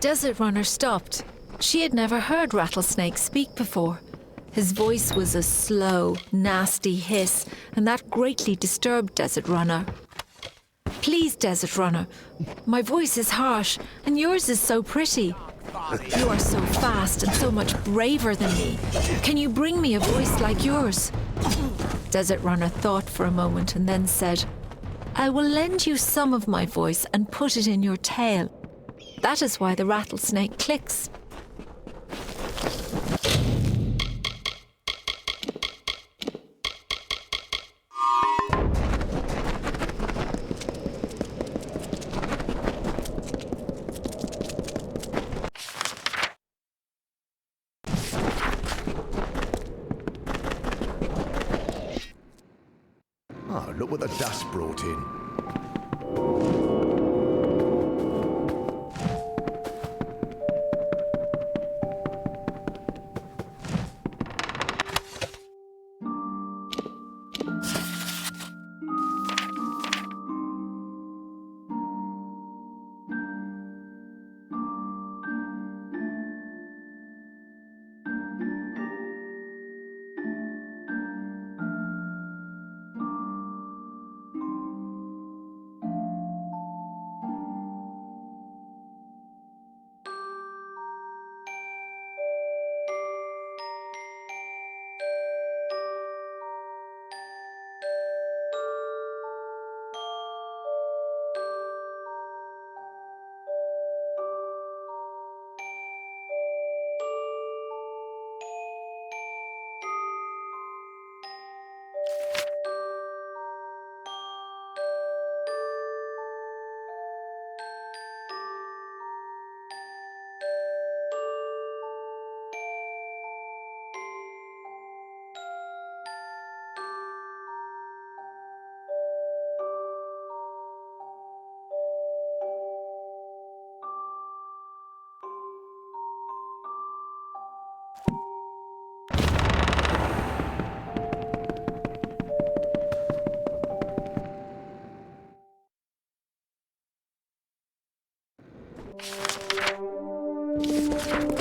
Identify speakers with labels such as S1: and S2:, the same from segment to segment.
S1: Desert Runner stopped. She had never heard Rattlesnake speak before. His voice was a slow, nasty hiss, and that greatly disturbed Desert Runner. Please, Desert Runner, my voice is harsh, and yours is so pretty. You are so fast and so much braver than me. Can you bring me a voice like yours? Desert Runner thought for a moment and then said, I will lend you some of my voice and put it in your tail. That is why the rattlesnake clicks.
S2: Oh, look what the dust brought in.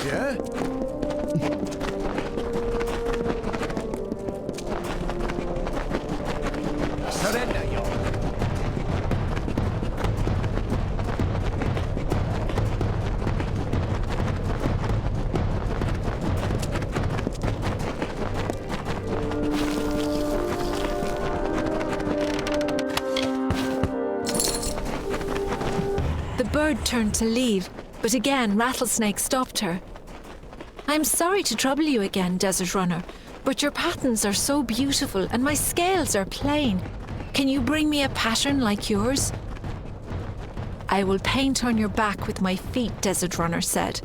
S2: Yeah? Surrender, yo.
S1: The bird turned to leave, but again Rattlesnake stopped her. I'm sorry to trouble you again, Desert Runner, but your patterns are so beautiful and my scales are plain. Can you bring me a pattern like yours? I will paint on your back with my feet, Desert Runner said.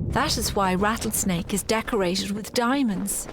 S1: That is why Rattlesnake is decorated with diamonds.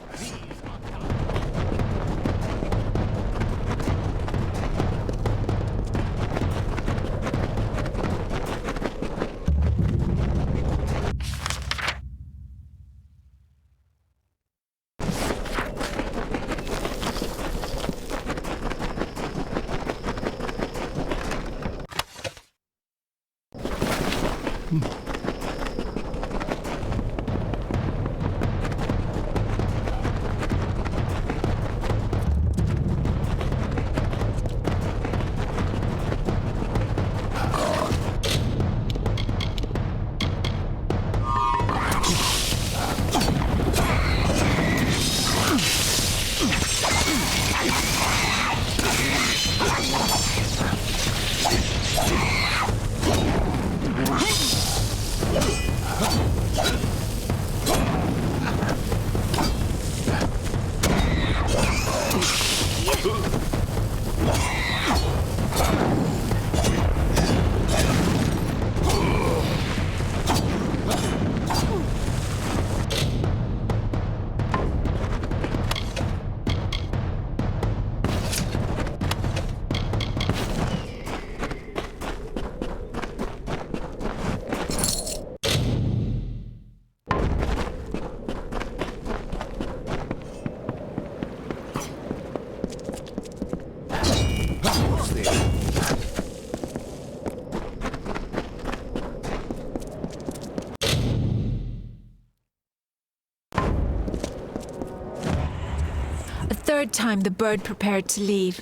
S1: third time the bird prepared to leave.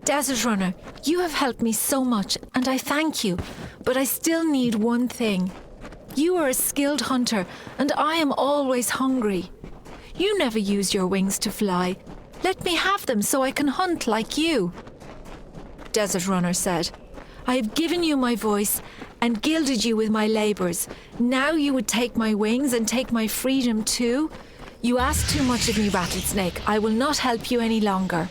S1: Desert Runner, you have helped me so much, and I thank you, but I still need one thing. You are a skilled hunter, and I am always hungry. You never use your wings to fly. Let me have them so I can hunt like you. Desert Runner said, I have given you my voice and gilded you with my labours. Now you would take my wings and take my freedom too? You ask too much of me, Rattlesnake. I will not help you any longer.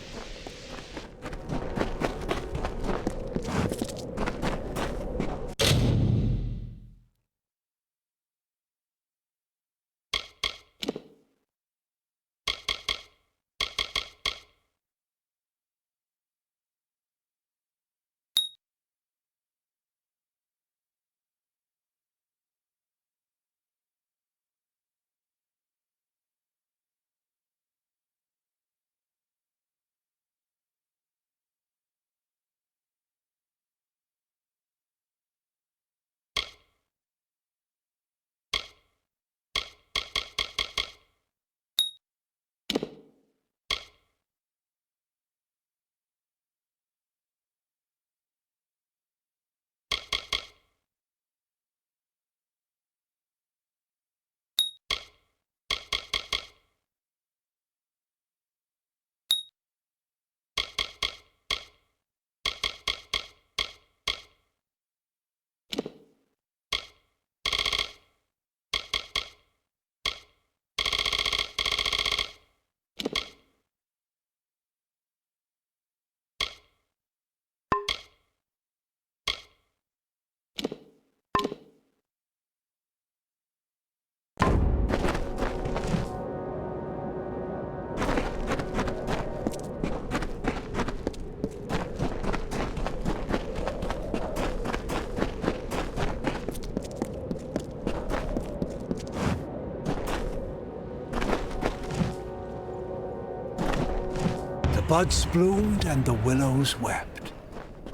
S3: Buds bloomed and the willows wept.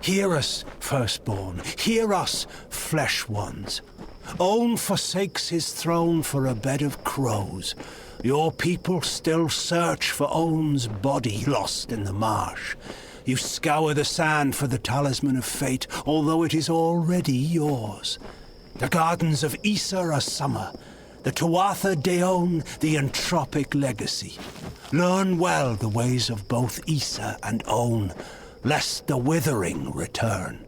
S3: Hear us, firstborn, hear us, flesh ones. Own forsakes his throne for a bed of crows. Your people still search for Own's body lost in the marsh. You scour the sand for the talisman of fate, although it is already yours. The gardens of Issa are summer, the Tuatha Deon the entropic legacy. Learn well the ways of both Issa and Own, lest the withering return.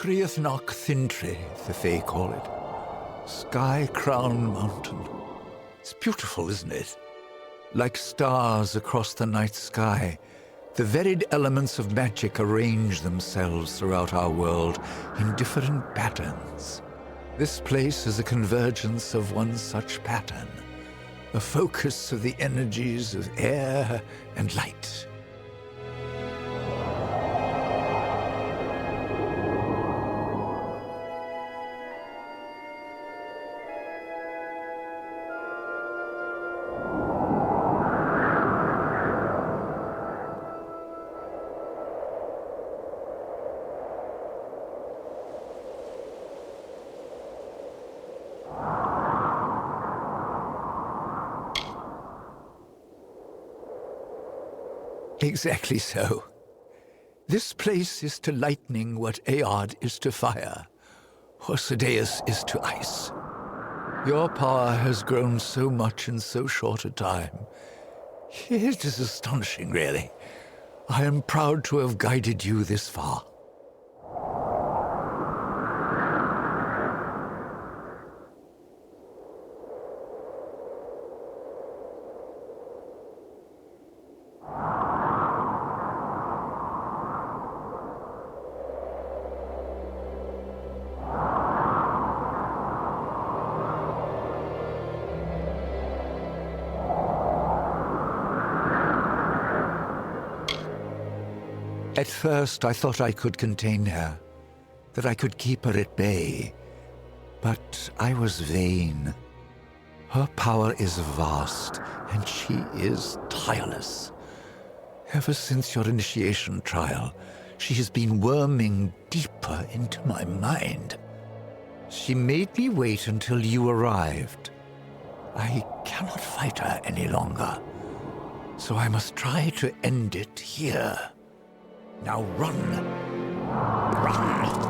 S4: Criathnock Thintre, the Fae call it. Sky-crowned mountain. It's beautiful, isn't it? Like stars across the night sky, the varied elements of magic arrange themselves throughout our world in different patterns. This place is a convergence of one such pattern, a focus of the energies of air and light. Exactly so. This place is to lightning what Aod is to fire, or Sadeus is to ice. Your power has grown so much in so short a time. It is astonishing, really. I am proud to have guided you this far. At first, I thought I could contain her, that I could keep her at bay. But I was vain. Her power is vast, and she is tireless. Ever since your initiation trial, She has been worming deeper into my mind. She made me wait until you arrived. I cannot fight her any longer, so I must try to end it here. Now run. Run!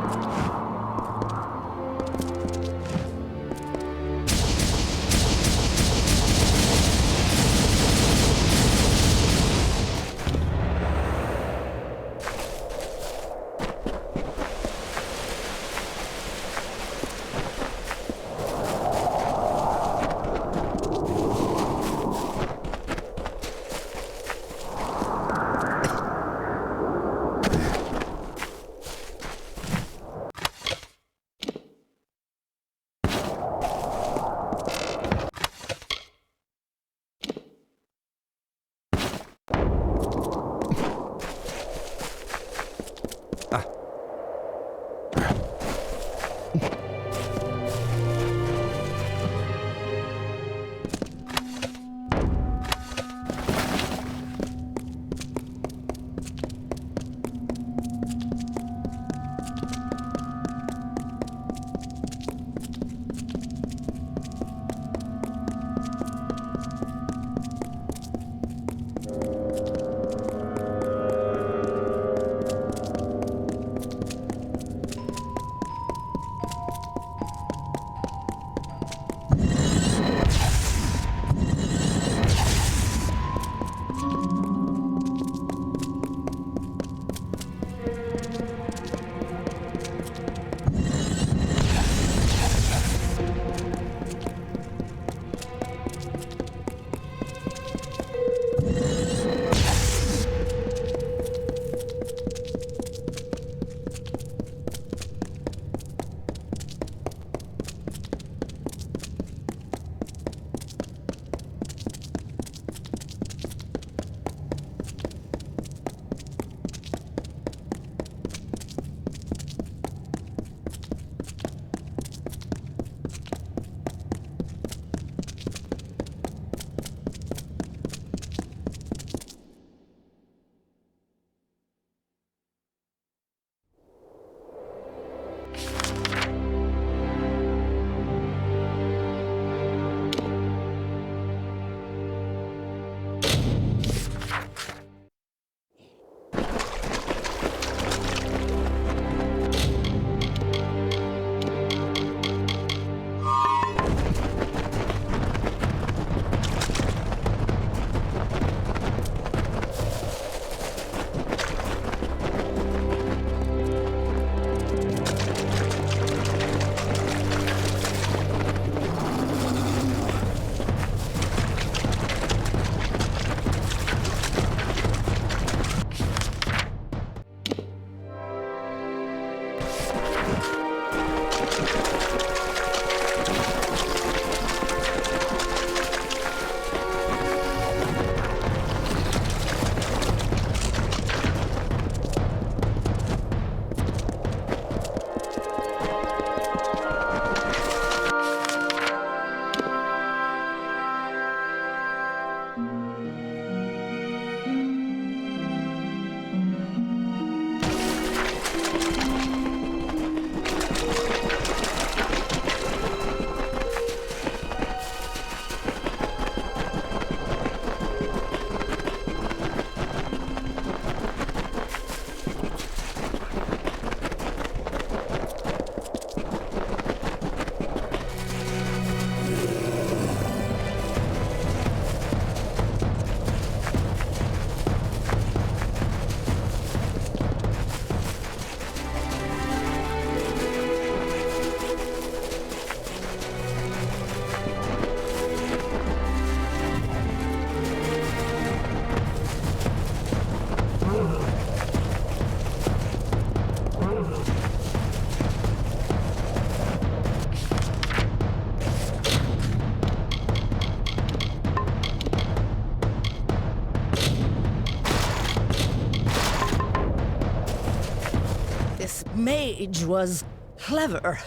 S5: Mage was clever.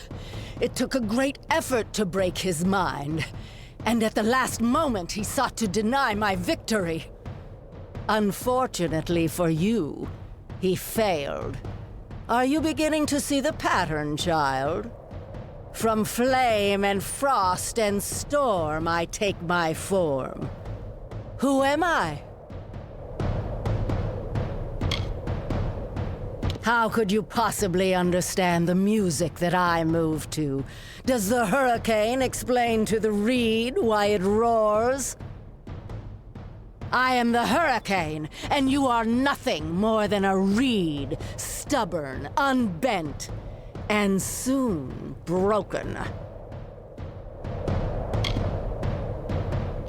S5: It took a great effort to break his mind, and at the last moment he sought to deny my victory. Unfortunately for you, He failed. Are you beginning to see the pattern, child? From flame and frost and storm I take my form. Who am I? How could you possibly understand the music that I move to? Does the hurricane explain to the reed why it roars? I am the hurricane, and you are nothing more than a reed, stubborn, unbent, and soon broken.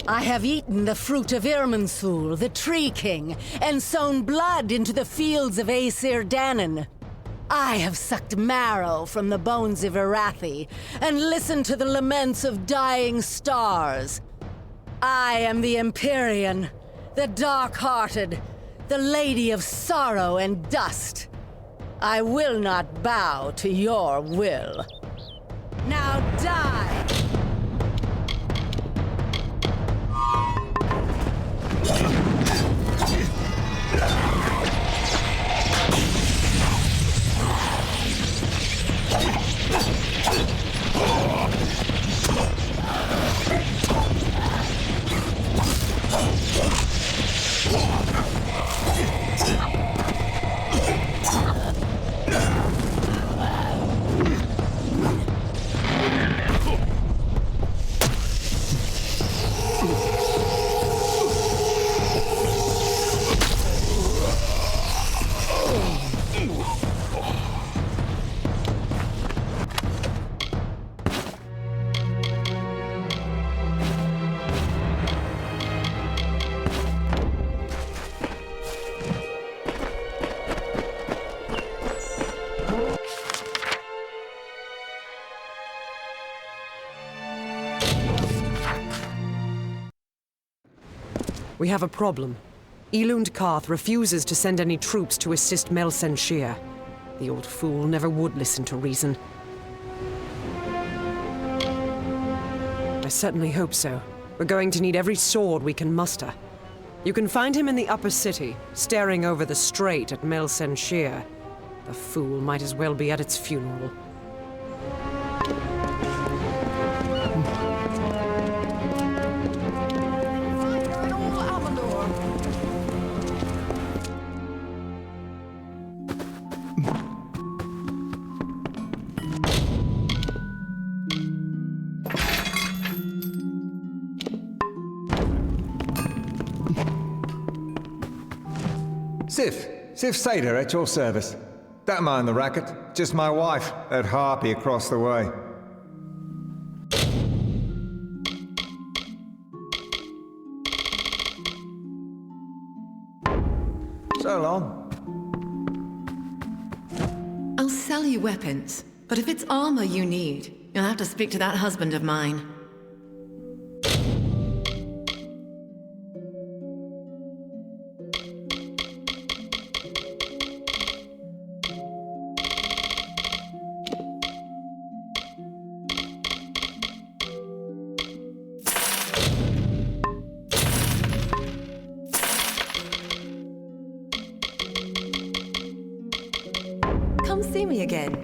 S5: I have eaten the fruit of Irminsul, the Tree King, and sown blood into the fields of Aesir Danon. I have sucked marrow from the bones of Arathi, and listened to the laments of dying stars. I am the Empyrean, the dark-hearted, the Lady of Sorrow and Dust. I will not bow to your will. Now die!
S6: We have a problem. Elund Karth refuses to send any troops to assist Melsenshir. The old fool never would listen to reason. I certainly hope so. We're going to need every sword we can muster. You can find him in the upper city, staring over the strait at Melsenshir. The fool might as well be at its funeral.
S7: Sif Sader at your service. Don't mind the racket, just my wife, that harpy across the way. So long.
S8: I'll sell you weapons, but if it's armor you need, you'll have to speak to that husband of mine. Come see me again.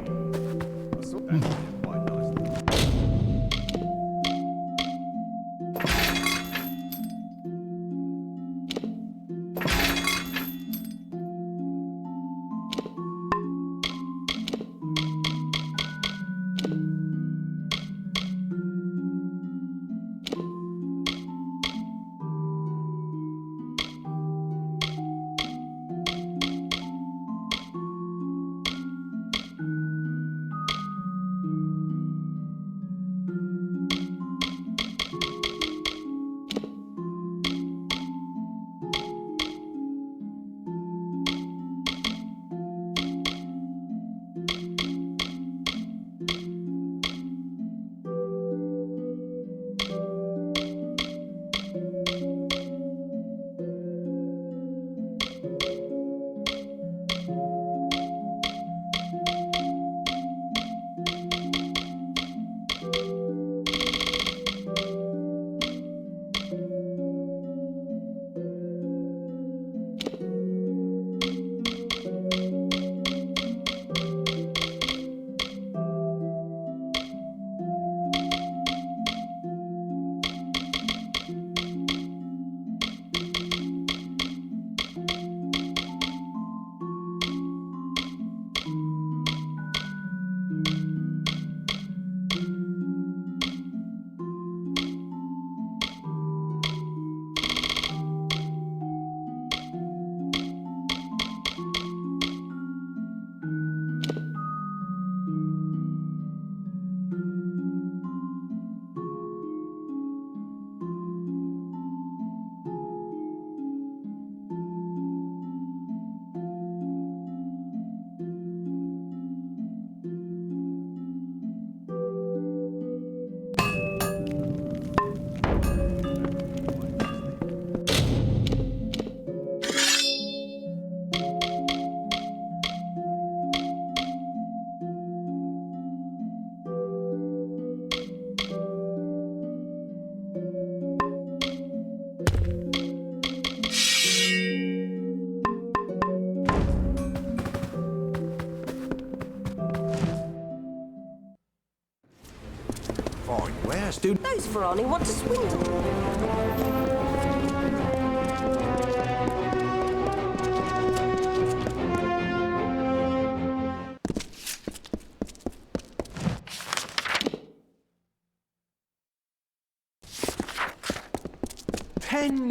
S9: just do...
S6: Those Verani want to swindle.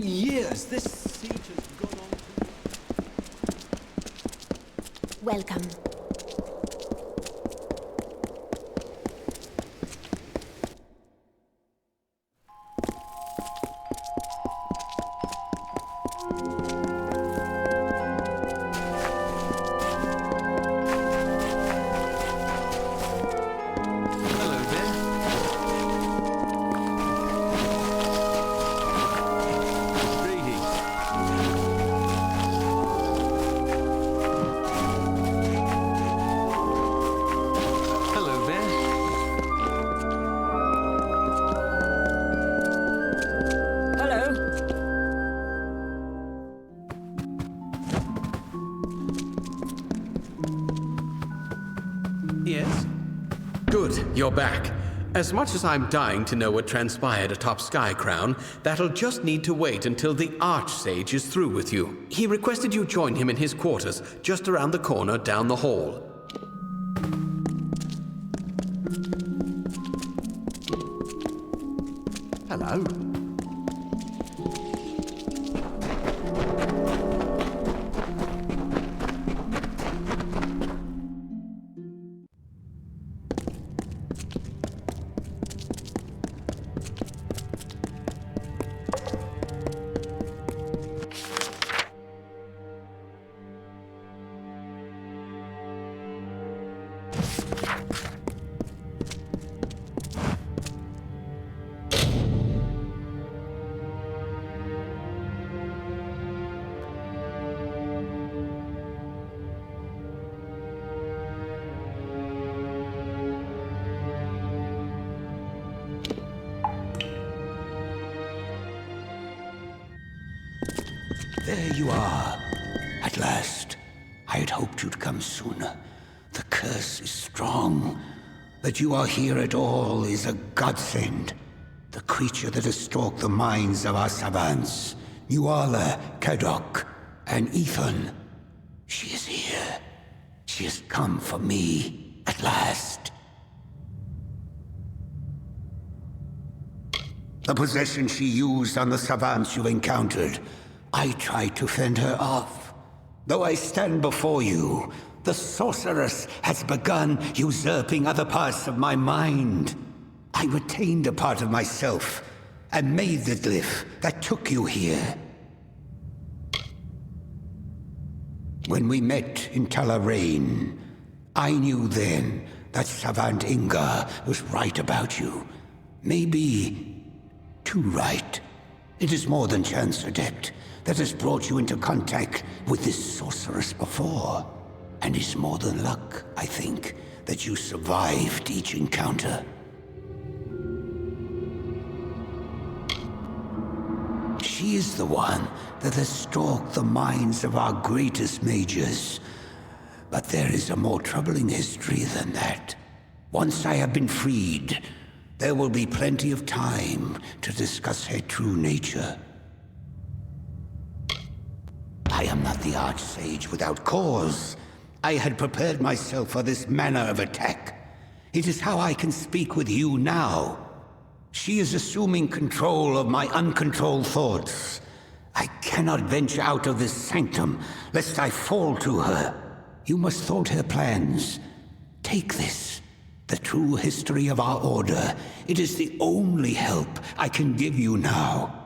S9: Years this siege has gone on.
S10: Welcome.
S11: You're back. As much as I'm dying to know what transpired atop Skycrown, that'll just need to wait until the Archsage is through with you. He requested you join him in his quarters, just around the corner down the hall.
S9: Hello.
S12: There you are. At last. I had hoped you'd come sooner. The curse is strong. That you are here at all is a godsend. The creature that has stalked the minds of our savants, Nuala, Kadok, and Ethan. She is here. She has come for me, at last. The possession she used on the savants you encountered, I tried to fend her off. Though I stand before you, the sorceress has begun usurping other parts of my mind. I retained a part of myself and made the glyph that took you here. When we met in Talarain, I knew then that Savant Inga was right about you. Maybe too right. It is more than chance, Adept, that has brought you into contact with this sorceress before. And it's more than luck, I think, that you survived each encounter. She is the one that has stalked the minds of our greatest mages. But there is a more troubling history than that. Once I have been freed, there will be plenty of time to discuss her true nature. I am not the Archsage without cause. I had prepared myself for this manner of attack. It is how I can speak with you now. She is assuming control of my uncontrolled thoughts. I cannot venture out of this sanctum, lest I fall to her. You must thwart her plans. Take this, the true history of our order. It is the only help I can give you now.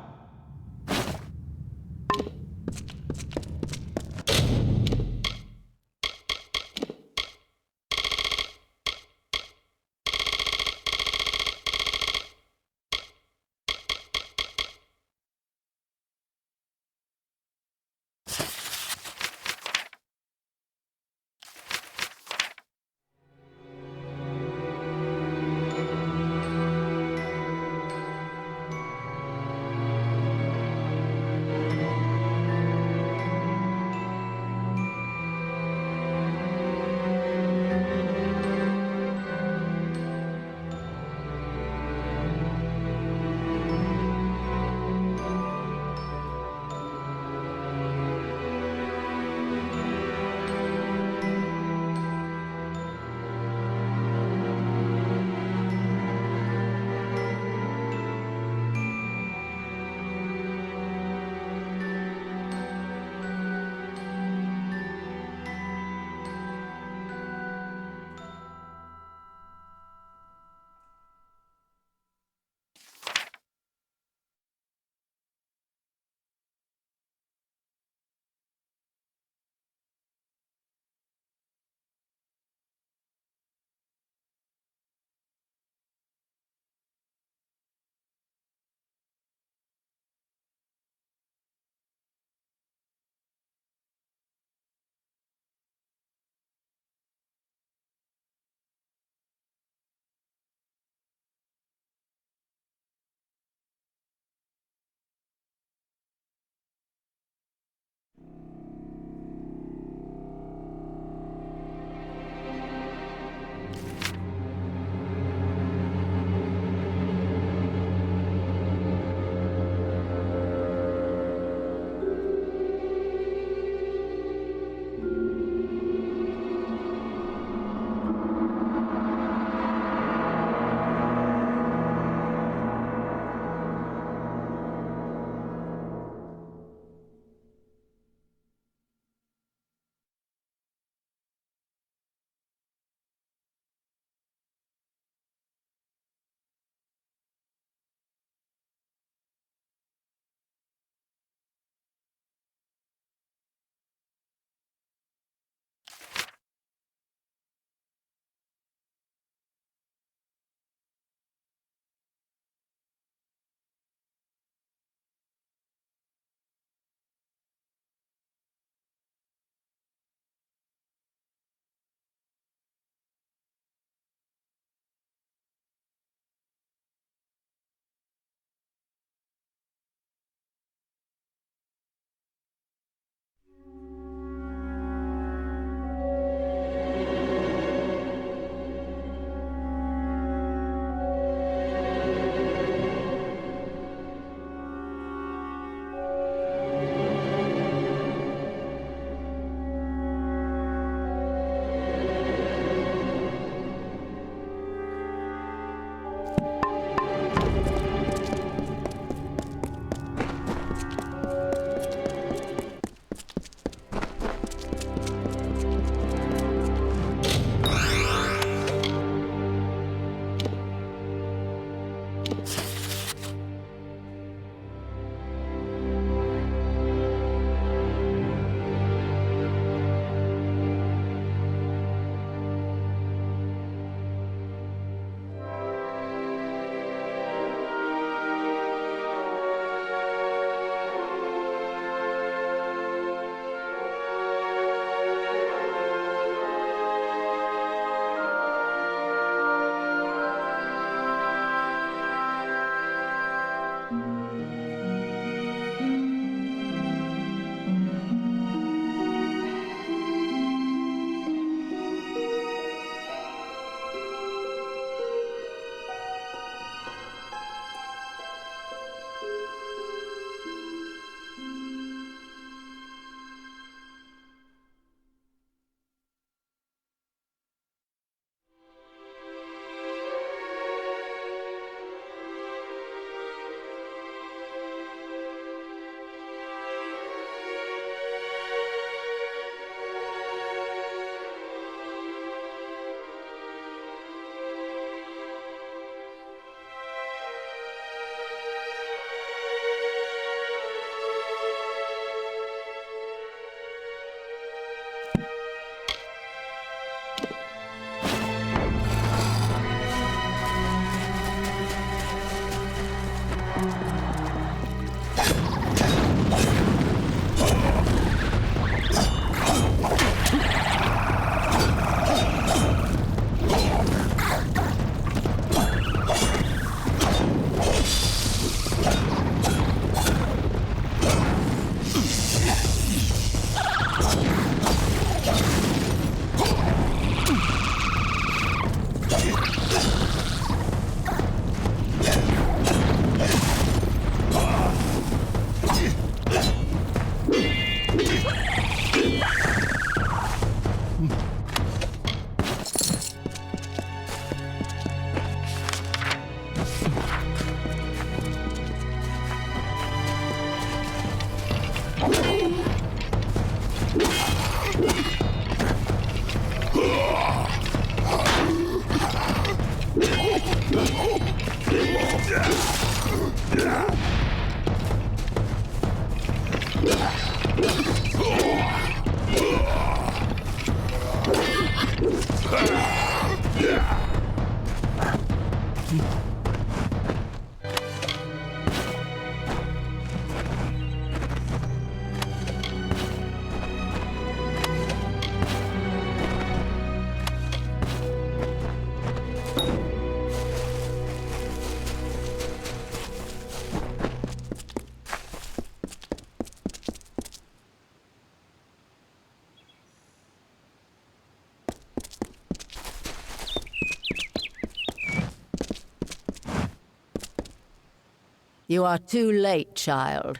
S5: You are too late, child.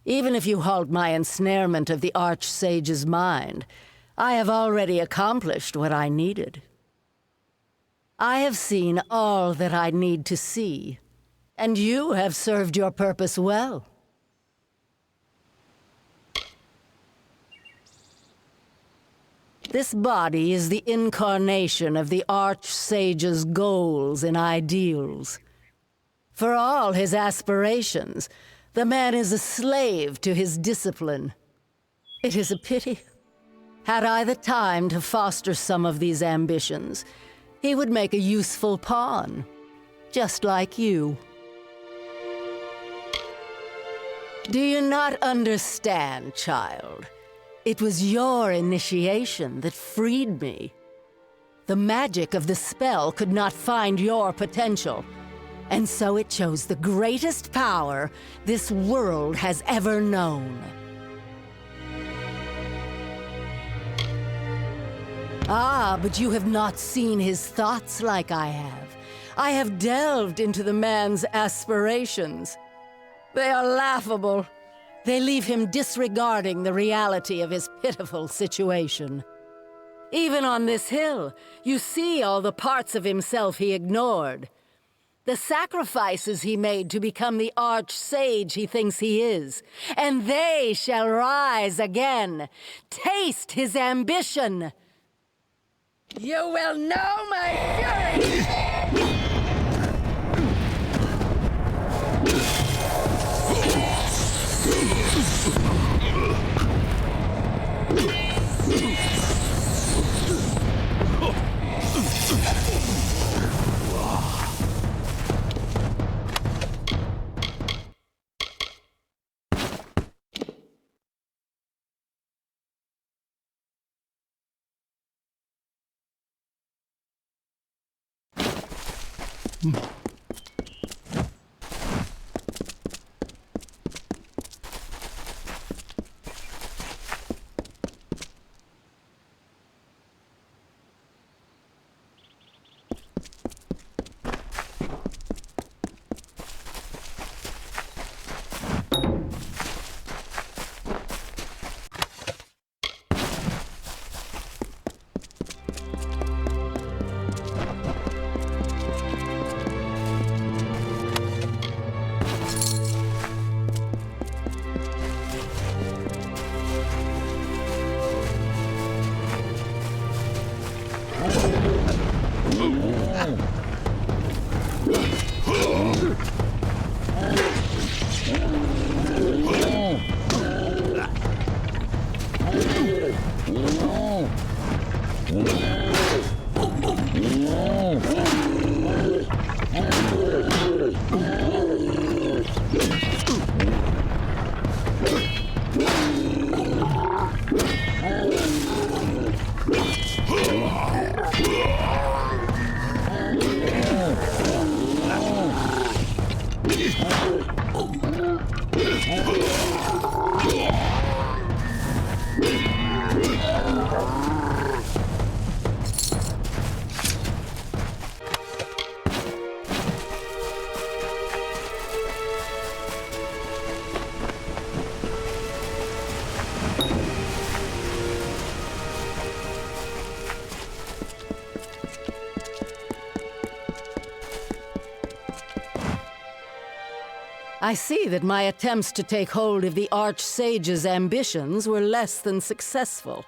S5: Even if you halt my ensnarement of the Archsage's mind, I have already accomplished what I needed. I have seen all that I need to see, and you have served your purpose well. This body is the incarnation of the Archsage's goals and ideals. For all his aspirations, the man is a slave to his discipline. It is a pity. Had I the time to foster some of these ambitions, he would make a useful pawn, just like you. Do you not understand, child? It was your initiation that freed me. The magic of the spell could not find your potential, and so it chose the greatest power this world has ever known. Ah, but you have not seen his thoughts like I have. I have delved into the man's aspirations. They are laughable. They leave him disregarding the reality of his pitiful situation. Even on this hill, you see all the parts of himself he ignored. The sacrifices he made to become the arch-sage he thinks he is. And they shall rise again. Taste his ambition. You will know my fury! I see that my attempts to take hold of the Archsage's ambitions were less than successful.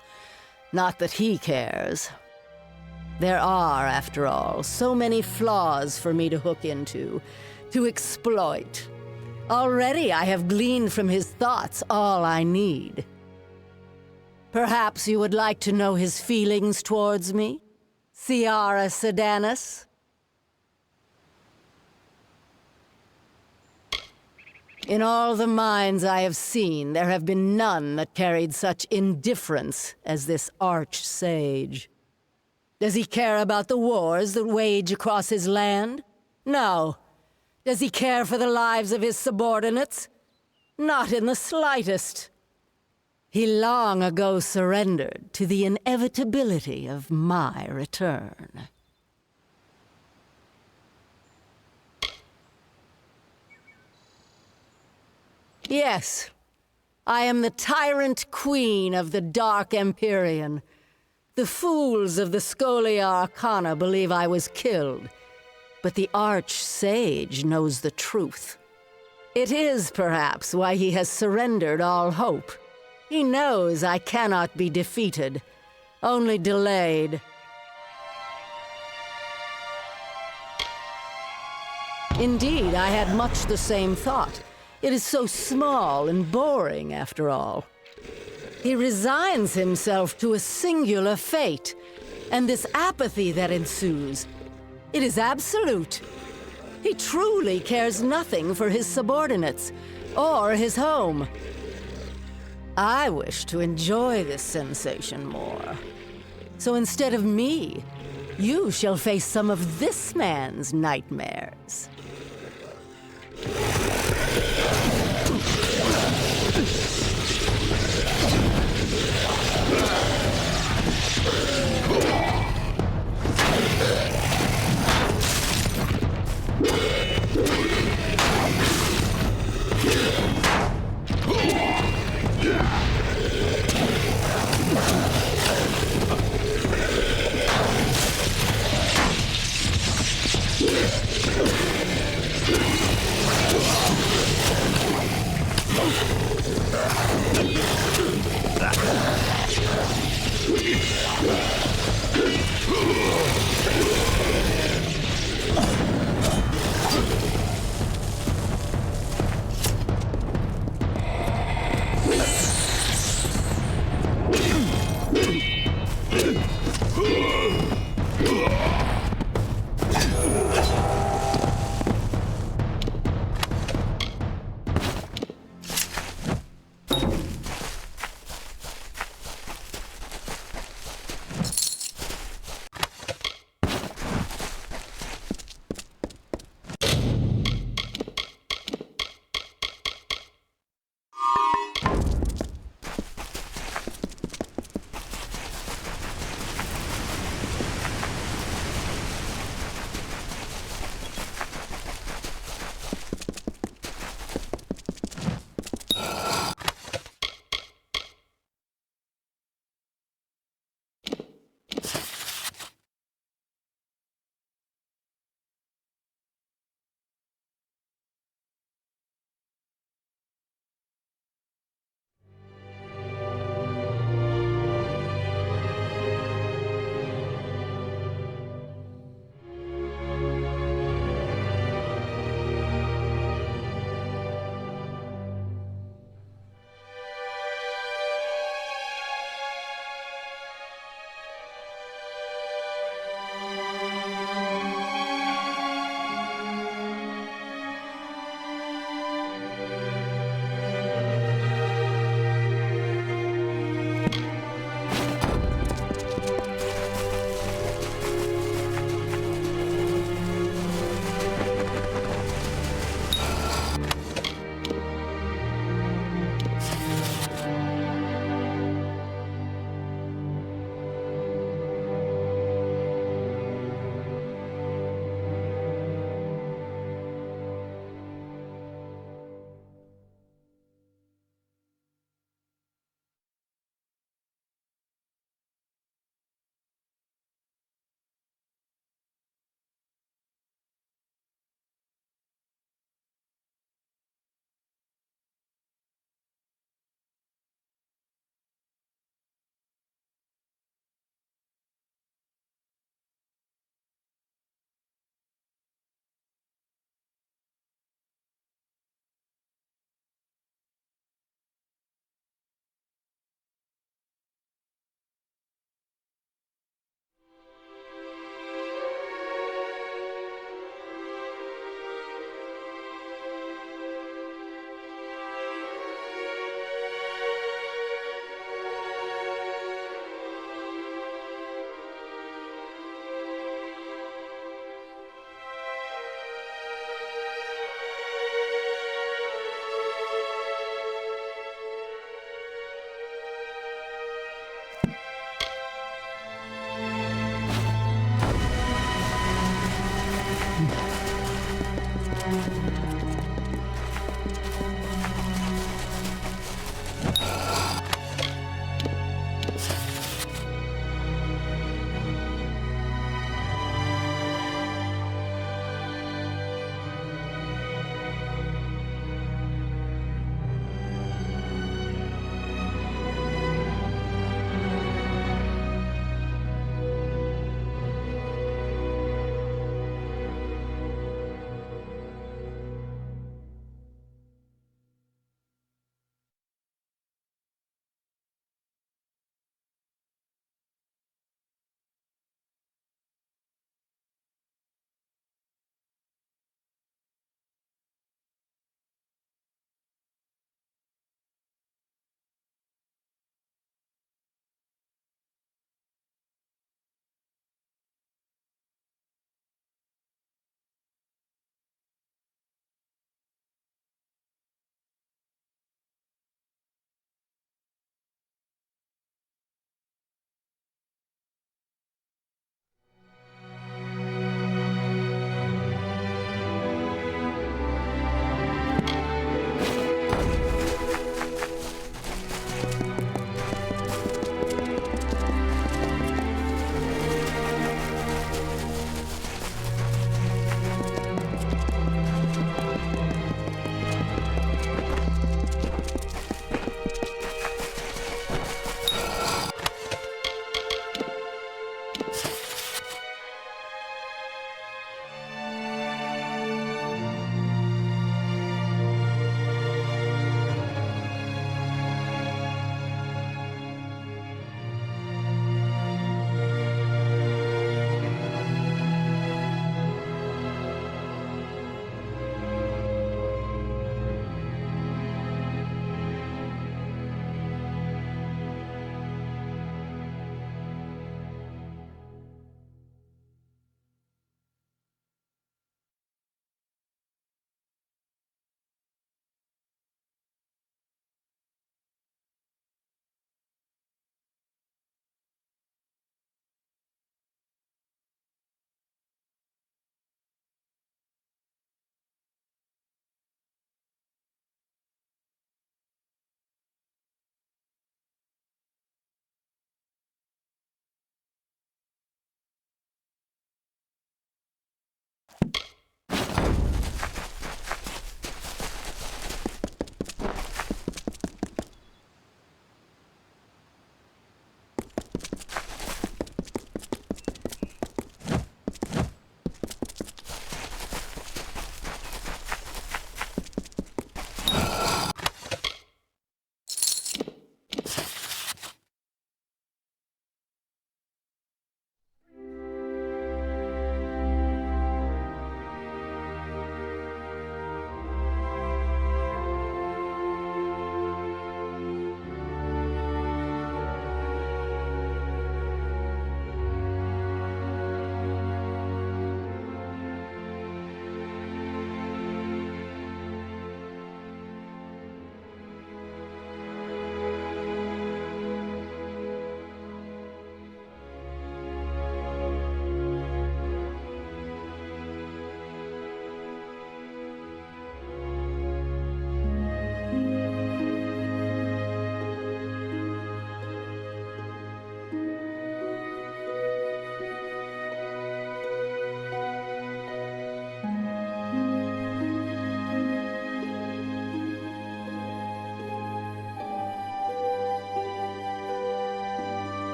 S5: Not that he cares. There are, after all, so many flaws for me to hook into, to exploit. Already I have gleaned from his thoughts all I need. Perhaps you would like to know his feelings towards me, Ciara Sedanus? In all the minds I have seen, there have been none that carried such indifference as this Arch-Sage. Does he care about the wars that wage across his land? No. Does he care for the lives of his subordinates? Not in the slightest. He long ago surrendered to the inevitability of my return. Yes, I am the tyrant queen of the Dark Empyrean. The fools of the Scholia Arcana believe I was killed, but the Arch-Sage knows the truth. It is, perhaps, why he has surrendered all hope. He knows I cannot be defeated, only delayed. Indeed, I had much the same thought. It is so small and boring, after all. He resigns himself to a singular fate, and this apathy that ensues, it is absolute. He truly cares nothing for his subordinates, or his home. I wish to enjoy this sensation more. So instead of me, you shall face some of this man's nightmares.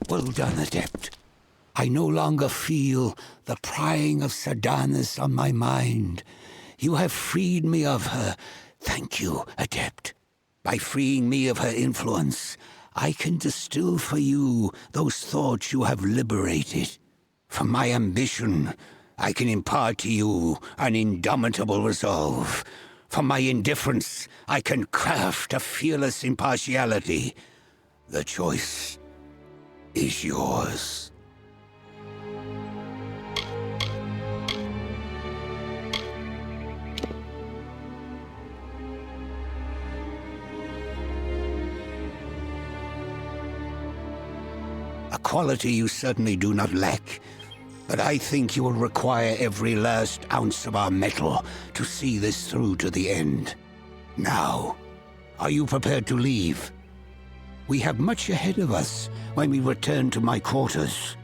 S12: Well done, Adept. I no longer feel the prying of Sardanis on my mind. You have freed me of her. Thank you, Adept. By freeing me of her influence, I can distill for you those thoughts you have liberated. From my ambition, I can impart to you an indomitable resolve. From my indifference, I can craft a fearless impartiality. The choice is yours. A quality you certainly do not lack, but I think you will require every last ounce of our metal to see this through to the end. Now, are you prepared to leave? We have much ahead of us when we return to my quarters.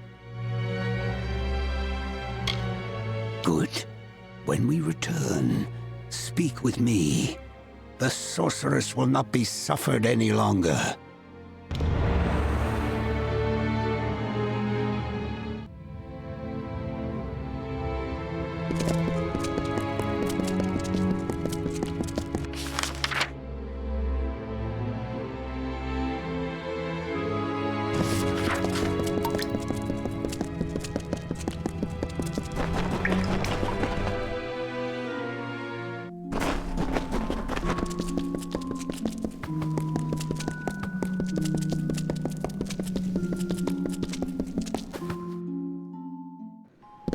S12: Good. When we return, speak with me. The sorceress will not be suffered any longer.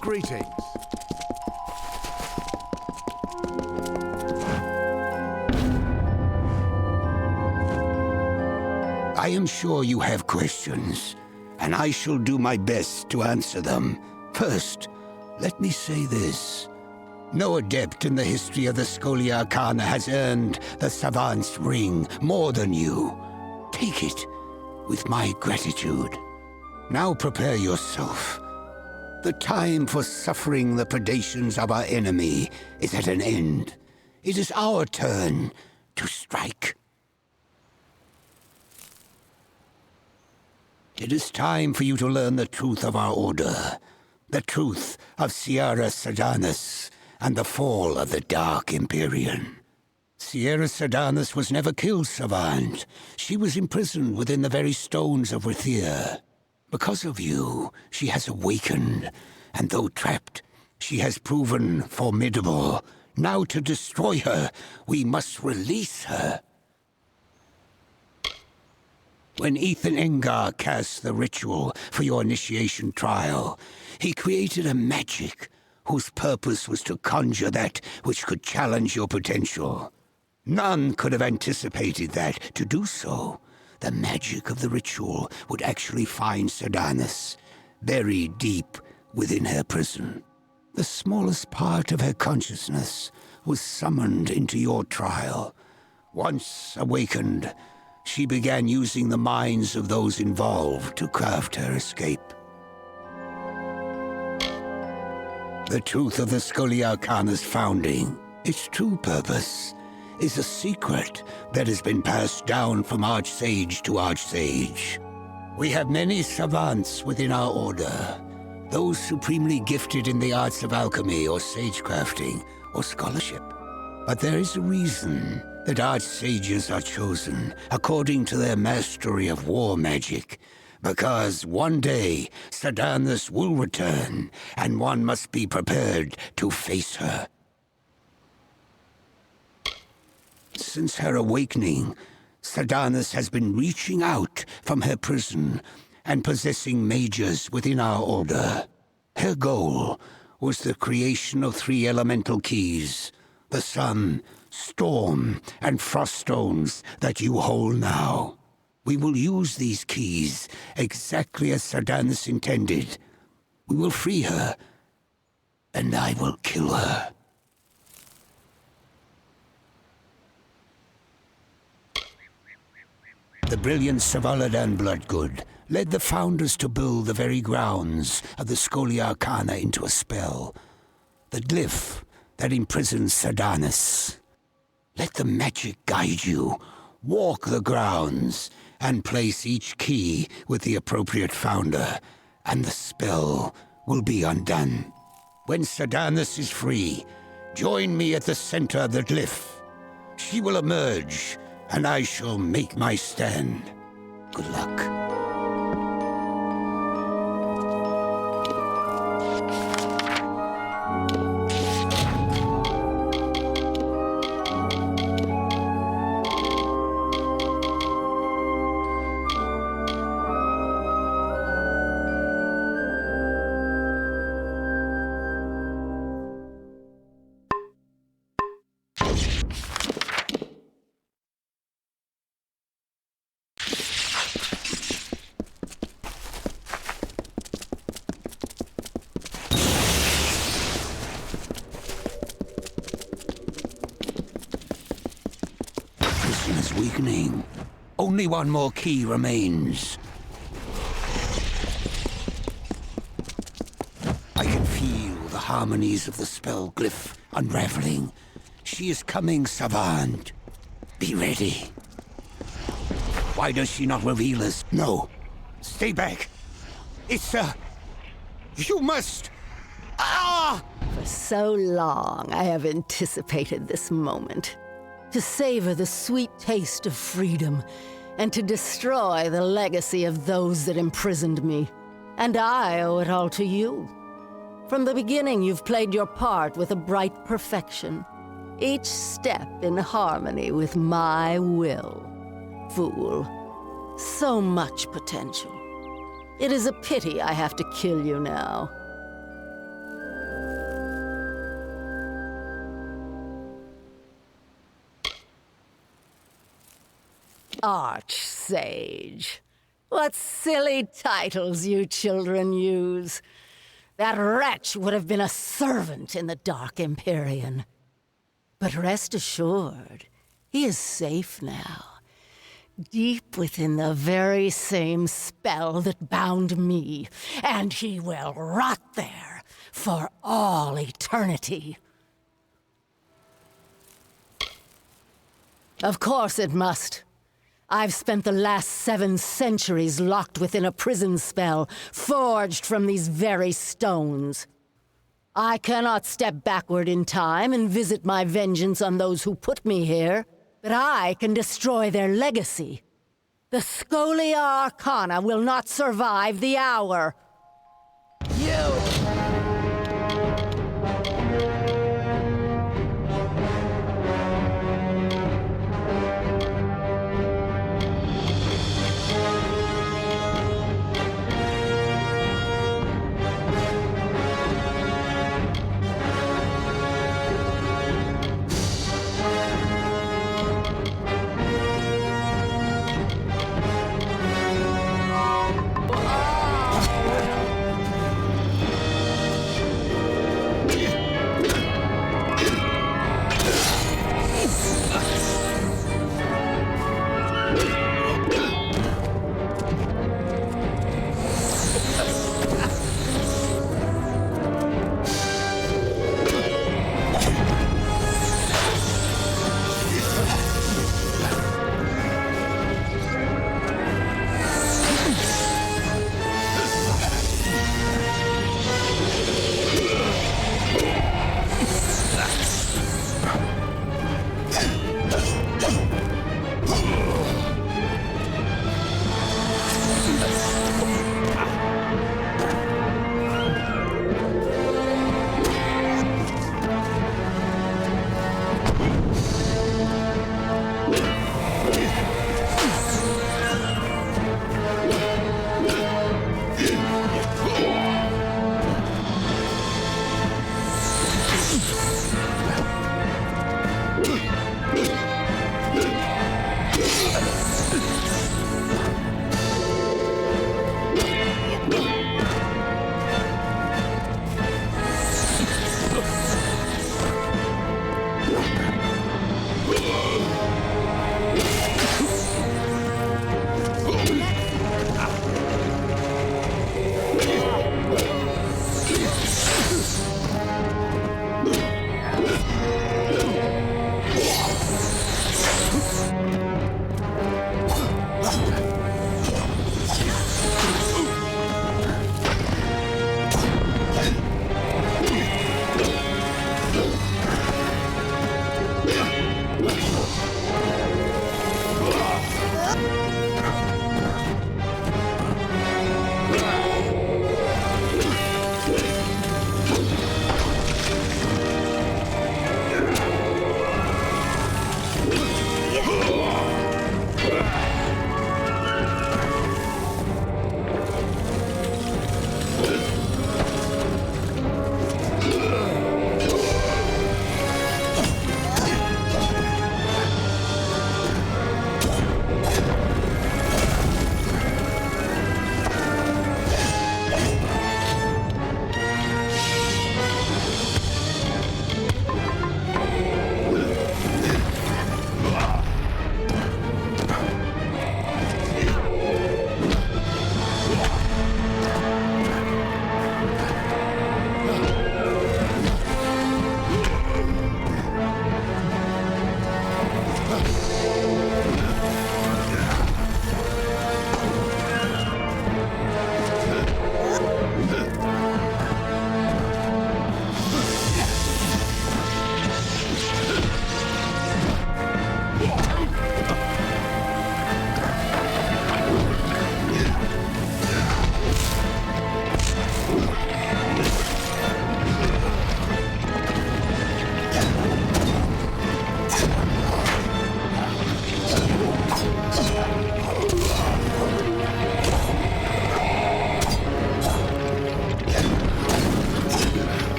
S2: Greetings.
S12: I am sure you have questions, and I shall do my best to answer them. First, let me say this. No adept in the history of the Scholia Arcana has earned the Savant's Ring more than you. Take it with my gratitude. Now prepare yourself. The time for suffering the predations of our enemy is at an end. It is our turn to strike. It is time for you to learn the truth of our order. The truth of Sierra Sardanis and the fall of the Dark Empyrean. Sierra Sardanis was never killed, Savant. She was imprisoned within the very stones of Rathir. Because of you, she has awakened, and though trapped, she has proven formidable. Now to destroy her, we must release her. When Ethan Engar cast the ritual for your initiation trial, he created a magic whose purpose was to conjure that which could challenge your potential. None could have anticipated that, to do so, the magic of the ritual would actually find Sardanis, buried deep within her prison. The smallest part of her consciousness was summoned into your trial. Once awakened, she began using the minds of those involved to craft her escape. The truth of the Scholia Arcana's founding, its true purpose, is a secret that has been passed down from Archsage to Archsage. We have many savants within our order, those supremely gifted in the arts of alchemy or sagecrafting or scholarship. But there is a reason that Archsages are chosen according to their mastery of war magic, because one day Sardanis will return, and one must be prepared to face her. Since her awakening, Sardanis has been reaching out from her prison and possessing mages within our order. Her goal was the creation of 3 elemental keys, the sun, storm, and frost stones that you hold now. We will use these keys exactly as Sardanis intended. We will free her, and I will kill her. The brilliant Savaladan Bloodgood led the founders to build the very grounds of the Scholia Arcana into a spell. The glyph that imprisons Sardanis. Let the magic guide you. Walk the grounds, and place each key with the appropriate founder, and the spell will be undone. When Sedanus is free, join me at the center of the glyph. She will emerge, and I shall make my stand. Good luck. Weakening. Only one more key remains. I can feel the harmonies of the spell glyph unraveling. She is coming, Savant. Be ready. Why does she not reveal us? No. Stay back. It's you must... Ah!
S5: For so long, I have anticipated this moment. To savor the sweet taste of freedom, and to destroy the legacy of those that imprisoned me. And I owe it all to you. From the beginning, you've played your part with a bright perfection, each step in harmony with my will. Fool. So much potential. It is a pity I have to kill you now. Archsage. What silly titles you children use. That wretch would have been a servant in the Dark Empyrean. But rest assured, he is safe now. Deep within the very same spell that bound me, and he will rot there for all eternity. Of course it must. I've spent the last 7 centuries locked within a prison spell, forged from these very stones. I cannot step backward in time and visit my vengeance on those who put me here, but I can destroy their legacy. The Scholia Arcana will not survive the hour.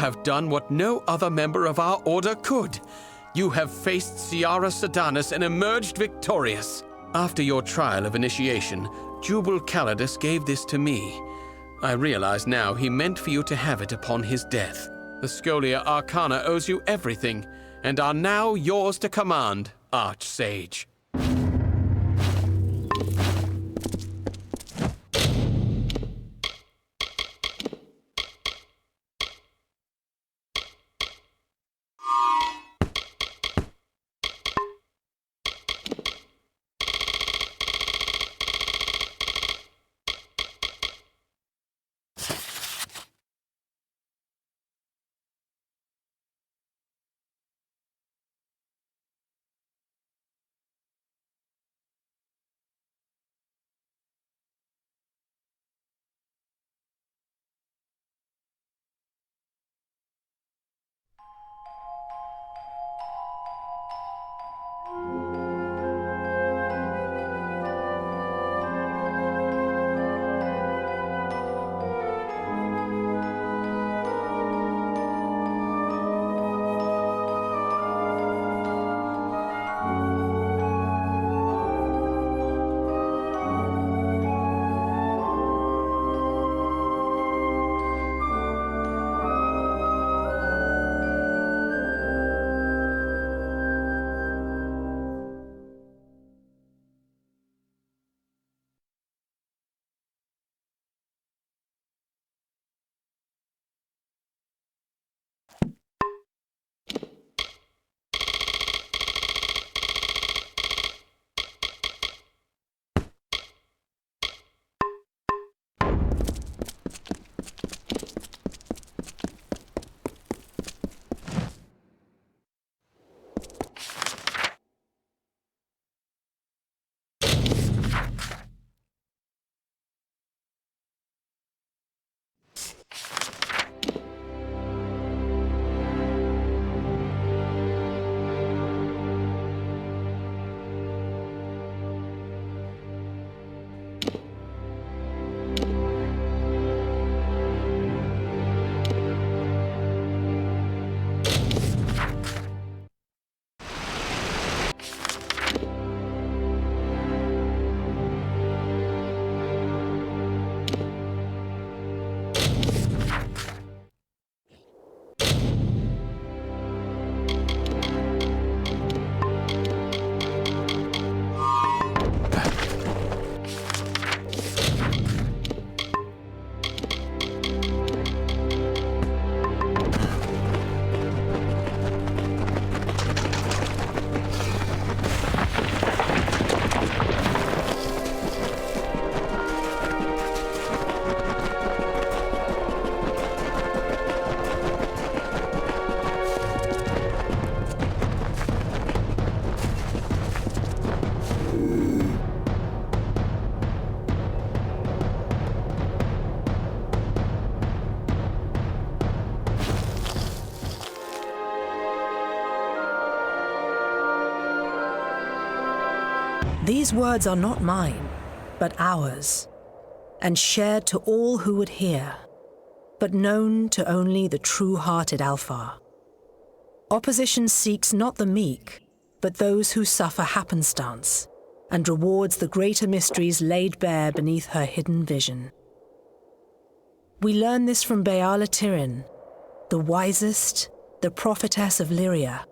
S11: have done what no other member of our order could. You have faced Ciara Sedanus and emerged victorious. After your trial of initiation, Jubal Calidus gave this to me. I realize now he meant for you to have it upon his death. The Scholia Arcana owes you everything, and are now yours to command, Archsage.
S13: These words are not mine, but ours, and shared to all who would hear, but known to only the true-hearted Alfar. Opposition seeks not the meek, but those who suffer happenstance, and rewards the greater mysteries laid bare beneath her hidden vision. We learn this from Beala Tirin, the wisest, the prophetess of Lyria,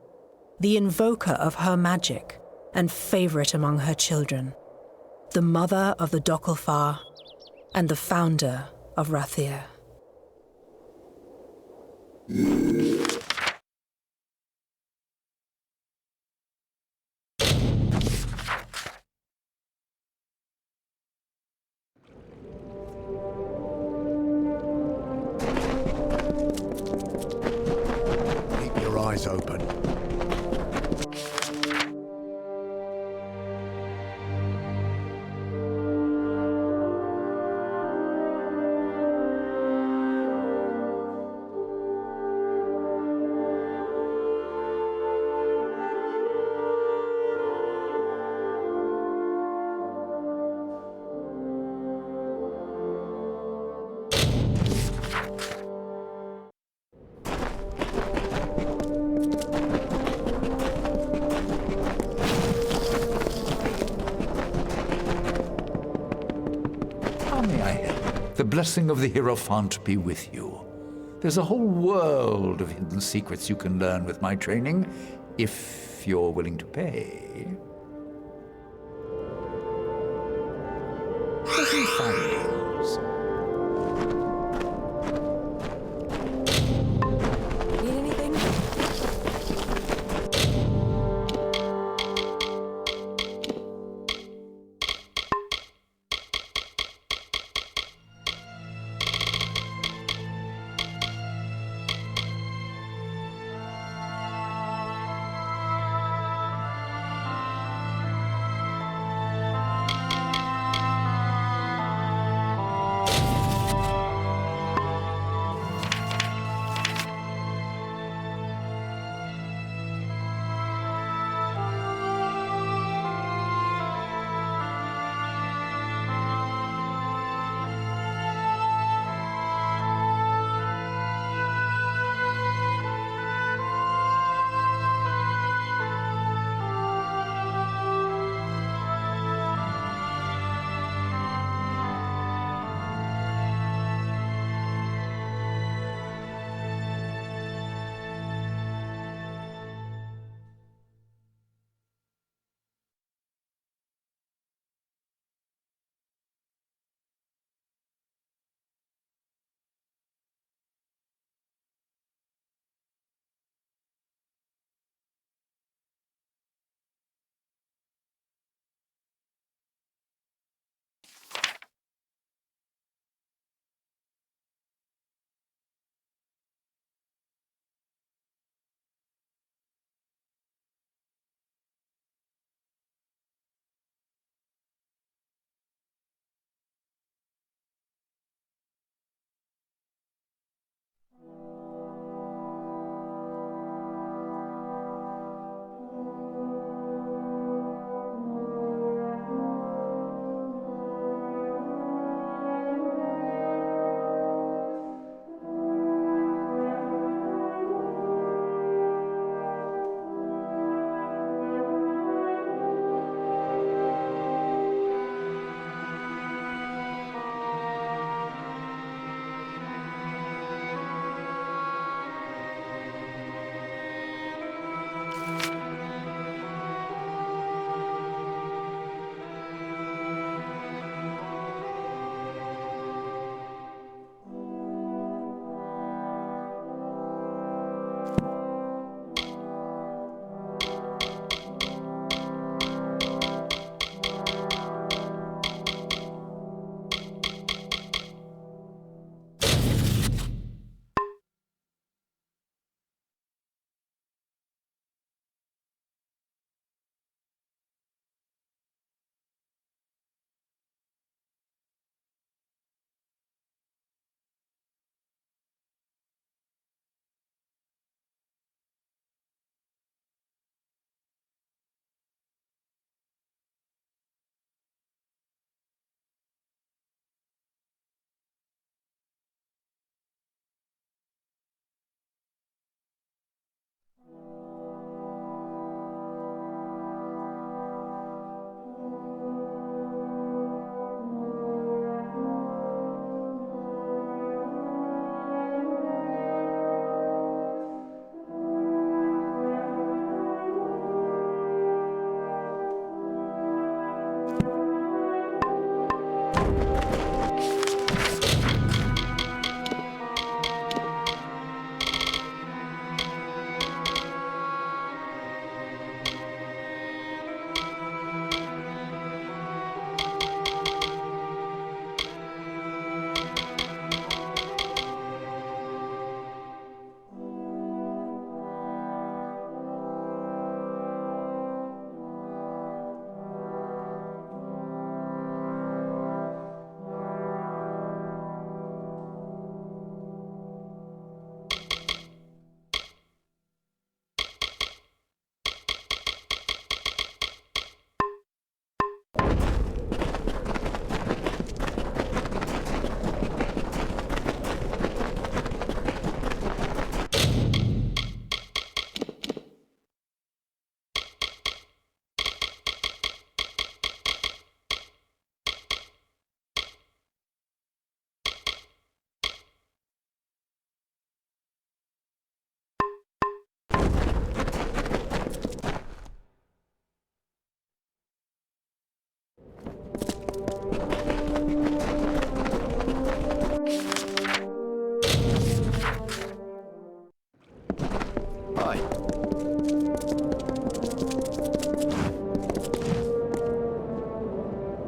S13: the invoker of her magic, and favorite among her children, the mother of the Dokalfar, and the founder of Rathir.
S2: Keep your eyes open.
S4: How may I help? The blessing of the Hierophant be with you. There's a whole world of hidden secrets you can learn with my training, if you're willing to pay. Findings.
S6: Need anything?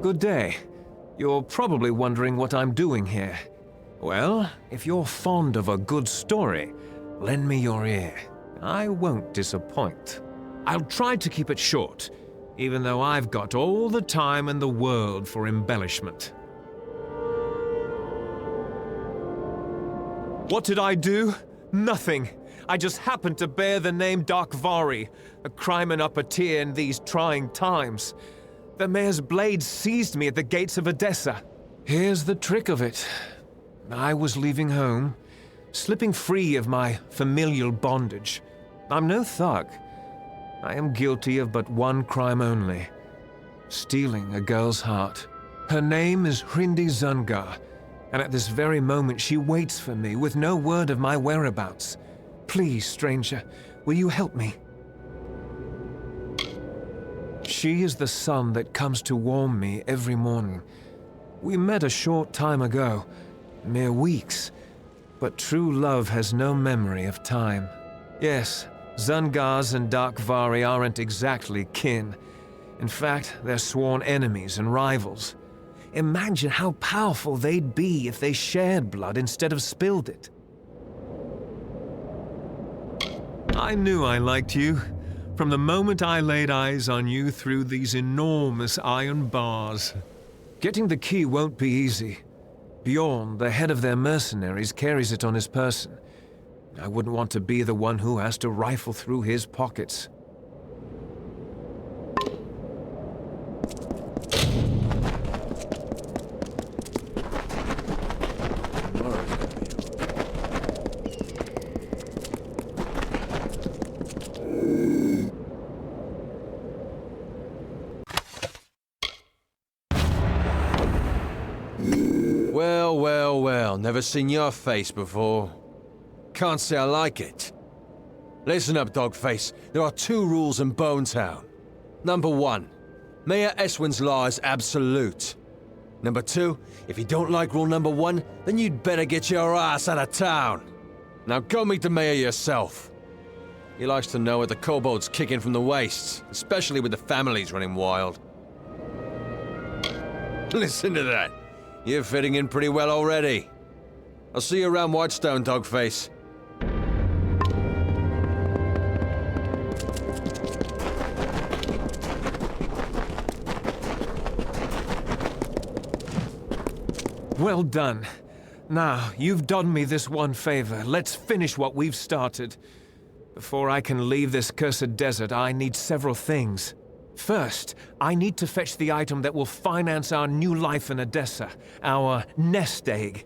S14: Good day. You're probably wondering what I'm doing here. Well, if you're fond of a good story, lend me your ear. I won't disappoint. I'll try to keep it short, even though I've got all the time in the world for embellishment. What did I do? Nothing. I just happened to bear the name Darkvari, a crimen upper tier in these trying times. The mayor's blade seized me at the gates of Edessa. Here's the trick of it. I was leaving home, slipping free of my familial bondage. I'm no thug. I am guilty of but one crime only: stealing a girl's heart. Her name is Hrindi Zungar, and at this very moment she waits for me with no word of my whereabouts. Please, stranger, will you help me? She is the sun that comes to warm me every morning. We met a short time ago, mere weeks, but true love has no memory of time. Yes, Zungars and Darkvari aren't exactly kin. In fact, they're sworn enemies and rivals. Imagine how powerful they'd be if they shared blood instead of spilled it. I knew I liked you, from the moment I laid eyes on you through these enormous iron bars. Getting the key won't be easy. Bjorn, the head of their mercenaries, carries it on his person. I wouldn't want to be the one who has to rifle through his pockets.
S15: Well, never seen your face before. Can't say I like it. Listen up, Dogface. There are 2 rules in Bonetown. Number 1, Mayor Eswin's law is absolute. Number 2, if you don't like rule number 1, then you'd better get your ass out of town. Now go meet the mayor yourself. He likes to know what the kobolds kicking from the wastes, especially with the families running wild. Listen to that. You're fitting in pretty well already. I'll see you around Whitestone, Dogface.
S14: Well done. Now, you've done me this one favor. Let's finish what we've started. Before I can leave this cursed desert, I need several things. First, I need to fetch the item that will finance our new life in Edessa, our nest egg.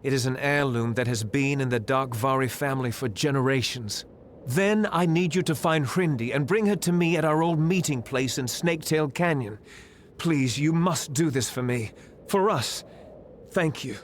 S14: It is an heirloom that has been in the Darkvari family for generations. Then I need you to find Hrindi and bring her to me at our old meeting place in Snaketail Canyon. Please, you must do this for me. For us. Thank you.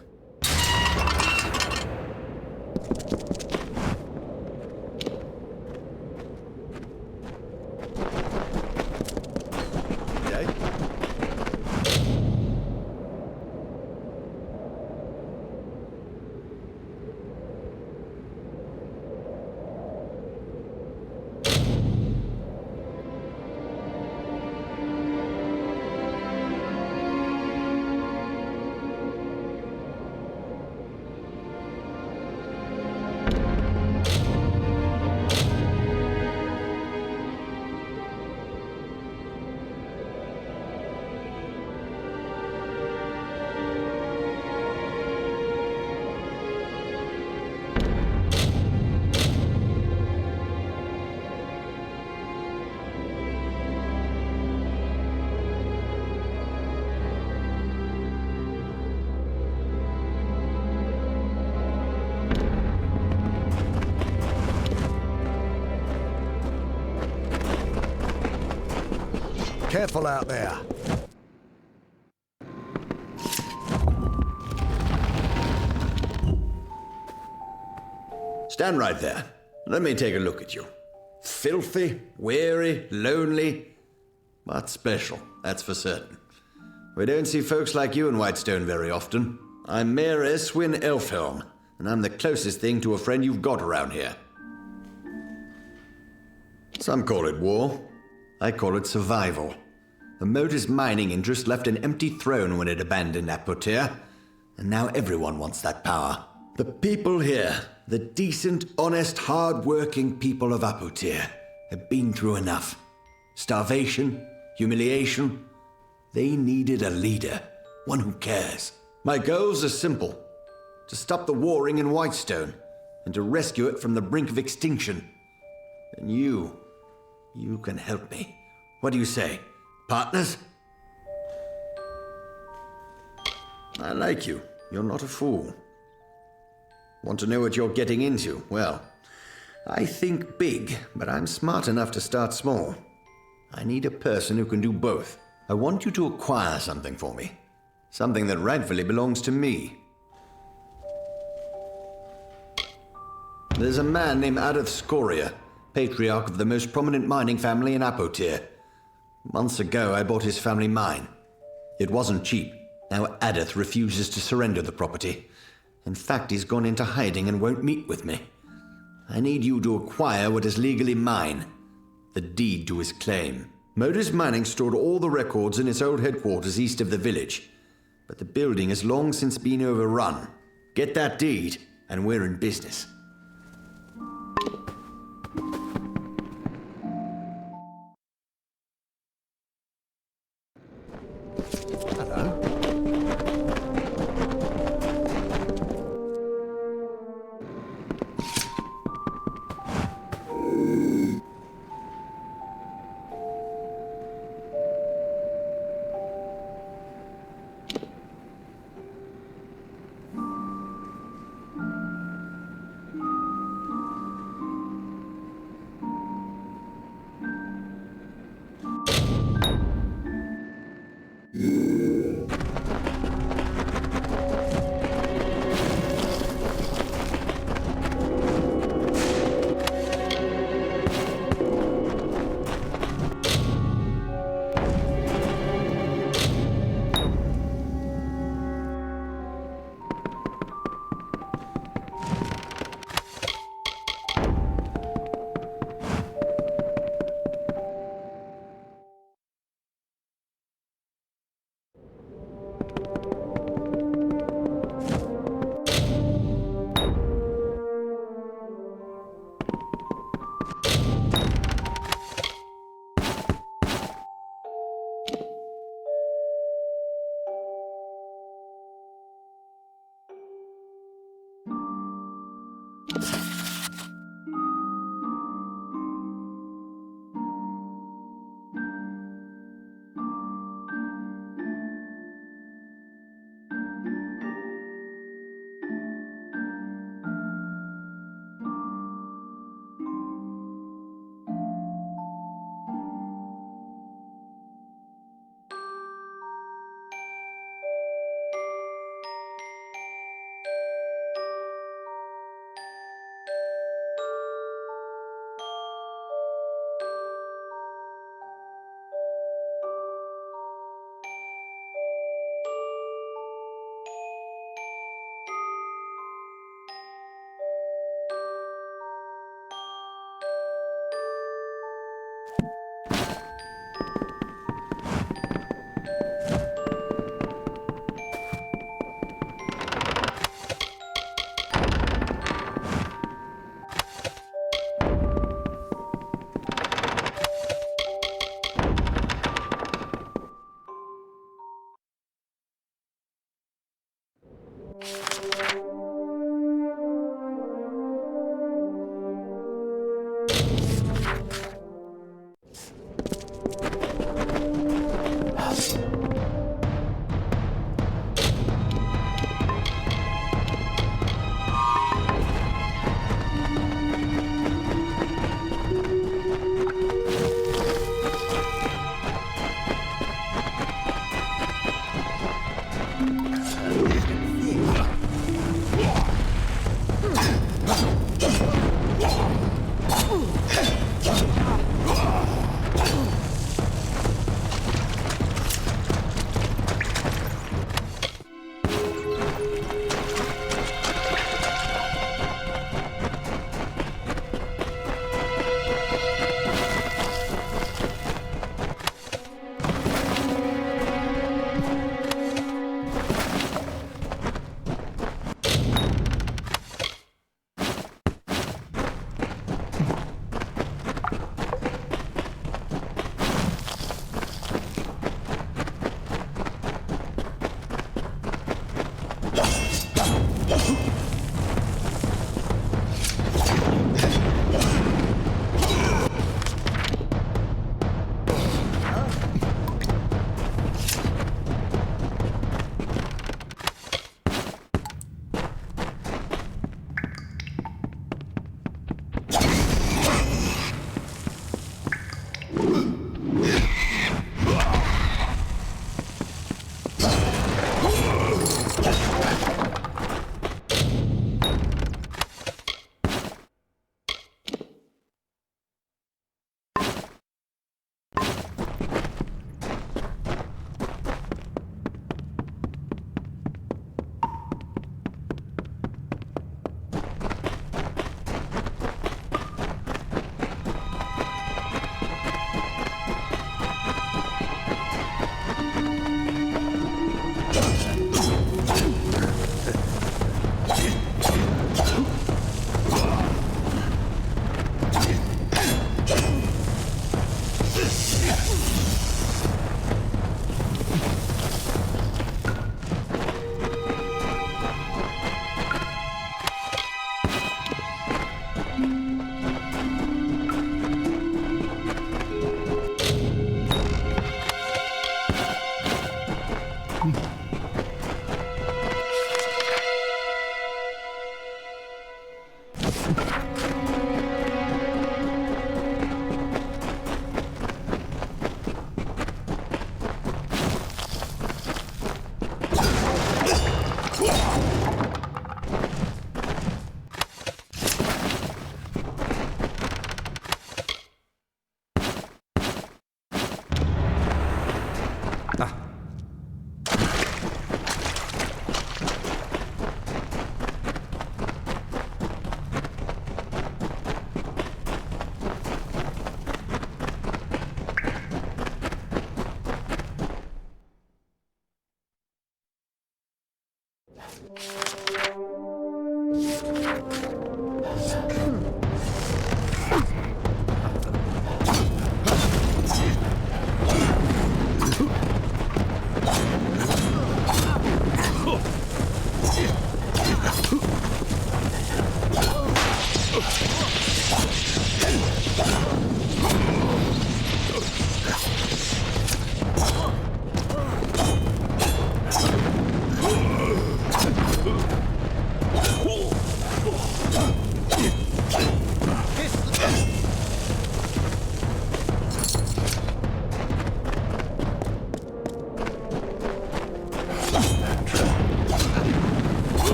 S2: Careful out there.
S16: Stand right there. Let me take a look at you. Filthy, weary, lonely, but special, that's for certain. We don't see folks like you in Whitestone very often. I'm Mayor Eswin Elfhelm, and I'm the closest thing to a friend you've got around here. Some call it war. I call it survival. The Modus mining interest left an empty throne when it abandoned Apotir, and now everyone wants that power. The people here, the decent, honest, hard-working people of Apotir, have been through enough. Starvation, humiliation. They needed a leader, one who cares. My goals are simple. To stop the warring in Whitestone, and to rescue it from the brink of extinction. And you can help me. What do you say? Partners? I like you. You're not a fool. Want to know what you're getting into? Well, I think big, but I'm smart enough to start small. I need a person who can do both. I want you to acquire something for me. Something that rightfully belongs to me. There's a man named Adath Scoria, patriarch of the most prominent mining family in Apotir. Months ago, I bought his family mine. It wasn't cheap. Now Adath refuses to surrender the property. In fact, he's gone into hiding and won't meet with me. I need you to acquire what is legally mine. The deed to his claim. Modus Mining stored all the records in its old headquarters east of the village. But the building has long since been overrun. Get that deed, and we're in business.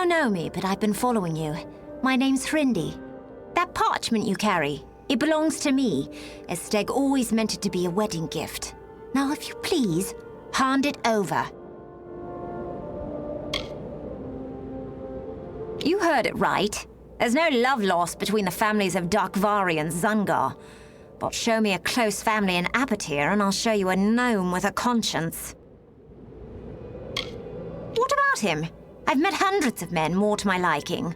S10: don't know me, but I've been following you. My name's Hrindi. That parchment you carry, it belongs to me, as Steg always meant it to be a wedding gift. Now, if you please, hand it over. You heard it right. There's no love lost between the families of Darkvari and Zungar. But show me a close family in Apatir, and I'll show you a gnome with a conscience. What about him? I've met hundreds of men more to my liking.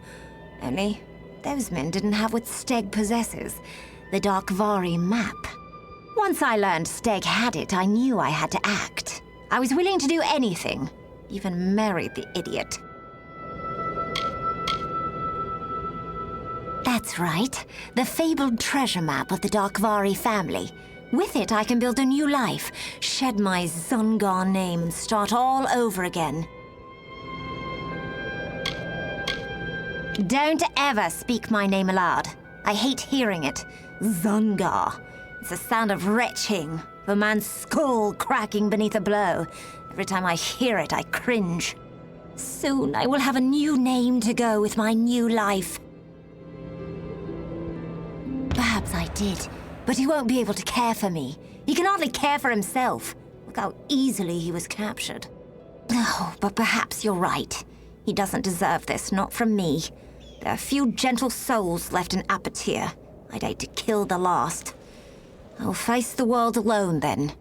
S10: Only, those men didn't have what Steg possesses, the Darkvari map. Once I learned Steg had it, I knew I had to act. I was willing to do anything, even marry the idiot. That's right, the fabled treasure map of the Darkvari family. With it, I can build a new life, shed my Zungar name, and start all over again. Don't ever speak my name aloud. I hate hearing it. Zungar. It's the sound of retching, of a man's skull cracking beneath a blow. Every time I hear it, I cringe. Soon I will have a new name to go with my new life. Perhaps I did, but he won't be able to care for me. He can hardly care for himself. Look how easily he was captured. Oh, but perhaps you're right. He doesn't deserve this, not from me. There are few gentle souls left in Apatir. I'd hate to kill the last. I'll face the world alone, then.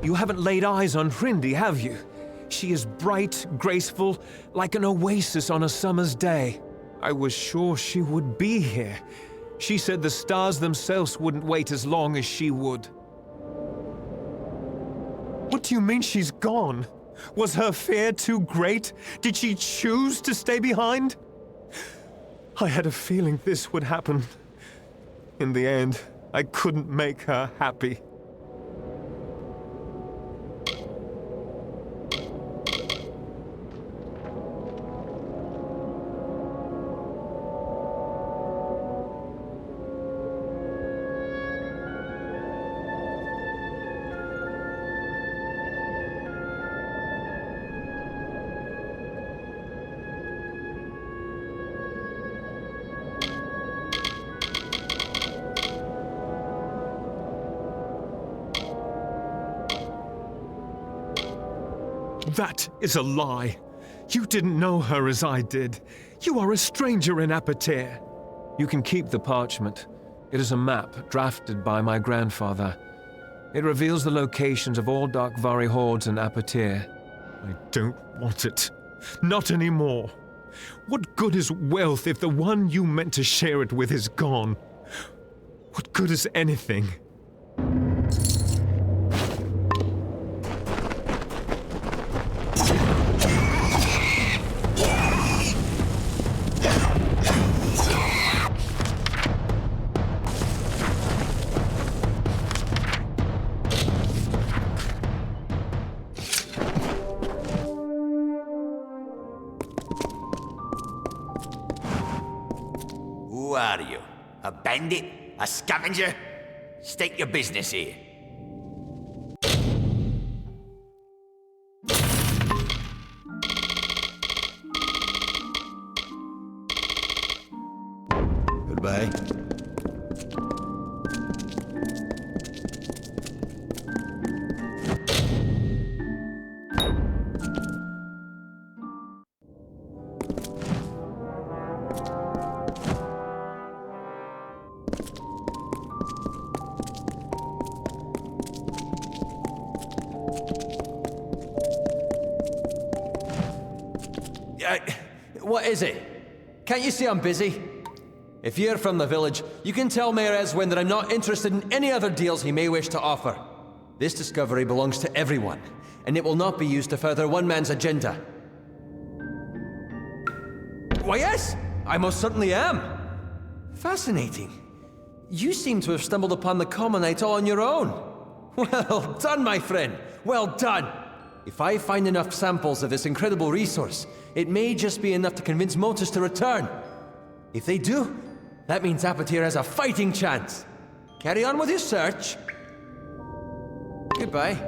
S14: You haven't laid eyes on Hrindi, have you? She is bright, graceful, like an oasis on a summer's day. I was sure she would be here. She said the stars themselves wouldn't wait as long as she would. What do you mean she's gone? Was her fear too great? Did she choose to stay behind? I had a feeling this would happen. In the end, I couldn't make her happy. That is a lie. You didn't know her as I did. You are a stranger in Apatir. You can keep the parchment. It is a map drafted by my grandfather. It reveals the locations of all Darkvari hordes in Apatir. I don't want it. Not anymore. What good is wealth if the one you meant to share it with is gone? What good is anything?
S17: Who are you? A bandit? A scavenger? State your business here.
S16: Goodbye.
S15: What is it? Can't you see I'm busy? If you're from the village, you can tell Mayor Eswin that I'm not interested in any other deals he may wish to offer. This discovery belongs to everyone, and it will not be used to further one man's agenda. Why yes, I most certainly am. Fascinating. You seem to have stumbled upon the Commonite all on your own. Well done, my friend. Well done. If I find enough samples of this incredible resource, it may just be enough to convince Motus to return. If they do, that means Apatir has a fighting chance. Carry on with your search. Goodbye.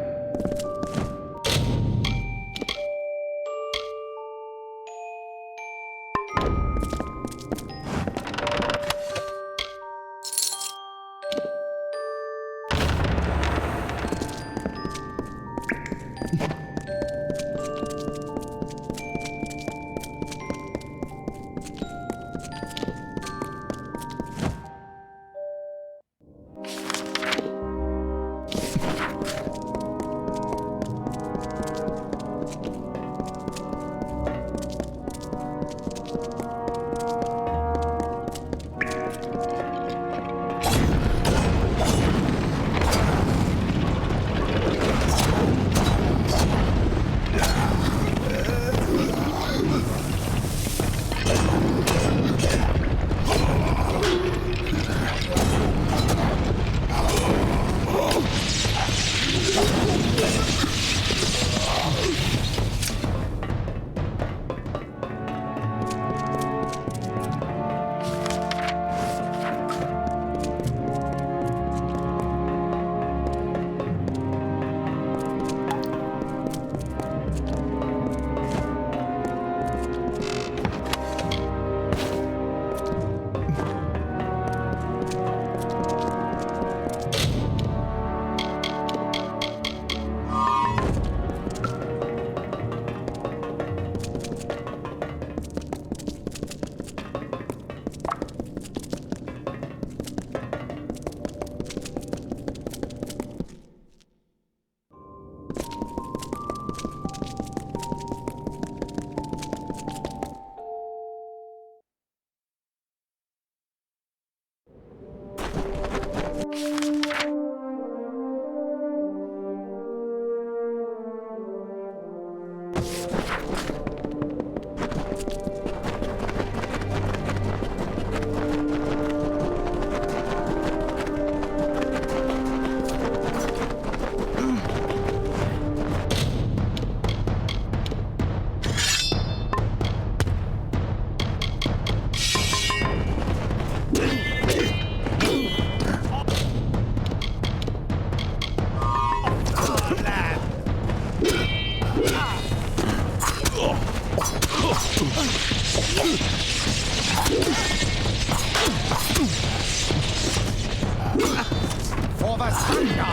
S2: For the thunder!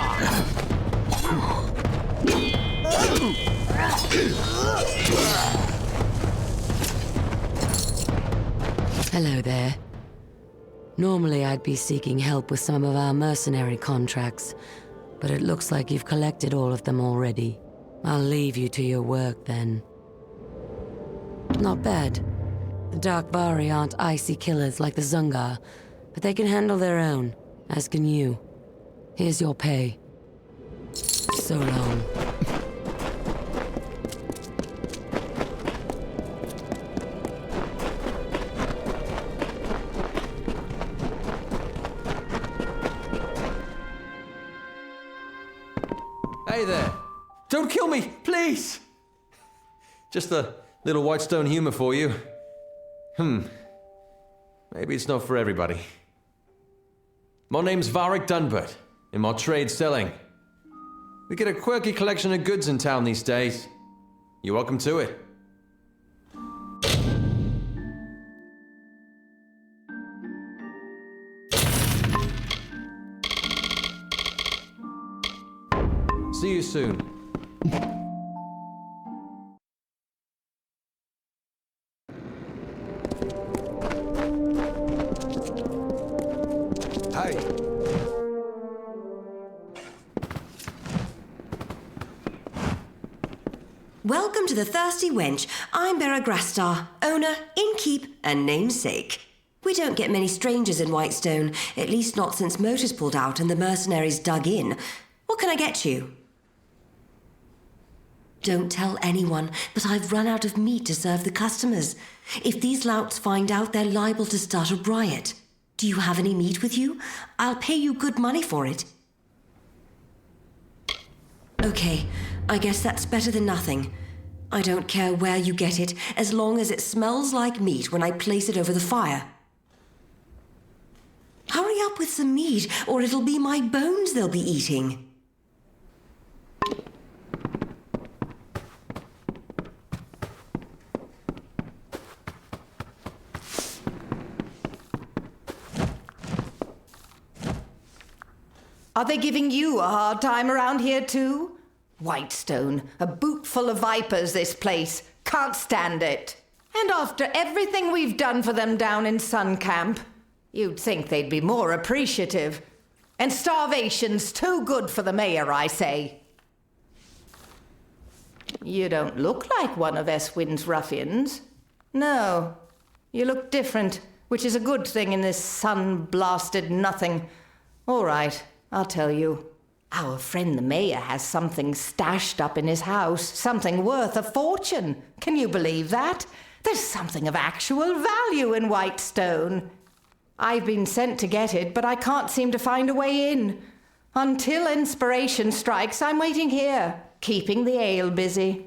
S18: Hello there. Normally I'd be seeking help with some of our mercenary contracts, but it looks like you've collected all of them already. I'll leave you to your work then. Not bad. The Dark Bari aren't icy killers like the Zungar, but they can handle their own, as can you. Here's your pay. So long.
S15: Hey there. Don't kill me, please! Just a little Whitestone humor for you. Maybe it's not for everybody. My name's Varric Dunbert, in my trade selling. We get a quirky collection of goods in town these days. You're welcome to it. See you soon.
S2: Hey.
S19: Welcome to the Thirsty Wench. I'm Beragrastar, owner, innkeep, and namesake. We don't get many strangers in Whitestone, at least not since Motors pulled out and the mercenaries dug in. What can I get you? Don't tell anyone, but I've run out of meat to serve the customers. If these louts find out, they're liable to start a riot. Do you have any meat with you? I'll pay you good money for it. Okay, I guess that's better than nothing. I don't care where you get it, as long as it smells like meat when I place it over the fire. Hurry up with some meat, or it'll be my bones they'll be eating.
S20: Are they giving you a hard time around here too? Whitestone, a boot full of vipers, this place. Can't stand it. And after everything we've done for them down in Sun Camp, you'd think they'd be more appreciative. And starvation's too good for the mayor, I say. You don't look like one of Eswin's ruffians. No, you look different, which is a good thing in this sun-blasted nothing. All right, I'll tell you. Our friend the mayor has something stashed up in his house, something worth a fortune. Can you believe that? There's something of actual value in Whitestone. I've been sent to get it, but I can't seem to find a way in. Until inspiration strikes, I'm waiting here, keeping the ale busy.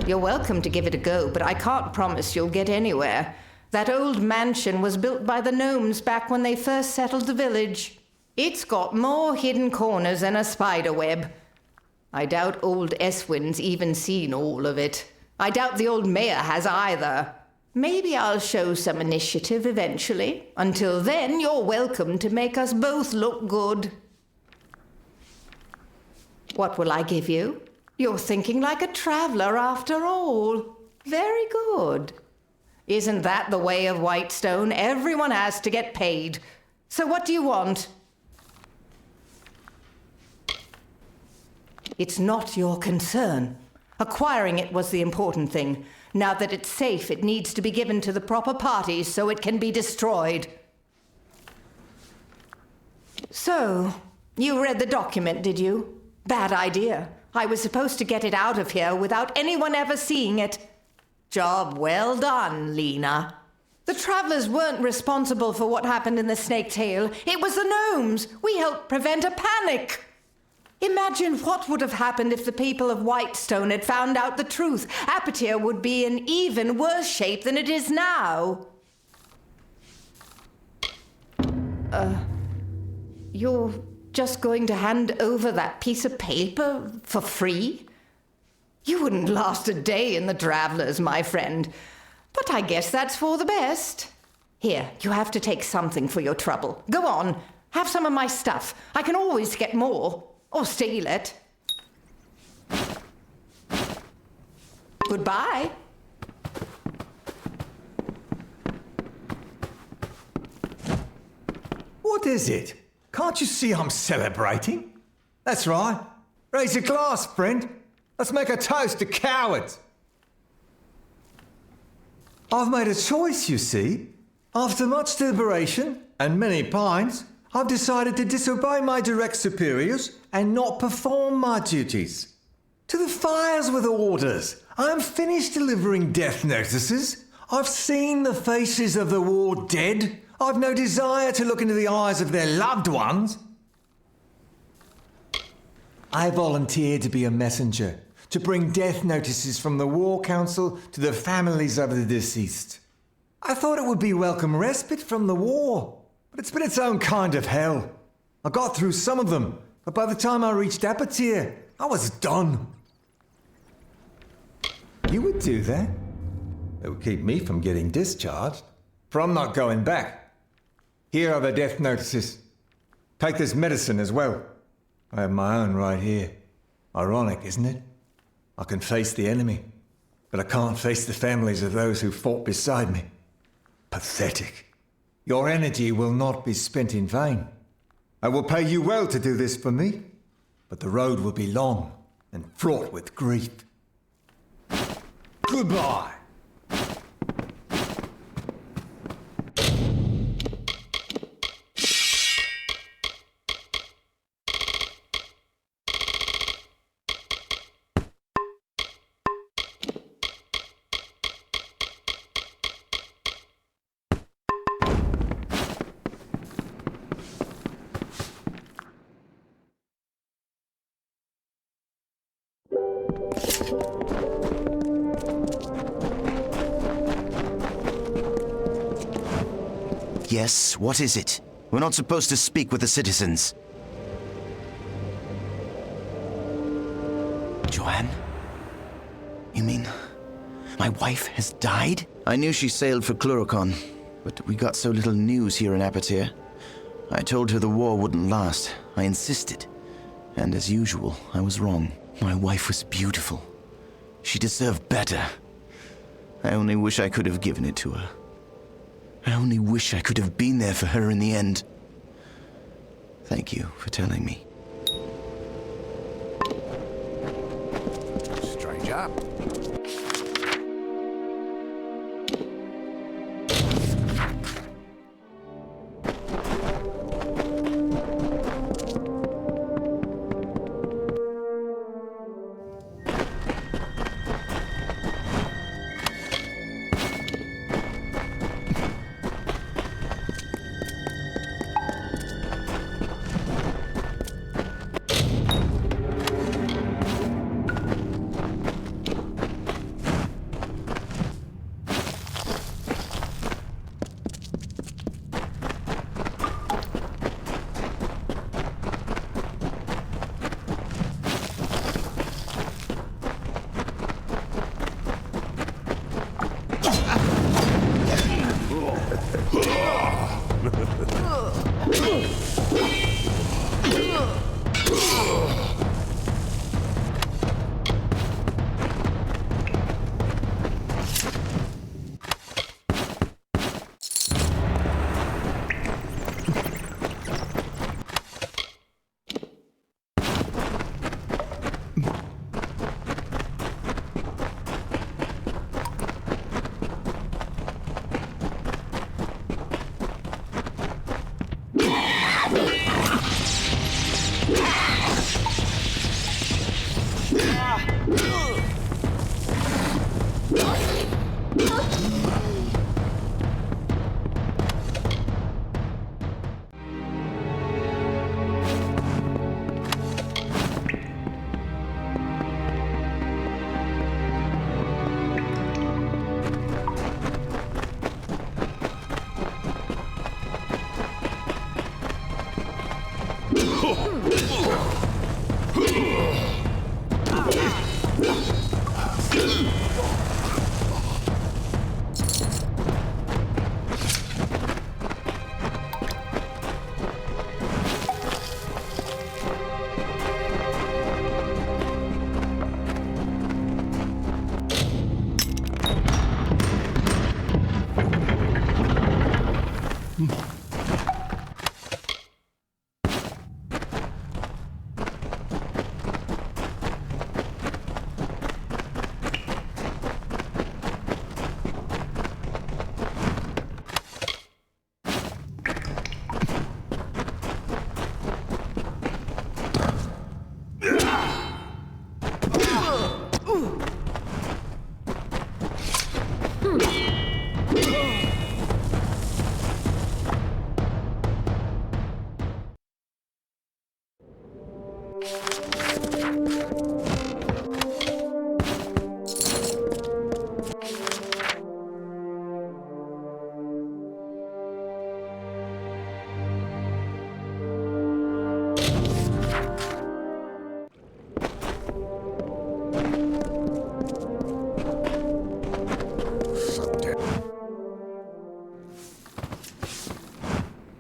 S20: You're welcome to give it a go, but I can't promise you'll get anywhere. That old mansion was built by the gnomes back when they first settled the village. It's got more hidden corners than a spider web. I doubt old Eswin's even seen all of it. I doubt the old mayor has either. Maybe I'll show some initiative eventually. Until then, you're welcome to make us both look good. What will I give you? You're thinking like a traveler after all. Very good. Isn't that the way of Whitestone? Everyone has to get paid. So what do you want? It's not your concern. Acquiring it was the important thing. Now that it's safe, it needs to be given to the proper parties so it can be destroyed. So, you read the document, did you? Bad idea. I was supposed to get it out of here without anyone ever seeing it. Job well done, Lena. The travelers weren't responsible for what happened in the Snake Tail. It was the gnomes. We helped prevent a panic. Imagine what would have happened if the people of Whitestone had found out the truth. Apatir would be in even worse shape than it is now. You're just going to hand over that piece of paper for free? You wouldn't last a day in the Travelers, my friend. But I guess that's for the best. Here, you have to take something for your trouble. Go on, have some of my stuff. I can always get more. Or steal it. Goodbye.
S7: What is it? Can't you see I'm celebrating? That's right. Raise your glass, friend. Let's make a toast to cowards. I've made a choice, you see. After much deliberation and many pines, I've decided to disobey my direct superiors and not perform my duties. To the fires with orders. I'm finished delivering death notices. I've seen the faces of the war dead. I've no desire to look into the eyes of their loved ones. I volunteered to be a messenger, to bring death notices from the War Council to the families of the deceased. I thought it would be welcome respite from the war, but it's been its own kind of hell. I got through some of them, but by the time I reached Apatir, I was done. You would do that? It would keep me from getting discharged, for I'm not going back. Here are the death notices. Take this medicine as well. I have my own right here. Ironic, isn't it? I can face the enemy, but I can't face the families of those who fought beside me. Pathetic. Your energy will not be spent in vain. I will pay you well to do this for me, but the road will be long and fraught with grief. Goodbye.
S21: Yes, what is it? We're not supposed to speak with the citizens. Joanne? You mean my wife has died? I knew she sailed for Cluricon, but we got so little news here in Apatir. I told her the war wouldn't last. I insisted. And as usual, I was wrong. My wife was beautiful. She deserved better. I only wish I could have given it to her. I only wish I could have been there for her in the end. Thank you for telling me.
S2: Stranger.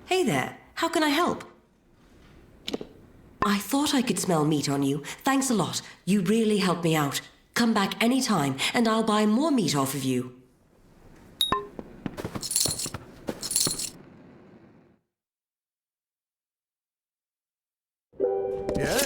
S19: Hey there, how can I help? I thought I could smell meat on you. Thanks a lot. You really helped me out. Come back anytime, and I'll buy more meat off of you.
S2: Yeah?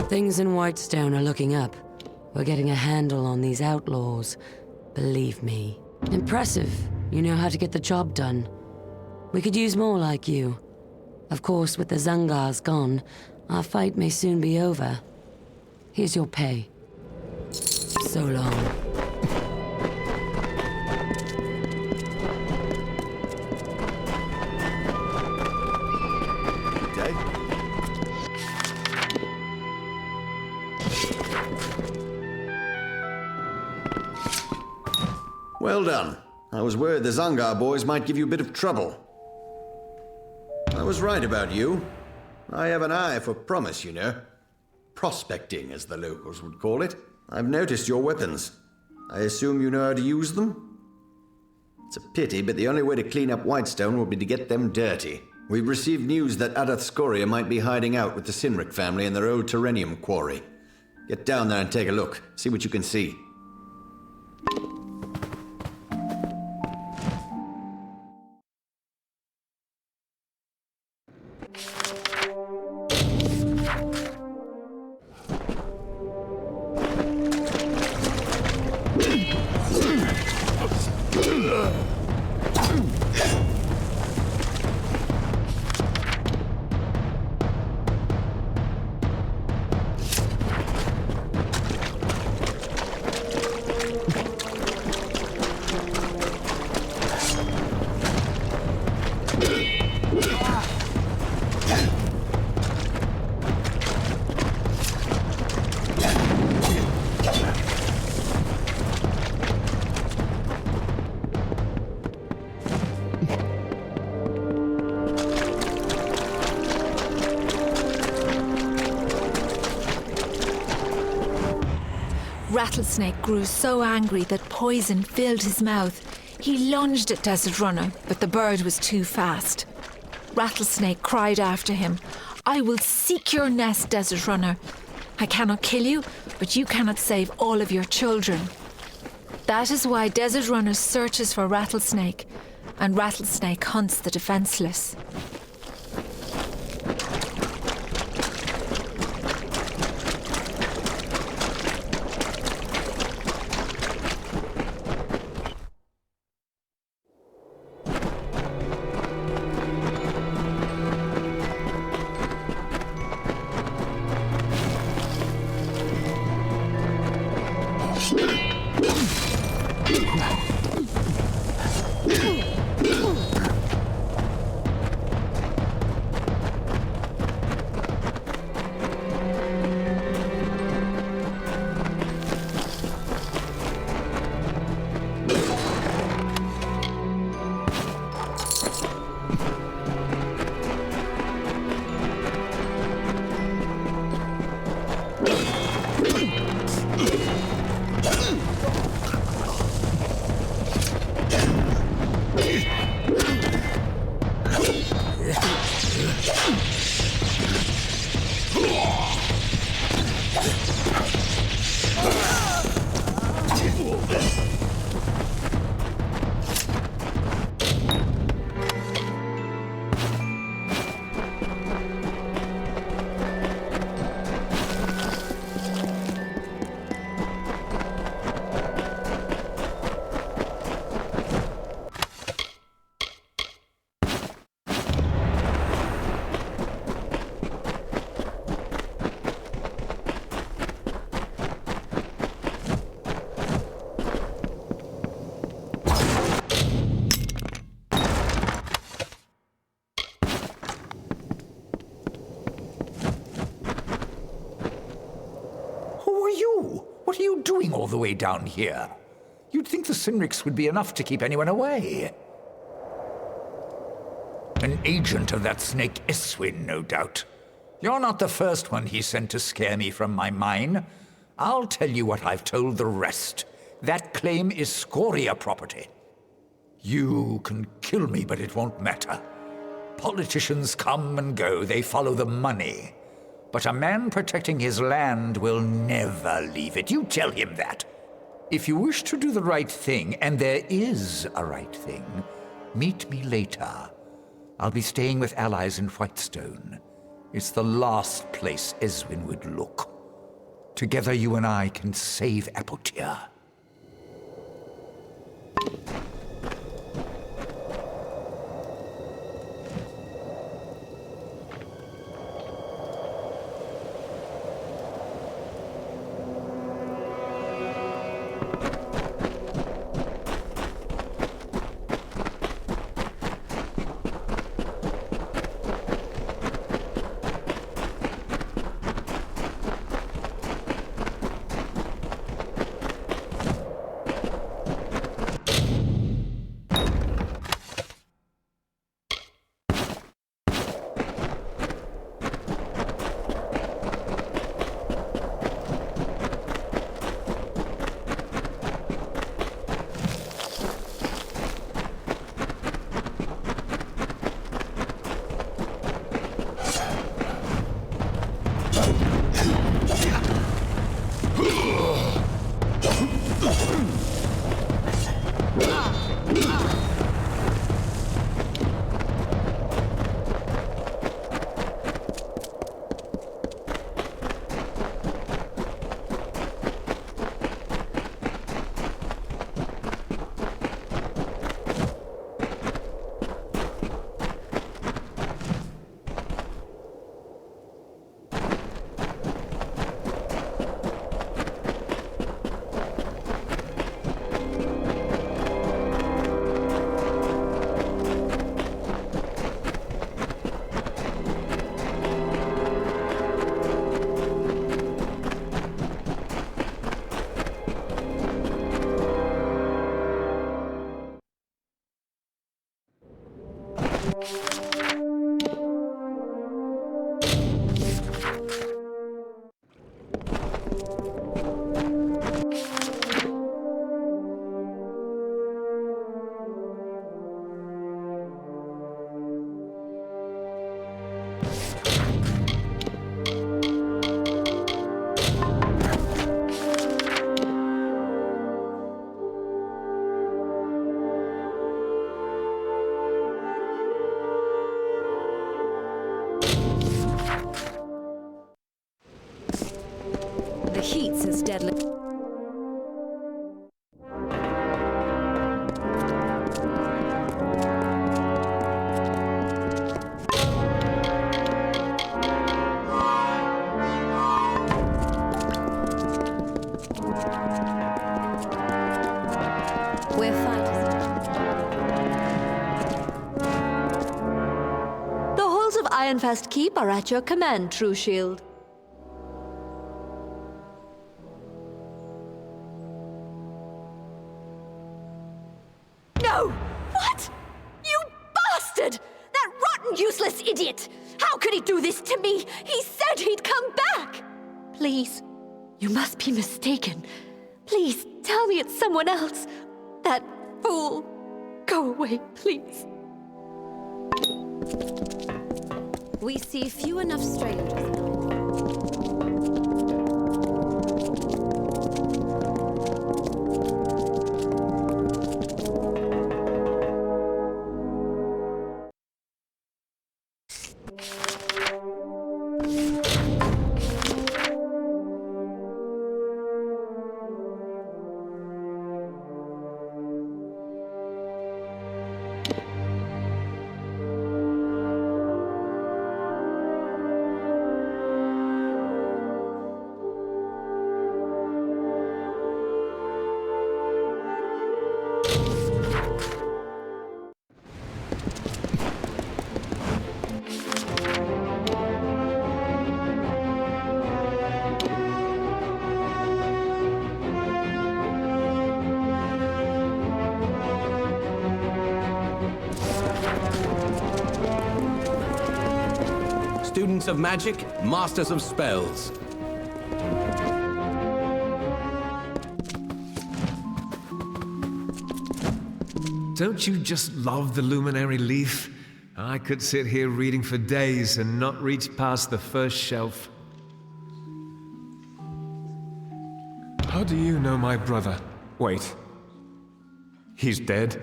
S18: Things in Whitestone are looking up. We're getting a handle on these outlaws. Believe me. Impressive. You know how to get the job done. We could use more like you. Of course, with the Zungars gone, our fight may soon be over. Here's your pay. So long.
S16: Well done. I was worried the Zungar boys might give you a bit of trouble. I was right about you. I have an eye for promise, you know. Prospecting, as the locals would call it. I've noticed your weapons. I assume you know how to use them? It's a pity, but the only way to clean up Whitestone will be to get them dirty. We've received news that Adath Scoria might be hiding out with the Sinric family in their old Terrenium quarry. Get down there and take a look. See what you can see.
S1: Rattlesnake grew so angry that poison filled his mouth. He lunged at Desert Runner, but the bird was too fast. Rattlesnake cried after him, "I will seek your nest, Desert Runner. I cannot kill you, but you cannot save all of your children." That is why Desert Runner searches for Rattlesnake, and Rattlesnake hunts the defenseless.
S4: What are you doing all the way down here? You'd think the Sinrics would be enough to keep anyone away. An agent of that snake Eswin, no doubt. You're not the first one he sent to scare me from my mine. I'll tell you what I've told the rest. That claim is scoria property. You can kill me, but it won't matter. Politicians come and go, they follow the money. But a man protecting his land will never leave it. You tell him that. If you wish to do the right thing, and there is a right thing, meet me later. I'll be staying with allies in Whitestone. It's the last place Eswin would look. Together you and I can save Apotyr.
S1: Heats is deadly.
S10: We're fighters.
S3: The halls of Ironfast Keep are at your command, True Shield.
S22: No! What? You bastard! That rotten, useless idiot! How could he do this to me? He said he'd come back!
S3: Please, you must be mistaken. Please, tell me it's someone else. That fool. Go away, please.
S10: We see few enough strangers.
S11: Students of magic, masters of spells.
S14: don't you just love the luminary leaf? I could sit here reading for days and not reach past the first shelf. How do you know my brother? Wait. He's dead?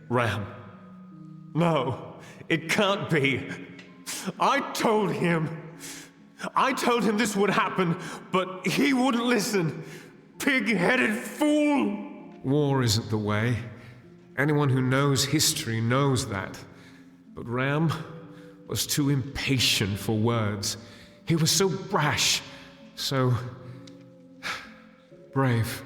S14: Ram. No, it can't be. I told him this would happen, but he wouldn't listen. Pig-headed fool! War isn't the way. Anyone who knows history knows that. But Ram was too impatient for words. He was so brash, so brave.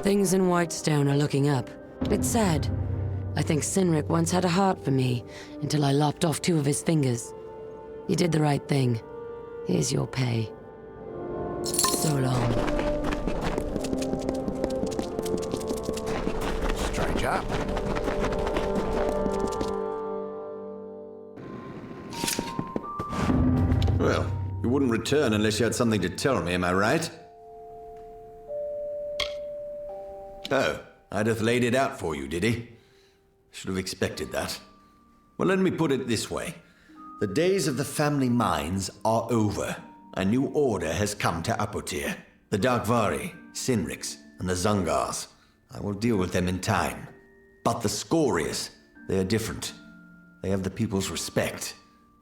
S18: Things in Whitestone are looking up. It's sad. I think Cynric once had a heart for me, until I lopped off 2 of his fingers. You did the right thing. Here's your pay. So long.
S2: Stranger.
S16: Well, you wouldn't return unless you had something to tell me, am I right? Oh, Ideth laid it out for you, did he? Should have expected that. Well, let me put it this way. The days of the family mines are over. A new order has come to Apotir. The Darkvari, Cynrics, and the Zungars. I will deal with them in time. But the Scorias, they are different. They have the people's respect,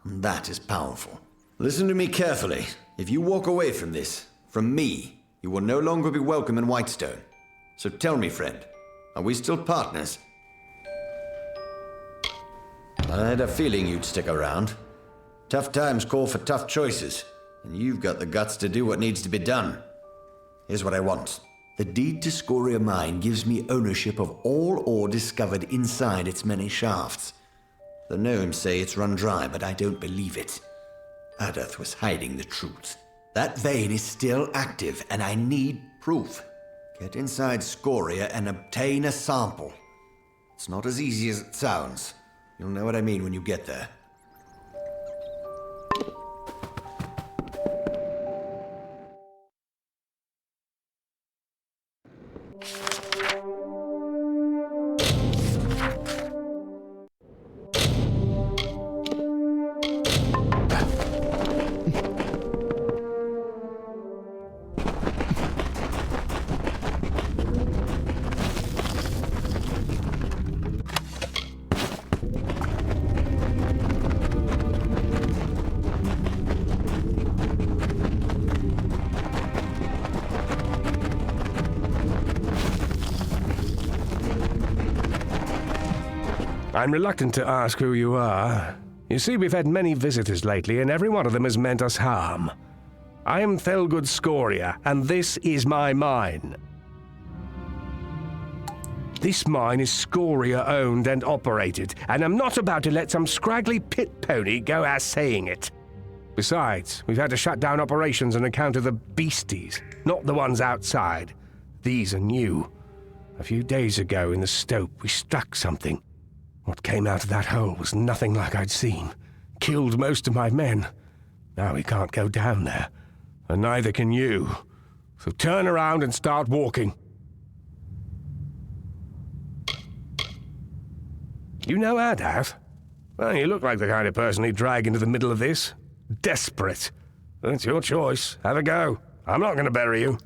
S16: and that is powerful. Listen to me carefully. If you walk away from this, from me, you will no longer be welcome in Whitestone. So tell me, friend, are we still partners? I had a feeling you'd stick around. Tough times call for tough choices, and you've got the guts to do what needs to be done. Here's what I want. The deed to Scoria Mine gives me ownership of all ore discovered inside its many shafts. The gnomes say it's run dry, but I don't believe it. Ideth was hiding the truth. That vein is still active, and I need proof. Get inside Scoria and obtain a sample. It's not as easy as it sounds. You'll know what I mean when you get there.
S8: I'm reluctant to ask who you are. You see, we've had many visitors lately, and every one of them has meant us harm. I am Thelgood Scoria, and this is my mine. This mine is Scoria-owned and operated, and I'm not about to let some scraggly pit pony go assaying it. Besides, we've had to shut down operations on account of the beasties, not the ones outside. These are new. A few days ago in the stope, we struck something. What came out of that hole was nothing like I'd seen. Killed most of my men. Now we can't go down there. And neither can you. So turn around and start walking. You know Adath? Well, you look like the kind of person he'd drag into the middle of this. Desperate. That's your choice. Have a go. I'm not going to bury you.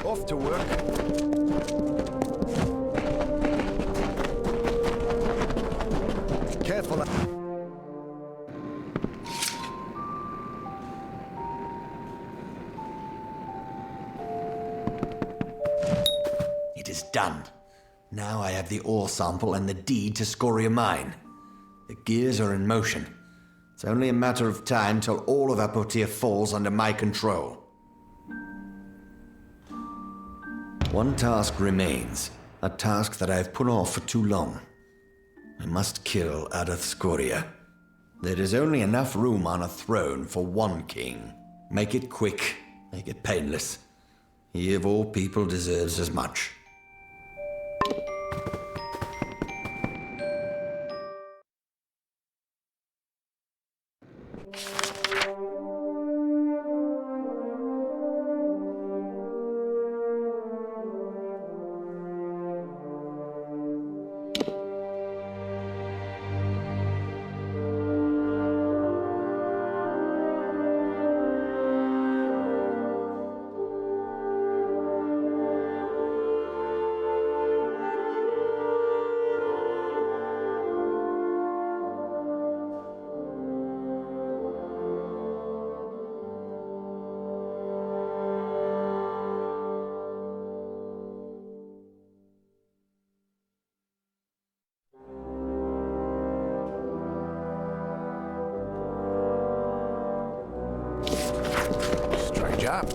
S2: Off to work. Careful.
S16: It is done. Now I have the ore sample and the deed to Scoria Mine. The gears are in motion. It's only a matter of time till all of Apotir falls under my control. One task remains, a task that I have put off for too long. I must kill Adath Scoria. There is only enough room on a throne for one king. Make it quick, make it painless. He of all people deserves as much.
S2: Up.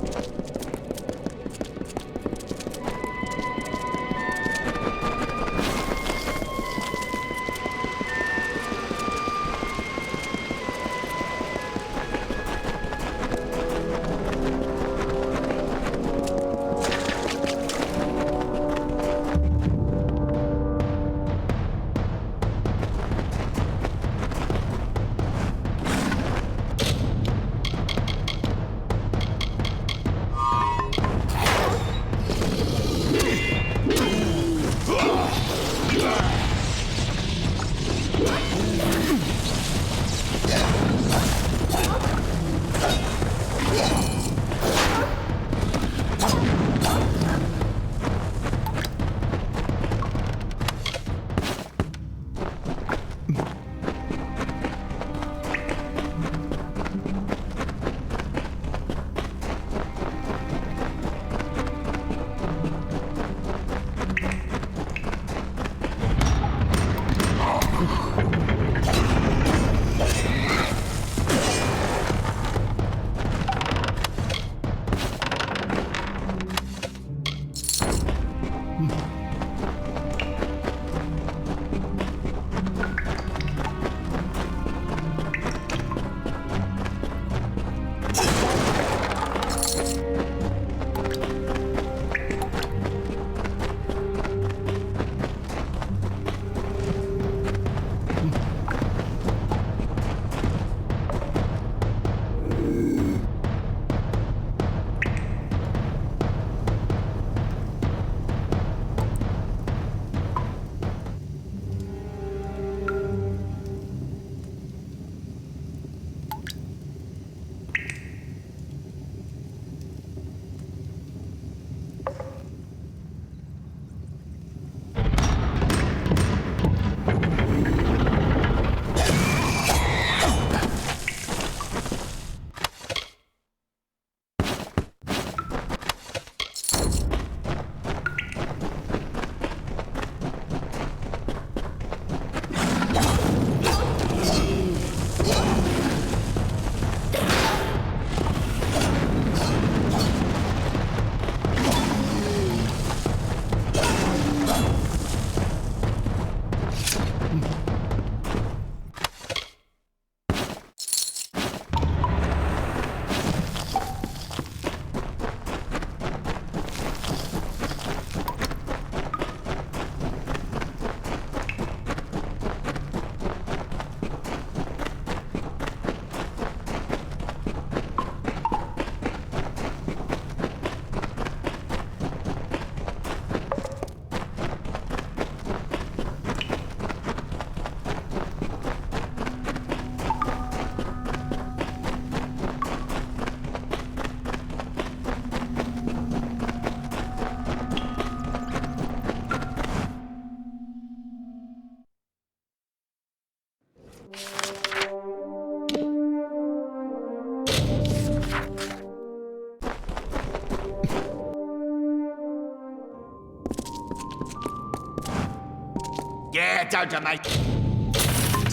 S17: get out of my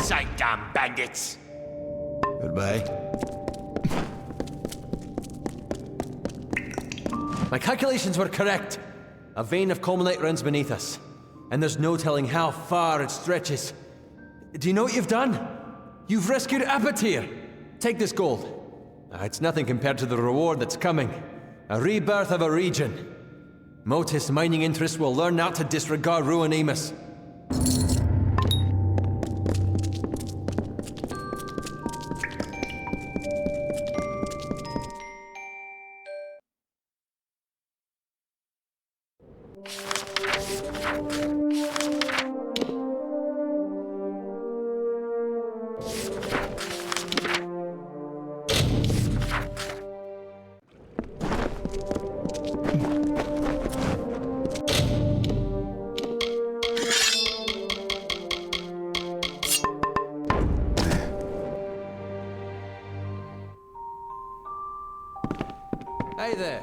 S17: sight, damn bandits!
S16: Goodbye.
S15: My calculations were correct. A vein of culminate runs beneath us, and there's no telling how far it stretches. Do you know what you've done? You've rescued Apatir! Take this gold. It's nothing compared to the reward that's coming. A rebirth of a region. Motis mining interests will learn not to disregard Ruinimus. Hey there.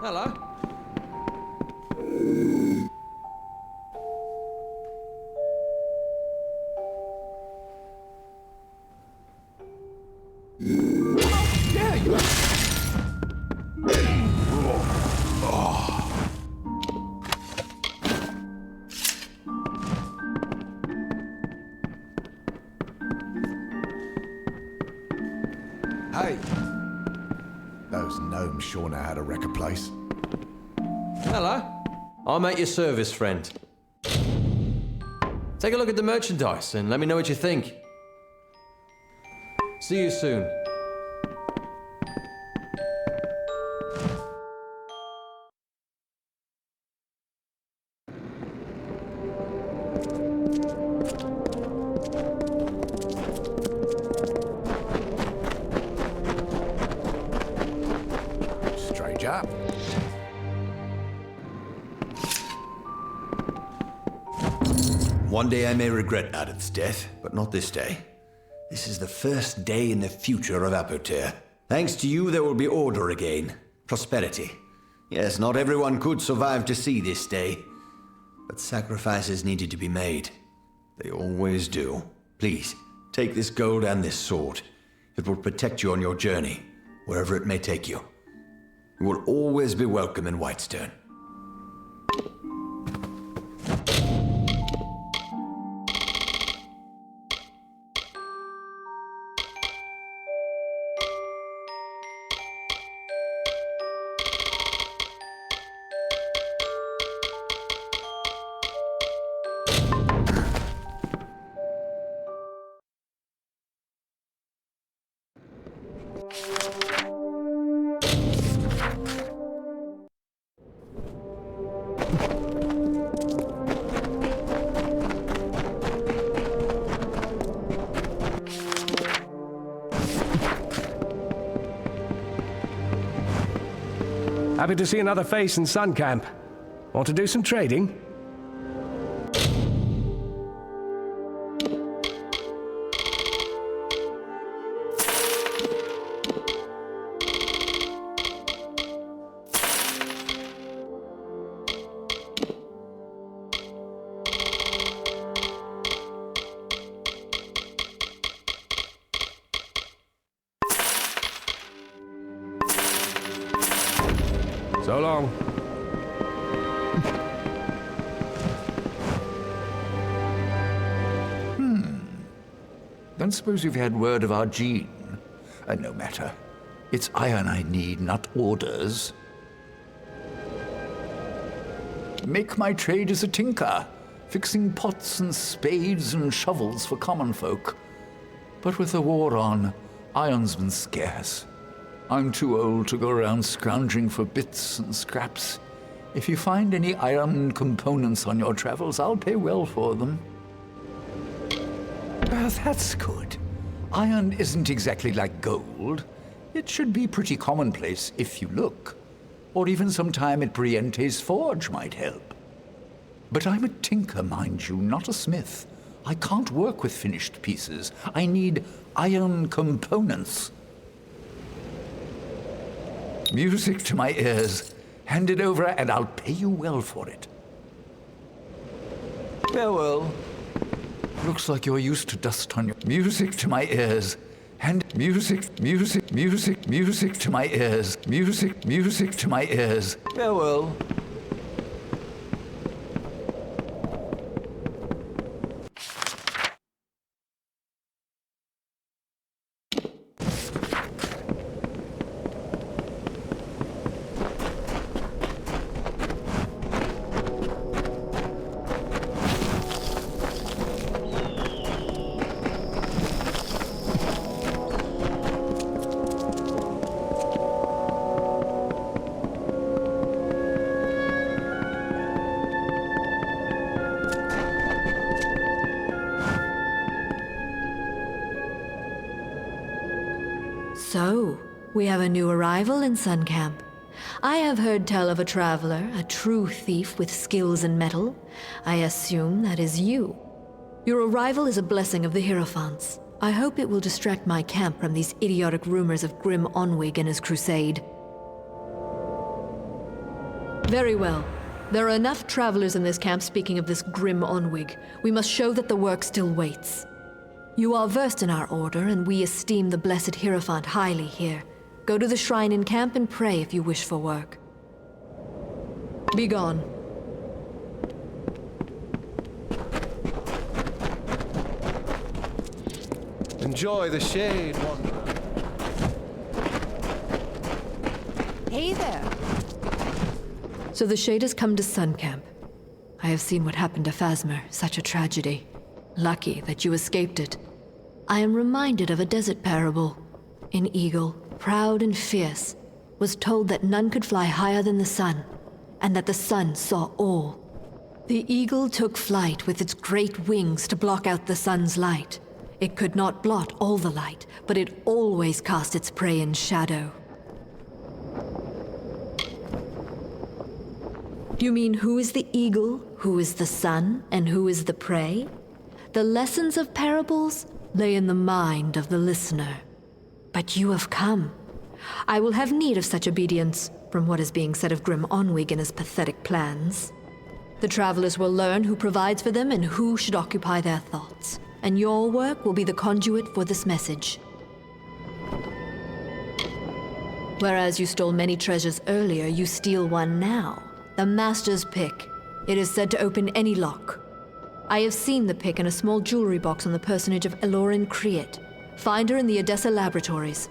S15: Hello.
S4: There you are.
S2: Hey. Those gnomes sure know how to wreck a place.
S15: Hello. I'm at your service, friend. Take a look at the merchandise and let me know what you think. See you soon.
S4: Stranger.
S16: One day I may regret Adith's death, but not this day. This is the first day in the future of Apatir. Thanks to you, there will be order again. Prosperity. Yes, not everyone could survive to see this day. But sacrifices needed to be made. They always do. Please, take this gold and this sword. It will protect you on your journey, wherever it may take you. You will always be welcome in Whitestone.
S8: Happy to see another face in Sun Camp. Want to do some trading? So long.
S4: Don't suppose you've had word of our Jean? No matter. It's iron I need, not orders. make my trade as a tinker, fixing pots and spades and shovels for common folk. But with the war on, iron's been scarce. I'm too old to go around scrounging for bits and scraps. If you find any iron components on your travels, I'll pay well for them. That's good. Iron isn't exactly like gold. It should be pretty commonplace if you look. Or even some time at Briente's forge might help. But I'm a tinker, mind you, not a smith. I can't work with finished pieces. I need iron components. Music to my ears. Hand it over and I'll pay you well for it. Farewell. Looks like you're used to dust on your... Music to my ears. Music to my ears. Music to my ears. Farewell.
S22: So, we have a new arrival in Sun Camp. I have heard tell of a traveler, a true thief with skills in metal. I assume that is you. Your arrival is a blessing of the Hierophants. I hope it will distract my camp from these idiotic rumors of Grim Onwig and his crusade. Very well. There are enough travelers in this camp speaking of this Grim Onwig. We must show that the work still waits. You are versed in our order, and we esteem the blessed Hierophant highly here. Go to the shrine in camp and pray if you wish for work. Be gone.
S15: Enjoy the shade, wanderer.
S22: Hey there. So the Shade has come to Sun Camp. I have seen what happened to Phasmer, such a tragedy. Lucky that you escaped it. I am reminded of a desert parable. An eagle, proud and fierce, was told that none could fly higher than the sun, and that the sun saw all. The eagle took flight with its great wings to block out the sun's light. It could not blot all the light, but it always cast its prey in shadow. You mean who is the eagle, who is the sun, and who is the prey? The lessons of parables lay in the mind of the listener. But you have come. I will have need of such obedience, from what is being said of Grim Onwig and his pathetic plans. The travelers will learn who provides for them and who should occupy their thoughts. And your work will be the conduit for this message. Whereas you stole many treasures earlier, you steal one now. The Master's Pick. It is said to open any lock. I have seen the pick in a small jewelry box on the personage of Elorin Kriet. Find her in the Odessa laboratories.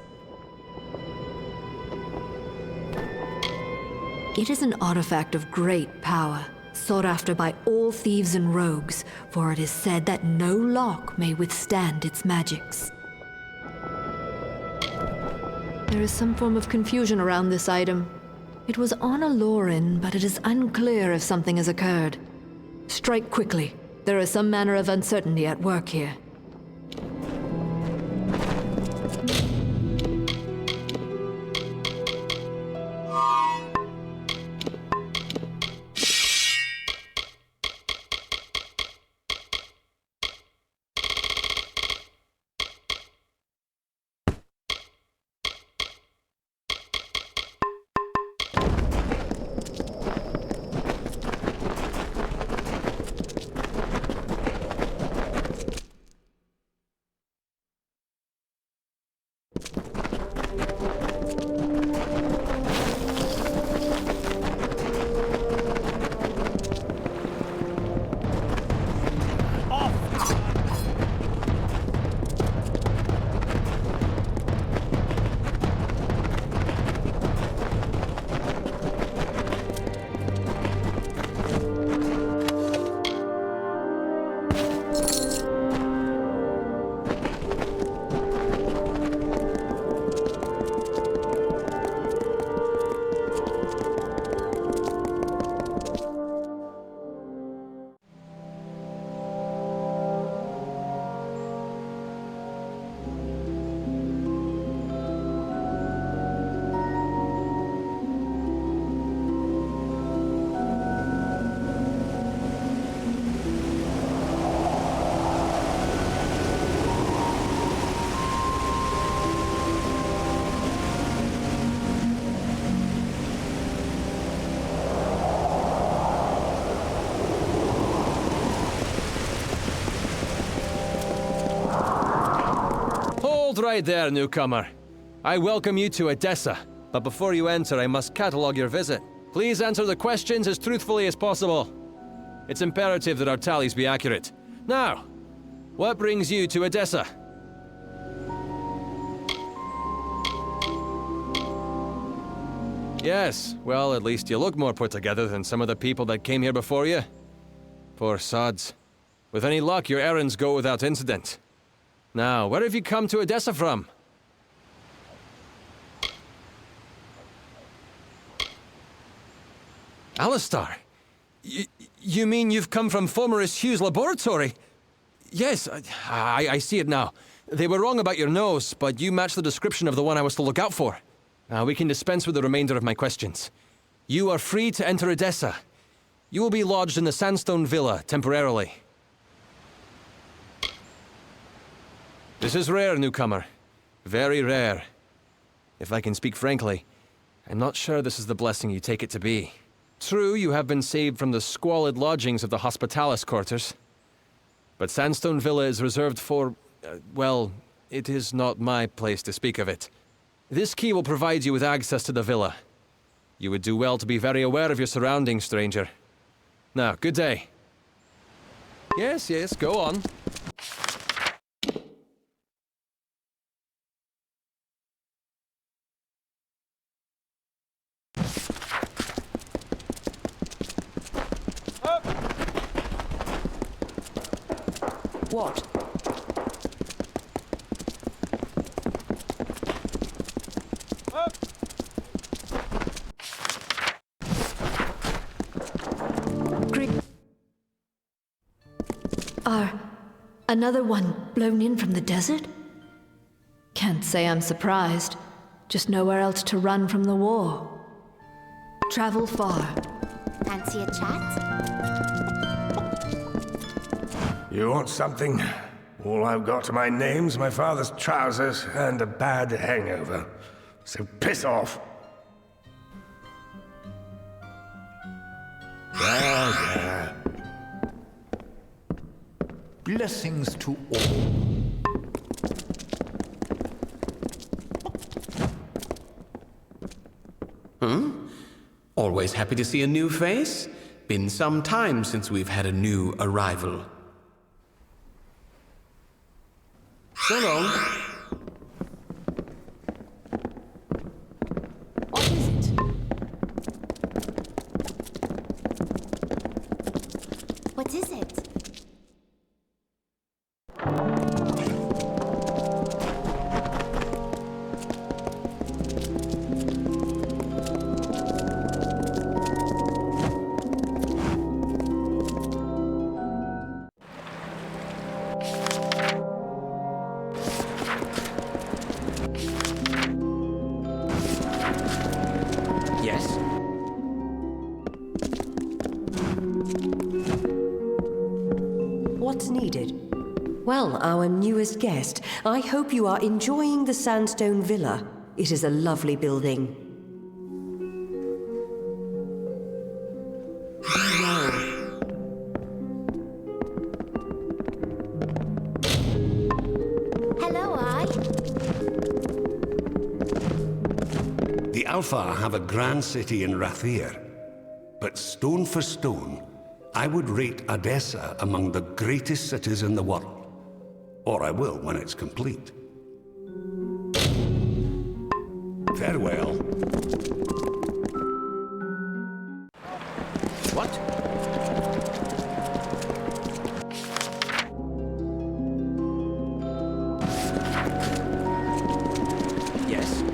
S22: It is an artifact of great power, sought after by all thieves and rogues, for it is said that no lock may withstand its magics. There is some form of confusion around this item. It was on Elorin, but it is unclear if something has occurred. Strike quickly. There is some manner of uncertainty at work here.
S15: Hold right there, newcomer. I welcome you to Edessa, but before you enter, I must catalogue your visit. Please answer the questions as truthfully as possible. It's imperative that our tallies be accurate. Now, what brings you to Edessa? Yes, well, at least you look more put together than some of the people that came here before you. Poor sods. With any luck, your errands go without incident. Now, where have you come to Edessa from? Alistar? You mean you've come from Fomerus Hugh's laboratory? Yes, I see it now. They were wrong about your nose, but you match the description of the one I was to look out for. We can dispense with the remainder of my questions. You are free to enter Edessa. You will be lodged in the Sandstone Villa, temporarily. This is rare, newcomer. Very rare. If I can speak frankly, I'm not sure this is the blessing you take it to be. True, you have been saved from the squalid lodgings of the Hospitalis quarters. But Sandstone Villa is reserved for, well, it is not my place to speak of it. This key will provide you with access to the villa. You would do well to be very aware of your surroundings, stranger. Now, good day. Yes, go on.
S6: What?
S22: Another one blown in from the desert? Can't say I'm surprised. Just nowhere else to run from the war. Travel far.
S9: Fancy a chat?
S8: You want something? All I've got are my names, my father's trousers, and a bad hangover. So piss off.
S4: Yeah. Blessings to all.
S11: Always happy to see a new face. Been some time since we've had a new arrival. So long.
S22: What is it?
S9: What is it?
S19: Well, our newest guest, I hope you are enjoying the Sandstone Villa. It is a lovely building.
S9: Hello,
S12: The Alpha have a grand city in Rathir, but stone for stone, I would rate Edessa among the greatest cities in the world. Or I will when it's complete. Farewell.
S11: What? Yes.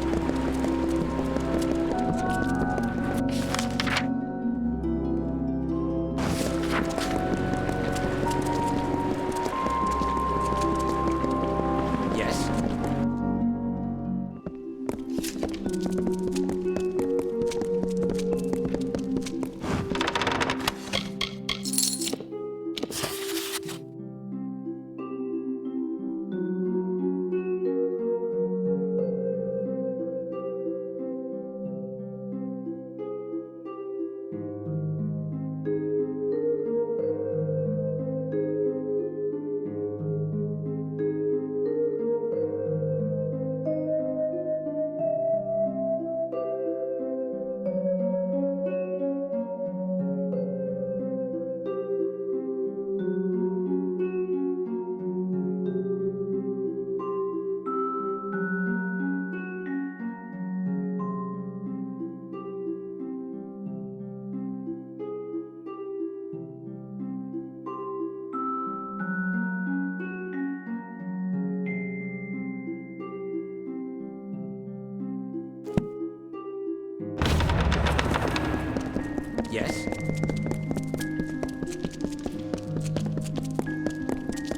S11: Yes?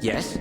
S11: Yes?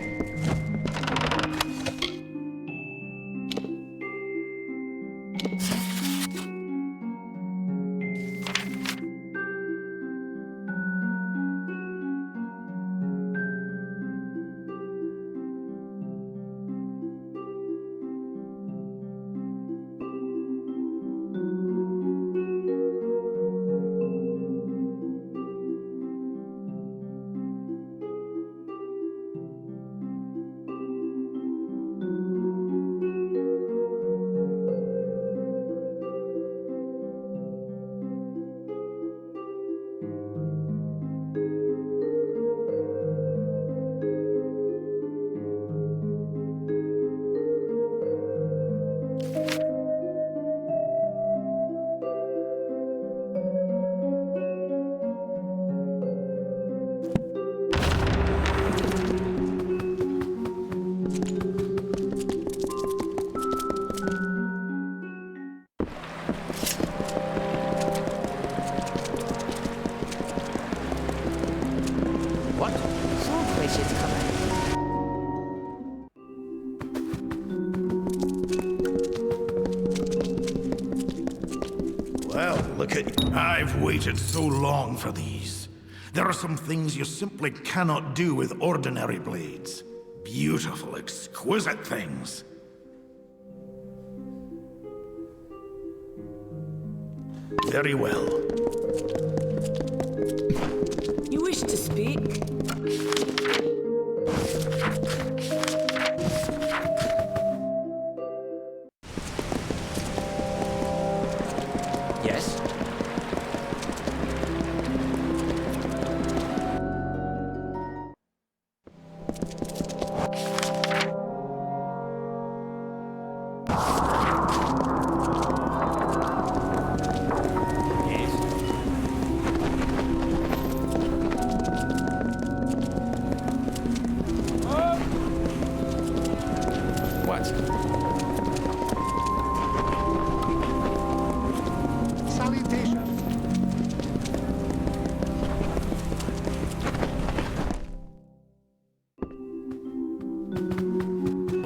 S5: I've waited so long for these. There are some things you simply cannot do with ordinary blades. Beautiful, exquisite things. Very well.
S6: You wish to speak?
S11: Yes?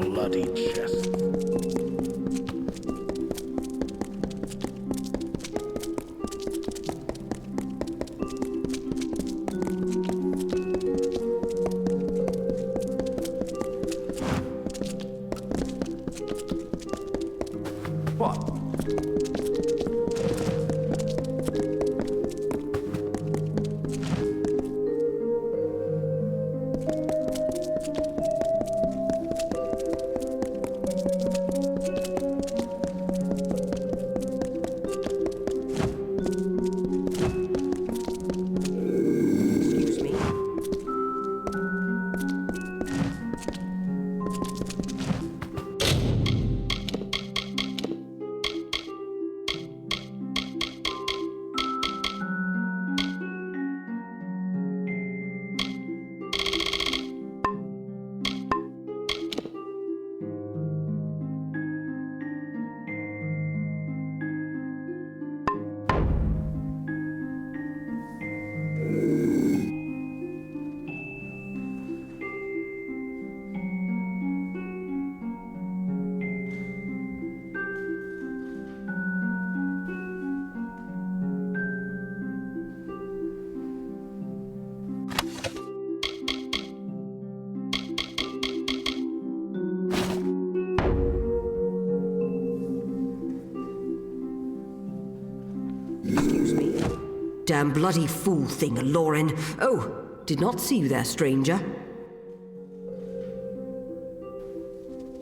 S5: Bloody chest.
S19: Damn bloody fool thing, Lauren. Oh, did not see you there, stranger.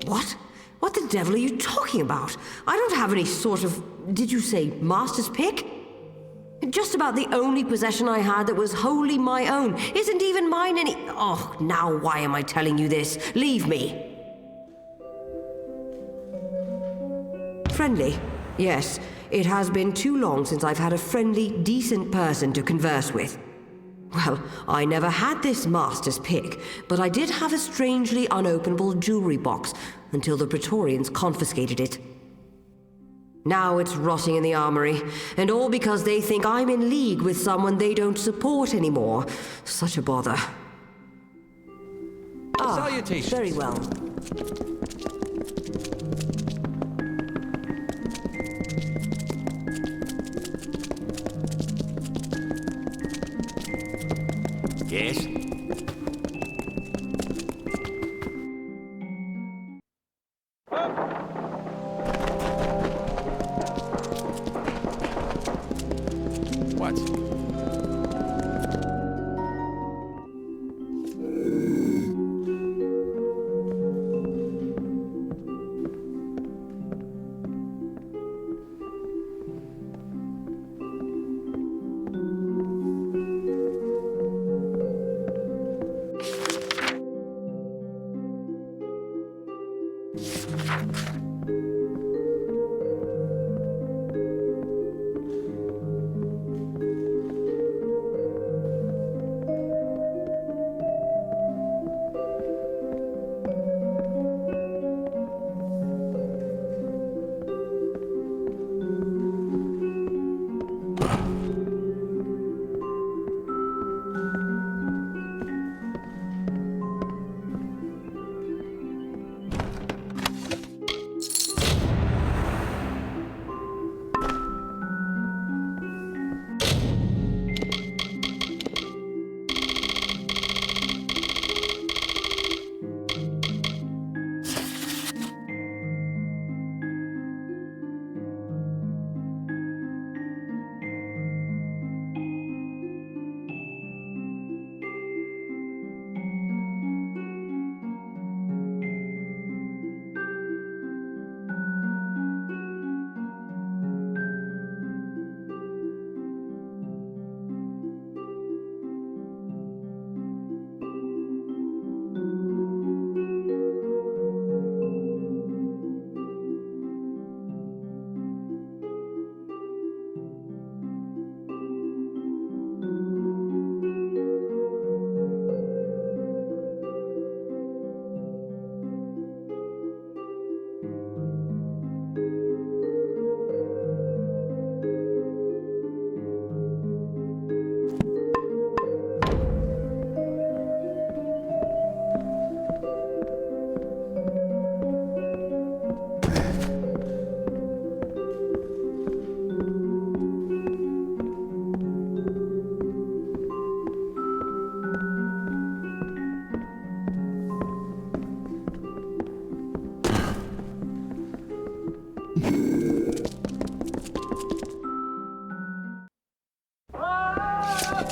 S19: What? What the devil are you talking about? I don't have any sort of, did you say, master's pick? Just about the only possession I had that was wholly my own. Isn't even mine any... Oh, now why am I telling you this? Leave me. Friendly? Yes. It has been too long since I've had a friendly, decent person to converse with. Well, I never had this master's pick, but I did have a strangely unopenable jewelry box until the Praetorians confiscated it. Now it's rotting in the armory, and all because they think I'm in league with someone they don't support anymore. Such a bother.
S15: Salutations.
S19: Very well.
S17: Yes?
S15: What?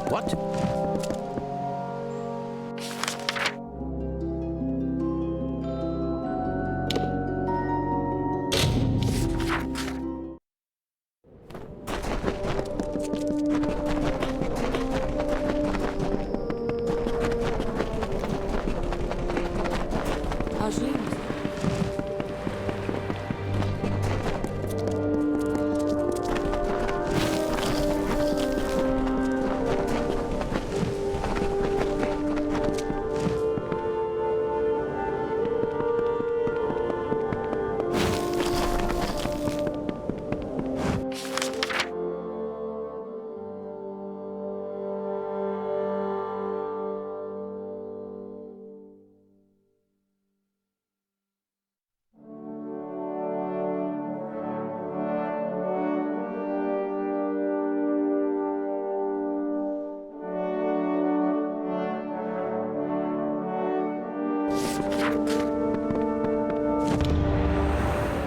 S17: What?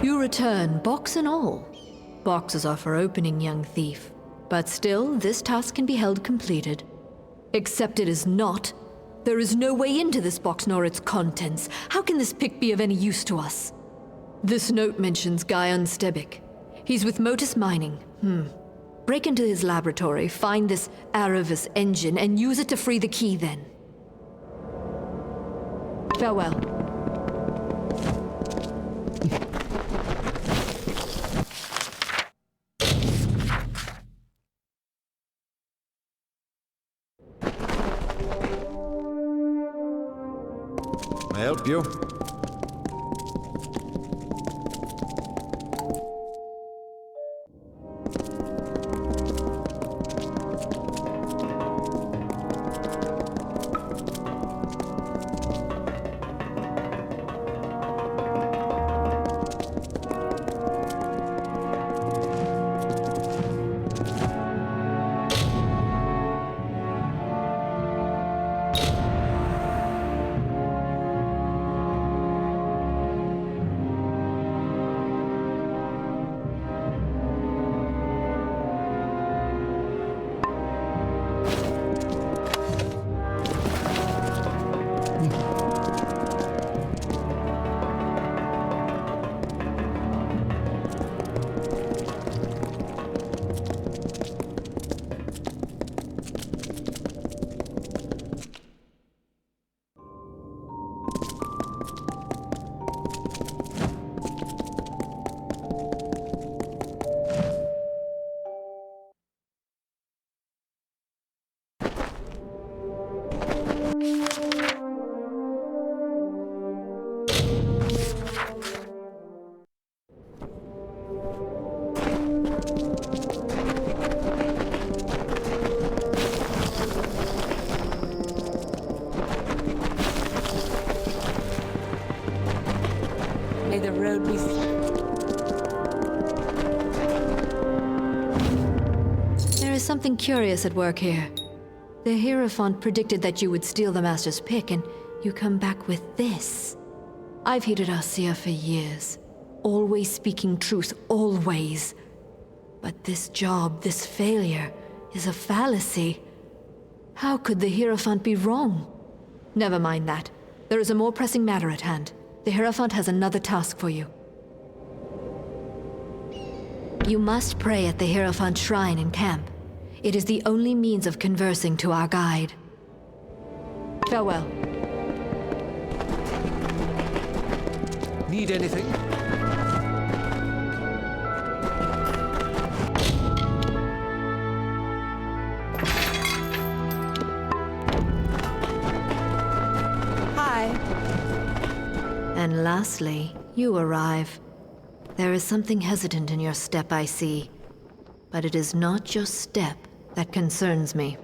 S22: You return, box and all. Boxes are for opening, young thief. But still, this task can be held completed. Except it is not. There is no way into this box nor its contents. How can this pick be of any use to us? This note mentions Guy Unstebic. He's with Motus Mining. Break into his laboratory, find this Aravis engine, and use it to free the key then. Farewell.
S21: May I help you?
S18: May the road be...
S22: There is something curious at work here. The Hierophant predicted that you would steal the Master's pick, and you come back with this. I've hated Arcia for years. Always speaking truth, always. But this job, this failure, is a fallacy. How could the Hierophant be wrong? Never mind that. There is a more pressing matter at hand. The Hierophant has another task for you. You must pray at the Hierophant shrine in camp. It is the only means of conversing to our guide. Farewell.
S15: Need anything?
S22: Hi. And lastly, you arrive. There is something hesitant in your step, I see. But it is not your step that concerns me.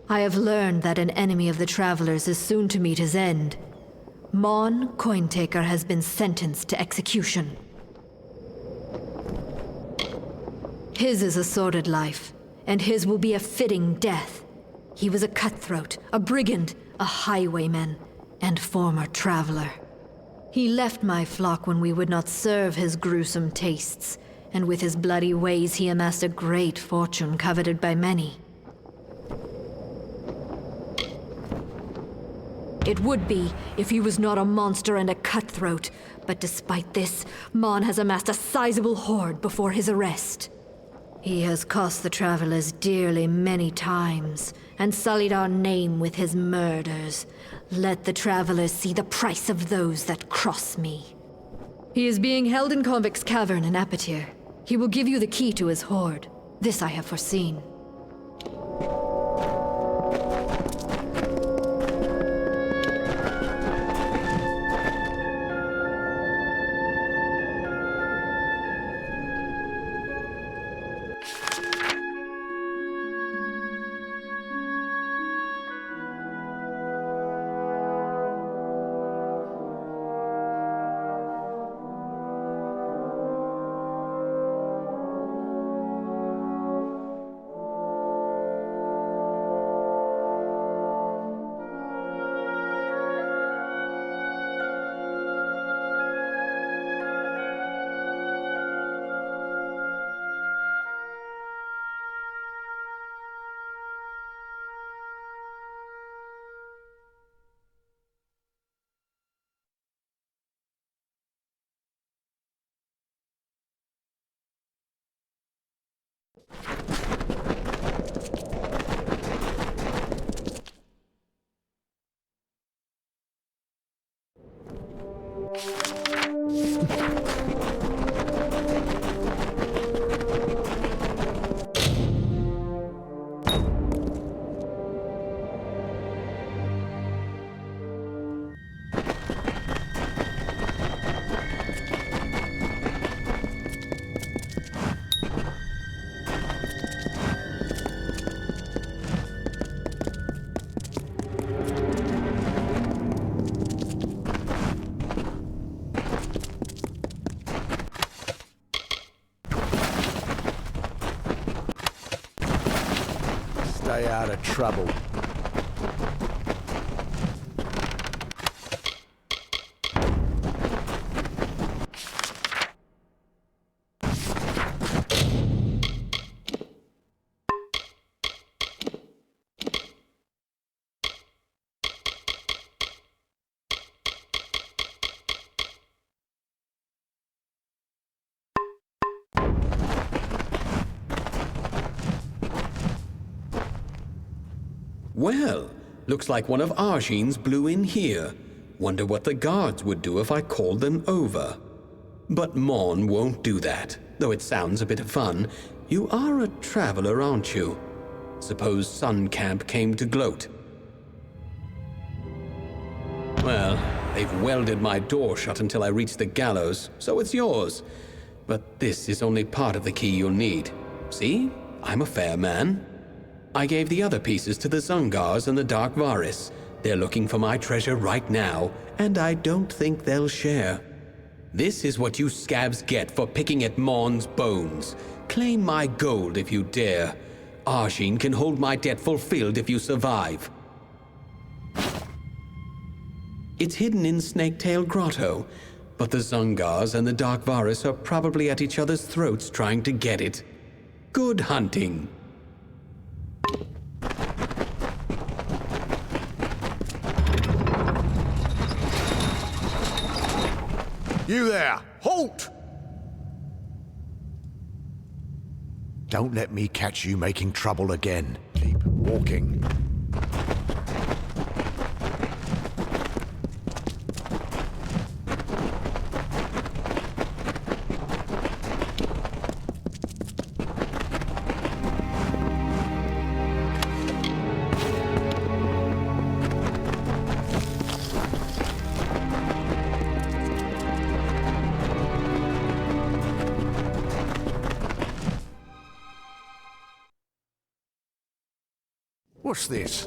S22: I have learned that an enemy of the Travelers is soon to meet his end. Mon Cointaker has been sentenced to execution. His is a sordid life, and his will be a fitting death. He was a cutthroat, a brigand, a highwayman, and former traveler. He left my flock when we would not serve his gruesome tastes, and with his bloody ways he amassed a great fortune coveted by many. It would be if he was not a monster and a cutthroat, but despite this, Mon has amassed a sizable hoard before his arrest. He has cost the Travelers dearly many times, and sullied our name with his murders. Let the Travelers see the price of those that cross me. He is being held in Convict's Cavern in Apatir. He will give you the key to his hoard. This I have foreseen.
S2: Stay out of trouble.
S11: Well, looks like one of Arjean's blew in here. Wonder what the guards would do if I called them over. But Mon won't do that, though it sounds a bit of fun. You are a traveler, aren't you? Suppose Sun Camp came to gloat. Well, they've welded my door shut until I reach the gallows, so it's yours. But this is only part of the key you'll need. See? I'm a fair man. I gave the other pieces to the Zungars and the Dark Varis. They're looking for my treasure right now, and I don't think they'll share. This is what you scabs get for picking at Mon's bones. Claim my gold if you dare. Arjin can hold my debt fulfilled if you survive. It's hidden in Snaketail Grotto, but the Zungars and the Dark Varus are probably at each other's throats trying to get it. Good hunting.
S2: You there! Halt! Don't let me catch you making trouble again. Keep walking. What's this?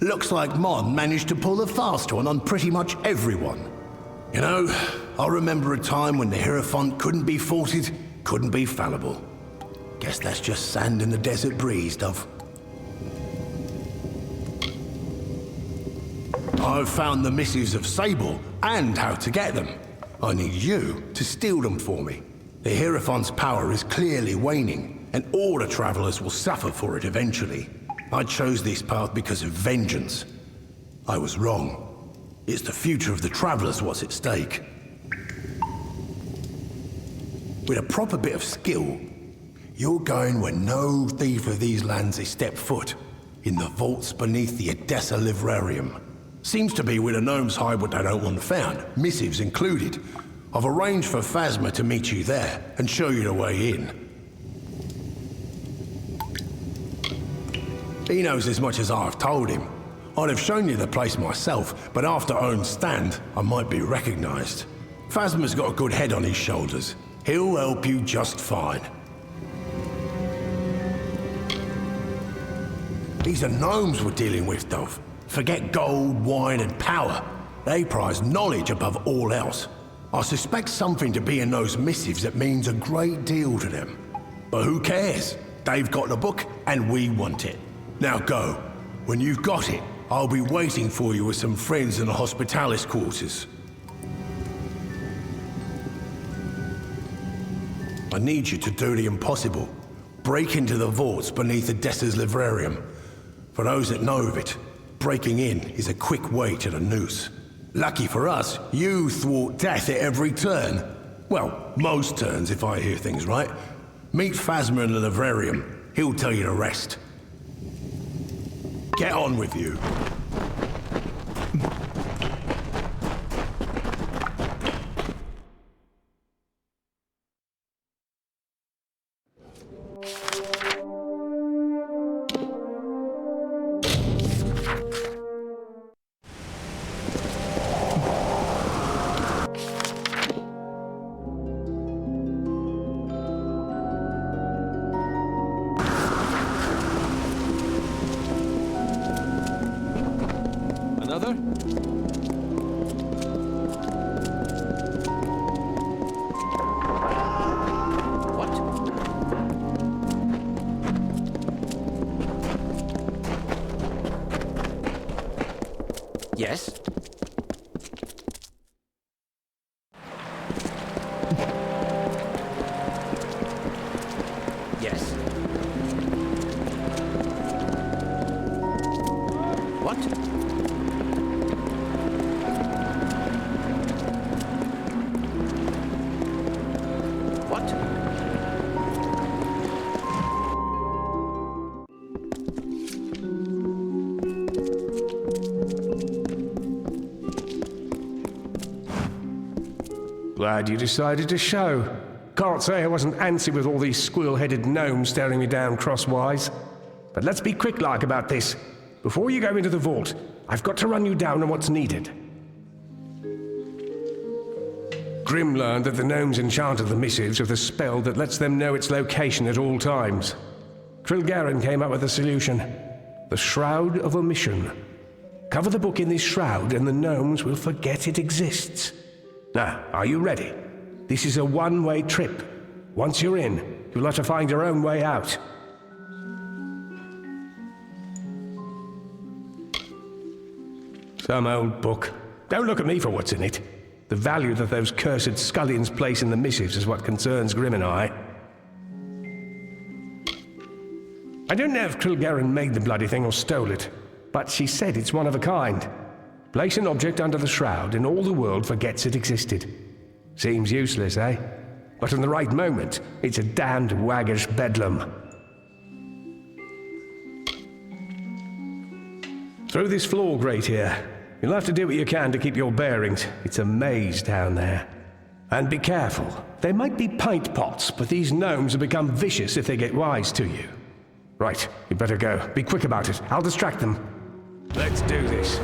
S5: Looks like Mon managed to pull the fast one on pretty much everyone. You know, I remember a time when the Hierophant couldn't be faulted, couldn't be fallible. Guess that's just sand in the desert breeze, Dove. I've found the missives of Sable and how to get them. I need you to steal them for me. The Hierophant's power is clearly waning, and all the travelers will suffer for it eventually. I chose this path because of vengeance. I was wrong. It's the future of the travelers what's at stake. With a proper bit of skill, you're going where no thief of these lands has stepped foot. In the vaults beneath the Odessa Livrarium. Seems to be where the gnomes hide what they don't want found, missives included. I've arranged for Phasma to meet you there and show you the way in. He knows as much as I've told him. I'd have shown you the place myself, but after own stand, I might be recognized. Phasma's got a good head on his shoulders. He'll help you just fine. These are gnomes we're dealing with, Dove. Forget gold, wine, and power. They prize knowledge above all else. I suspect something to be in those missives that means a great deal to them. But who cares? They've got the book, and we want it. Now go. When you've got it, I'll be waiting for you with some friends in the Hospitalis quarters. I need you to do the impossible. Break into the vaults beneath Odessa's Livrarium. For those that know of it, breaking in is a quick way to the noose. Lucky for us, you thwart death at every turn. Well, most turns, if I hear things right. Meet Phasma in the Livrarium. He'll tell you the rest. Get on with you.
S17: Yes? Yes. What? What?
S8: Glad you decided to show. Can't say I wasn't antsy with all these squirrel-headed gnomes staring me down crosswise. But let's be quick-like about this. Before you go into the vault, I've got to run you down on what's needed. Grim learned that the gnomes enchanted the missives with a spell that lets them know its location at all times. Trilgaren came up with a solution. The Shroud of Omission. Cover the book in this shroud and the gnomes will forget it exists. Now, are you ready? This is a one-way trip. Once you're in, you'll have to find your own way out. Some old book. Don't look at me for what's in it. The value that those cursed scullions place in the missives is what concerns Grim and I. I don't know if Trilgaren made the bloody thing or stole it, but she said it's one of a kind. Place an object under the shroud and all the world forgets it existed. Seems useless, eh? But in the right moment, it's a damned waggish bedlam. Through this floor grate here. You'll have to do what you can to keep your bearings. It's a maze down there. And be careful. There might be pint pots, but these gnomes will become vicious if they get wise to you. Right, you better go. Be quick about it. I'll distract them. Let's do this.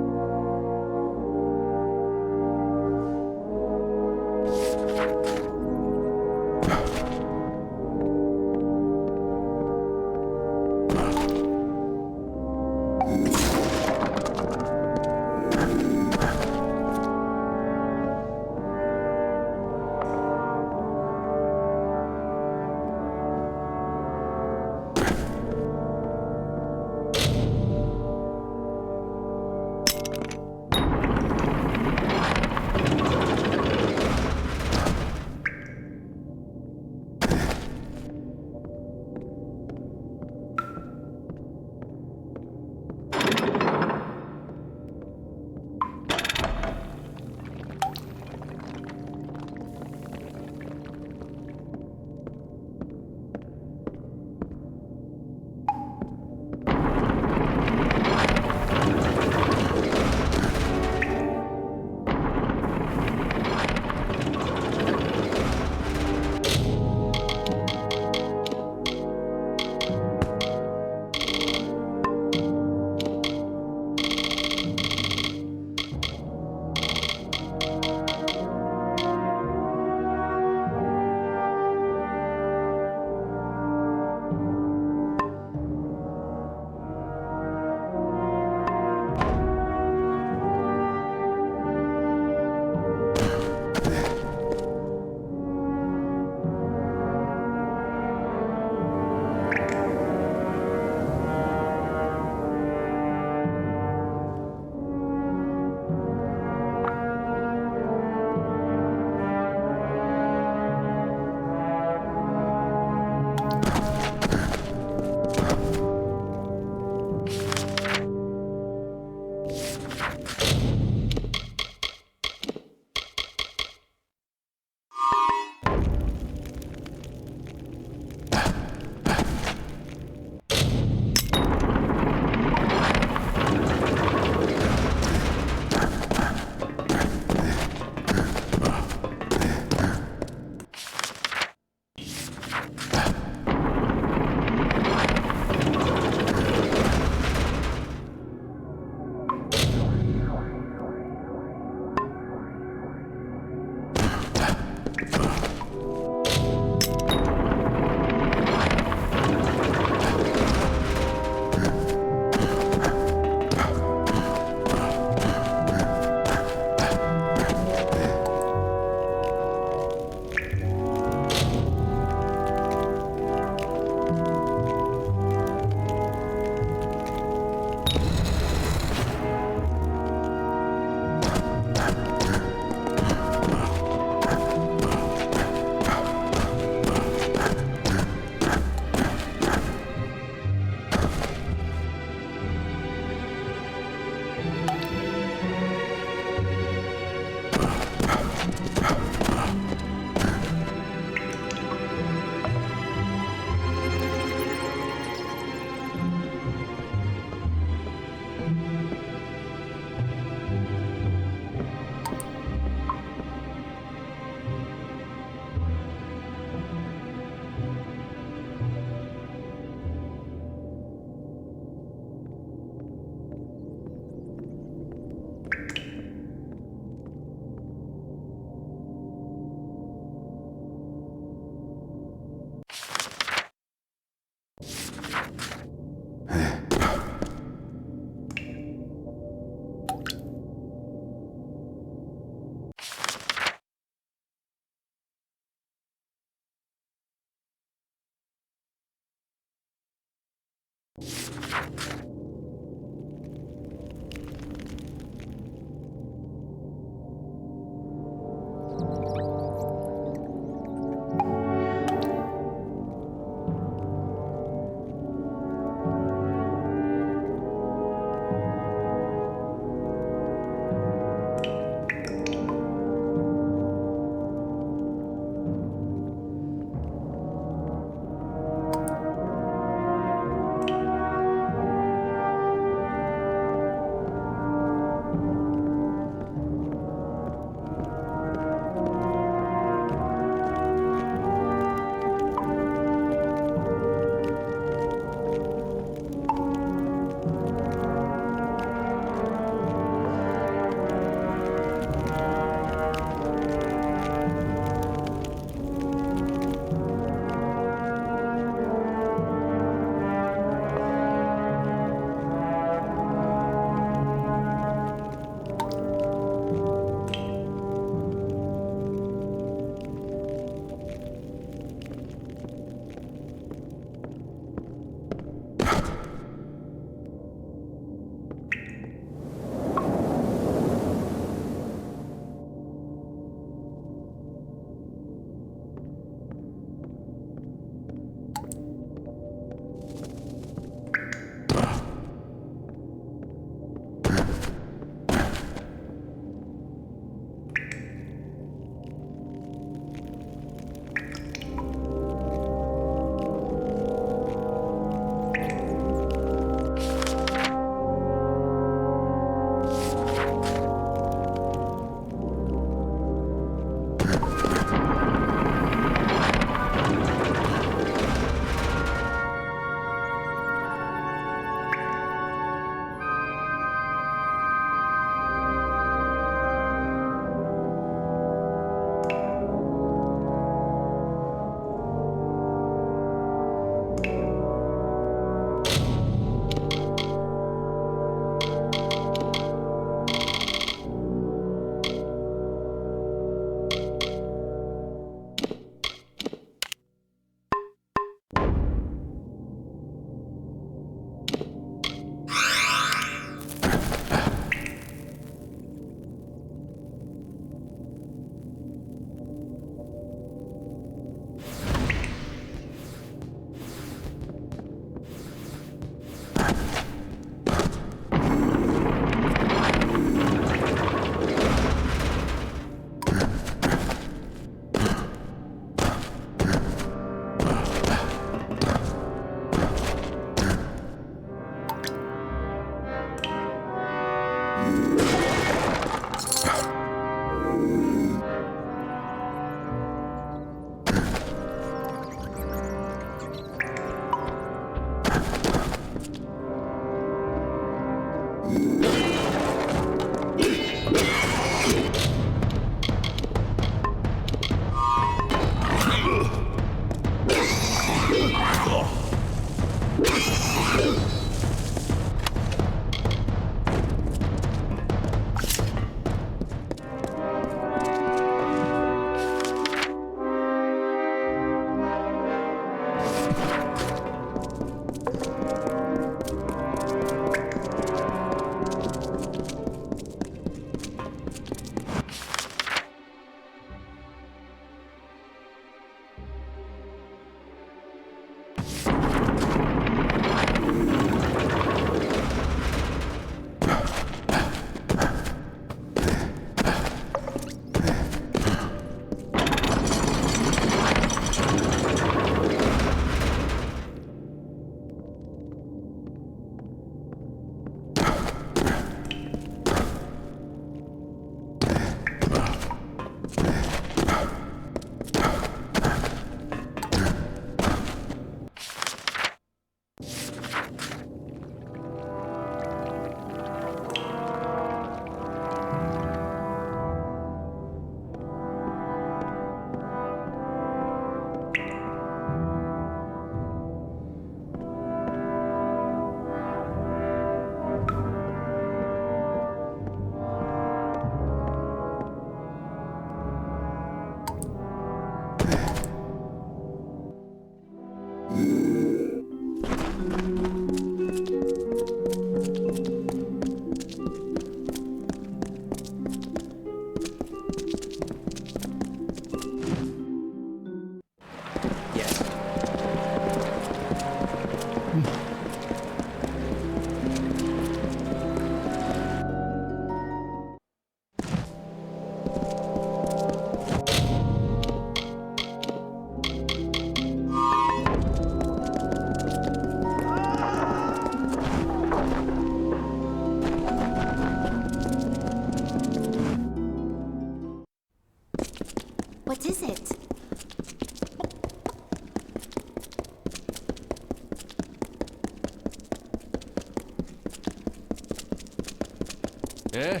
S15: Yeah?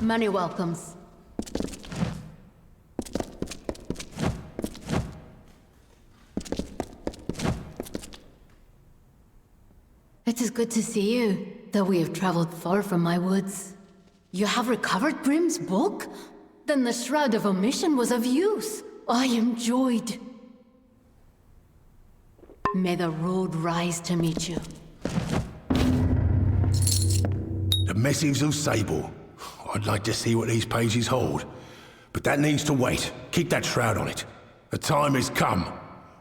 S13: Many welcomes. It is good to see you, though we have traveled far from my woods. You have recovered Grim's book? Then the Shroud of Omission was of use. I am joyed. May the road rise to meet you.
S5: The Missives of Sable. I'd like to see what these pages hold. But that needs to wait. Keep that shroud on it. The time has come.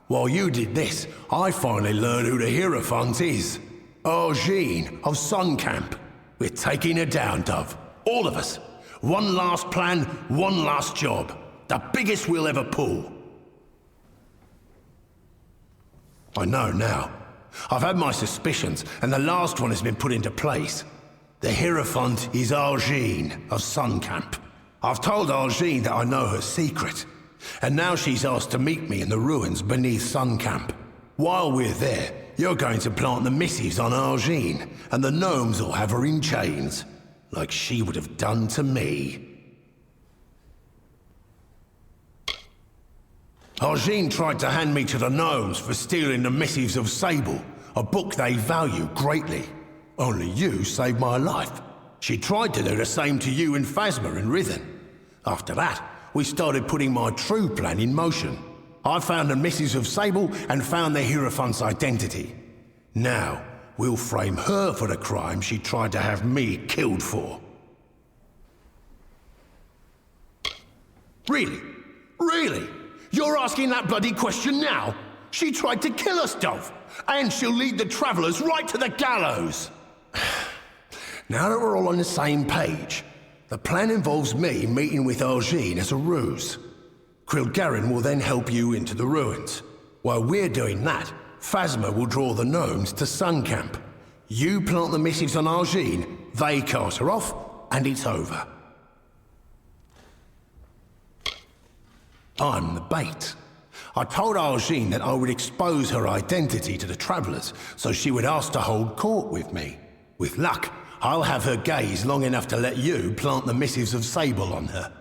S5: While you did this, I finally learned who the Hierophant is. Argene of Suncamp. We're taking her down, Dove. All of us. One last plan, one last job. The biggest we'll ever pull. I know now. I've had my suspicions, and the last one has been put into place. The Hierophant is Argene of Suncamp. I've told Argene that I know her secret, and now she's asked to meet me in the ruins beneath Suncamp. While we're there, you're going to plant the missives on Argene, and the gnomes will have her in chains, like she would have done to me. Argene tried to hand me to the gnomes for stealing the Missives of Sable, a book they value greatly. Only you saved my life. She tried to do the same to you and Phasma in Rithen. After that, we started putting my true plan in motion. I found the Missives of Sable and found the Hierophant's identity. Now, we'll frame her for the crime she tried to have me killed for. Really? Really? You're asking that bloody question now? She tried to kill us, Dove, and she'll lead the travelers right to the gallows. Now that we're all on the same page, the plan involves me meeting with Argene as a ruse. Krilgarin will then help you into the ruins. While we're doing that, Phasma will draw the gnomes to Suncamp. You plant the missives on Argene, they cast her off, and it's over. I'm the bait. I told Argene that I would expose her identity to the travelers, so she would ask to hold court with me. With luck, I'll have her gaze long enough to let you plant the Missives of Sable on her.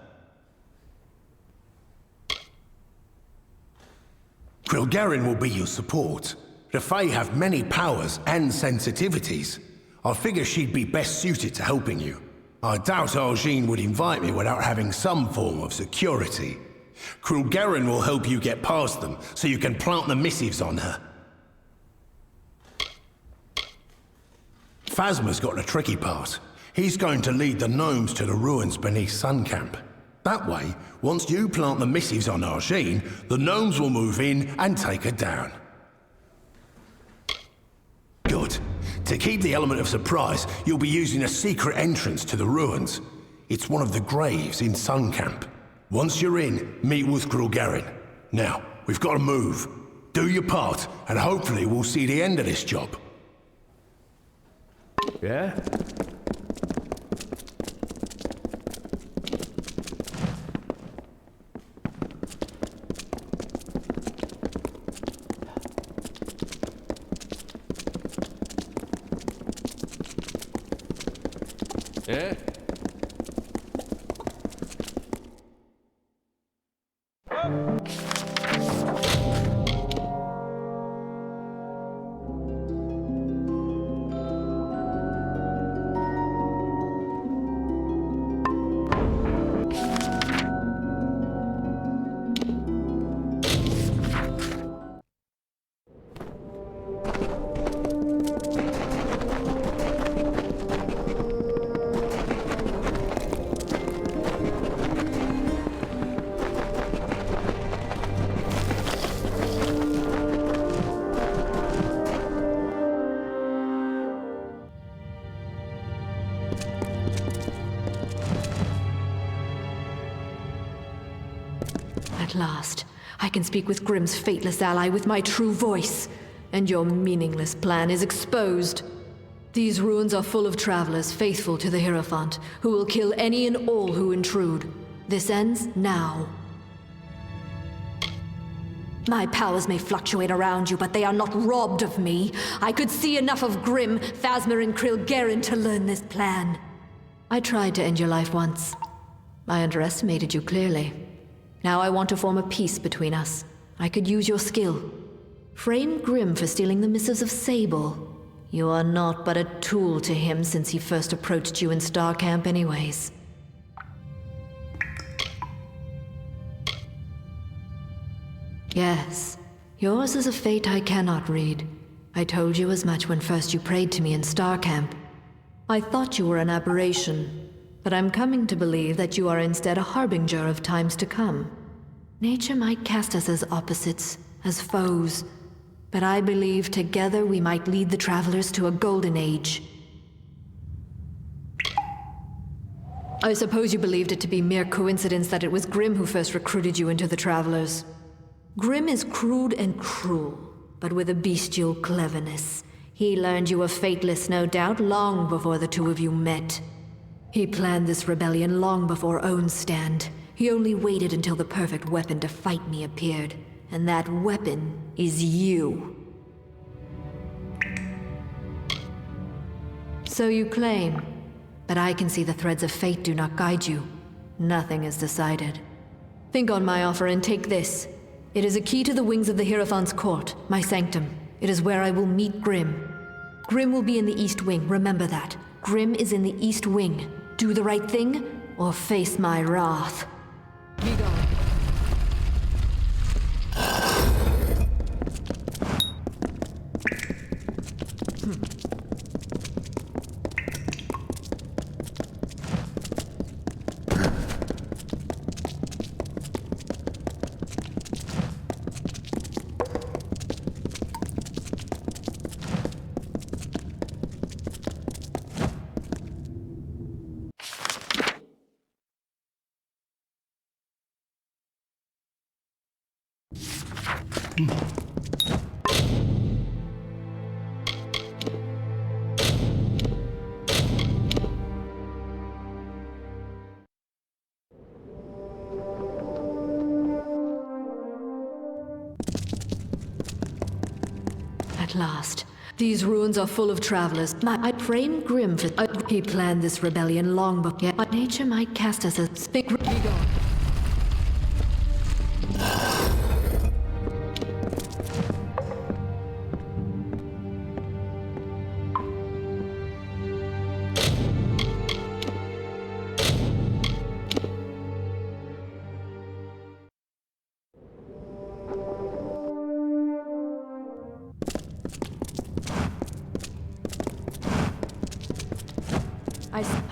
S5: Krilgarin will be your support. The Fae have many powers and sensitivities. I figure she'd be best suited to helping you. I doubt Argene would invite me without having some form of security. Krilgarin will help you get past them, so you can plant the missives on her. Phasma's got the tricky part. He's going to lead the gnomes to the ruins beneath Suncamp. That way, once you plant the missives on Argene, the gnomes will move in and take her down. Good. To keep the element of surprise, you'll be using a secret entrance to the ruins. It's one of the graves in Suncamp. Once you're in, meet with Krilgarin. Now, we've got to move. Do your part, and hopefully we'll see the end of this job.
S8: Yeah? Yeah?
S22: At last, I can speak with Grim's fateless ally with my true voice, and your meaningless plan is exposed. These ruins are full of travelers faithful to the Hierophant, who will kill any and all who intrude. This ends now. My powers may fluctuate around you, but they are not robbed of me. I could see enough of Grimm, Phasma, and Krilgaren to learn this plan. I tried to end your life once. I underestimated you clearly. Now I want to form a peace between us. I could use your skill. Frame Grimm for stealing the missives of Sable. You are not but a tool to him since he first approached you in Star Camp anyways. Yes, yours is a fate I cannot read. I told you as much when first you prayed to me in Star Camp. I thought you were an aberration, but I'm coming to believe that you are instead a harbinger of times to come. Nature might cast us as opposites, as foes, but I believe together we might lead the Travelers to a golden age. I suppose you believed it to be mere coincidence that it was Grimm who first recruited you into the Travelers. Grimm is crude and cruel, but with a bestial cleverness. He learned you were fateless, no doubt, long before the two of you met. He planned this rebellion long before Own's stand. He only waited until the perfect weapon to fight me appeared, and that weapon is you. So you claim, but I can see the threads of fate do not guide you. Nothing is decided. Think on my offer and take this. It is a key to the wings of the Hierophant's court, my sanctum. It is where I will meet Grimm. Grimm will be in the East Wing, remember that. Grimm is in the East Wing. Do the right thing, or face my wrath. Be gone. At last. These ruins are full of travelers. I framed Grimm for... he planned this rebellion long before... nature might cast us as... Be gone.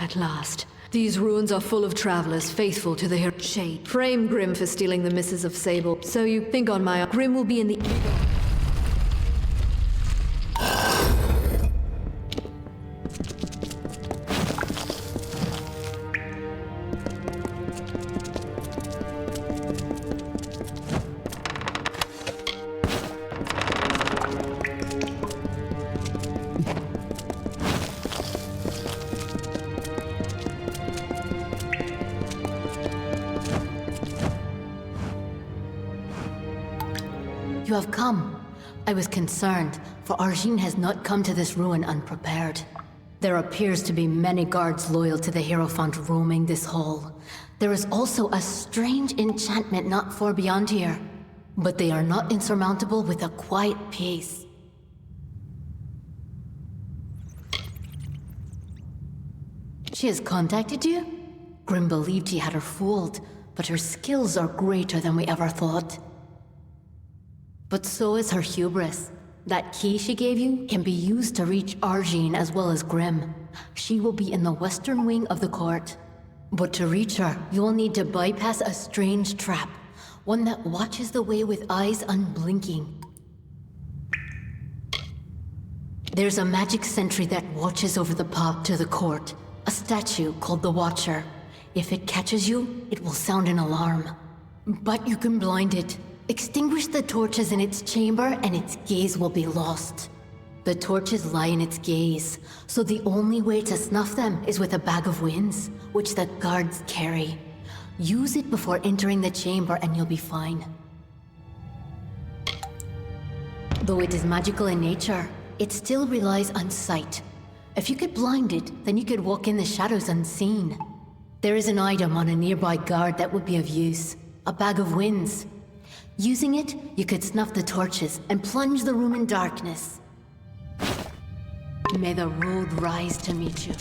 S22: At last. These ruins are full of travelers, faithful to the shade. Frame Grimm for stealing the missives of Sable. So you think on my... Grimm will be in the...
S13: You have come. I was concerned, for Arjin has not come to this ruin unprepared. There appears to be many guards loyal to the Hierophant roaming this hall. There is also a strange enchantment not far beyond here, but they are not insurmountable with a quiet pace. She has contacted you? Grimm believed he had her fooled, but her skills are greater than we ever thought. But so is her hubris. That key she gave you can be used to reach Arjin as well as Grimm. She will be in the western wing of the court. But to reach her, you will need to bypass a strange trap. One that watches the way with eyes unblinking. There's a magic sentry that watches over the path to the court. A statue called the Watcher. If it catches you, it will sound an alarm. But you can blind it. Extinguish the torches in its chamber and its gaze will be lost. The torches lie in its gaze, so the only way to snuff them is with a bag of winds, which the guards carry. Use it before entering the chamber and you'll be fine. Though it is magical in nature, it still relies on sight. If you could blind it, then you could walk in the shadows unseen. There is an item on a nearby guard that would be of use. A bag of winds. Using it, you could snuff the torches and plunge the room in darkness. May the road rise to meet you.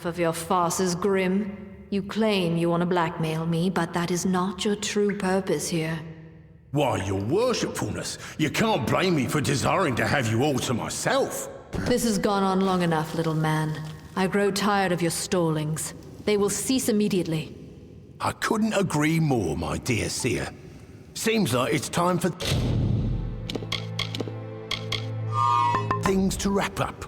S22: enough of your farces, Grim. You claim you want to blackmail me, but that is not your true purpose here.
S5: Why, your worshipfulness, you can't blame me for desiring to have you all to myself.
S22: This has gone on long enough, little man. I grow tired of your stallings. They will cease immediately.
S5: I couldn't agree more, my dear seer. Seems like it's time for things to wrap up.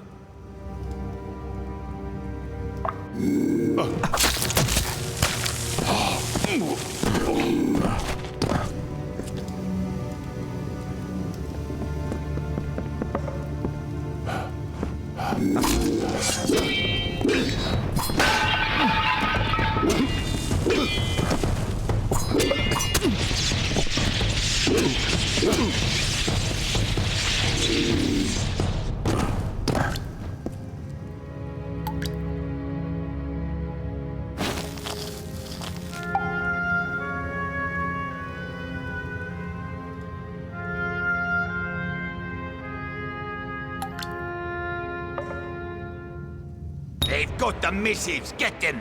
S17: They've got the missives. Get them.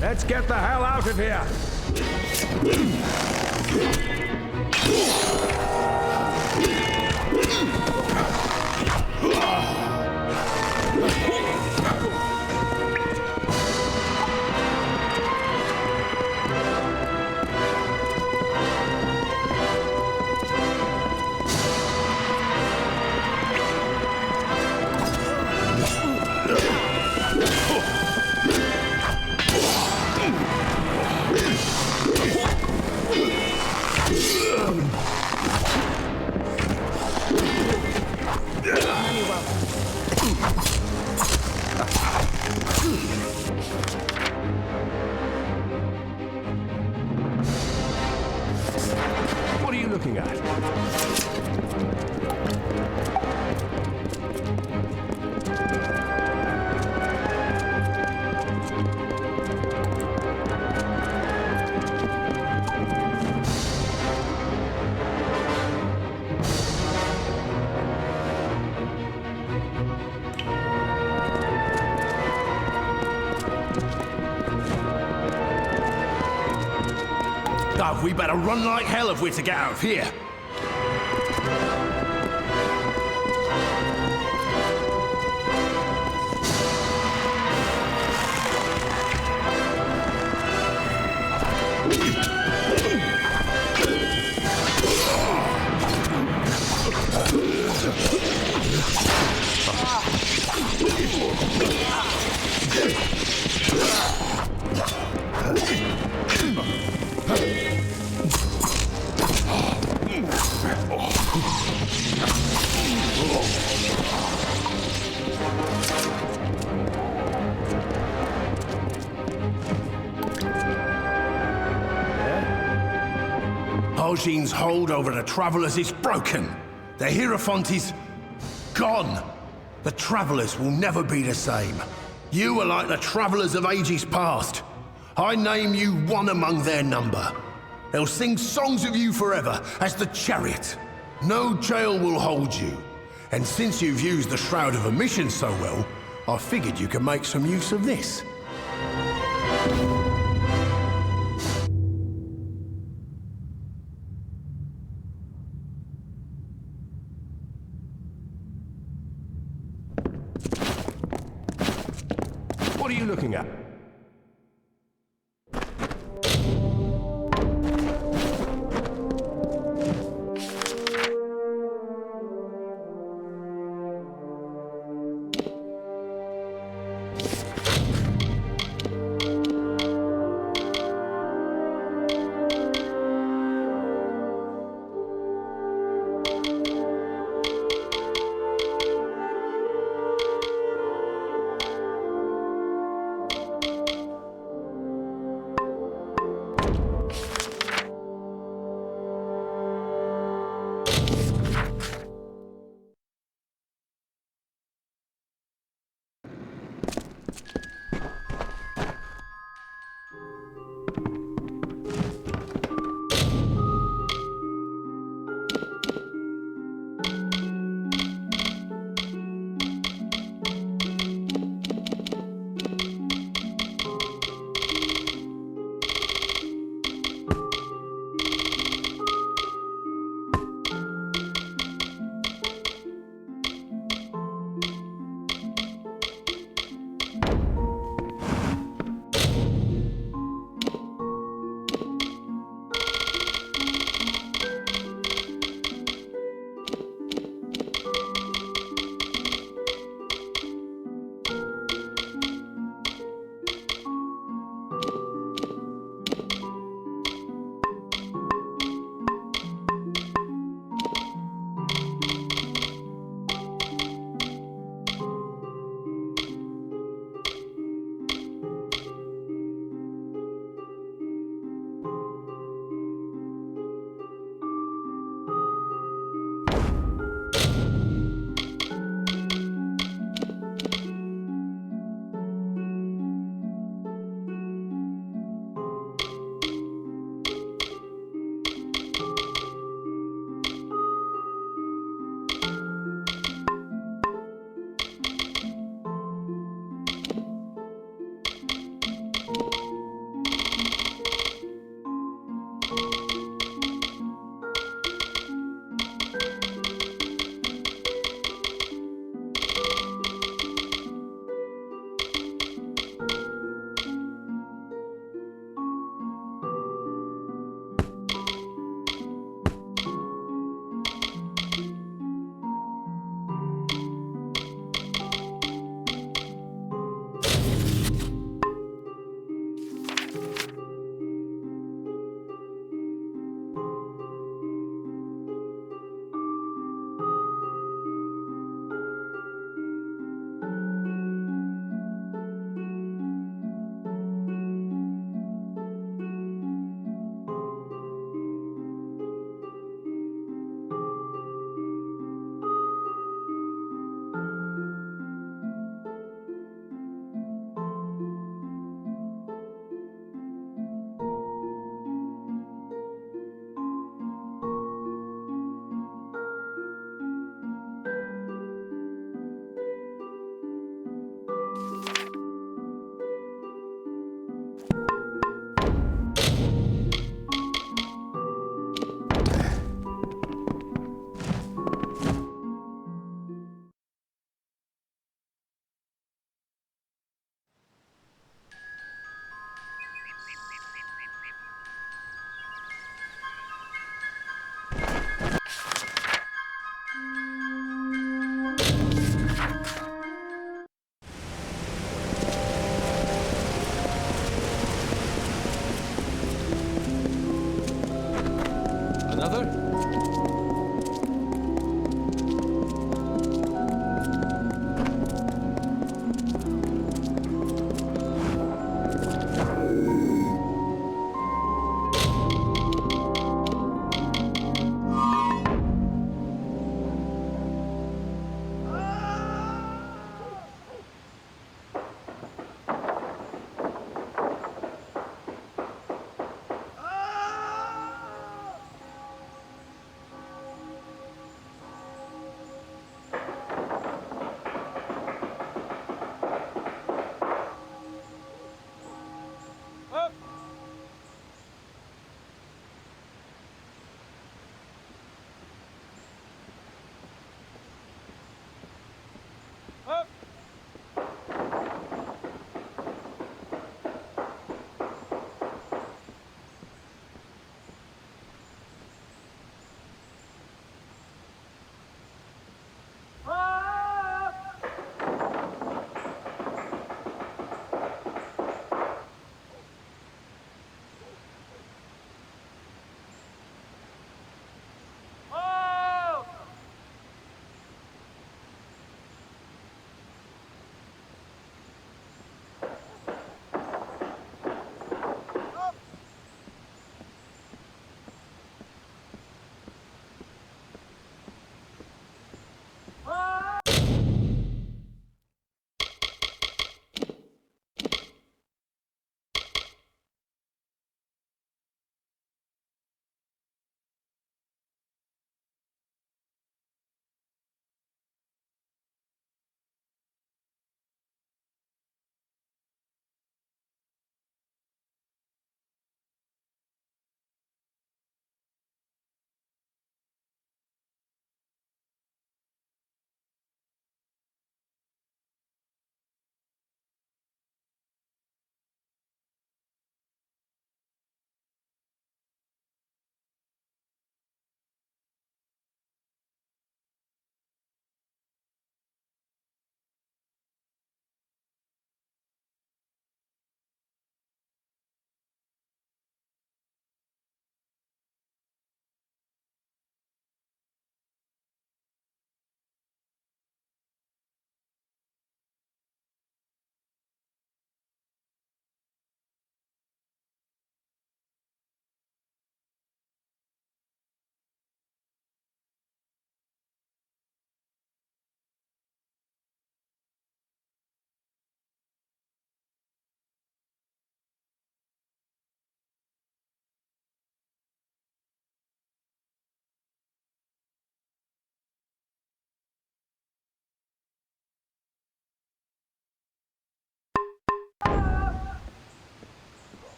S8: Let's get the hell out of here! What are you looking at?
S5: Dove, we better run like hell if we're to get out of here. Algine's hold over the Travelers is broken. The Hierophant is gone. The Travelers will never be the same. You are like the Travelers of ages past. I name you one among their number. They'll sing songs of you forever as the Chariot. No jail will hold you. And since you've used the Shroud of Omission so well, I figured you could make some use of this.
S8: What are you looking at?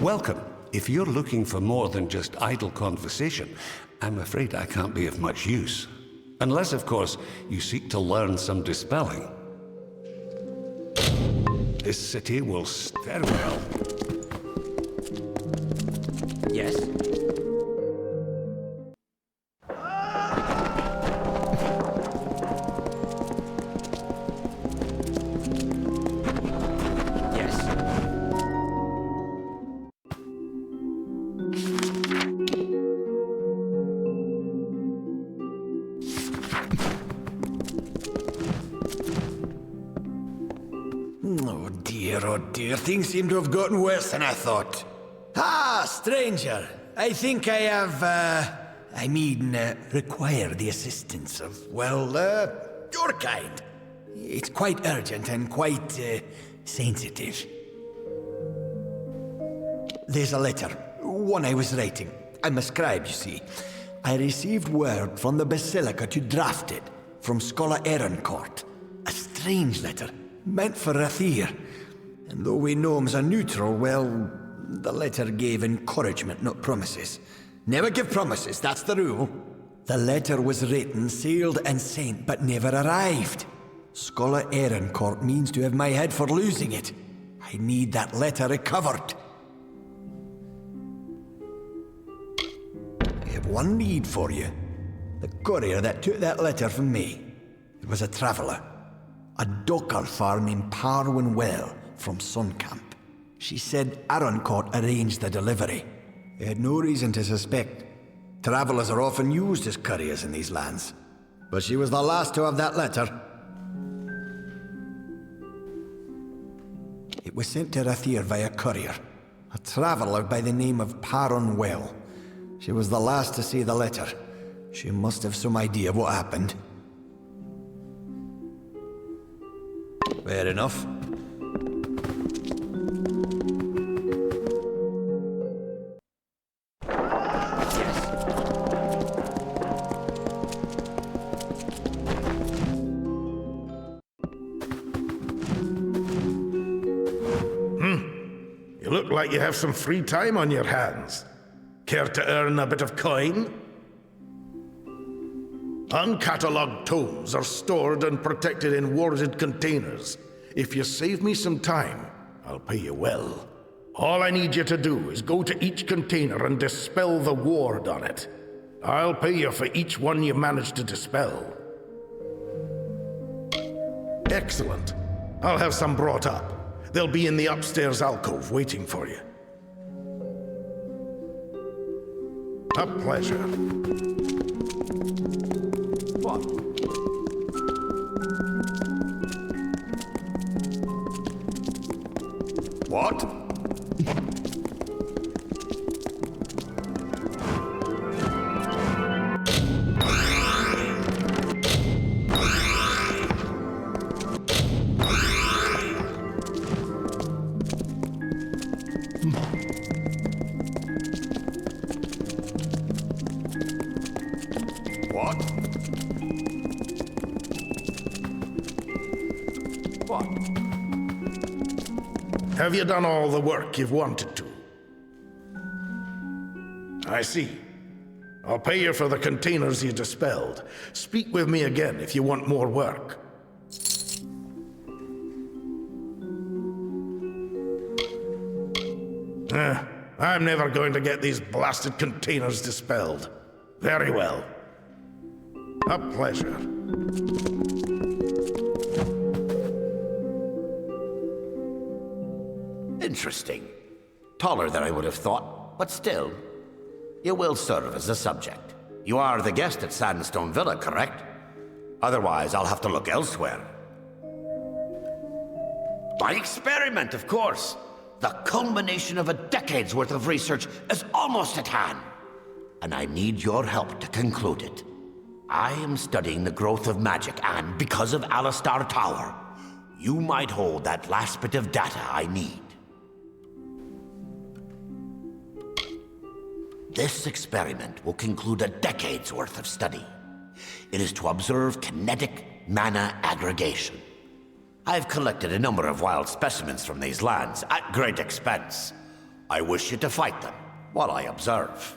S12: Welcome. If you're looking for more than just idle conversation, I'm afraid I can't be of much use. Unless, of course, you seek to learn some dispelling. This city will stand well.
S17: Yes?
S16: Oh dear, things seem to have gotten worse than I thought. Ah, stranger. I think I have, require the assistance of, your kind. It's quite urgent and quite, sensitive. There's a letter, one I was writing. I'm a scribe, you see. I received word from the Basilica to draft it, from Scholar Ehrencourt. A strange letter, meant for Rathir. And though we gnomes are neutral, well, the letter gave encouragement, not promises. Never give promises, that's the rule. The letter was written, sealed and sent, but never arrived. Scholar Ehrencourt means to have my head for losing it. I need that letter recovered. I have one need for you. The courier that took that letter from me. It was a traveller. A Dockerfar named Parwin Well from Suncamp. She said Ehrencourt arranged the delivery. They had no reason to suspect. Travelers are often used as couriers in these lands. But she was the last to have that letter. It was sent to Rathir via courier. A traveller by the name of Parwin Well. She was the last to see the letter. She must have some idea of what happened. Fair enough.
S7: You look like you have some free time on your hands. Care to earn a bit of coin? Uncatalogued tomes are stored and protected in warded containers. If you save me some time, I'll pay you well. All I need you to do is go to each container and dispel the ward on it. I'll pay you for each one you manage to dispel. Excellent. I'll have some brought up. They'll be in the upstairs alcove waiting for you. A pleasure. What?
S12: What?
S7: Have you done all the work you've wanted to? I see. I'll pay you for the containers you dispelled. Speak with me again if you want more work. I'm never going to get these blasted containers dispelled. Very well. A pleasure.
S17: Interesting. Taller than I would have thought, but still. You will serve as a subject. You are the guest at Sandstone Villa, correct? Otherwise, I'll have to look elsewhere. My experiment, of course. The culmination of a decade's worth of research is almost at hand. And I need your help to conclude it. I am studying the growth of magic, and because of Alistar Tower, you might hold that last bit of data I need. This experiment will conclude a decade's worth of study. It is to observe kinetic mana aggregation. I've collected a number of wild specimens from these lands at great expense. I wish you to fight them, while I observe.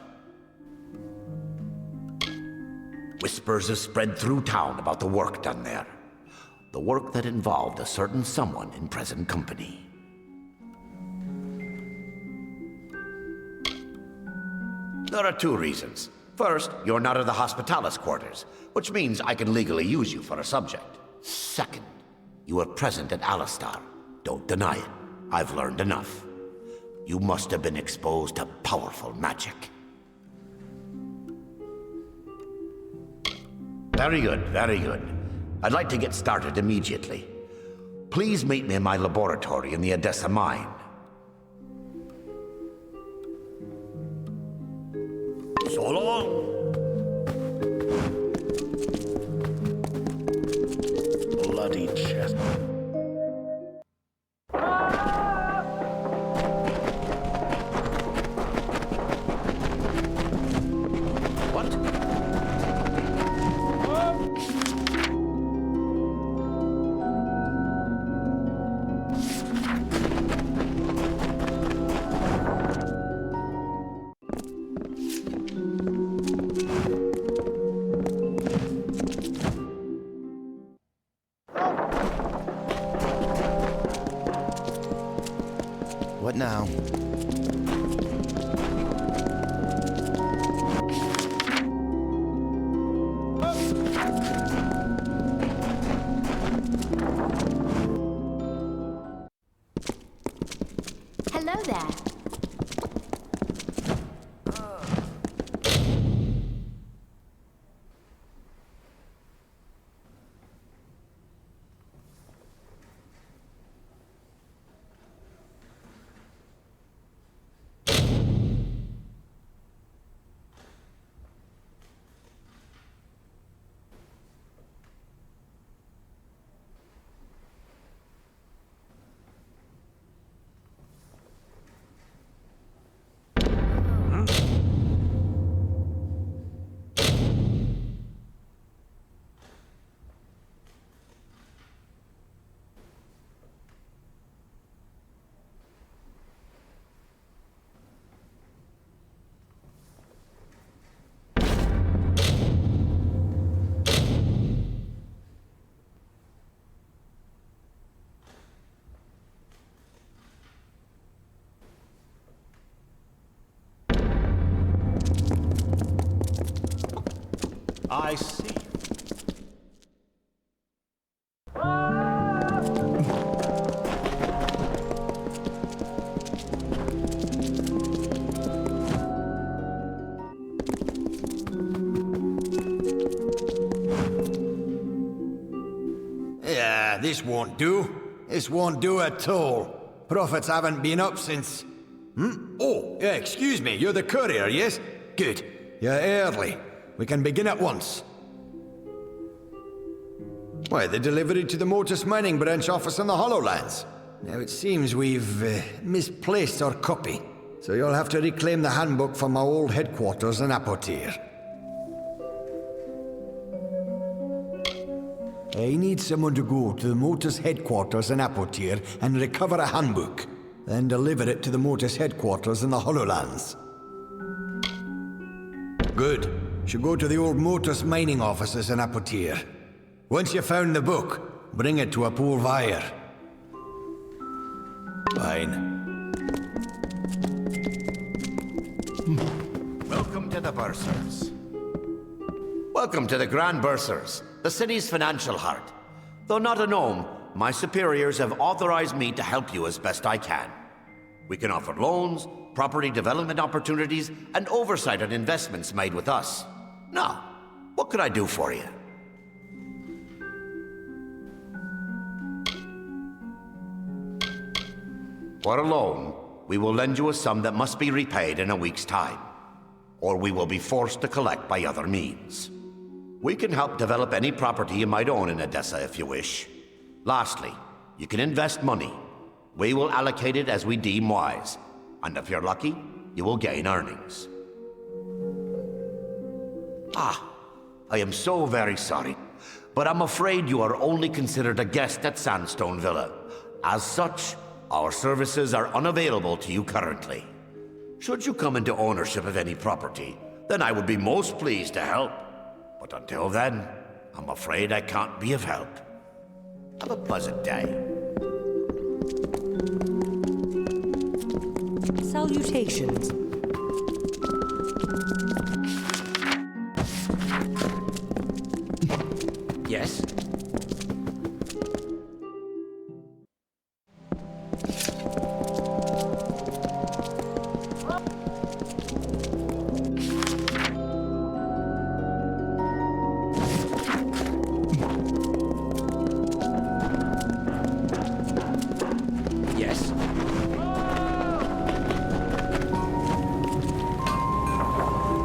S17: Whispers have spread through town about the work done there. The work that involved a certain someone in present company. There are two reasons. First, you're not in the Hospitalis quarters, which means I can legally use you for a subject. Second, you were present at Alistar. Don't deny it. I've learned enough. You must have been exposed to powerful magic. Very good, very good. I'd like to get started immediately. Please meet me in my laboratory in the Odessa mine. So long. Bloody chest.
S21: What now?
S9: Hello there.
S17: I see.
S21: Yeah, this won't do. This won't do at all. Prophets haven't been up since... Oh, yeah, excuse me, you're the courier, yes? Good. You're early. We can begin at once. Why, the delivery to the Motus Mining Branch office in the Hollowlands. Now it seems we've misplaced our copy, so you'll have to reclaim the handbook from our old headquarters in Apotir. I need someone to go to the Motus headquarters in Apotir and recover a handbook, then deliver it to the Motus headquarters in the Hollowlands. Good. Should go to the old Motus mining offices in Apotir. Once you've found the book, bring it to a poor Vire. Fine.
S17: Welcome to the Bursars. Welcome to the Grand Bursars, the city's financial heart. Though not a gnome, my superiors have authorized me to help you as best I can. We can offer loans, property development opportunities, and oversight on investments made with us. Now, what could I do for you? For a loan, we will lend you a sum that must be repaid in a week's time, or we will be forced to collect by other means. We can help develop any property you might own in Odessa if you wish. Lastly, you can invest money. We will allocate it as we deem wise, and if you're lucky, you will gain earnings. I am so very sorry, but I'm afraid you are only considered a guest at Sandstone Villa. As such, our services are unavailable to you currently. Should you come into ownership of any property, then I would be most pleased to help. But until then, I'm afraid I can't be of help. Have a pleasant day.
S19: Salutations.
S17: Yes?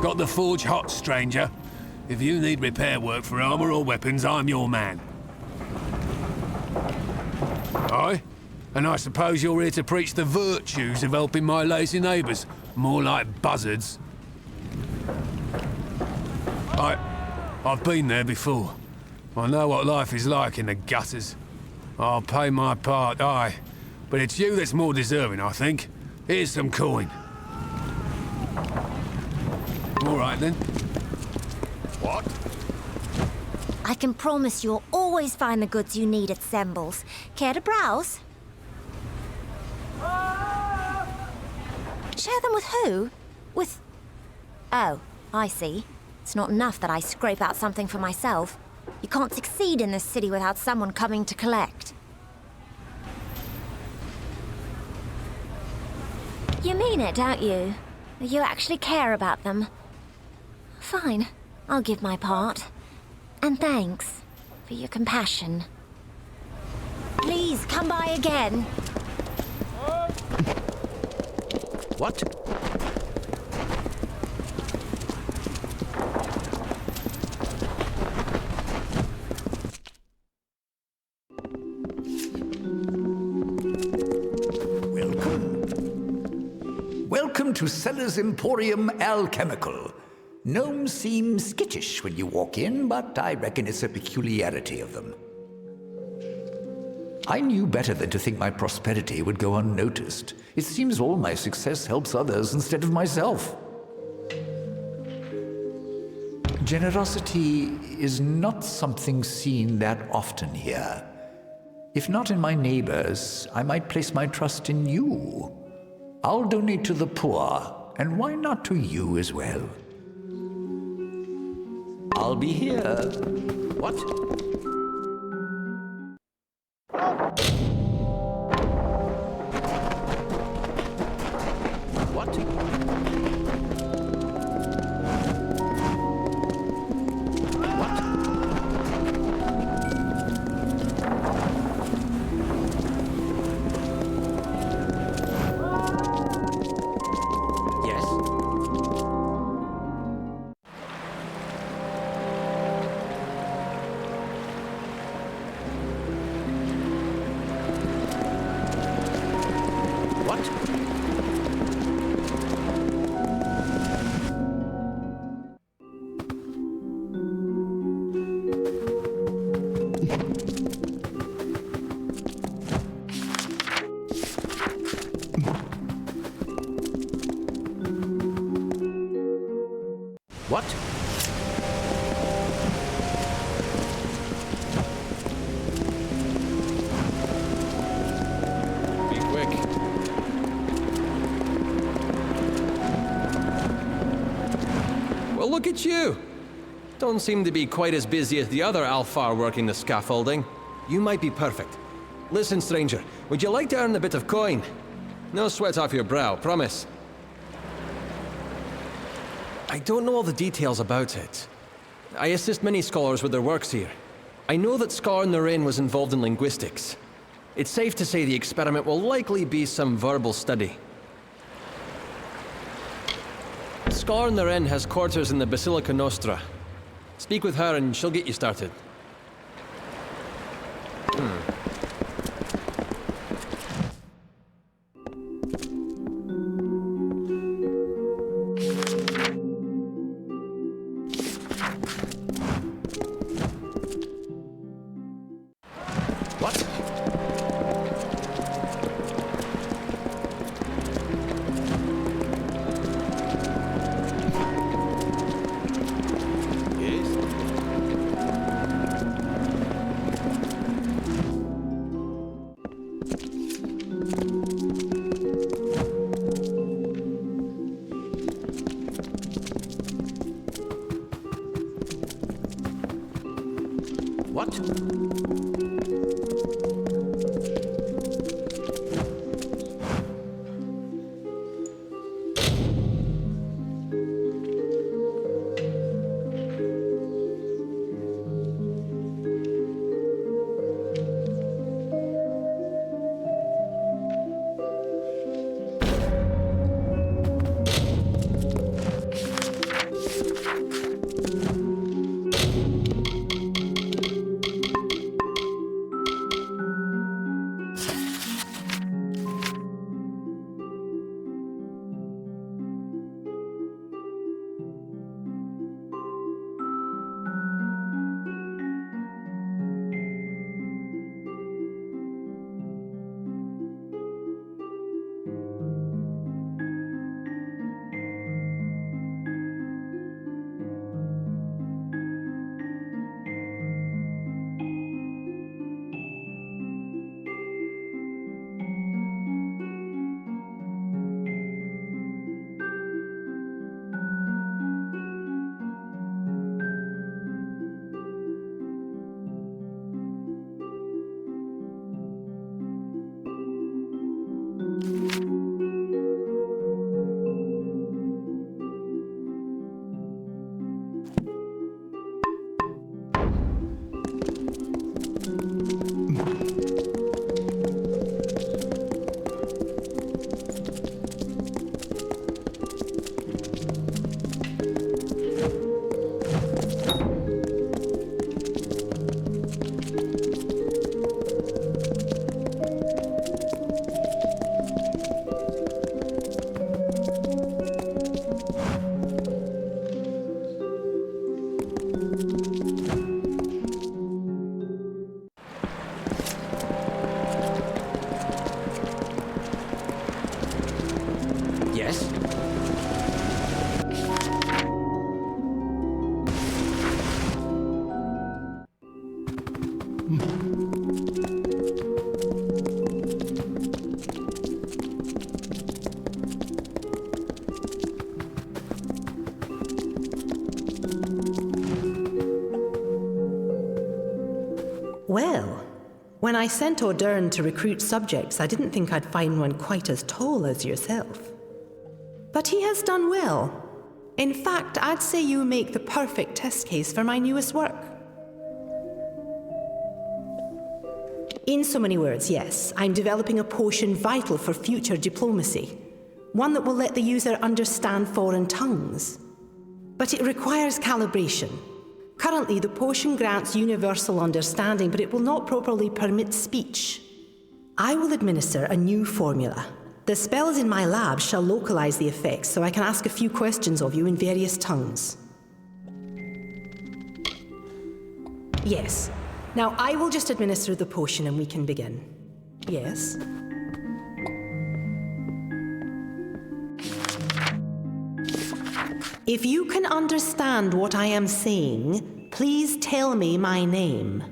S5: Got the forge hot, stranger. If you need repair work for armor or weapons, I'm your man. Aye? And I suppose you're here to preach the virtues of helping my lazy neighbours, more like buzzards. I've been there before. I know what life is like in the gutters. I'll pay my part, aye. But it's you that's more deserving, I think. Here's some coin. All right, then. What?
S10: I can promise you'll always find the goods you need at Sembles. Care to browse? Share them with who? With... Oh, I see. It's not enough that I scrape out something for myself. You can't succeed in this city without someone coming to collect. You mean it, don't you? You actually care about them. Fine, I'll give my part. And thanks for your compassion. Please, come by again.
S17: What?
S4: Welcome to Seller's Emporium Alchemical. Gnomes seem skittish when you walk in, but I reckon it's a peculiarity of them. I knew better than to think my prosperity would go unnoticed. It seems all my success helps others instead of myself. Generosity is not something seen that often here. If not in my neighbors, I might place my trust in you. I'll donate to the poor, and why not to you as well? I'll be here. What?
S17: What?
S15: Be quick. Well, look at you. Don't seem to be quite as busy as the other Alfar working the scaffolding. You might be perfect. Listen, stranger, would you like to earn a bit of coin? No sweat off your brow, promise. I don't know all the details about it. I assist many scholars with their works here. I know that Scar Naren was involved in linguistics. It's safe to say the experiment will likely be some verbal study. Scar Naren has quarters in the Basilica Nostra. Speak with her and she'll get you started.
S17: What?
S1: Well, when I sent Ordern to recruit subjects, I didn't think I'd find one quite as tall as yourself. But he has done well. In fact, I'd say you make the perfect test case for my newest work. In so many words, yes, I'm developing a potion vital for future diplomacy. One that will let the user understand foreign tongues. But it requires calibration. Currently, the potion grants universal understanding, but it will not properly permit speech. I will administer a new formula. The spells in my lab shall localize the effects, so I can ask a few questions of you in various tongues. Yes. Now, I will just administer the potion and we can begin. Yes? If you can understand what I am saying, please tell me my name.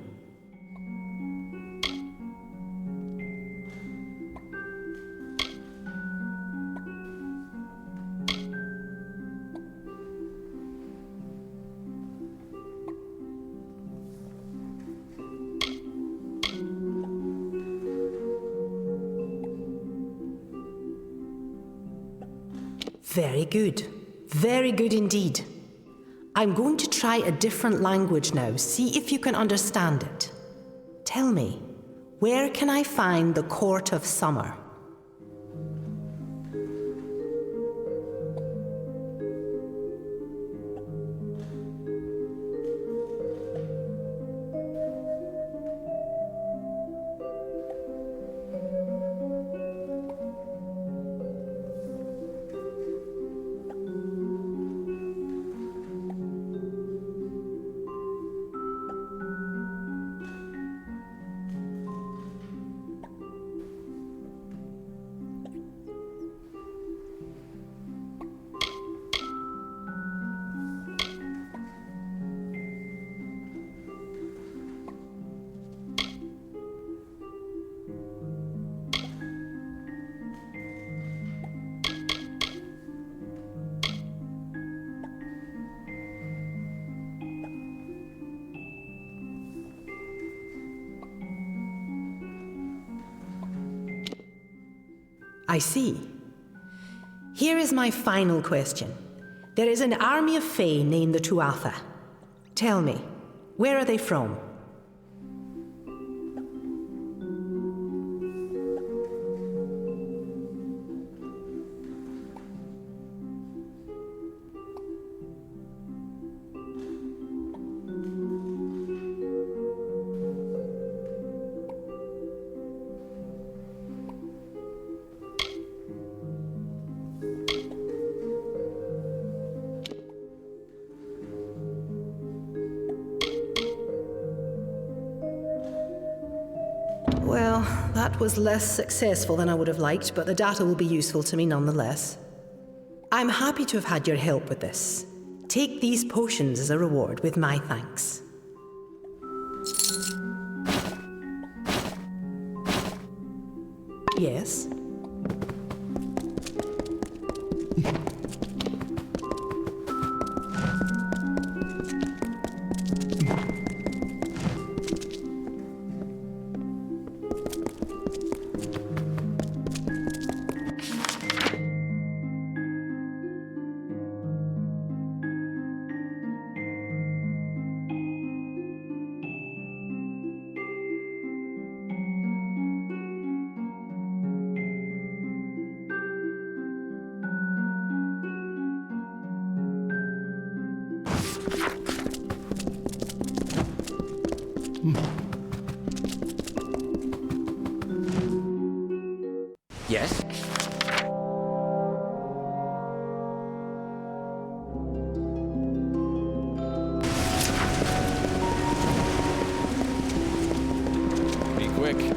S1: Very good. Very good indeed. I'm going to try a different language now. See if you can understand it. Tell me, where can I find the Court of Summer? I see. Here is my final question. There is an army of Fae named the Tuatha. Tell me, where are they from? Well, that was less successful than I would have liked, but the data will be useful to me nonetheless. I'm happy to have had your help with this. Take these potions as a reward with my thanks. Yes?
S11: Yes?
S15: Be quick.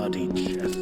S7: bloody chest.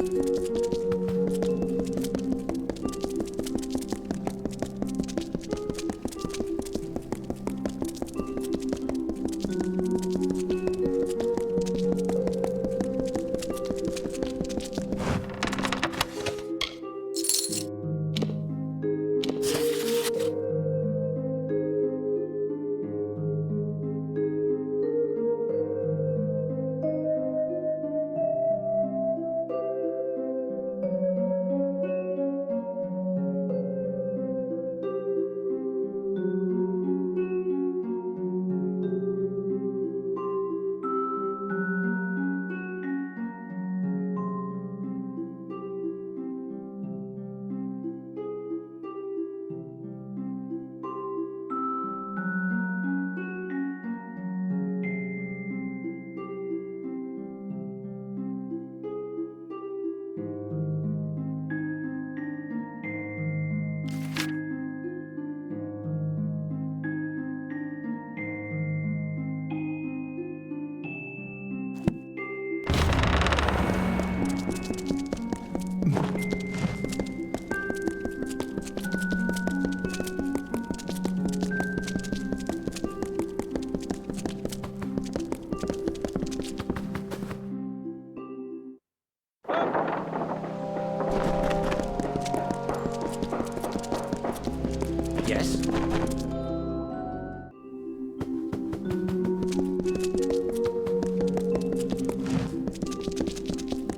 S17: Yes?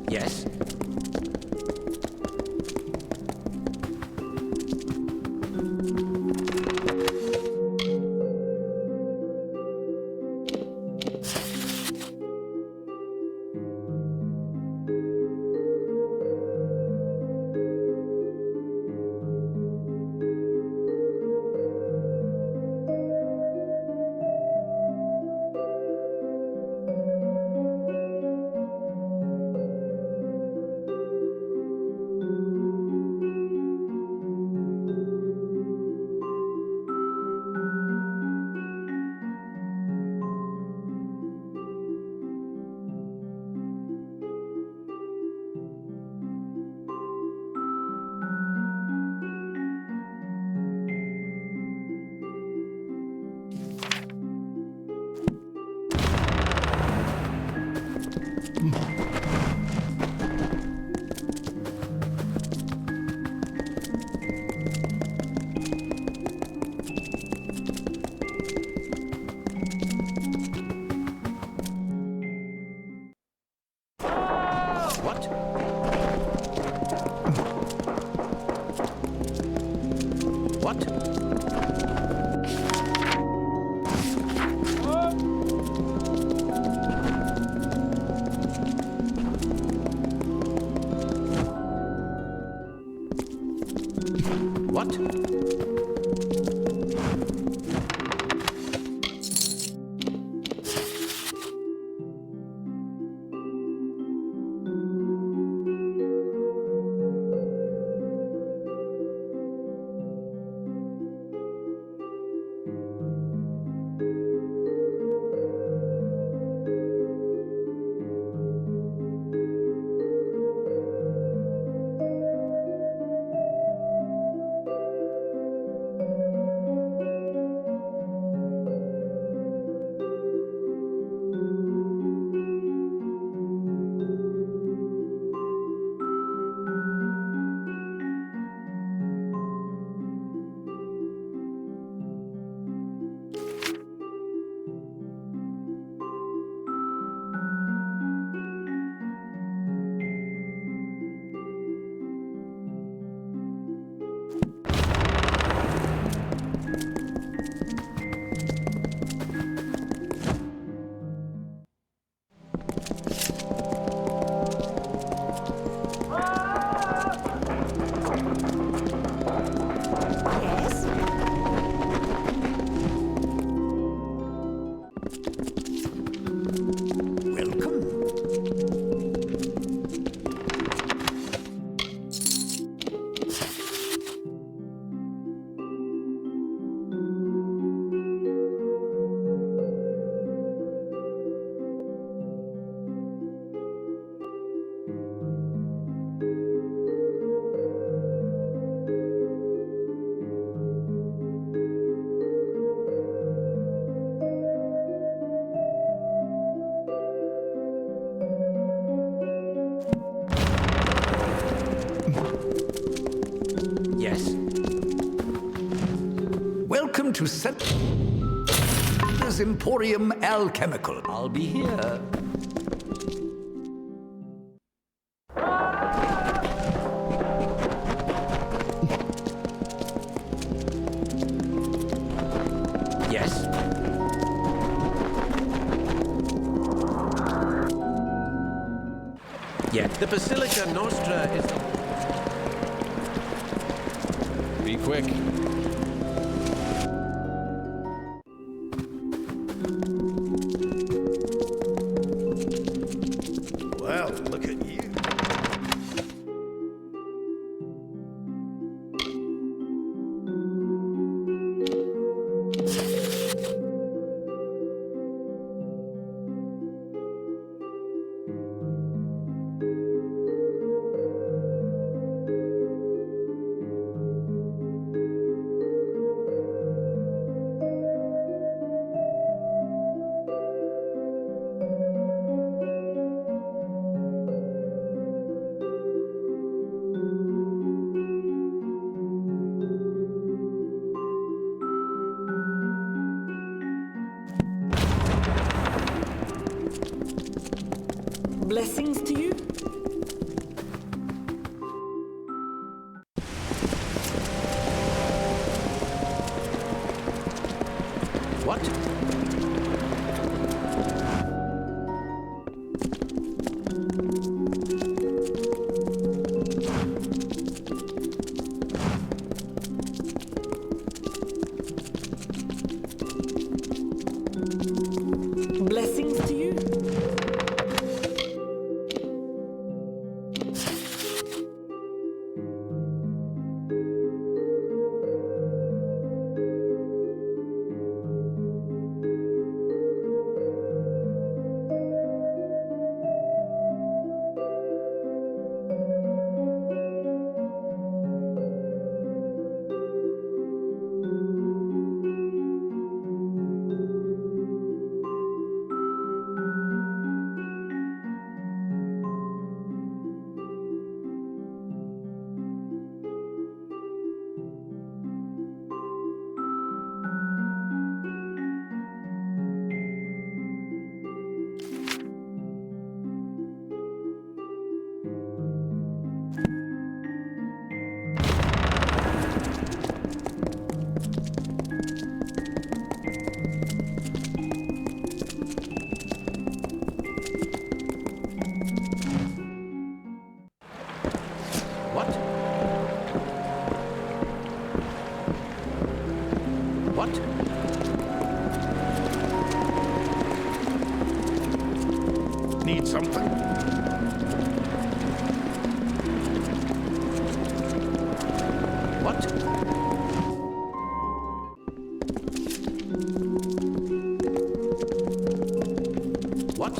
S17: Yes?
S4: Yes. Welcome to Settlers Emporium Alchemical. I'll be here. Yes.
S11: Yeah, the Basilica Nostra is...
S15: Be quick.
S7: Well, look at you.
S1: Blessings to you.
S11: What?
S1: Blessings to you.
S11: What? What?
S7: Need something?
S11: What? What?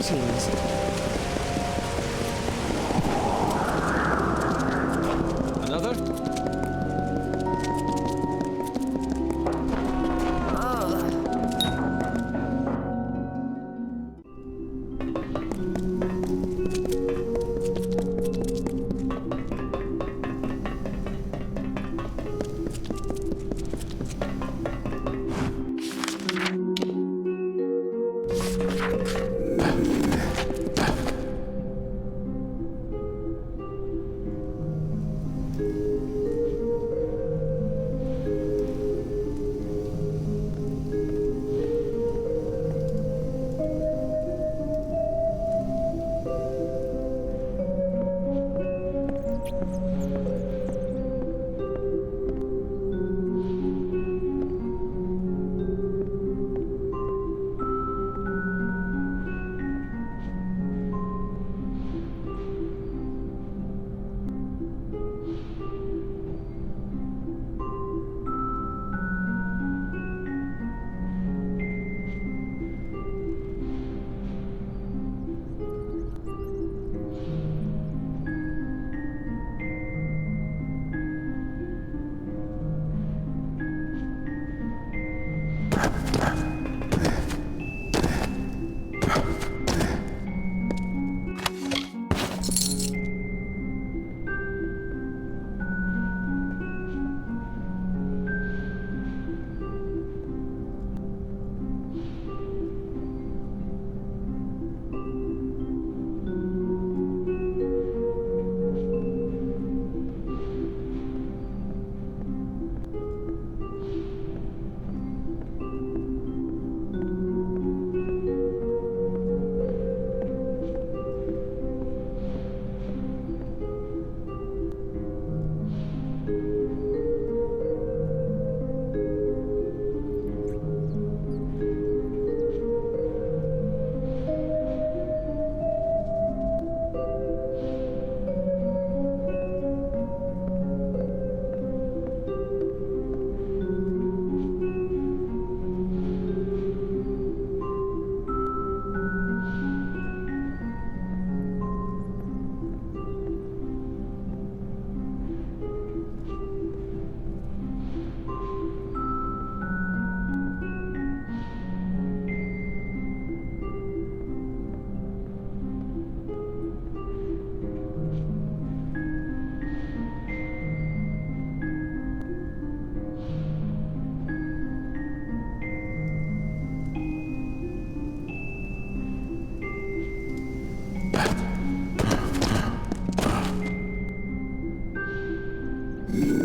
S6: Greetings.
S15: Another?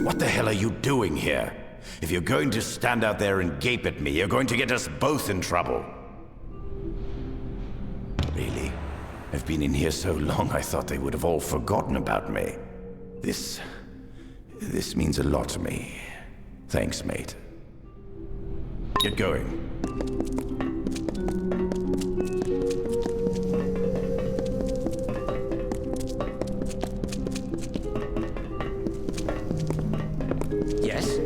S17: What the hell are you doing here? If you're going to stand out there and gape at me, you're going to get us both in trouble. Really? I've been in here so long, I thought they would have all forgotten about me. This means a lot to me. Thanks, mate. Get going. Yes?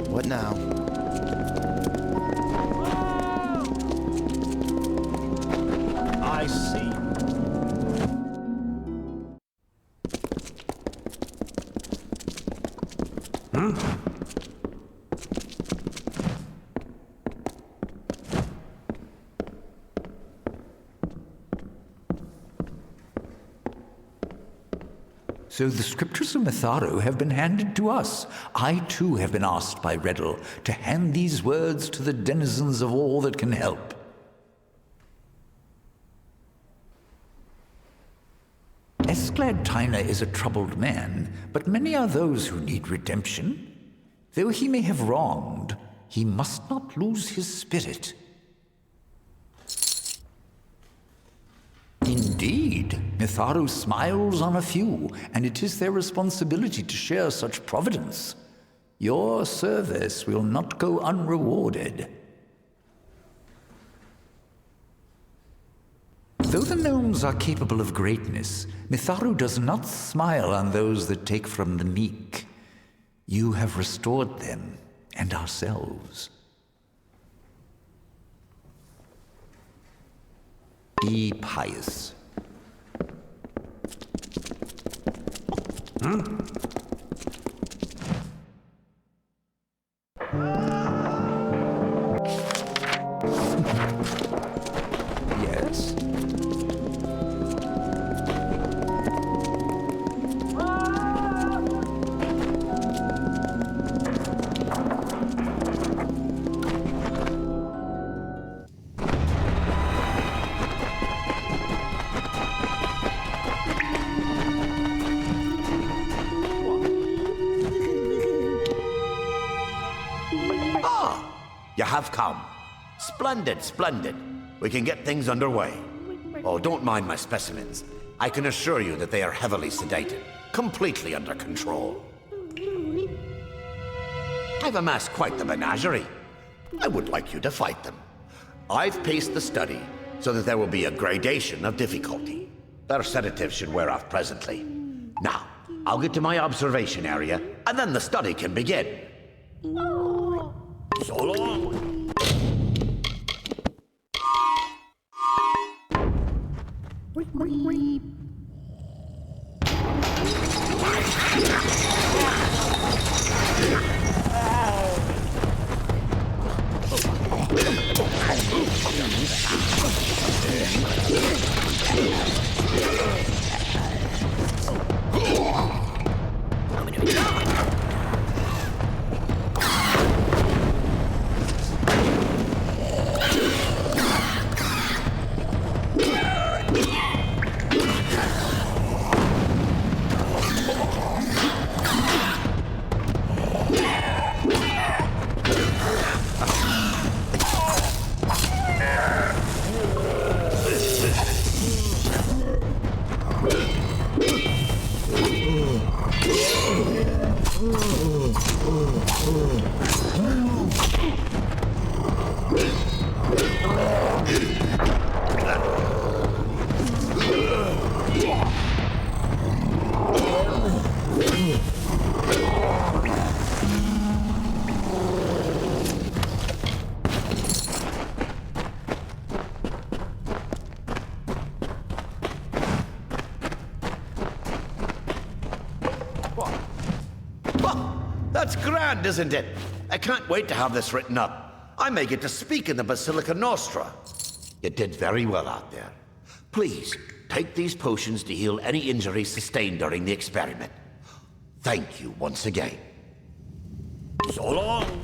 S21: What now?
S17: I see.
S4: So the scriptures of Mitharo have been handed to us. I too have been asked by Reddle to hand these words to the denizens of all that can help. Esclad Tyner is a troubled man, but many are those who need redemption. Though he may have wronged, he must not lose his spirit. Indeed, Mitharo smiles on a few, and it is their responsibility to share such providence. Your service will not go unrewarded. Though the gnomes are capable of greatness, Mitharu does not smile on those that take from the meek. You have restored them, and ourselves. Be pious. Yes.
S17: You have come. Splendid, splendid. We can get things underway. Oh, don't mind my specimens. I can assure you that they are heavily sedated, completely under control. I've amassed quite the menagerie. I would like you to fight them. I've paced the study so that there will be a gradation of difficulty. Their sedatives should wear off presently. Now, I'll get to my observation area, and then the study can begin. So long. That's grand, isn't it? I can't wait to have this written up. I may get to speak in the Basilica Nostra. You did very well out there. Please, take these potions to heal any injuries sustained during the experiment. Thank you once again. So long.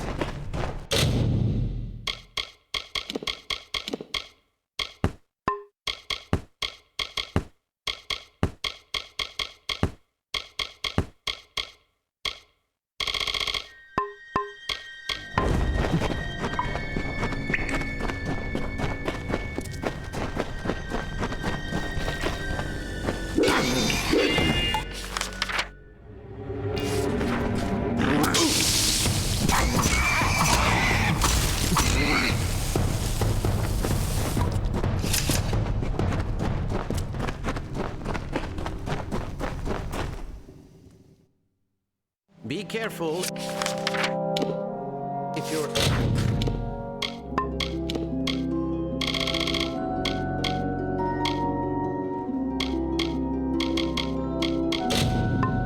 S11: Be careful. If you're...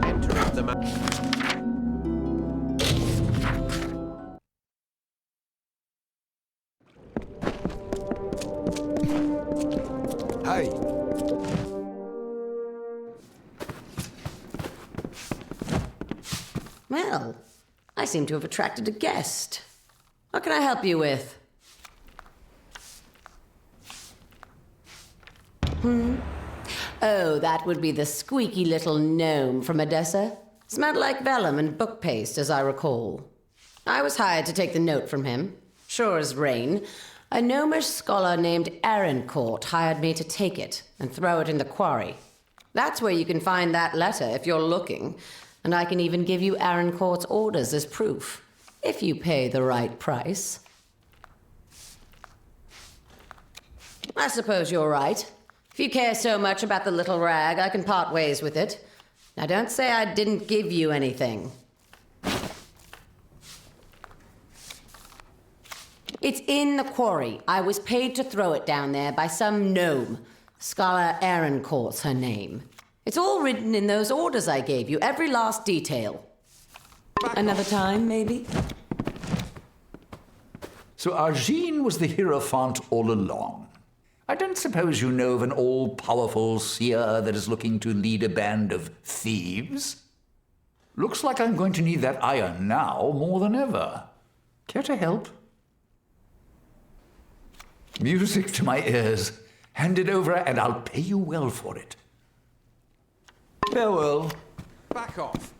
S11: Enter the map.
S2: Hey.
S18: Well, I seem to have attracted a guest. What can I help you with? Oh, that would be the squeaky little gnome from Edessa. Smelled like vellum and book paste, as I recall. I was hired to take the note from him. Sure as rain. A gnomish scholar named Arancourt hired me to take it and throw it in the quarry. That's where you can find that letter if you're looking. And I can even give you Arancourt's orders as proof, if you pay the right price. I suppose you're right.
S3: If you care so much about the little rag, I can part ways with it. Now don't say I didn't give you anything. It's in the quarry. I was paid to throw it down there by some gnome. Scholar Aaroncourt's her name. It's all written in those orders I gave you, every last detail. Another time, maybe?
S20: So Argine was the Hierophant all along. I don't suppose you know of an all-powerful seer that is looking to lead a band of thieves? Looks like I'm going to need that iron now more than ever. Care to help? Music to my ears. Hand it over and I'll pay you well for it. Farewell.
S15: Back off.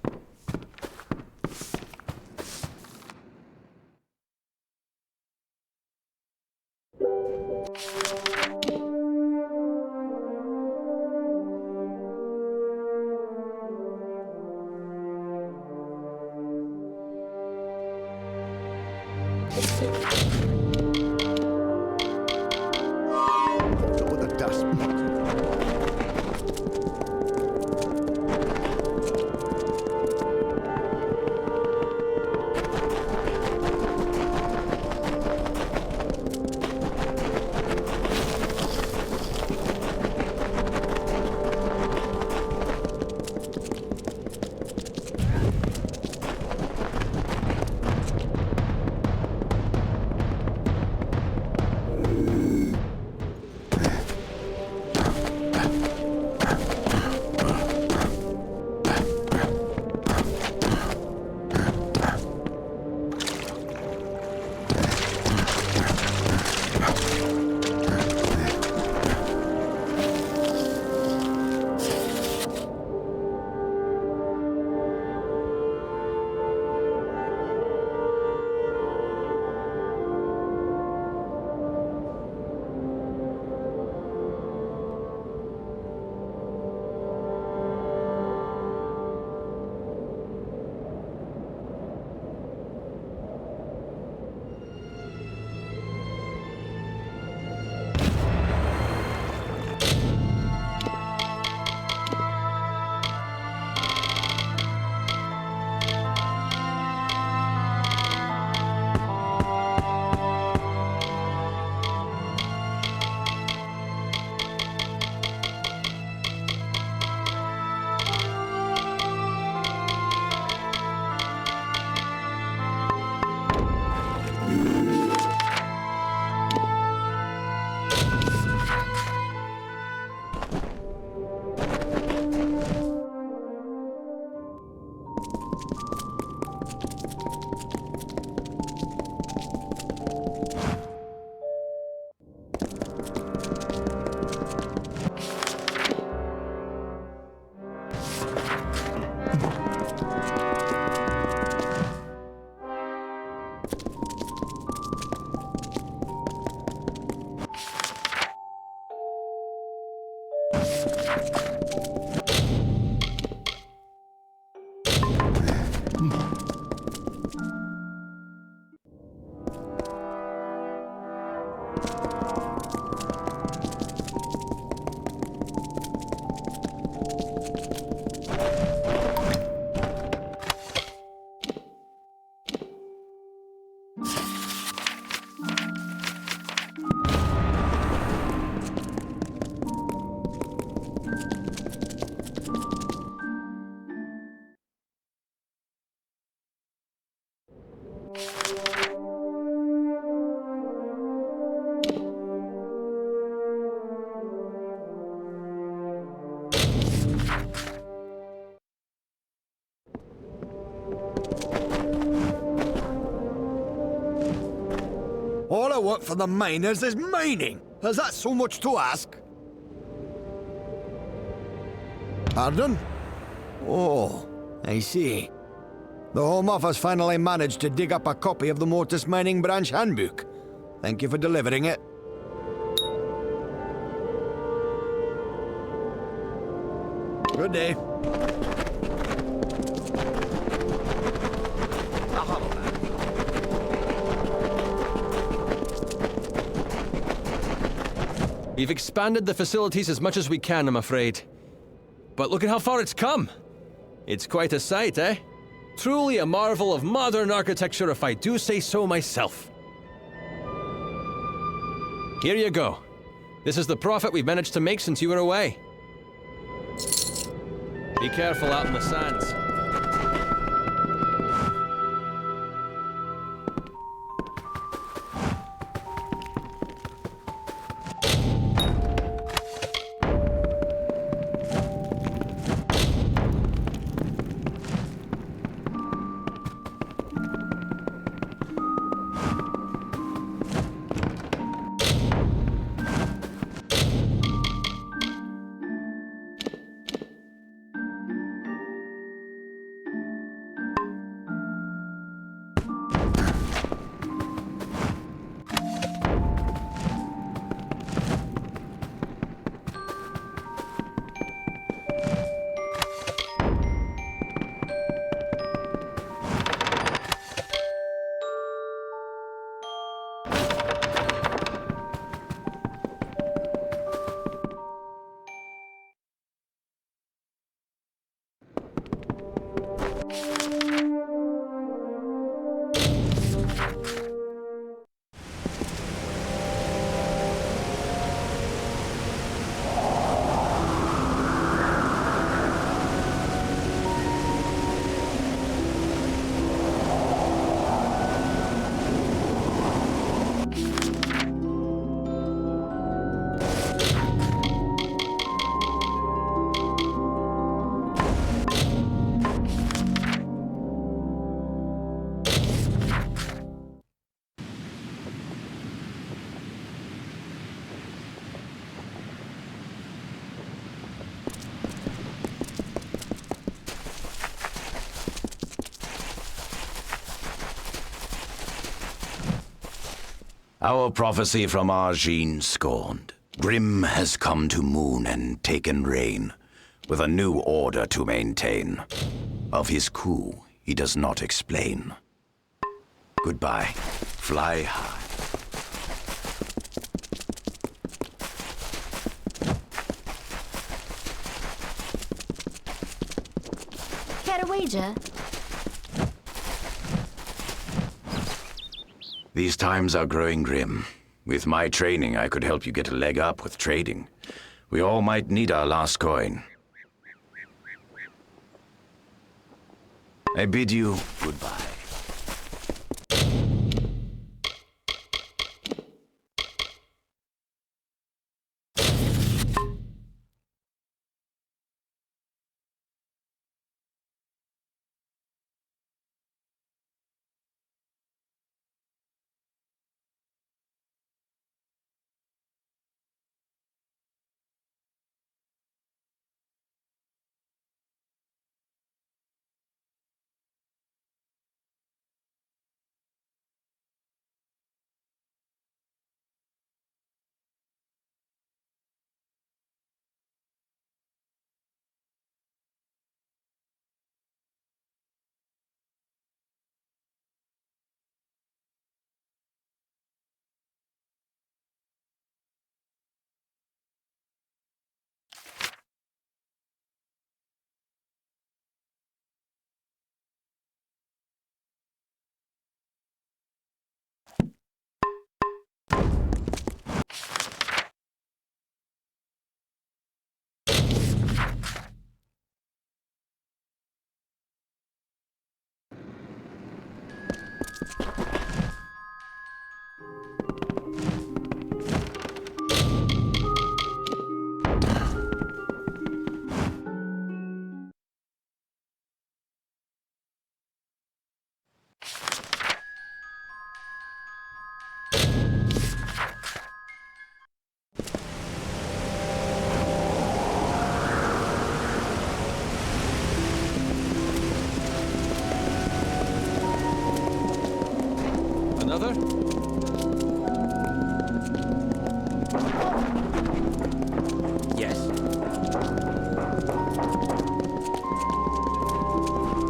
S23: All I want for the miners is mining. Is that so much to ask? Pardon? Oh, I see. The Home Office finally managed to dig up a copy of the Mortis Mining Branch Handbook. Thank you for delivering it. Good day.
S15: We've expanded the facilities as much as we can, I'm afraid. But look at how far it's come. It's quite a sight, eh? Truly a marvel of modern architecture, if I do say so myself. Here you go. This is the profit we've managed to make since you were away. Be careful out in the sands.
S17: Our prophecy from Argene scorned. Grim has come to Moon and taken reign, with a new order to maintain. Of his coup, he does not explain. Goodbye. Fly high.
S9: Care a wager?
S17: These times are growing grim. With my training, I could help you get a leg up with trading. We all might need our last coin. I bid you goodbye.
S15: Another?
S17: Yes.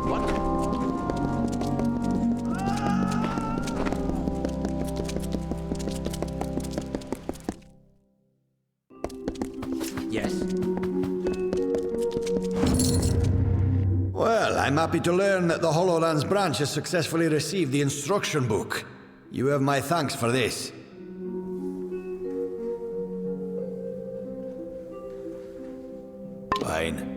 S17: What?
S23: I'm happy to learn that the Hollowlands branch has successfully received the instruction book. You have my thanks for this. Fine.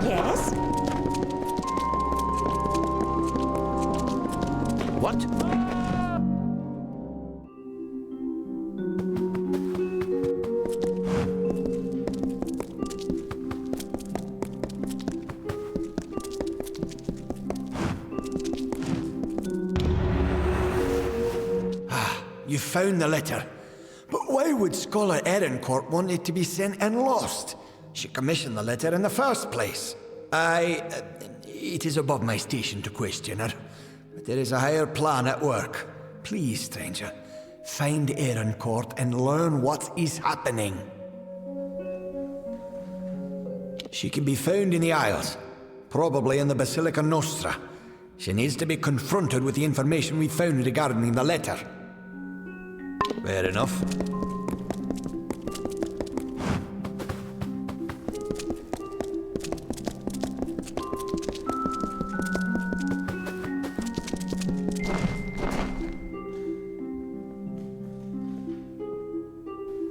S19: Yes?
S17: What?
S23: You found the letter. But why would Scholar Ehrencourt want it to be sent and lost? She commissioned the letter in the first place. It is above my station to question her. But there is a higher plan at work. Please, stranger, find Ehrencourt and learn what is happening. She can be found in the Isles, probably in the Basilica Nostra. She needs to be confronted with the information we found regarding the letter. Fair enough.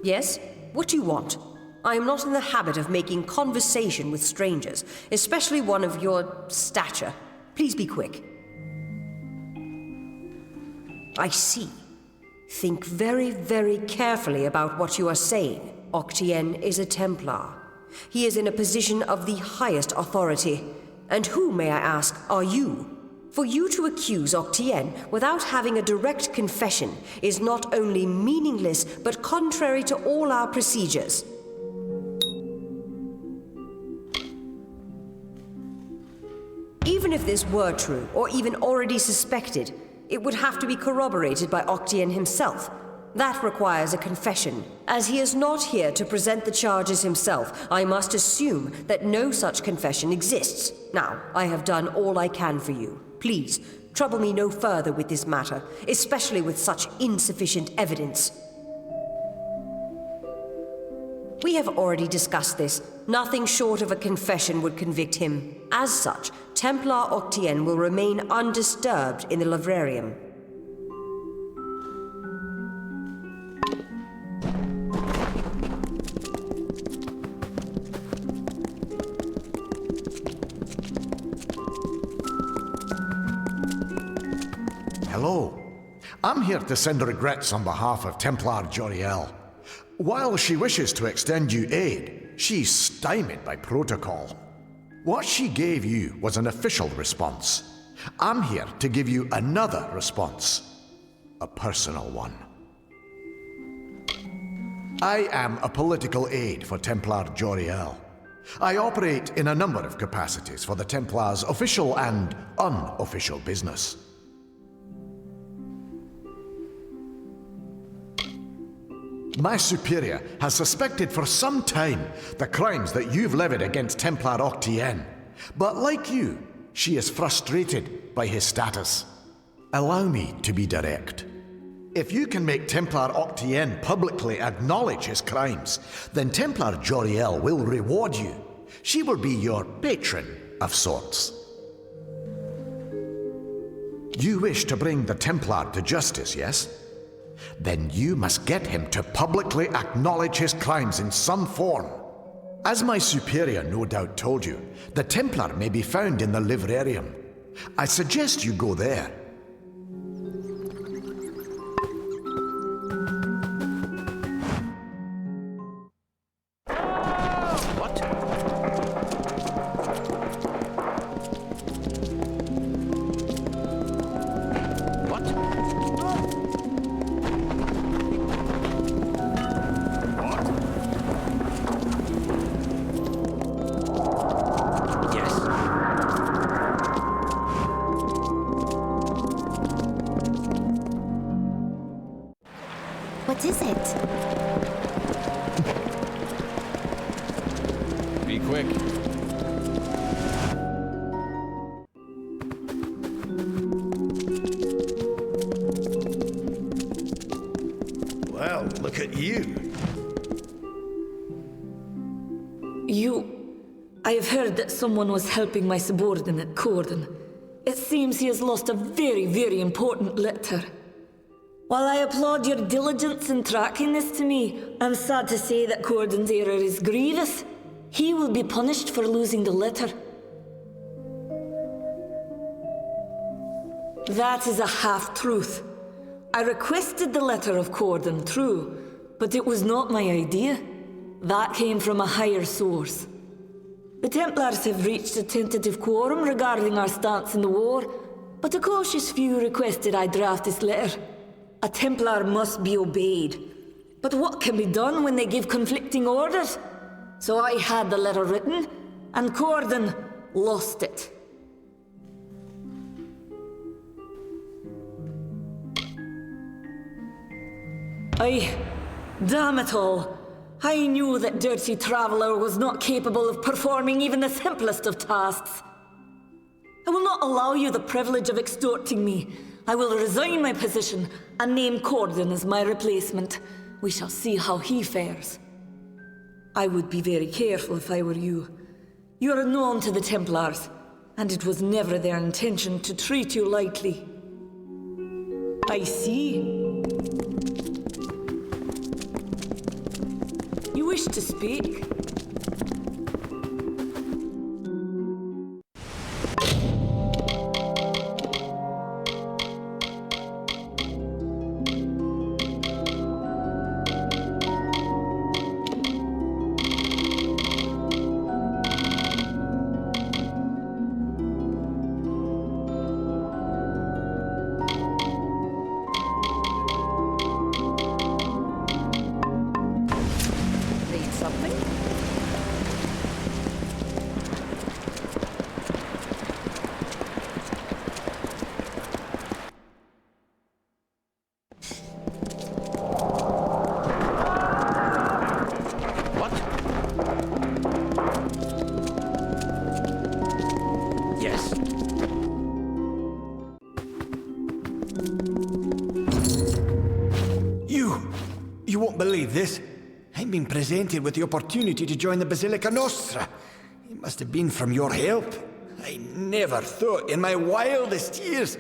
S19: Yes? What do you want? I am not in the habit of making conversation with strangers, especially one of your stature. Please be quick. I see. Think very, very carefully about what you are saying. Octien is a Templar. He is in a position of the highest authority. And who, may I ask, are you? For you to accuse Octien without having a direct confession is not only meaningless, but contrary to all our procedures. Even if this were true, or even already suspected, it would have to be corroborated by Octien himself. That requires a confession. As he is not here to present the charges himself, I must assume that no such confession exists. Now, I have done all I can for you. Please, trouble me no further with this matter, especially with such insufficient evidence. We have already discussed this. Nothing short of a confession would convict him. As such, Templar Octien will remain undisturbed in the Livrarium.
S7: Hello. I'm here to send regrets on behalf of Templar Joriel. While she wishes to extend you aid, she's stymied by protocol. What she gave you was an official response. I'm here to give you another response. A personal one. I am a political aide for Templar Joriel. I operate in a number of capacities for the Templars' official and unofficial business. My superior has suspected for some time the crimes that you've levied against Templar Octien. But like you, she is frustrated by his status. Allow me to be direct. If you can make Templar Octien publicly acknowledge his crimes, then Templar Joriel will reward you. She will be your patron of sorts. You wish to bring the Templar to justice, yes? Then you must get him to publicly acknowledge his crimes in some form. As my superior no doubt told you, the Templar may be found in the Livrarium. I suggest you go there.
S15: Be quick.
S7: Well, look at you.
S13: I have heard that someone was helping my subordinate, Corden. It seems he has lost a very, very important letter. While I applaud your diligence in tracking this to me, I'm sad to say that Corden's error is grievous. He will be punished for losing the letter. That is a half-truth. I requested the letter of Corden, true, but it was not my idea. That came from a higher source. The Templars have reached a tentative quorum regarding our stance in the war, but a cautious few requested I draft this letter. A Templar must be obeyed. But what can be done when they give conflicting orders? So I had the letter written, and Corden lost it. Damn it all. I knew that Dirty Traveler was not capable of performing even the simplest of tasks. I will not allow you the privilege of extorting me. I will resign my position and name Corden as my replacement. We shall see how he fares. I would be very careful if I were you. You are known to the Templars, and it was never their intention to treat you lightly. I see. You wish to speak?
S23: You won't believe this. I'm being presented with the opportunity to join the Basilica Nostra. It must have been from your help. I never thought in my wildest years.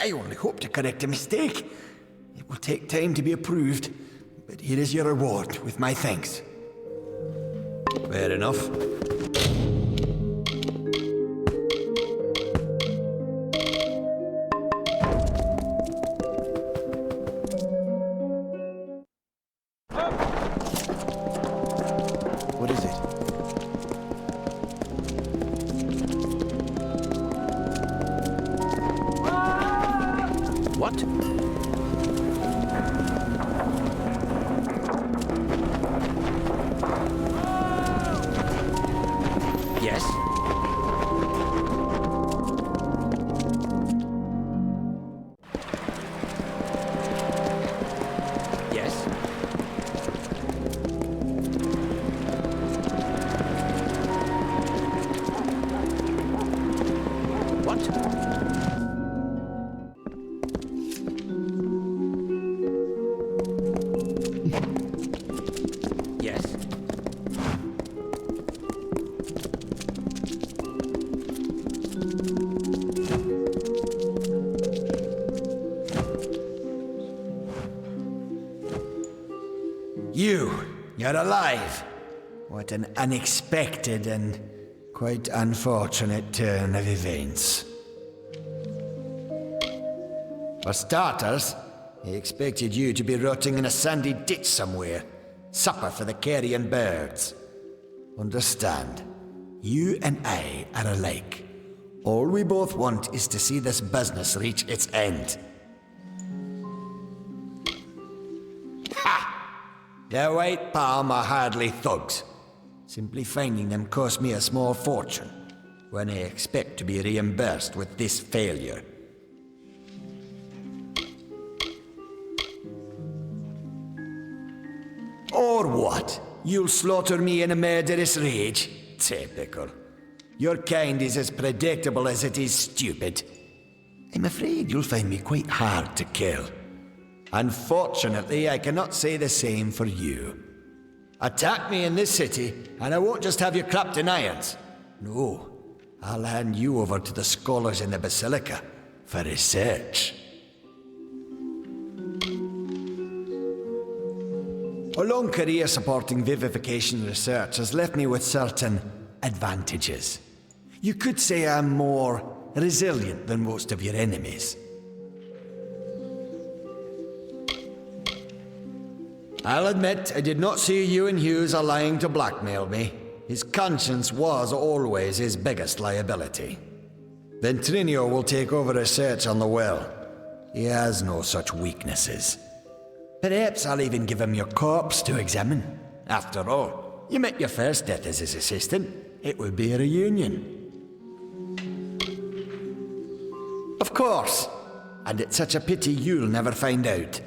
S23: I only hope to correct a mistake. It will take time to be approved, but here is your reward with my thanks.
S16: Fair enough. What is it? What? Yes? Yes? What? Yes?
S23: You're alive. What an unexpected and quite unfortunate turn of events. For starters, he expected you to be rotting in a sandy ditch somewhere. Supper for the carrion birds. Understand, you and I are alike. All we both want is to see this business reach its end. Ha! The White Palm are hardly thugs. Simply finding them cost me a small fortune, when I expect to be reimbursed with this failure. Or what? You'll slaughter me in a murderous rage? Typical. Your kind is as predictable as it is stupid. I'm afraid you'll find me quite hard to kill. Unfortunately, I cannot say the same for you. Attack me in this city, and I won't just have you clapped in irons. No, I'll hand you over to the scholars in the Basilica for research. A long career supporting vivification research has left me with certain advantages. You could say I'm more resilient than most of your enemies. I'll admit I did not see you and Hughes lying to blackmail me. His conscience was always his biggest liability. Ventrinio will take over research on the well. He has no such weaknesses. Perhaps I'll even give him your corpse to examine. After all, you met your first death as his assistant. It would be a reunion. Of course. And it's such a pity you'll never find out.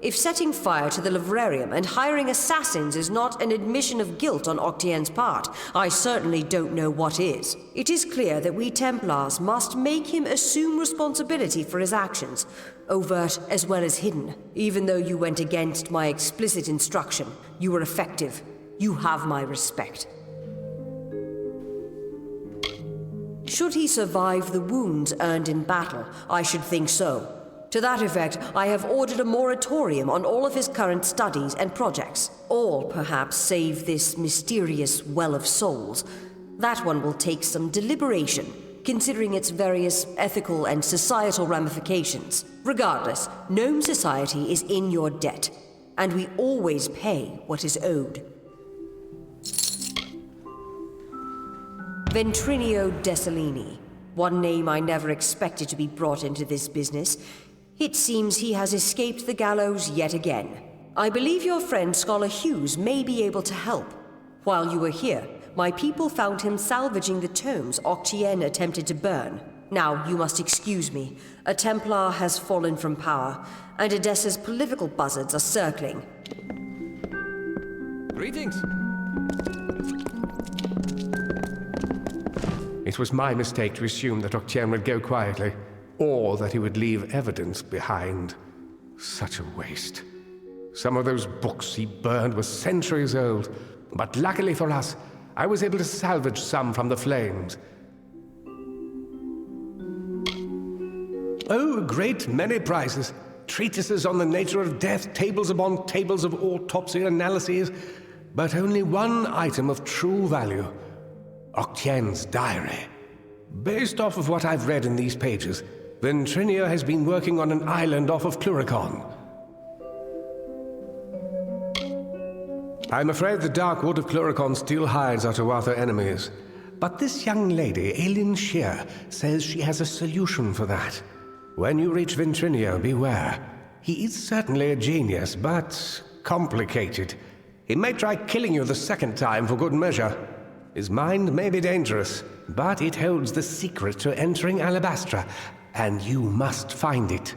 S19: If setting fire to the livrarium and hiring assassins is not an admission of guilt on Octien's part, I certainly don't know what is. It is clear that we Templars must make him assume responsibility for his actions, overt as well as hidden. Even though you went against my explicit instruction, you were effective. You have my respect. Should he survive the wounds earned in battle, I should think so. To that effect, I have ordered a moratorium on all of his current studies and projects. All, perhaps, save this mysterious Well of Souls. That one will take some deliberation, considering its various ethical and societal ramifications. Regardless, Gnome Society is in your debt, and we always pay what is owed. Ventrinio Desalini. One name I never expected to be brought into this business. It seems he has escaped the gallows yet again. I believe your friend Scholar Hughes may be able to help. While you were here, my people found him salvaging the tomes Octien attempted to burn. Now, you must excuse me. A Templar has fallen from power, and Edessa's political buzzards are circling.
S8: Greetings. It was my mistake to assume that Octien would go quietly, or that he would leave evidence behind. Such a waste. Some of those books he burned were centuries old, but luckily for us, I was able to salvage some from the flames. Oh, a great many prizes. Treatises on the nature of death, tables upon tables of autopsy analyses, but only one item of true value. Octien's diary. Based off of what I've read in these pages, Ventrinio has been working on an island off of Cluricon. I'm afraid the dark wood of Cluricon still hides our Tuatha enemies. But this young lady, Ailyn Shear, says she has a solution for that. When you reach Ventrinio, beware. He is certainly a genius, but complicated. He may try killing you the second time for good measure. His mind may be dangerous, but it holds the secret to entering Alabastra, and you must find it.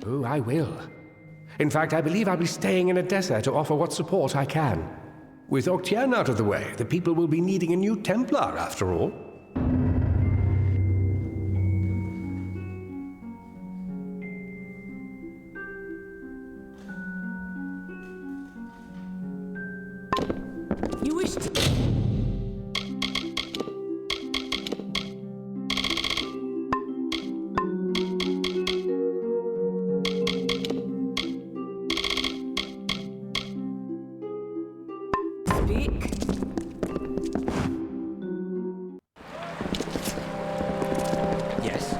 S8: Oh, I will. In fact, I believe I'll be staying in Edessa to offer what support I can. With Octien out of the way, the people will be needing a new Templar, after all.
S13: You wish to... Speak.
S8: Yes.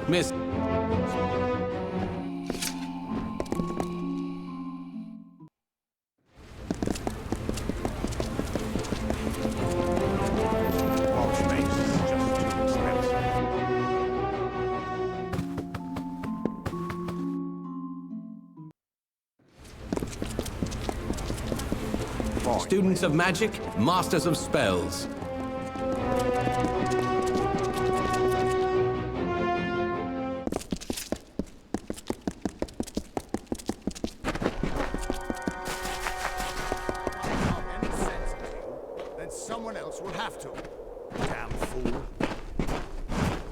S11: Miss. Students of magic, masters of spells.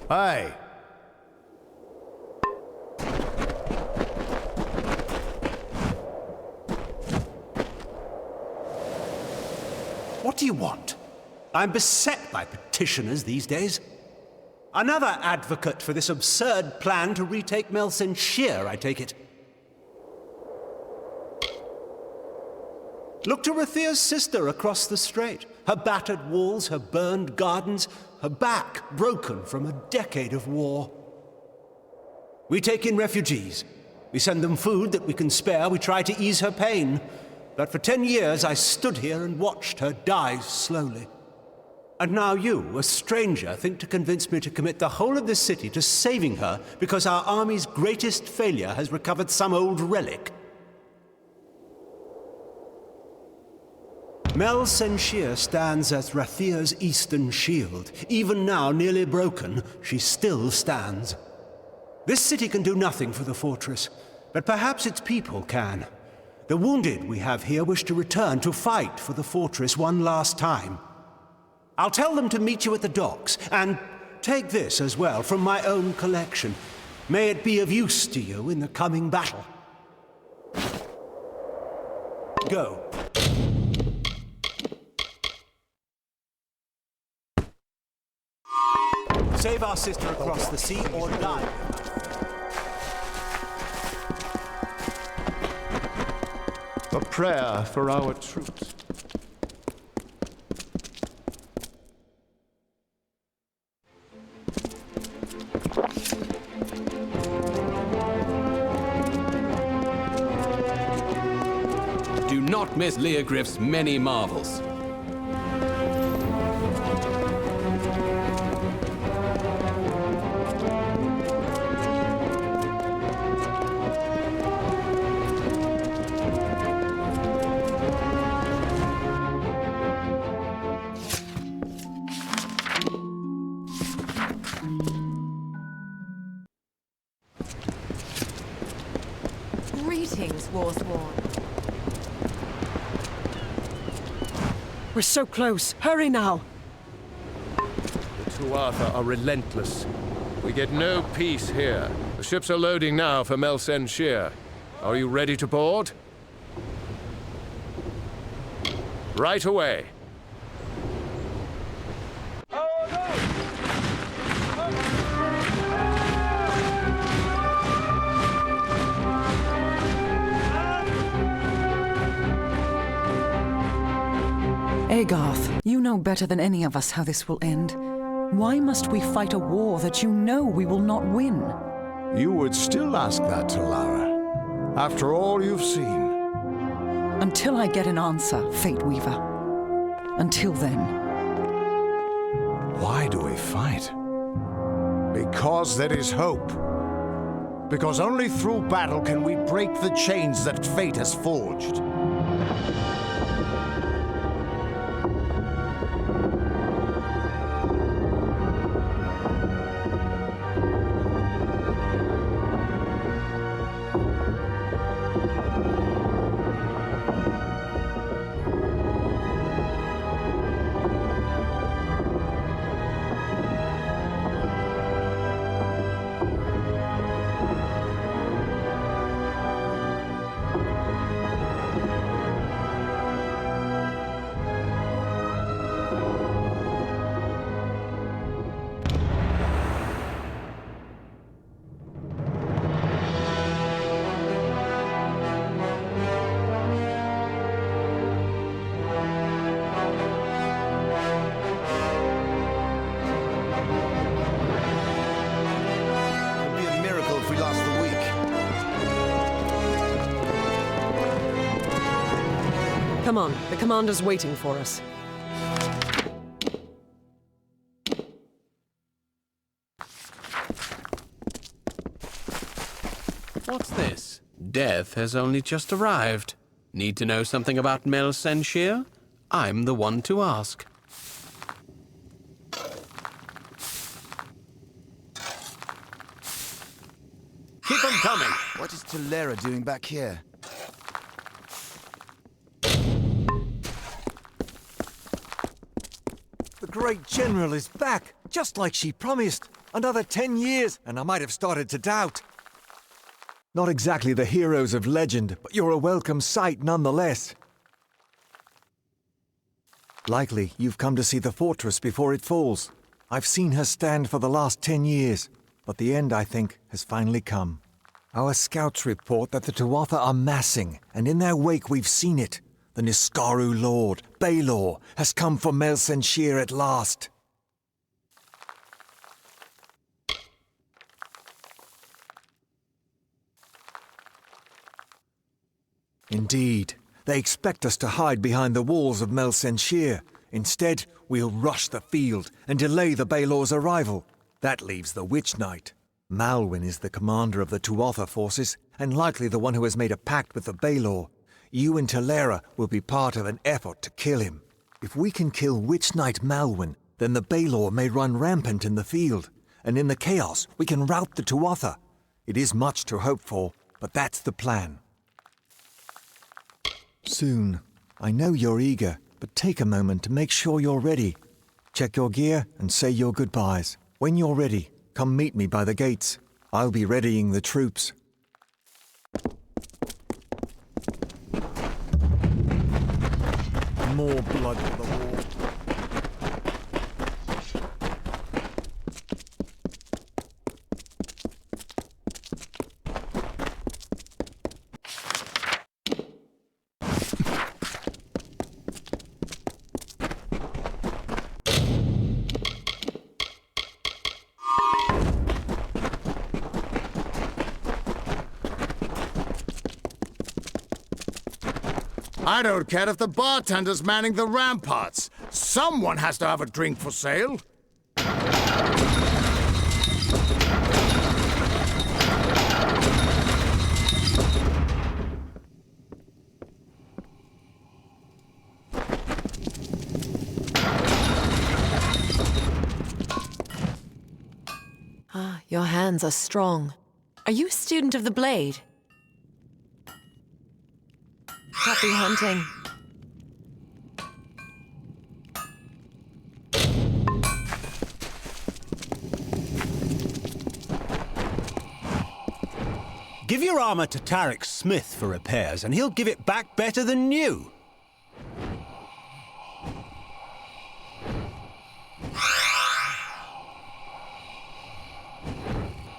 S2: Hey!
S14: What do you want? I'm beset by petitioners these days. Another advocate for this absurd plan to retake Melsen Shear, I take it. Look to Rathir's sister across the strait. Her battered walls, her burned gardens, her back broken from a decade of war. We take in refugees. We send them food that we can spare, we try to ease her pain. But for 10 years I stood here and watched her die slowly. And now you, a stranger, think to convince me to commit the whole of this city to saving her because our army's greatest failure has recovered some old relic. Mel Senshir stands as Rathir's eastern shield. Even now, nearly broken, she still stands. This city can do nothing for the fortress, but perhaps its people can. The wounded we have here wish to return to fight for the fortress one last time. I'll tell them to meet you at the docks, and take this as well from my own collection. May it be of use to you in the coming battle. Go. Save our sister across the sea or die.
S5: A prayer for our troops.
S11: Do not miss Leogriff's many marvels.
S12: Greetings, Warsworn.
S6: We're so close. Hurry now.
S5: The Tuatha are relentless. We get no peace here. The ships are loading now for Mel Senshir. Are you ready to board? Right away.
S22: Agarth, you know better than any of us how this will end. Why must we fight a war that you know we will not win?
S2: You would still ask that to Lara, after all you've seen.
S22: Until I get an answer, Fate Weaver. Until then.
S2: Why do we fight? Because there is hope. Because only through battle can we break the chains that fate has forged.
S6: Come on, the commander's waiting for us.
S11: What's this? Death has only just arrived. Need to know something about Mel Senshir? I'm the one to ask.
S2: Keep them coming! What is Talera doing back here?
S24: The great general is back, just like she promised. Another 10 years, and I might have started to doubt. Not exactly the heroes of legend, but you're a welcome sight nonetheless. Likely you've come to see the fortress before it falls. I've seen her stand for the last 10 years, but the end, I think, has finally come. Our scouts report that the Tuatha are massing, and in their wake we've seen it. The Niskaru Lord, Baelor, has come for Mel Senshir at last. Indeed. They expect us to hide behind the walls of Melsenshir. Instead, we'll rush the field and delay the Baelor's arrival. That leaves the Witch Knight. Malwyn is the commander of the Tuatha forces, and likely the one who has made a pact with the Baelor. You and Talera will be part of an effort to kill him. If we can kill Witch Knight Malwyn, then the Baelor may run rampant in the field, and in the chaos we can rout the Tuatha. It is much to hope for, but that's the plan. Soon. I know you're eager, but take a moment to make sure you're ready. Check your gear and say your goodbyes. When you're ready, come meet me by the gates. I'll be readying the troops. More blood for the war.
S2: I don't care if the bartender's manning the ramparts. Someone has to have a drink for sale.
S12: Ah, your hands are strong. Are you a student of the blade? Happy hunting.
S14: Give your armor to Tarek Smith for repairs, and he'll give it back better than new.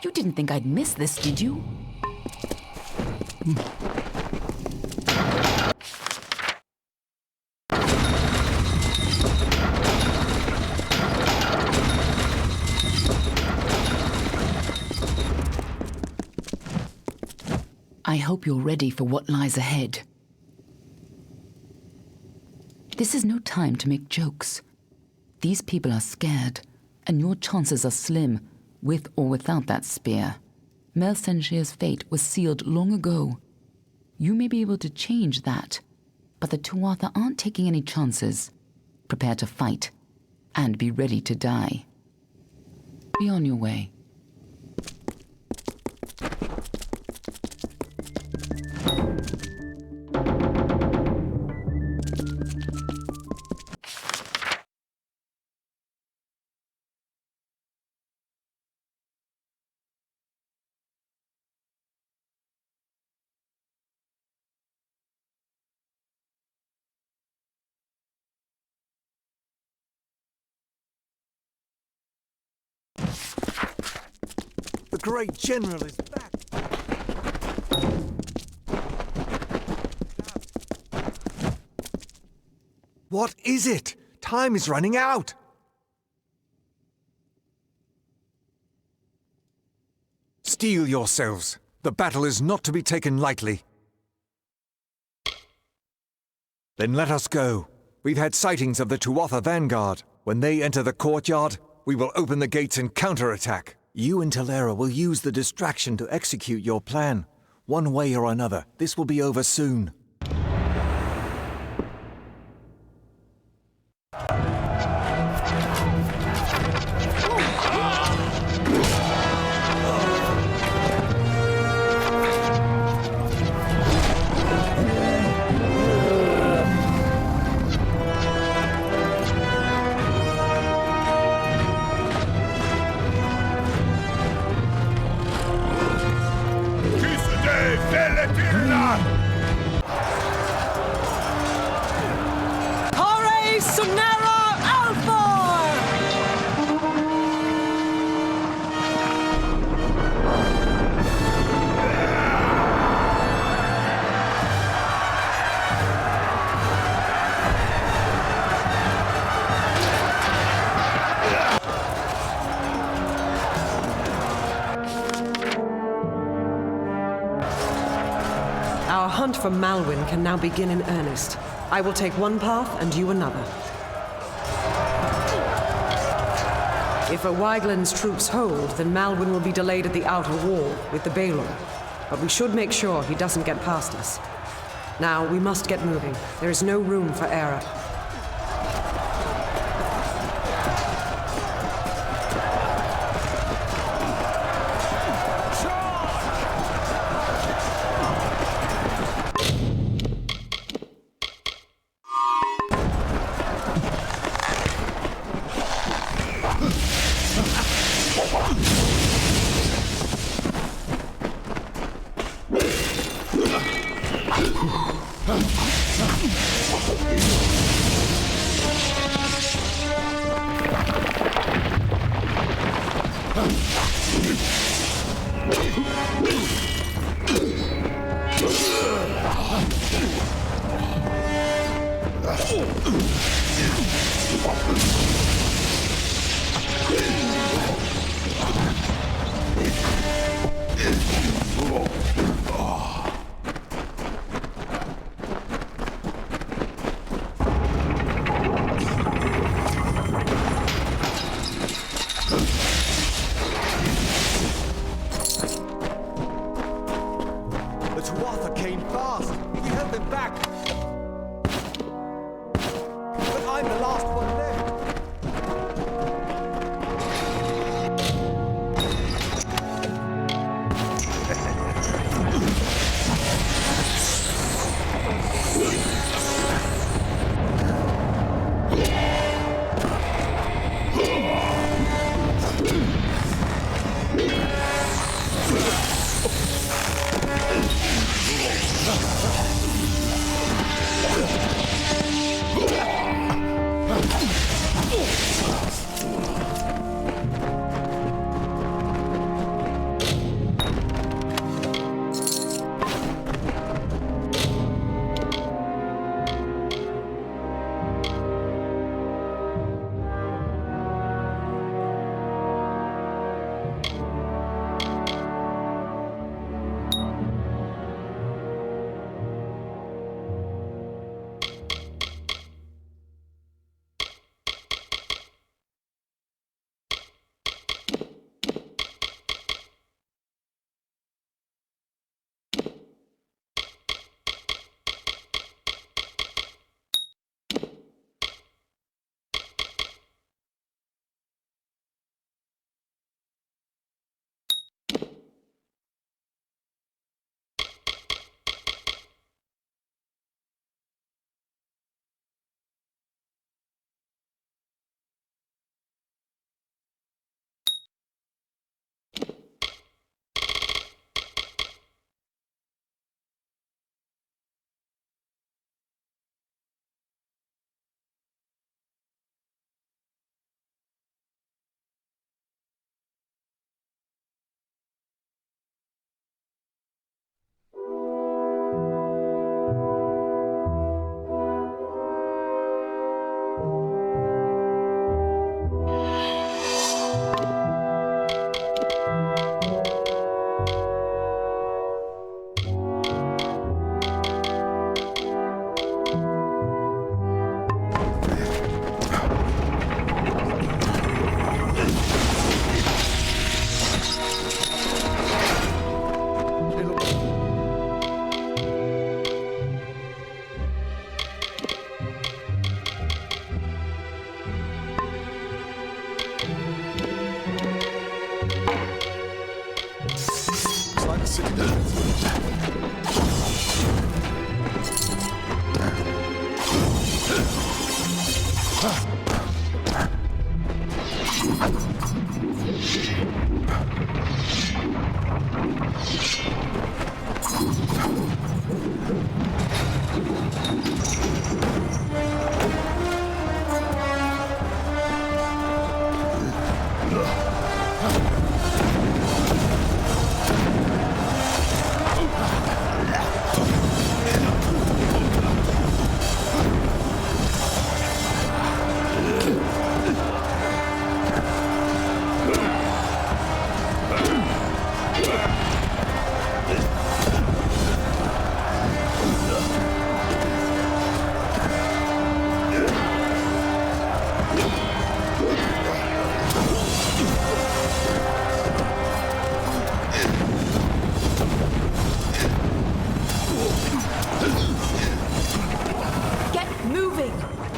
S22: You didn't think I'd miss this, did you? I hope you're ready for what lies ahead. This is no time to make jokes. These people are scared, and your chances are slim, with or without that spear. Melsenshir's fate was sealed long ago. You may be able to change that, but the Tuatha aren't taking any chances. Prepare to fight, and be ready to die. Be on your way.
S24: The great general is back. What is it? Time is running out. Steel yourselves. The battle is not to be taken lightly. Then let us go. We've had sightings of the Tuatha vanguard. When they enter the courtyard, we will open the gates and counterattack. You and Talera will use the distraction to execute your plan. One way or another, this will be over soon.
S6: for Malwyn can now begin in earnest. I will take one path and you another. If a Wygland's troops hold, then Malwyn will be delayed at the outer wall with the Balor. But we should make sure he doesn't get past us. Now, we must get moving. There is no room for error.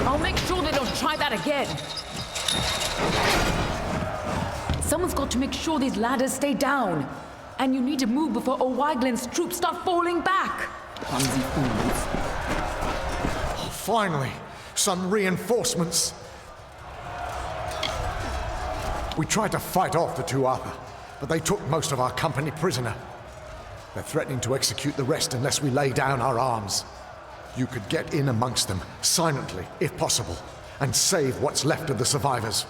S22: I'll make sure they don't try that again. Someone's got to make sure these ladders stay down. And you need to move before O'Wyglin's troops start falling back. Clumsy fools.
S2: Finally, some reinforcements. We tried to fight off the Tuatha, but they took most of our company prisoner. They're threatening to execute the rest unless we lay down our arms. You could get in amongst them, silently, if possible, and save what's left of the survivors.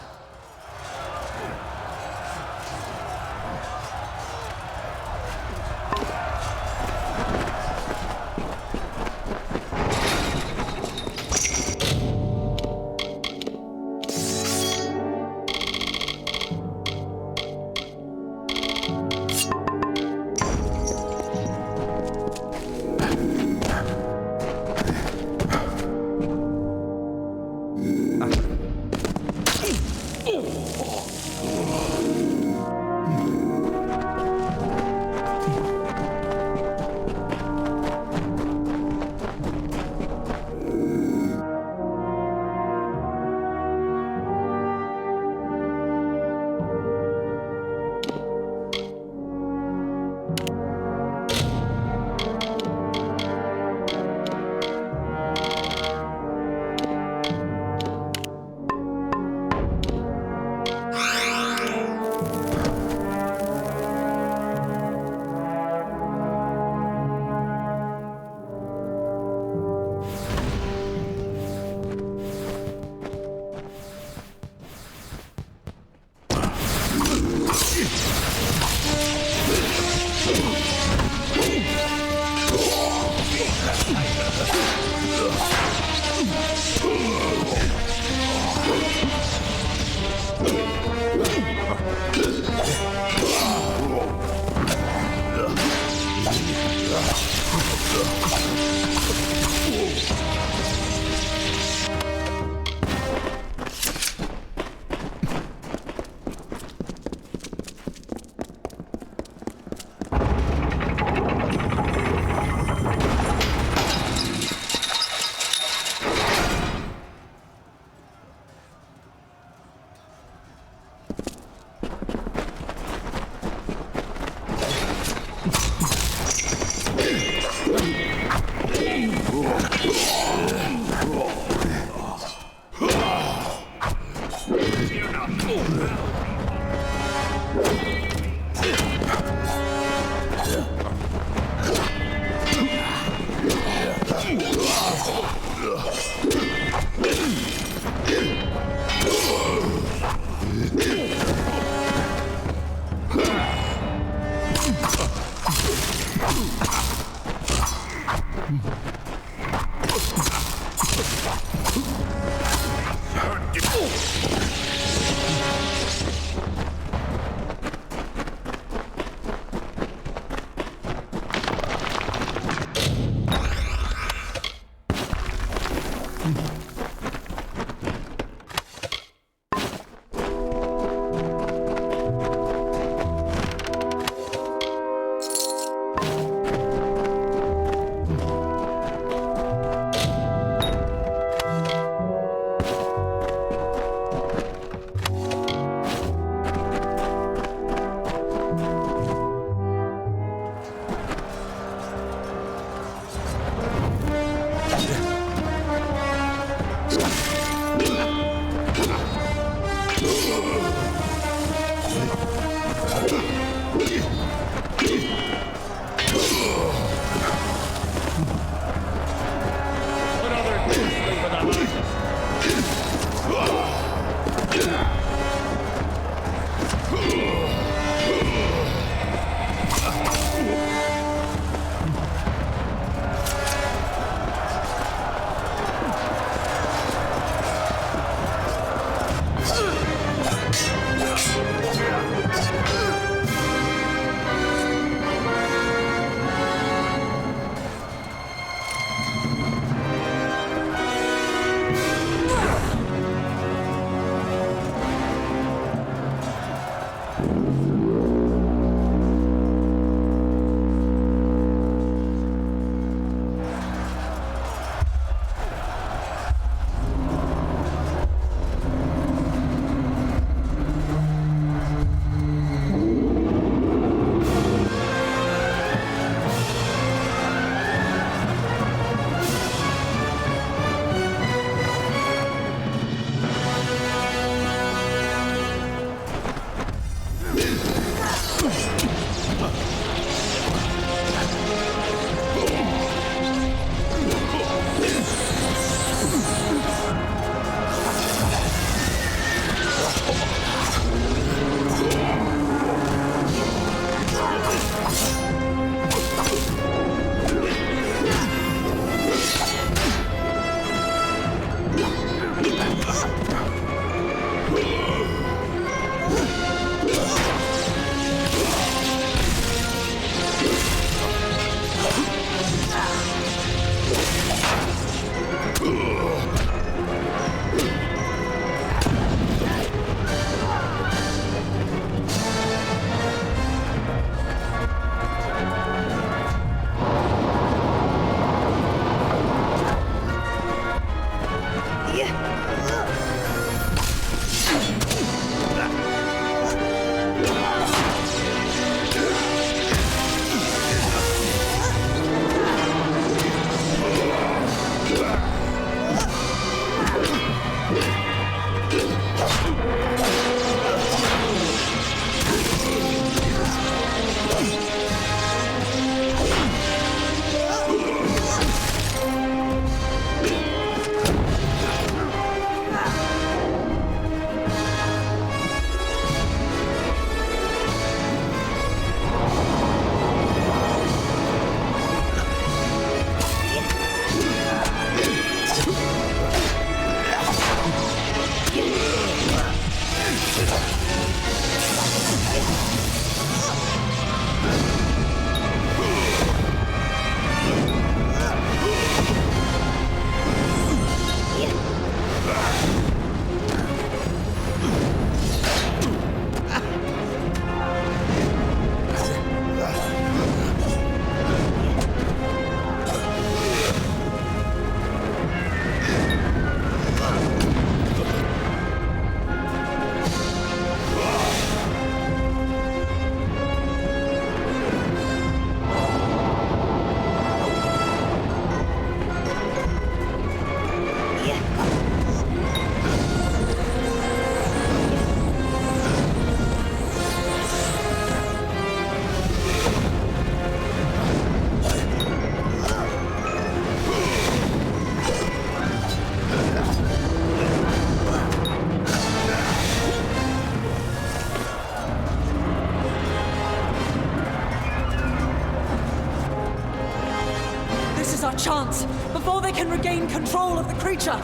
S6: Chance before they can regain control of the creature.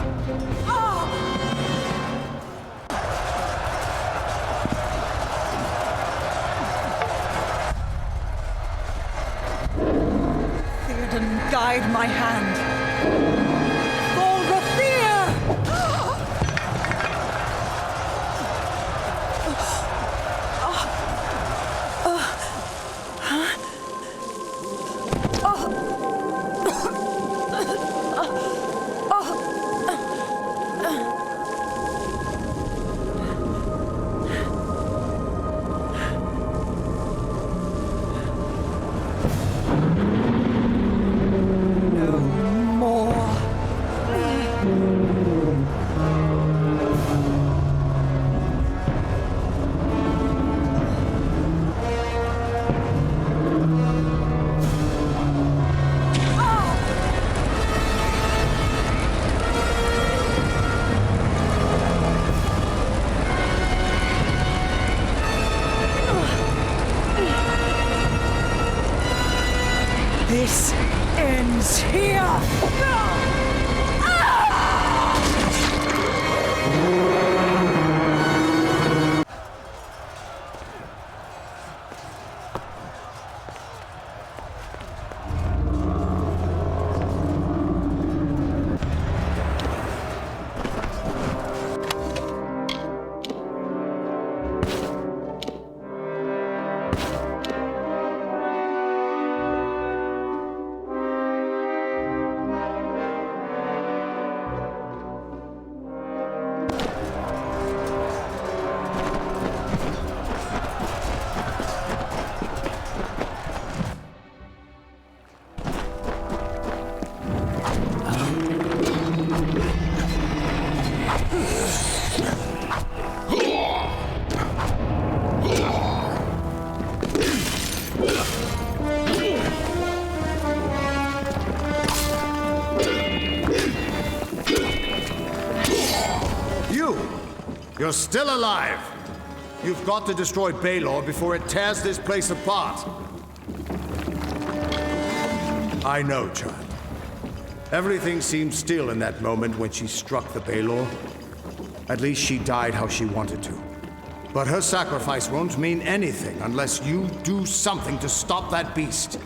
S6: Theoden, guide my hand. For Rathir! This ends here!
S1: You're still alive! You've got to destroy Baelor before it tears this place apart. I know, child. Everything seemed still in that moment when she struck the Baelor. At least she died how she wanted to. But her sacrifice won't mean anything unless you do something to stop that beast.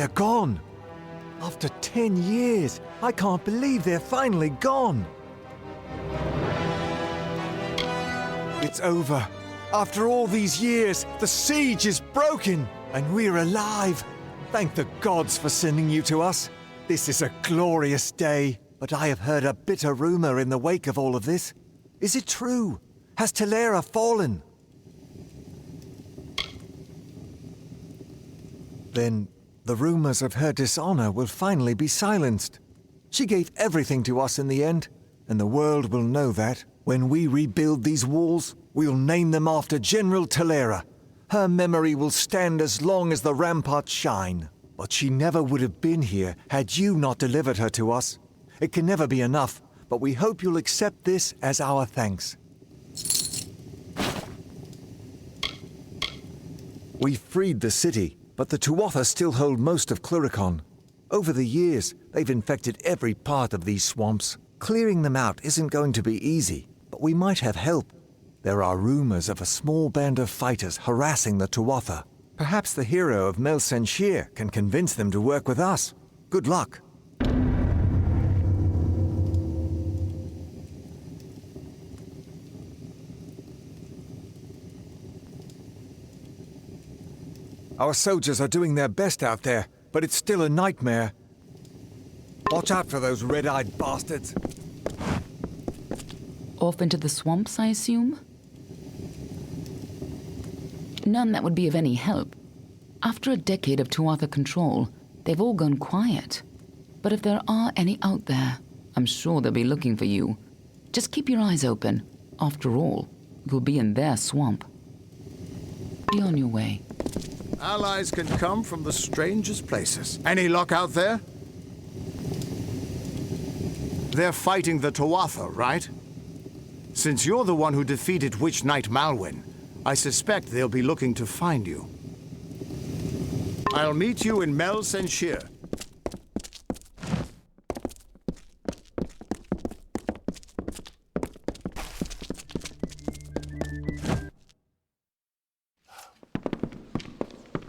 S24: They're gone. After 10 years, I can't believe they're finally gone. It's over. After all these years, the siege is broken, and we're alive. Thank the gods for sending you to us. This is a glorious day, but I have heard a bitter rumor in the wake of all of this. Is it true? Has Talera fallen? Then the rumors of her dishonor will finally be silenced. She gave everything to us in the end, and the world will know that. When we rebuild these walls, we'll name them after General Talera. Her memory will stand as long as the ramparts shine. But she never would have been here had you not delivered her to us. It can never be enough, but we hope you'll accept this as our thanks. We freed the city, but the Tuatha still hold most of Cluricon. Over the years, they've infected every part of these swamps. Clearing them out isn't going to be easy, but we might have help. There are rumors of a small band of fighters harassing the Tuatha. Perhaps the hero of Mel Senshir can convince them to work with us. Good luck. Our soldiers are doing their best out there, but it's still a nightmare. Watch out for those red-eyed bastards.
S22: Off into the swamps, I assume? None that would be of any help. After a decade of Tuatha control, they've all gone quiet. But if there are any out there, I'm sure they'll be looking for you. Just keep your eyes open. After all, you'll be in their swamp. Be on your way.
S1: Allies can come from the strangest places. Any luck out there? They're fighting the Tuatha, right? Since you're the one who defeated Witch Knight Malwyn, I suspect they'll be looking to find you. I'll meet you in Mel Senshir.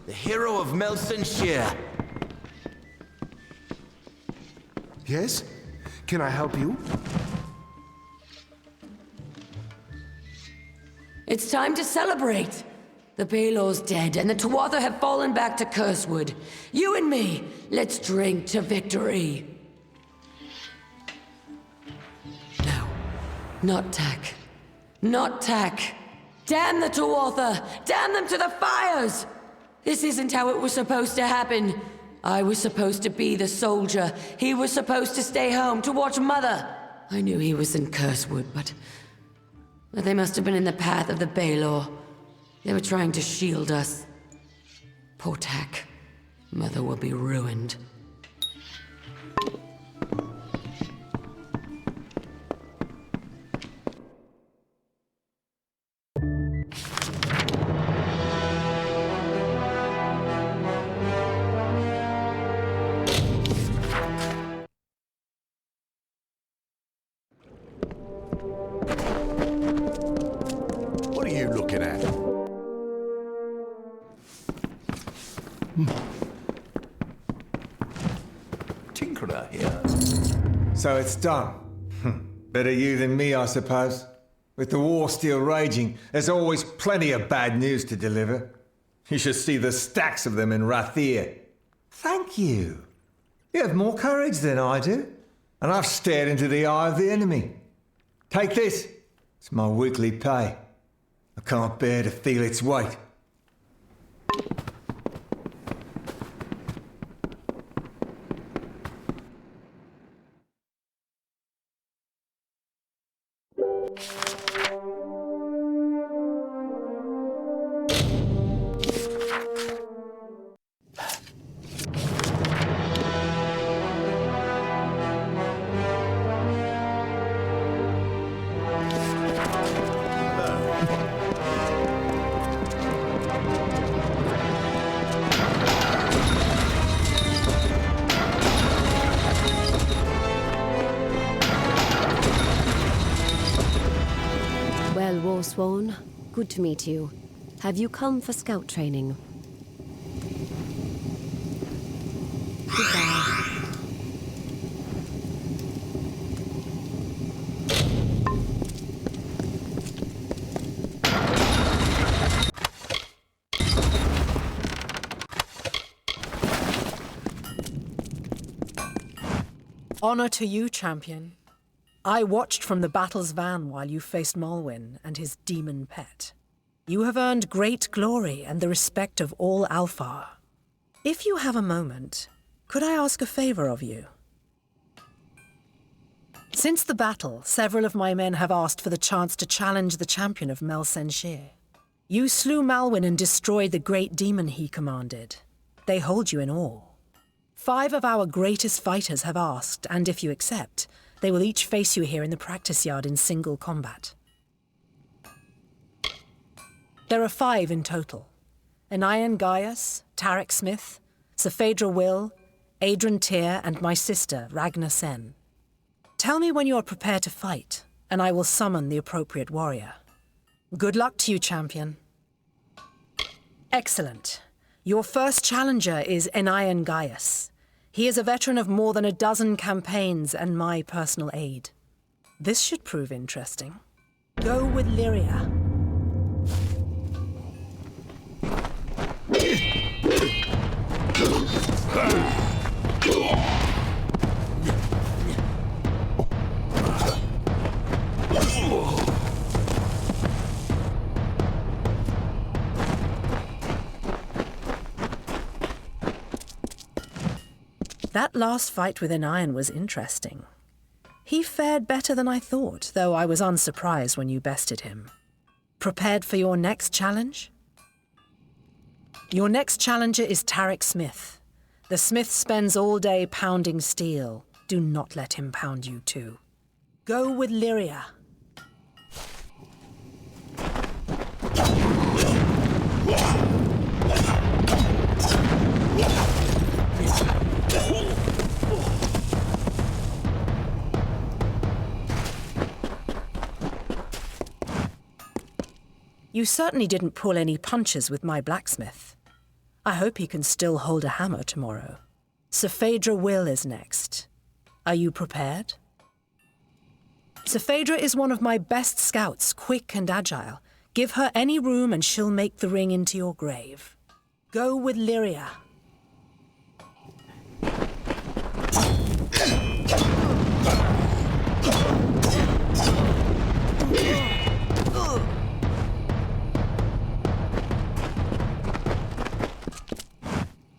S17: The hero of Mel Senshir.
S4: Yes? Can I help you?
S3: It's time to celebrate. The Baelor's dead, and the Tuatha have fallen back to Cursewood. You and me, let's drink to victory. No, not Tack. Not Tack. Damn the Tuatha! Damn them to the fires! This isn't how it was supposed to happen. I was supposed to be the soldier. He was supposed to stay home to watch Mother. I knew he was in Cursewood, but they must have been in the path of the Baelor. They were trying to shield us. Poor Tack. Mother will be ruined.
S2: What are you looking at?
S20: Tinkerer here.
S24: So it's done. Better you than me, I suppose. With the war still raging, there's always plenty of bad news to deliver. You should see the stacks of them in Rathir. Thank you. You have more courage than I do. And I've stared into the eye of the enemy. Take this. It's my weekly pay. I can't bear to feel its weight.
S10: Well, Warsworn, good to meet you. Have you come for scout training?
S6: Honor to you, champion. I watched from the battle's van while you faced Malwyn and his demon pet. You have earned great glory and the respect of all Alfar. If you have a moment, could I ask a favor of you? Since the battle, several of my men have asked for the chance to challenge the champion of Mel Senshir. You slew Malwyn and destroyed the great demon he commanded. They hold you in awe. 5 of our greatest fighters have asked, and if you accept, they will each face you here in the practice yard in single combat. There are 5 in total. Anayan Gaius, Tarek Smith, Saphedra Will, Adrian Tyr, and my sister, Ragnar Sen. Tell me when you are prepared to fight, and I will summon the appropriate warrior. Good luck to you, champion. Excellent. Your first challenger is Anayan Gaius. He is a veteran of more than a dozen campaigns and my personal aid. This should prove interesting. Go with Lyria. That last fight with Anayan was interesting. He fared better than I thought, though I was unsurprised when you bested him. Prepared for your next challenge? Your next challenger is Tarek Smith. The smith spends all day pounding steel. Do not let him pound you too. Go with Lyria. You certainly didn't pull any punches with my blacksmith. I hope he can still hold a hammer tomorrow. Saphedra Will is next. Are you prepared? Saphedra is one of my best scouts, quick and agile. Give her any room and she'll make the ring into your grave. Go with Lyria.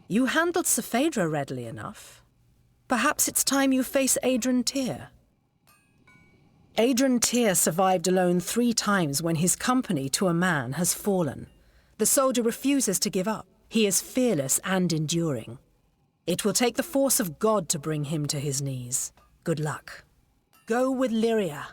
S6: You handled Saphedra readily enough. Perhaps it's time you face Adrian Tyr. Adrian Tyr survived alone 3 times when his company to a man has fallen. The soldier refuses to give up. He is fearless and enduring. It will take the force of God to bring him to his knees. Good luck. Go with Lyria.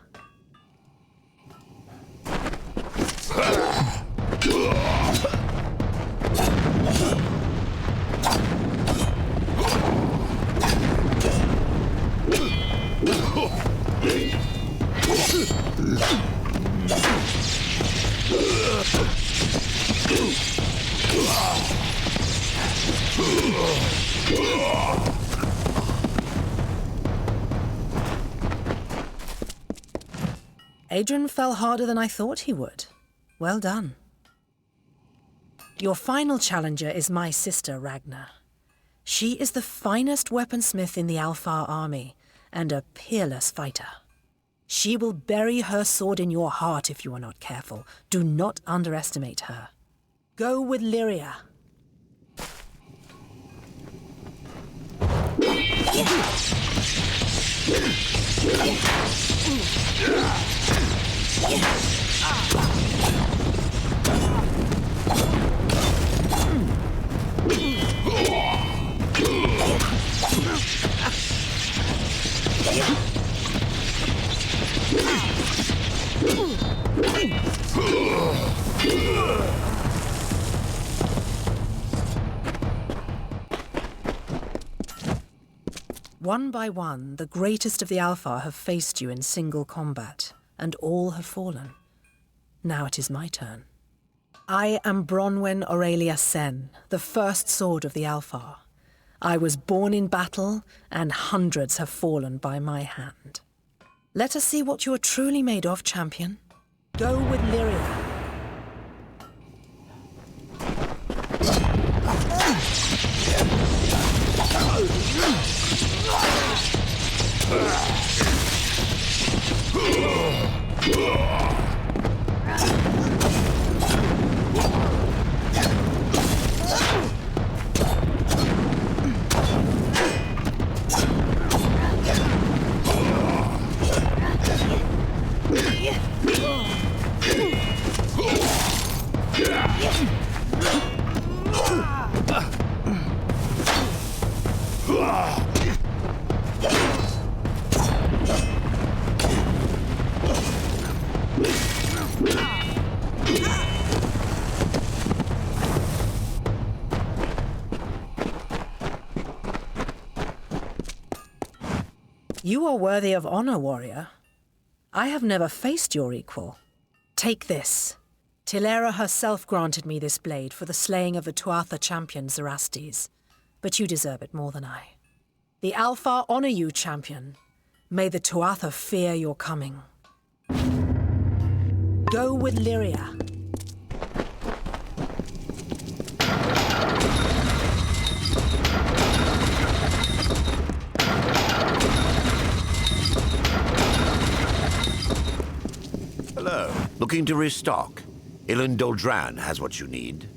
S6: Adrian fell harder than I thought he would. Well done. Your final challenger is my sister, Ragnar. She is the finest weaponsmith in the Alfar army, and a peerless fighter. She will bury her sword in your heart if you are not careful. Do not underestimate her. Go with Lyria. One by one, the greatest of the Alfar have faced you in single combat, and all have fallen. Now it is my turn. I am Bronwyn Aurelia Sen, the first sword of the Alfar. I was born in battle, and hundreds have fallen by my hand. Let us see what you are truly made of, champion. Go with Lyria.
S9: You are worthy of honor, warrior. I have never faced your equal. Take this. Tilera herself granted me this blade for the slaying of the Tuatha champion Zerastes, but you deserve it more than I. The Alpha honor you, champion. May the Tuatha fear your coming. Go with Lyria.
S17: Hello. Looking to restock? Ilan Doldran has what you need.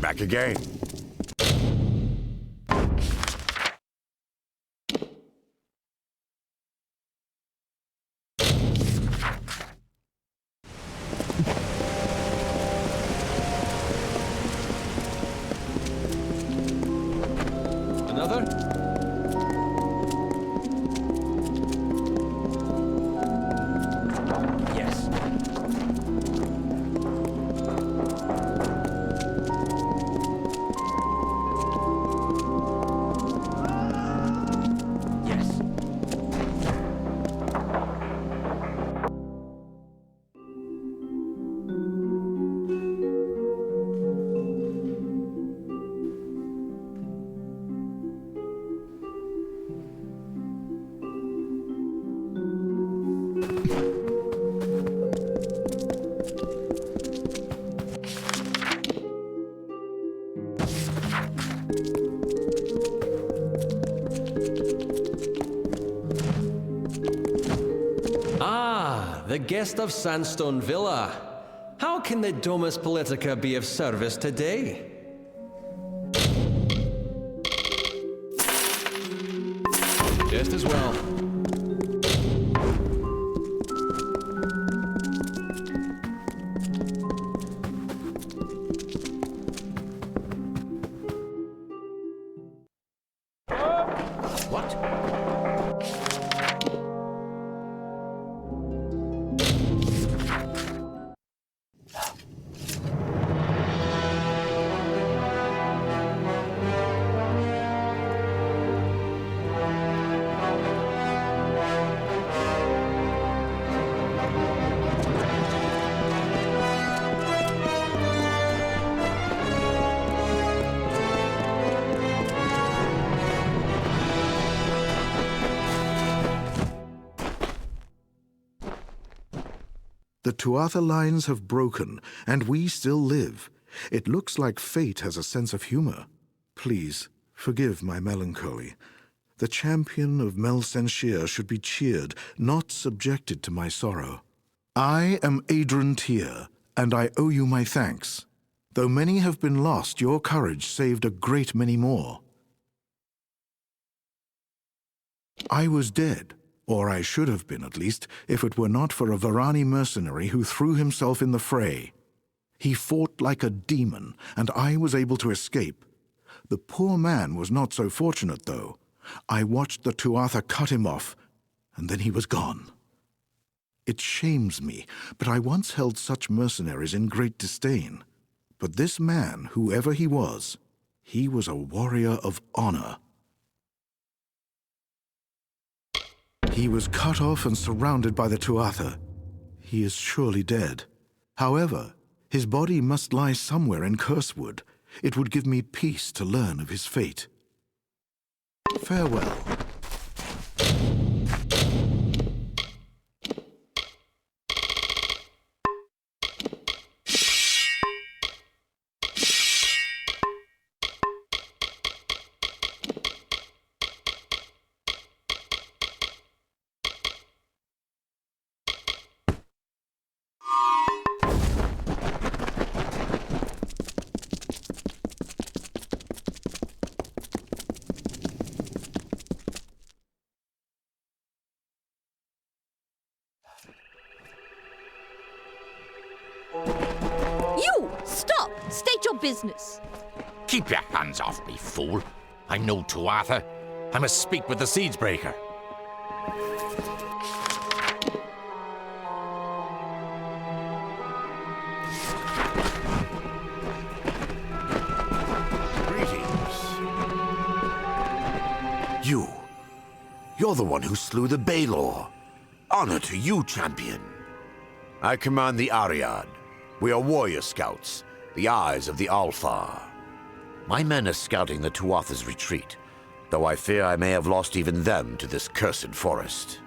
S1: Back again.
S5: Another?
S17: Yes.
S8: The guest of Sandstone Villa. How can the Domus Politica be of service today?
S5: Just as well.
S4: The Tuatha lines have broken, and we still live. It looks like fate has a sense of humor. Please, forgive my melancholy. The champion of Mel Senshir should be cheered, not subjected to my sorrow. I am Adron Tyr, and I owe you my thanks. Though many have been lost, your courage saved a great many more. I was dead, or I should have been at least, if it were not for a Varani mercenary who threw himself in the fray. He fought like a demon, and I was able to escape. The poor man was not so fortunate, though. I watched the Tuatha cut him off, and then he was gone. It shames me, but I once held such mercenaries in great disdain. But this man, whoever he was a warrior of honor. He was cut off and surrounded by the Tuatha. He is surely dead. However, his body must lie somewhere in Cursewood. It would give me peace to learn of his fate. Farewell.
S7: You! Stop! State your business.
S17: Keep your hands off me, fool. I'm no Tuatha. I must speak with the Siegebreaker.
S15: You're the one who slew the Baelor. Honor to you, champion. I command the Ariad. We are warrior scouts, the eyes of the Alfar. My men are scouting the Tuatha's retreat, though I fear I may have lost even them to this cursed forest.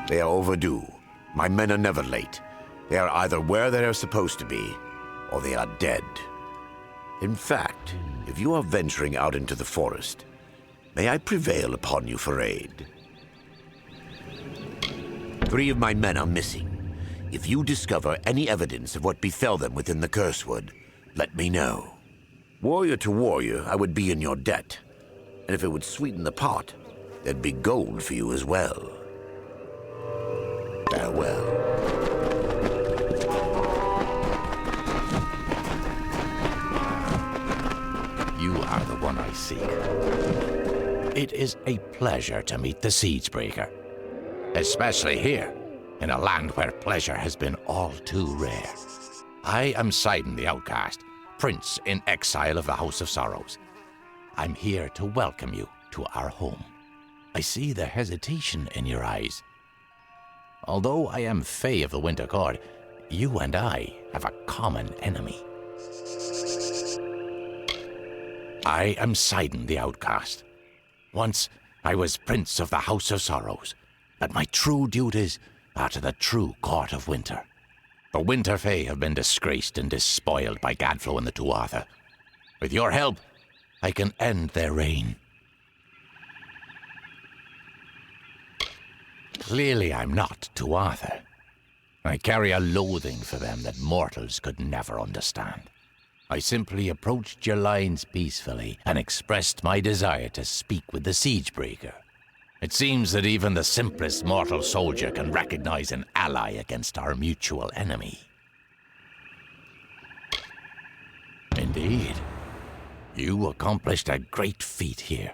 S15: They are overdue. My men are never late. They are either where they are supposed to be, or they are dead. In fact, if you are venturing out into the forest, may I prevail upon you for aid? 3 of my men are missing. If you discover any evidence of what befell them within the Cursewood, let me know. Warrior to warrior, I would be in your debt. And if it would sweeten the pot, there'd be gold for you as well. Farewell.
S17: You are the one I seek. It is a pleasure to meet the Siegebreaker. Especially here, in a land where pleasure has been all too rare. I am Sidon the Outcast, Prince in exile of the House of Sorrows. I'm here to welcome you to our home. I see the hesitation in your eyes. Although I am Fae of the Winter Court, you and I have a common enemy. I am Sidon the Outcast. Once, I was Prince of the House of Sorrows, but my true duties are to the true Court of Winter. The Winter Fae have been disgraced and despoiled by Gadflo and the Tuatha. With your help, I can end their reign. Clearly I'm not Tuatha. I carry a loathing for them that mortals could never understand. I simply approached your lines peacefully and expressed my desire to speak with the Siegebreaker. It seems that even the simplest mortal soldier can recognize an ally against our mutual enemy. Indeed, you accomplished a great feat here.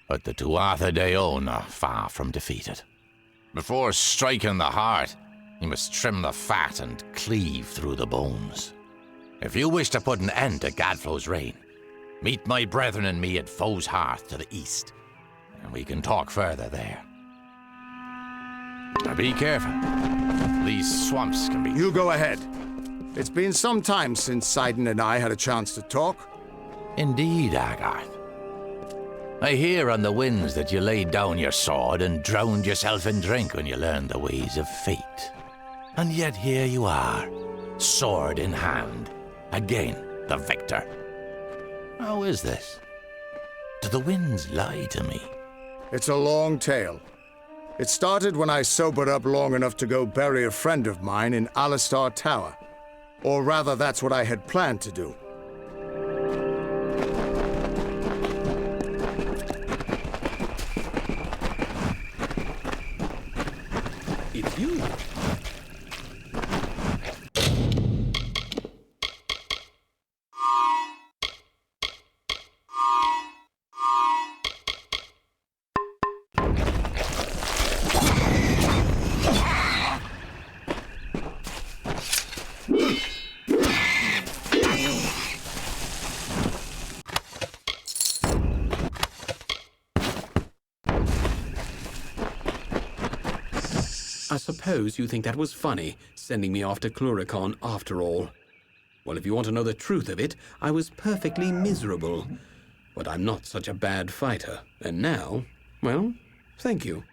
S17: But the Tuatha Daon are far from defeated. Before striking the heart, you must trim the fat and cleave through the bones. If you wish to put an end to Gadflo's reign, meet my brethren and me at Foe's Hearth to the east, and we can talk further there. Now be careful. These swamps can be...
S1: You go ahead. It's been some time since Sidon and I had a chance to talk.
S17: Indeed, Agarth. I hear on the winds that you laid down your sword and drowned yourself in drink when you learned the ways of fate. And yet here you are, sword in hand, again the victor. How is this? Do the winds lie to me?
S1: It's a long tale. It started when I sobered up long enough to go bury a friend of mine in Alistar Tower. Or rather, that's what I had planned to do.
S11: It's you. I suppose you think that was funny, sending me off to Cluricon after all. Well, if you want to know the truth of it, I was perfectly miserable. But I'm not such a bad fighter. And now, well, thank you.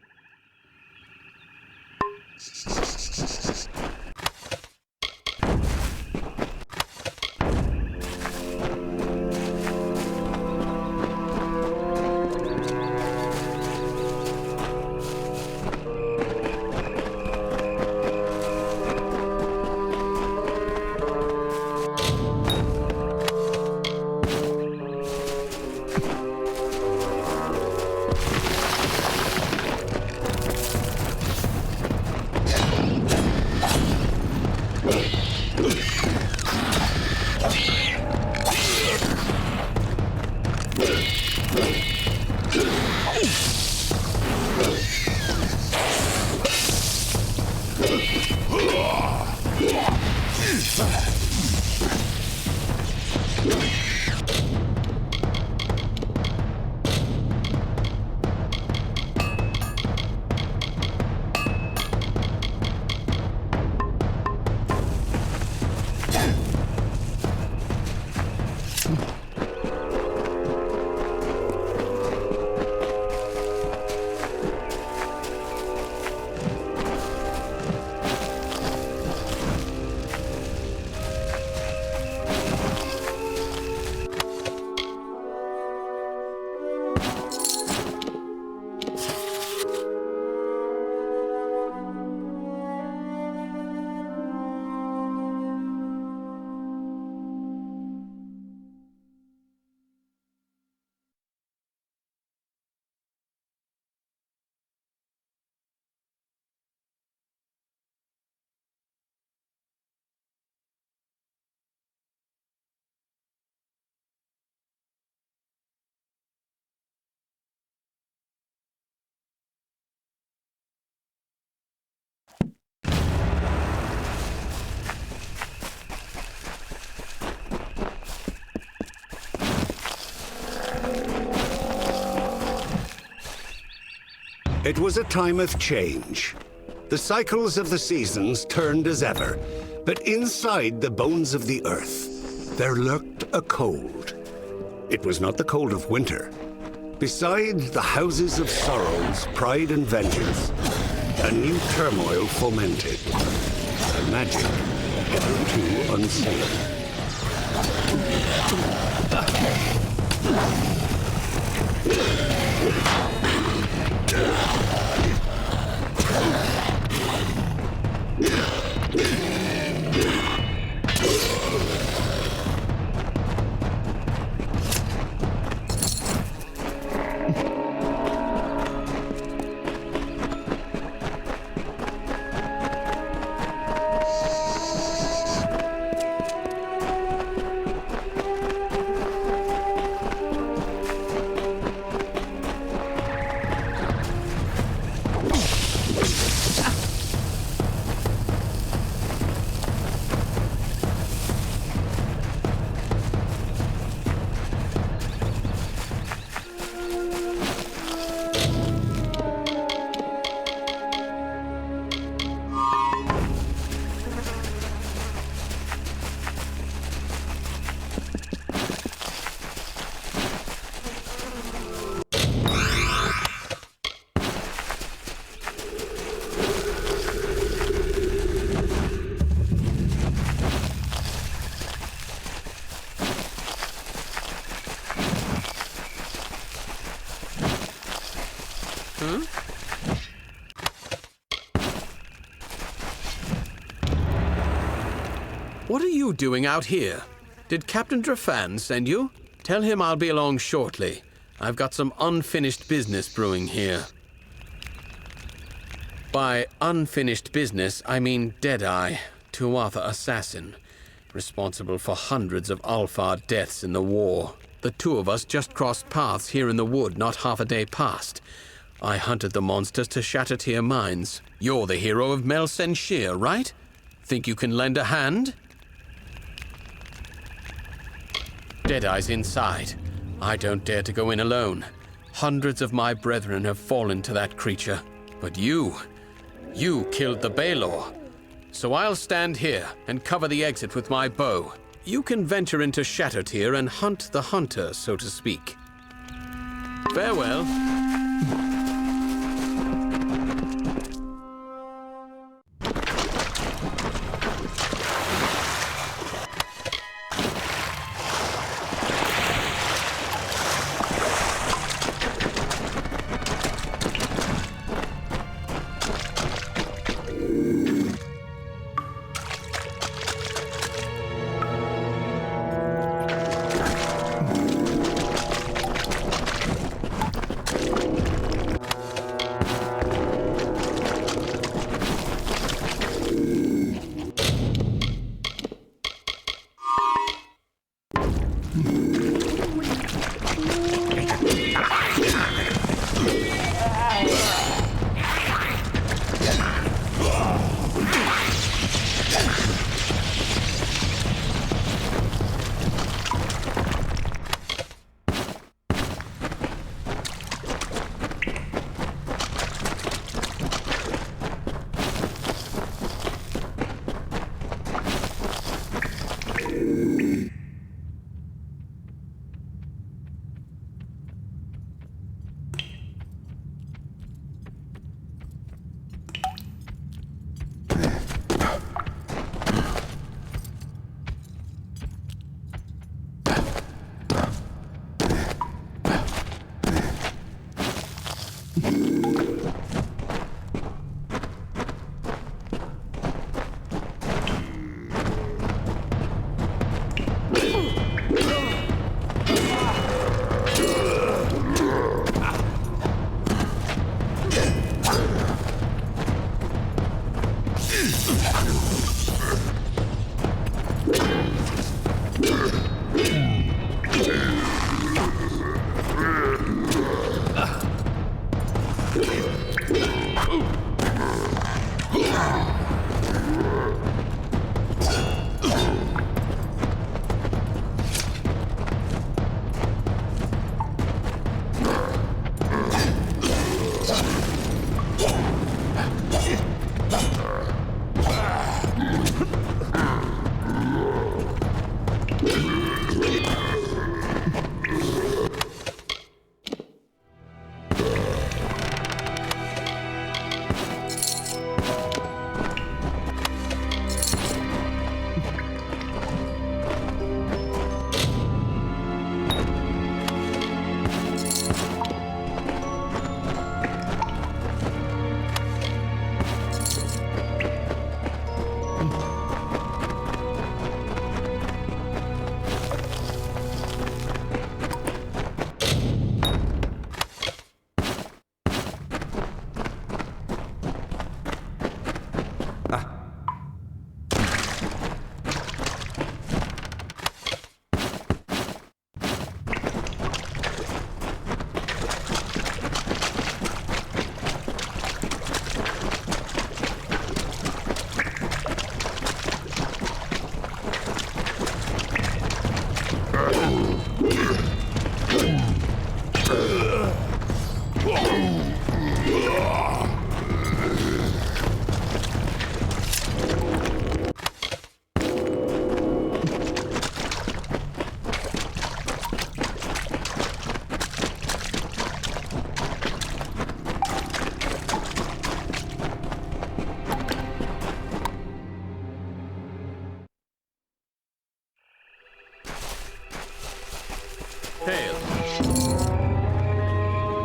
S16: It was a time of change. The cycles of the seasons turned as ever, but inside the bones of the earth, there lurked a cold. It was not the cold of winter. Beside the houses of sorrows, pride and vengeance, a new turmoil fomented. A magic hitherto unseen.
S11: What are you doing out here? Did Captain Drafan send you? Tell him I'll be along shortly. I've got some unfinished business brewing here. By unfinished business, I mean Deadeye, Tuatha assassin, responsible for hundreds of Alfar deaths in the war. The two of us just crossed paths here in the wood not half a day past. I hunted the monsters to Shattertear Mines. You're the hero of Mel Senshir, right? Think you can lend a hand? Deadeye's inside. I don't dare to go in alone. Hundreds of my brethren have fallen to that creature. But you killed the Baelor. So I'll stand here and cover the exit with my bow. You can venture into Shattertear and hunt the hunter, so to speak. Farewell.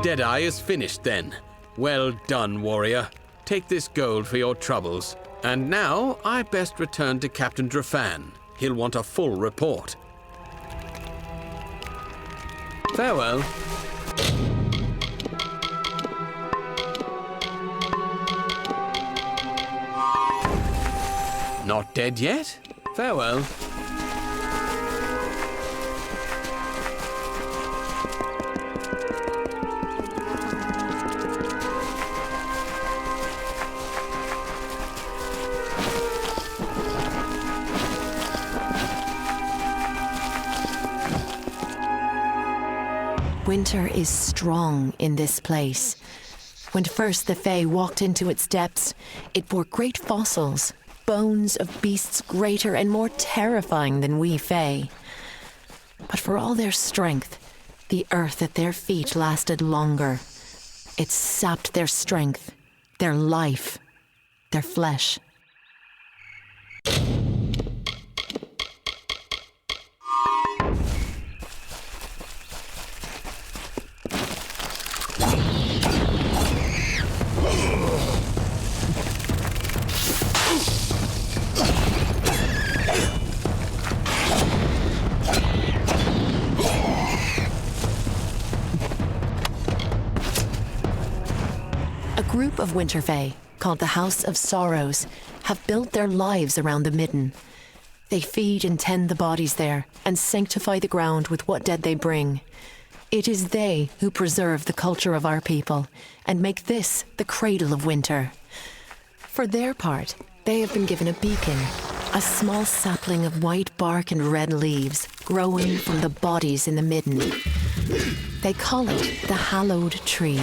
S11: Deadeye is finished then. Well done, warrior. Take this gold for your troubles. And now, I best return to Captain Drafan. He'll want a full report. Farewell. Not dead yet? Farewell.
S12: Winter is strong in this place. When first the Fae walked into its depths, it bore great fossils, bones of beasts greater and more terrifying than we Fae. But for all their strength, the earth at their feet lasted longer. It sapped their strength, their life, their flesh. A group of Winter Fae, called the House of Sorrows, have built their lives around the Midden. They feed and tend the bodies there, and sanctify the ground with what dead they bring. It is they who preserve the culture of our people, and make this the cradle of winter. For their part, they have been given a beacon, a small sapling of white bark and red leaves, growing from the bodies in the Midden. They call it the Hallowed Tree.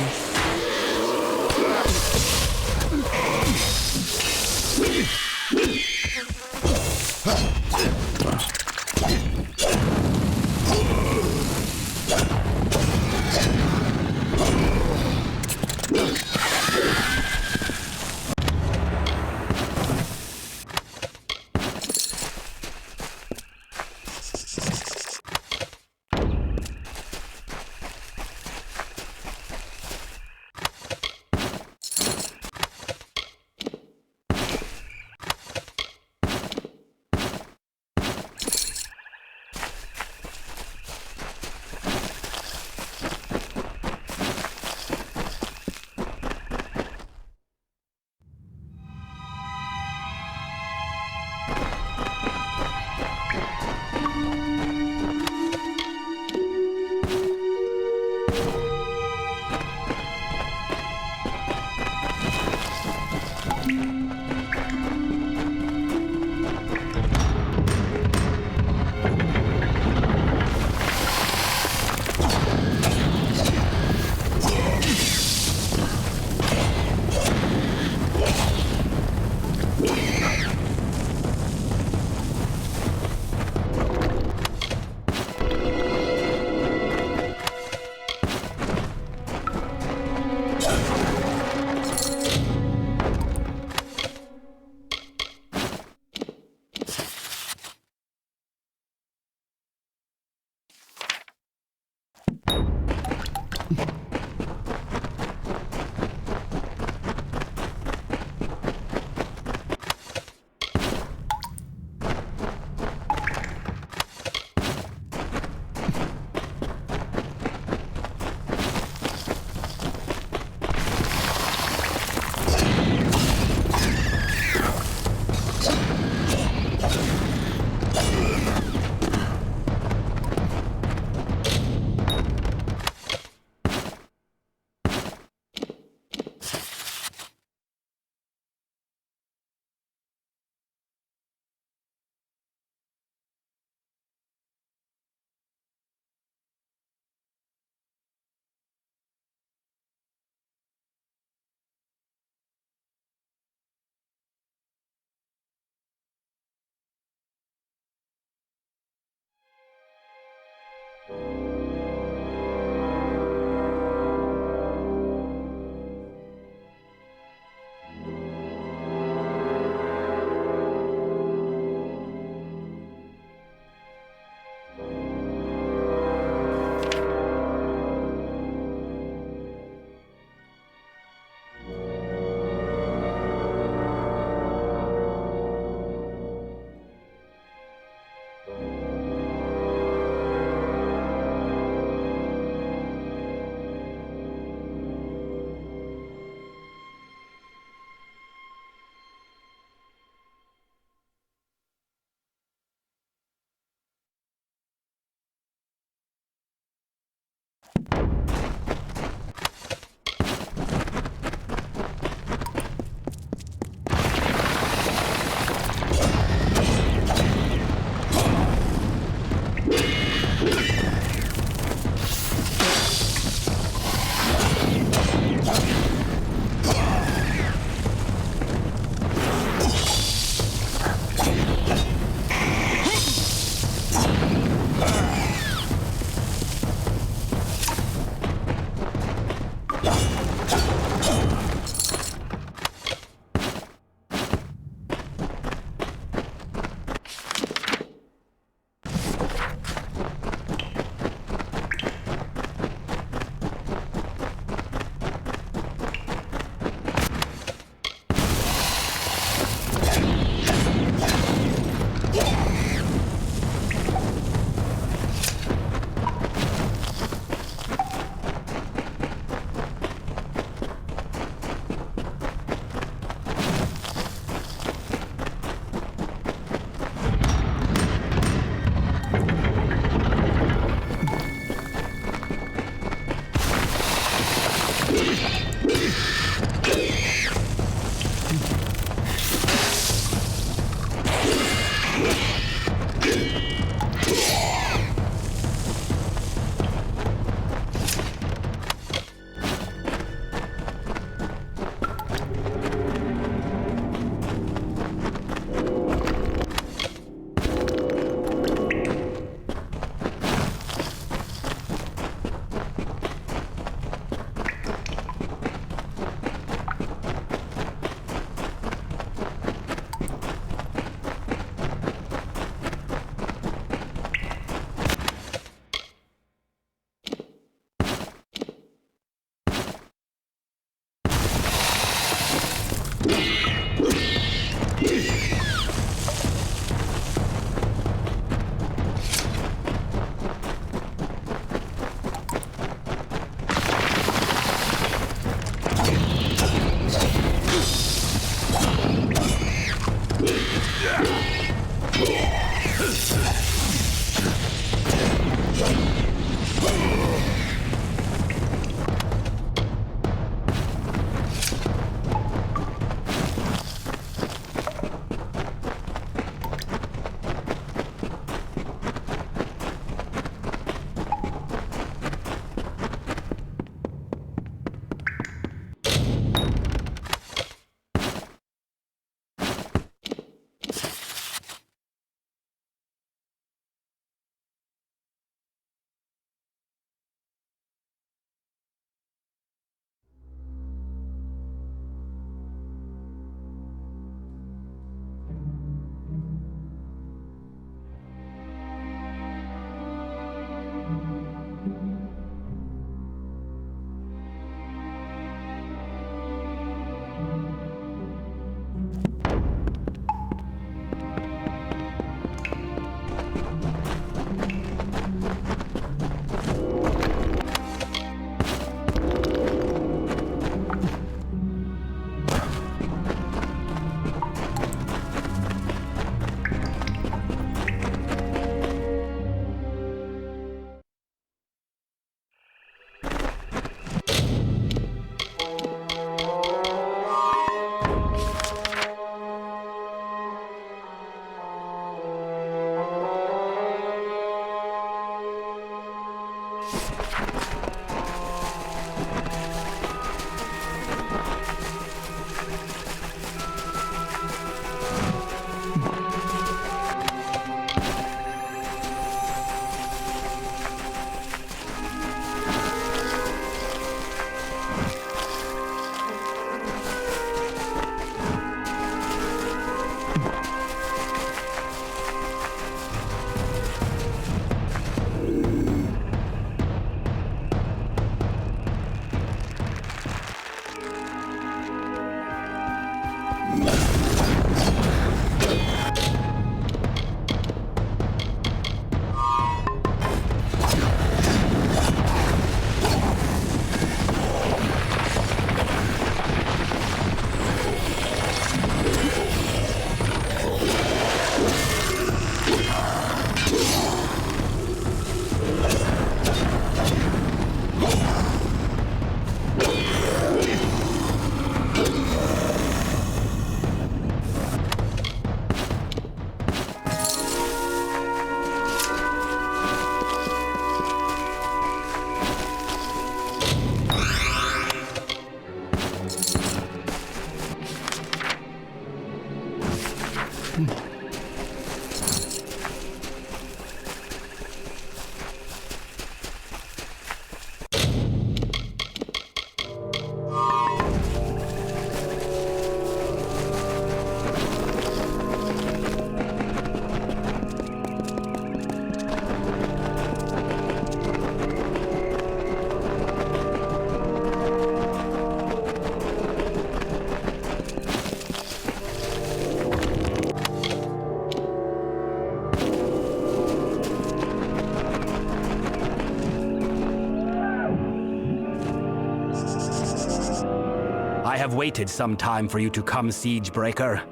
S18: I have waited some time for you to come, Siegebreaker,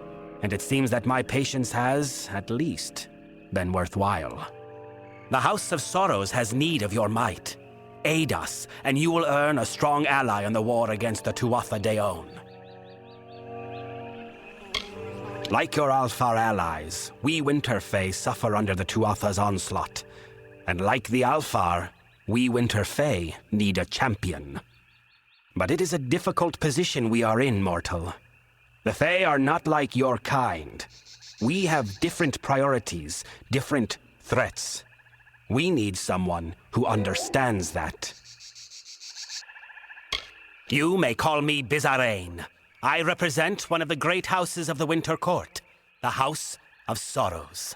S18: and it seems that my patience has, at least, been worthwhile. The House of Sorrows has need of your might. Aid us, and you will earn a strong ally in the war against the Tuatha Deon. Like your Alfar allies, we Winterfey suffer under the Tuatha's onslaught. And like the Alfar, we Winterfey need a champion. But it is a difficult position we are in, mortal. The Fae are not like your kind. We have different priorities, different threats. We need someone who understands that. You may call me Bizarrain. I represent one of the great houses of the Winter Court, the House of Sorrows.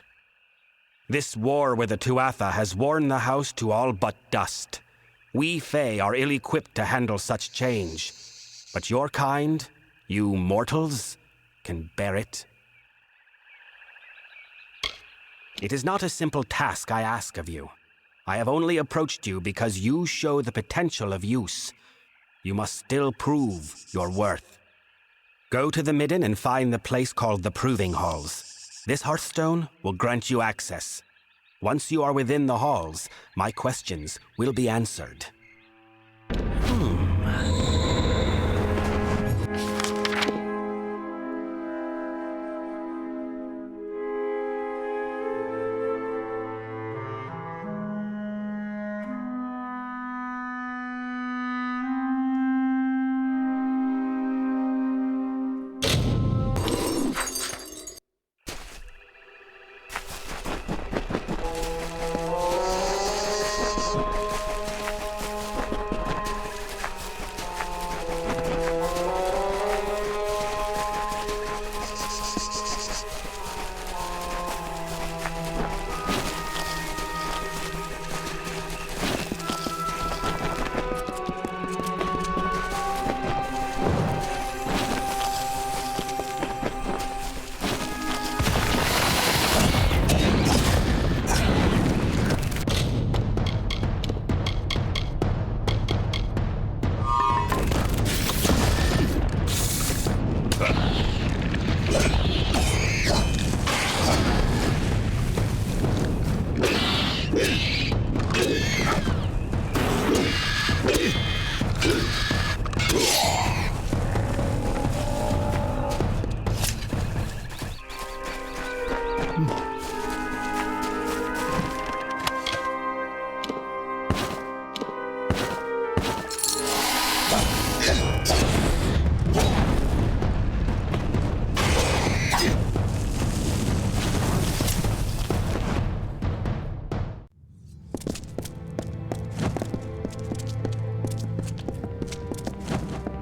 S18: This war with the Tuatha has worn the house to all but dust. We Fae are ill-equipped to handle such change. But your kind, you mortals, can bear it. It is not a simple task I ask of you. I have only approached you because you show the potential of use. You must still prove your worth. Go to the Midden and find the place called the Proving Halls. This Hearthstone will grant you access. Once you are within the halls, my questions will be answered.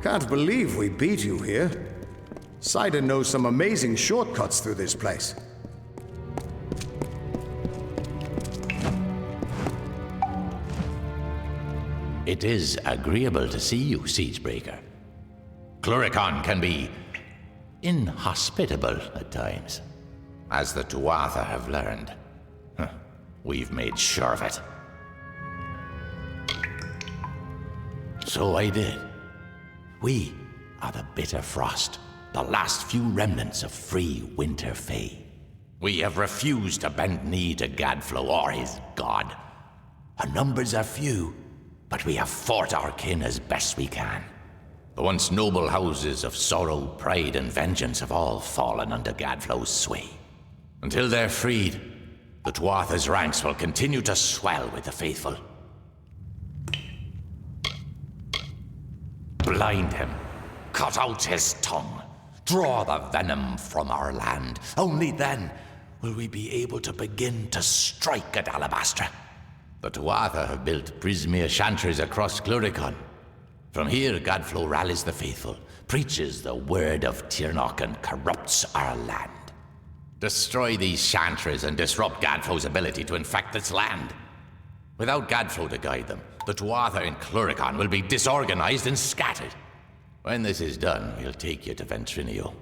S1: Can't believe we beat you here. Sidon knows some amazing shortcuts through this place.
S17: It is agreeable to see you, Siegebreaker. Cluricon can be inhospitable at times, as the Tuatha have learned. We've made sure of it. So I did. We are the Bitter Frost, the last few remnants of free Winter Fae. We have refused to bend knee to Gadflow or his god. Our numbers are few, but we have fought our kin as best we can. The once noble houses of Sorrow, Pride, and Vengeance have all fallen under Gadflow's sway. Until they're freed, the Tuatha's ranks will continue to swell with the faithful. Blind him, cut out his tongue,
S20: Draw the venom from our land. Only then will we be able to begin to strike at Alabastra.
S17: The Tuatha have built Prismere chantries across Cluricon. From here, Godflow rallies the faithful, preaches the word of Tirnoch, and corrupts our land. Destroy these chantries and disrupt Godflow's ability to infect this land. Without Godflow to guide them, the Tuatha in Cluricon will be disorganized and scattered. When this is done, we'll take you to Ventrinio.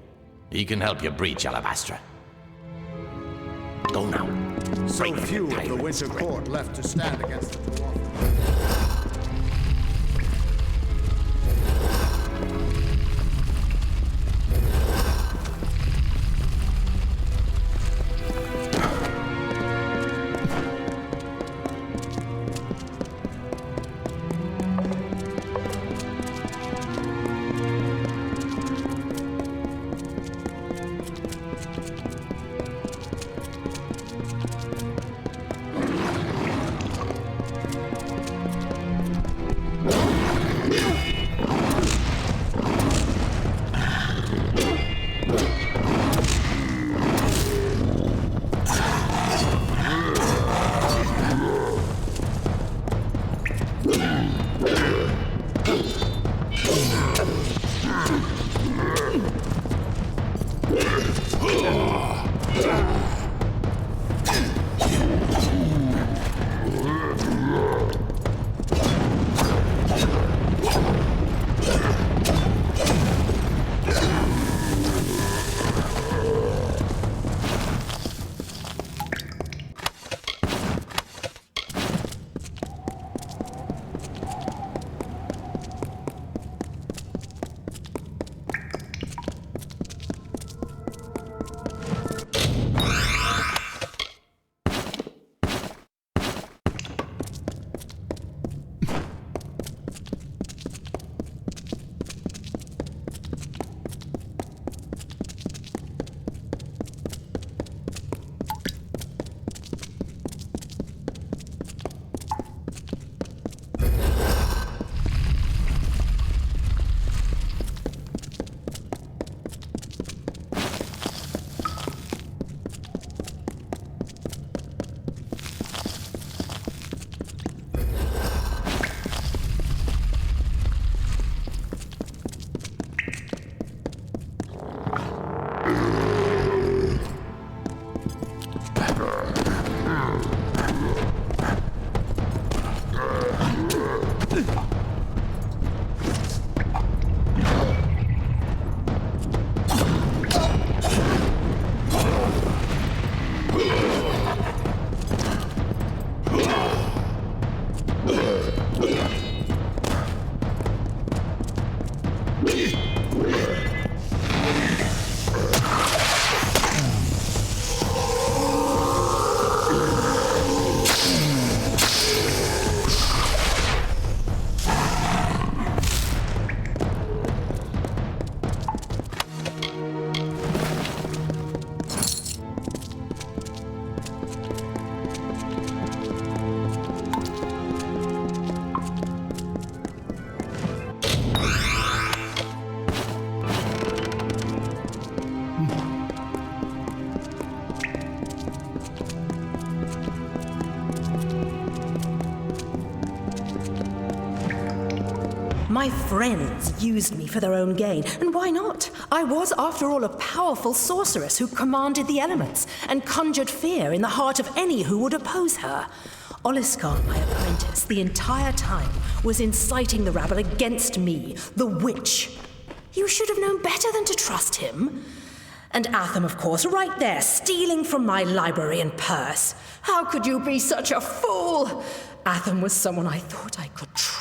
S17: He can help you breach Alabastra. Go now.
S1: So few of the Winter Court left to stand against the Tuatha.
S9: My friends used me for their own gain, and why not? I was, after all, a powerful sorceress who commanded the elements and conjured fear in the heart of any who would oppose her. Oliscar, my apprentice, the entire time was inciting the rabble against me, the witch. You should have known better than to trust him. And Atham, of course, right there, stealing from my library and purse. How could you be such a fool? Atham was someone I thought I could trust.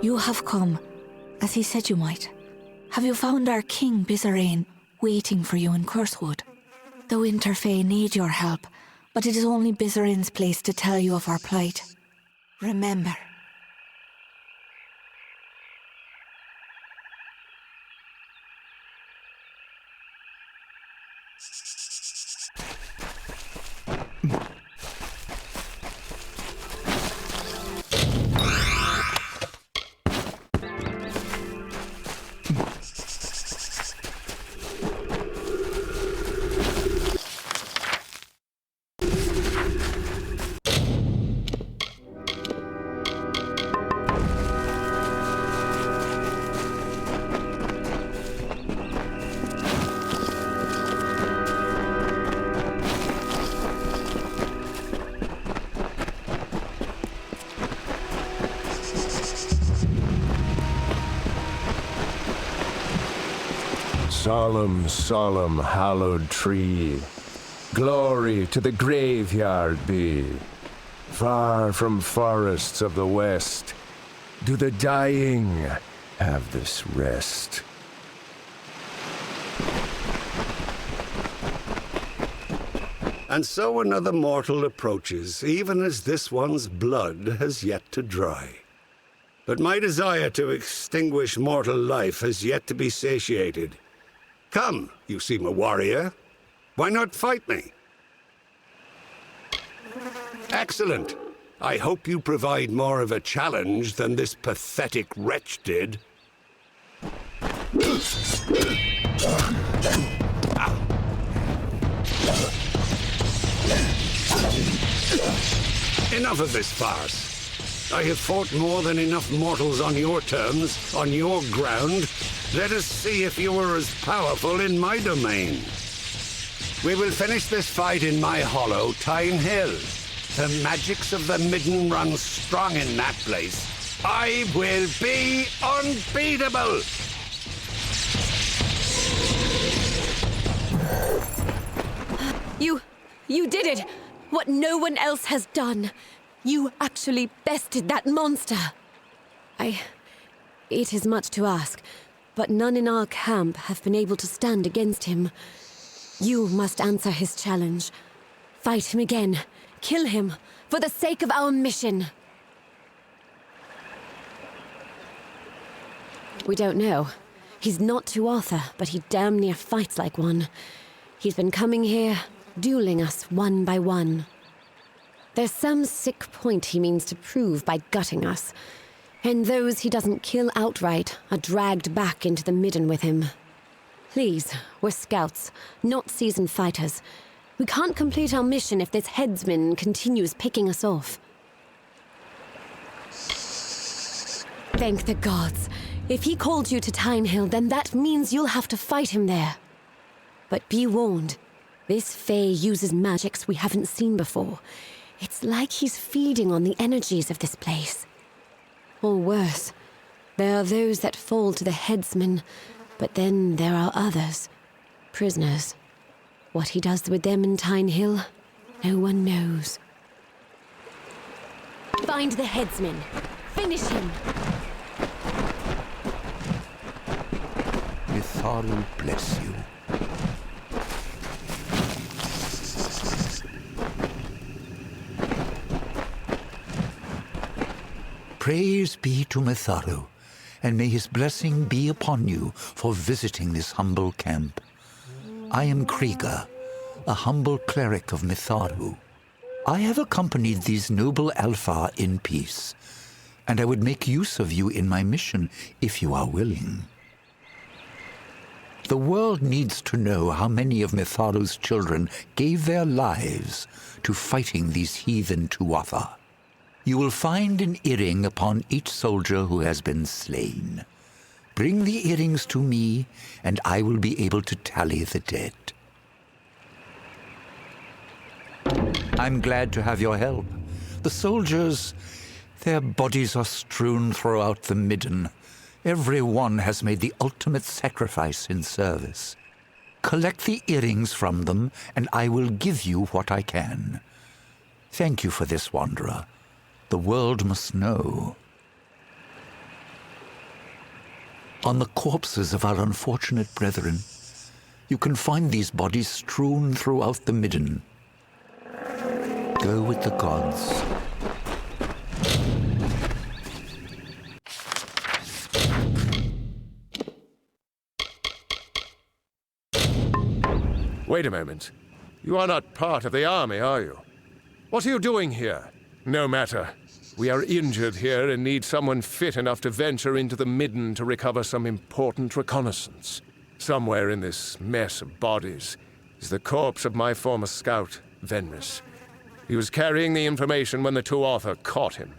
S13: You have come, as he said you might. Have you found our king, Bizarrain, waiting for you in Cursewood? The Winter Fae need your help, but it is only Bizarrain's place to tell you of our plight. Remember.
S5: Solemn, solemn, hallowed tree, glory to the graveyard be. Far from forests of the west, do the dying have this rest.
S16: And so another mortal approaches, even as this one's blood has yet to dry. But my desire to extinguish mortal life has yet to be satiated. Come, you seem a warrior. Why not fight me? Excellent. I hope you provide more of a challenge than this pathetic wretch did. Enough of this farce. I have fought more than enough mortals on your terms, on your ground. Let us see if you are as powerful in my domain. We will finish this fight in my hollow, Tyne Hill. The magics of the Midden run strong in that place. I will be unbeatable!
S10: You did it! What no one else has done. You actually bested that monster. It is much to ask, but none in our camp have been able to stand against him. You must answer his challenge. Fight him again. Kill him, for the sake of our mission. We don't know. He's not Tuatha, but he damn near fights like one. He's been coming here, dueling us one by one. There's some sick point he means to prove by gutting us. And those he doesn't kill outright are dragged back into the Midden with him. Please, we're scouts, not seasoned fighters. We can't complete our mission if this headsman continues picking us off. Thank the gods. If he called you to Tyne Hill, then that means you'll have to fight him there. But be warned, this Fae uses magics we haven't seen before. It's like he's feeding on the energies of this place. Or worse, there are those that fall to the headsman, but then there are others, prisoners. What he does with them in Tyne Hill, no one knows. Find the headsman. Finish him.
S16: Mitharu bless you. Praise be to Mitharu, and may his blessing be upon you for visiting this humble camp. I am Krieger, a humble cleric of Mitharu. I have accompanied these noble Alfar in peace, and I would make use of you in my mission if you are willing. The world needs to know how many of Mitharu's children gave their lives to fighting these heathen Tuatha. You will find an earring upon each soldier who has been slain. Bring the earrings to me, and I will be able to tally the dead. I'm glad to have your help. The soldiers, their bodies are strewn throughout the Midden. Every one has made the ultimate sacrifice in service. Collect the earrings from them, and I will give you what I can. Thank you for this, Wanderer. The world must know. On the corpses of our unfortunate brethren, you can find these bodies strewn throughout the Midden. Go with the gods.
S5: Wait a moment. You are not part of the army, are you? What are you doing here? No matter. We are injured here and need someone fit enough to venture into the Midden to recover some important reconnaissance. Somewhere in this mess of bodies is the corpse of my former scout, Venris. He was carrying the information when the Tuatha caught him.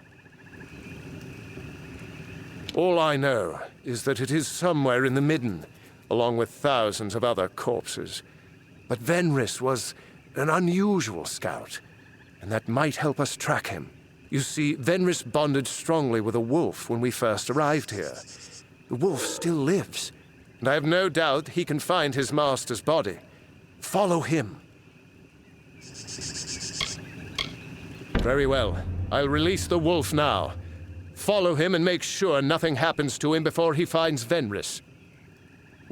S5: All I know is that it is somewhere in the Midden, along with thousands of other corpses. But Venris was an unusual scout, and that might help us track him. You see, Venris bonded strongly with a wolf when we first arrived here. The wolf still lives, and I have no doubt he can find his master's body. Follow him. Very well. I'll release the wolf now. Follow him and make sure nothing happens to him before he finds Venris.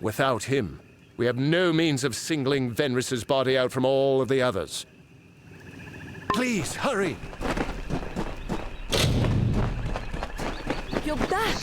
S5: Without him, we have no means of singling Venris's body out from all of the others. Please, hurry!
S10: You're back!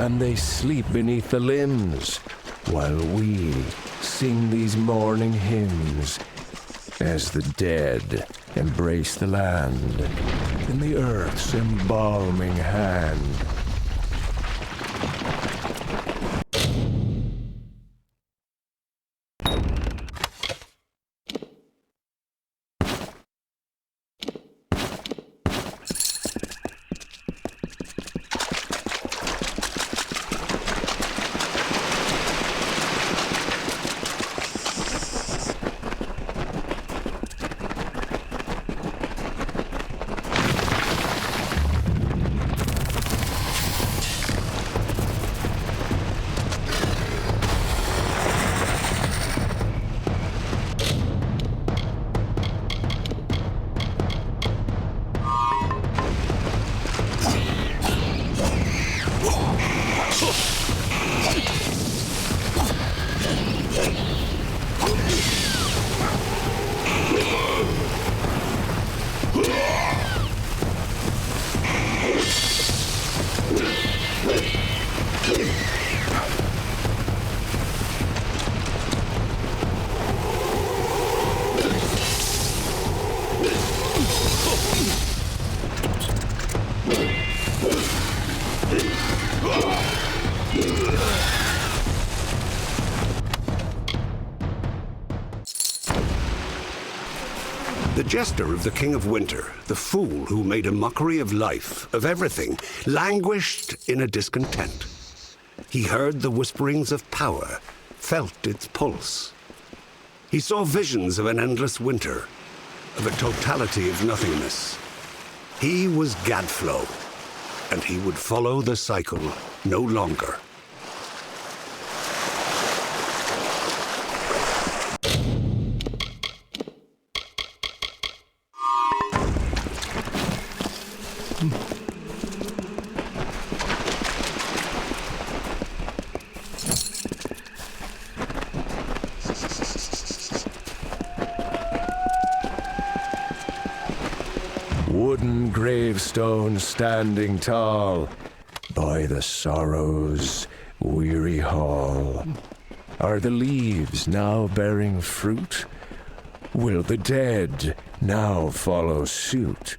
S5: and they sleep beneath the limbs, while we sing these mourning hymns as the dead embrace the land in the earth's embalming hand.
S16: The jester of the King of Winter, the fool who made a mockery of life, of everything, languished in a discontent. He heard the whisperings of power, felt its pulse. He saw visions of an endless winter, of a totality of nothingness. He was Gadflow, and he would follow the cycle no longer.
S5: Wooden gravestones standing tall by the sorrow's weary hall. Are the leaves now bearing fruit? Will the dead now follow suit?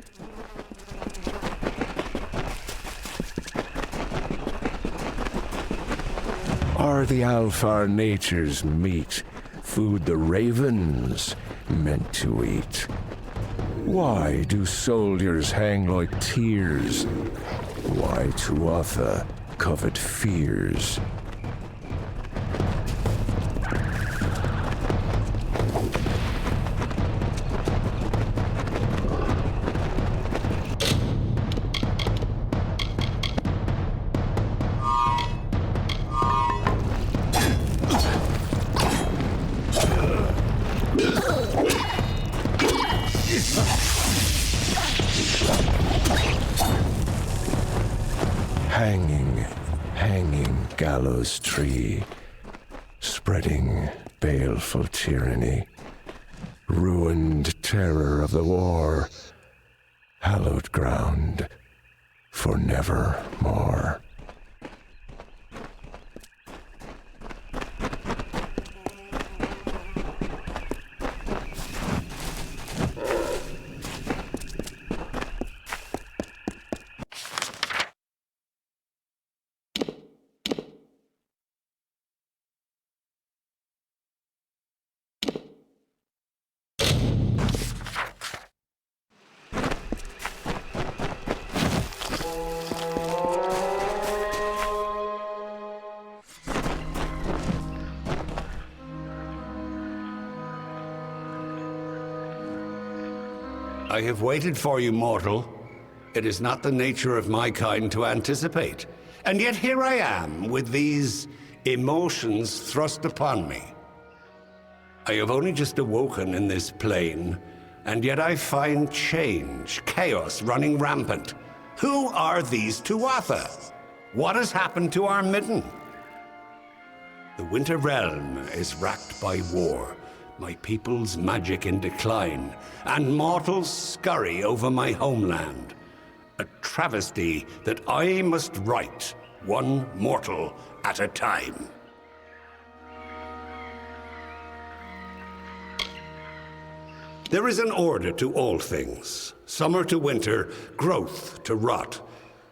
S5: Are the Alfar nature's meat food the ravens meant to eat? Why do soldiers hang like tears? Why Tuatha covet fears? Hanging gallows tree, spreading baleful tyranny, ruined terror of the war, hallowed ground for nevermore.
S16: I have waited for you, mortal. It is not the nature of my kind to anticipate. And yet here I am, with these emotions thrust upon me. I have only just awoken in this plane, and yet I find change, chaos running rampant. Who are these Tuatha? What has happened to our midden? The Winter Realm is racked by war. My people's magic in decline, and mortals scurry over my homeland. A travesty that I must right one mortal at a time. There is an order to all things. Summer to winter, growth to rot.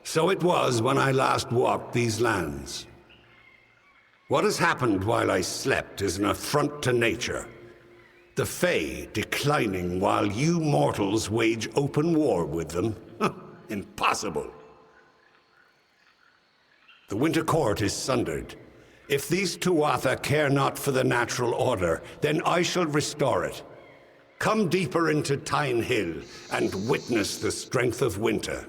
S16: So it was when I last walked these lands. What has happened while I slept is an affront to nature. The Fae declining while you mortals wage open war with them? Impossible. The Winter Court is sundered. If these Tuatha care not for the natural order, then I shall restore it. Come deeper into Tyne Hill and witness the strength of winter.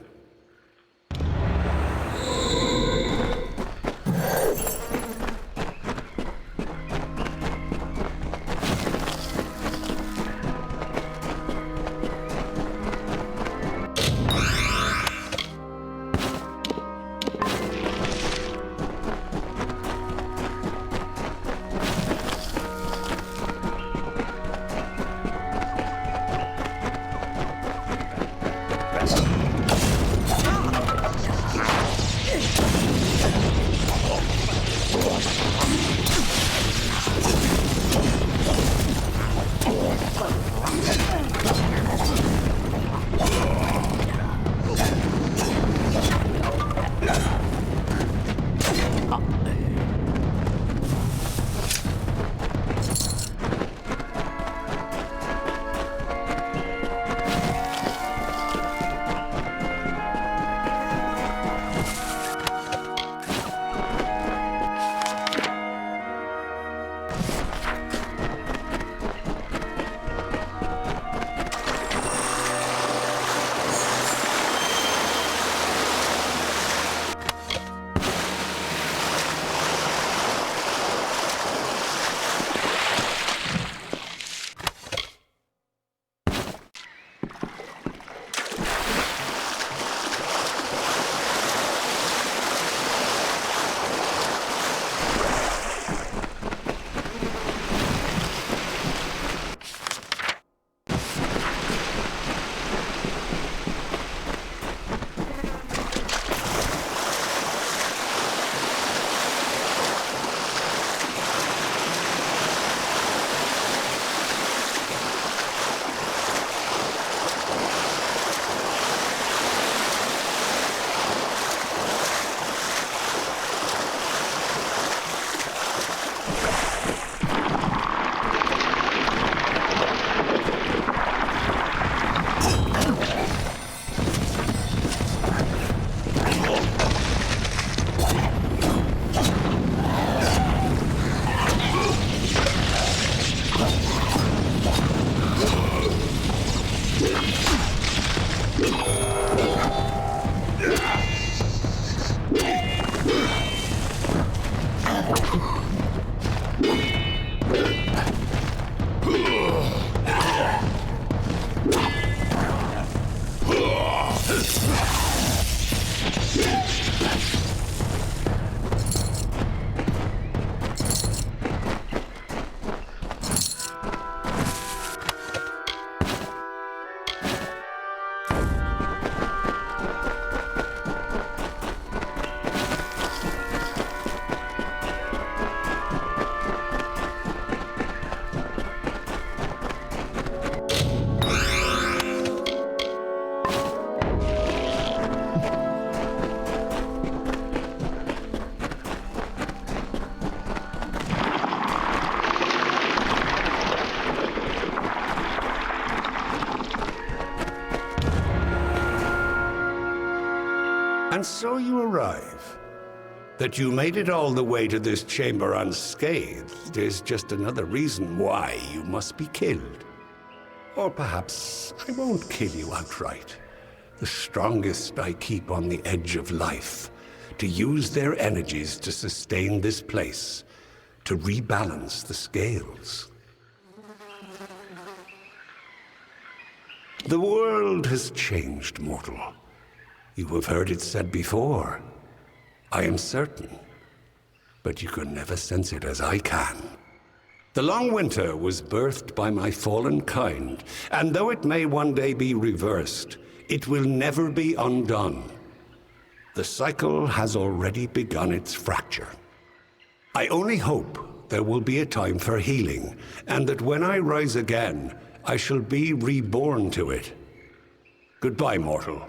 S16: And so you arrive. That you made it all the way to this chamber unscathed is just another reason why you must be killed. Or perhaps I won't kill you outright. The strongest I keep on the edge of life, to use their energies to sustain this place, to rebalance the scales. The world has changed, mortal. You have heard it said before. I am certain, but you can never sense it as I can. The long winter was birthed by my fallen kind, and though it may one day be reversed, it will never be undone. The cycle has already begun its fracture. I only hope there will be a time for healing, and that when I rise again, I shall be reborn to it. Goodbye, mortal.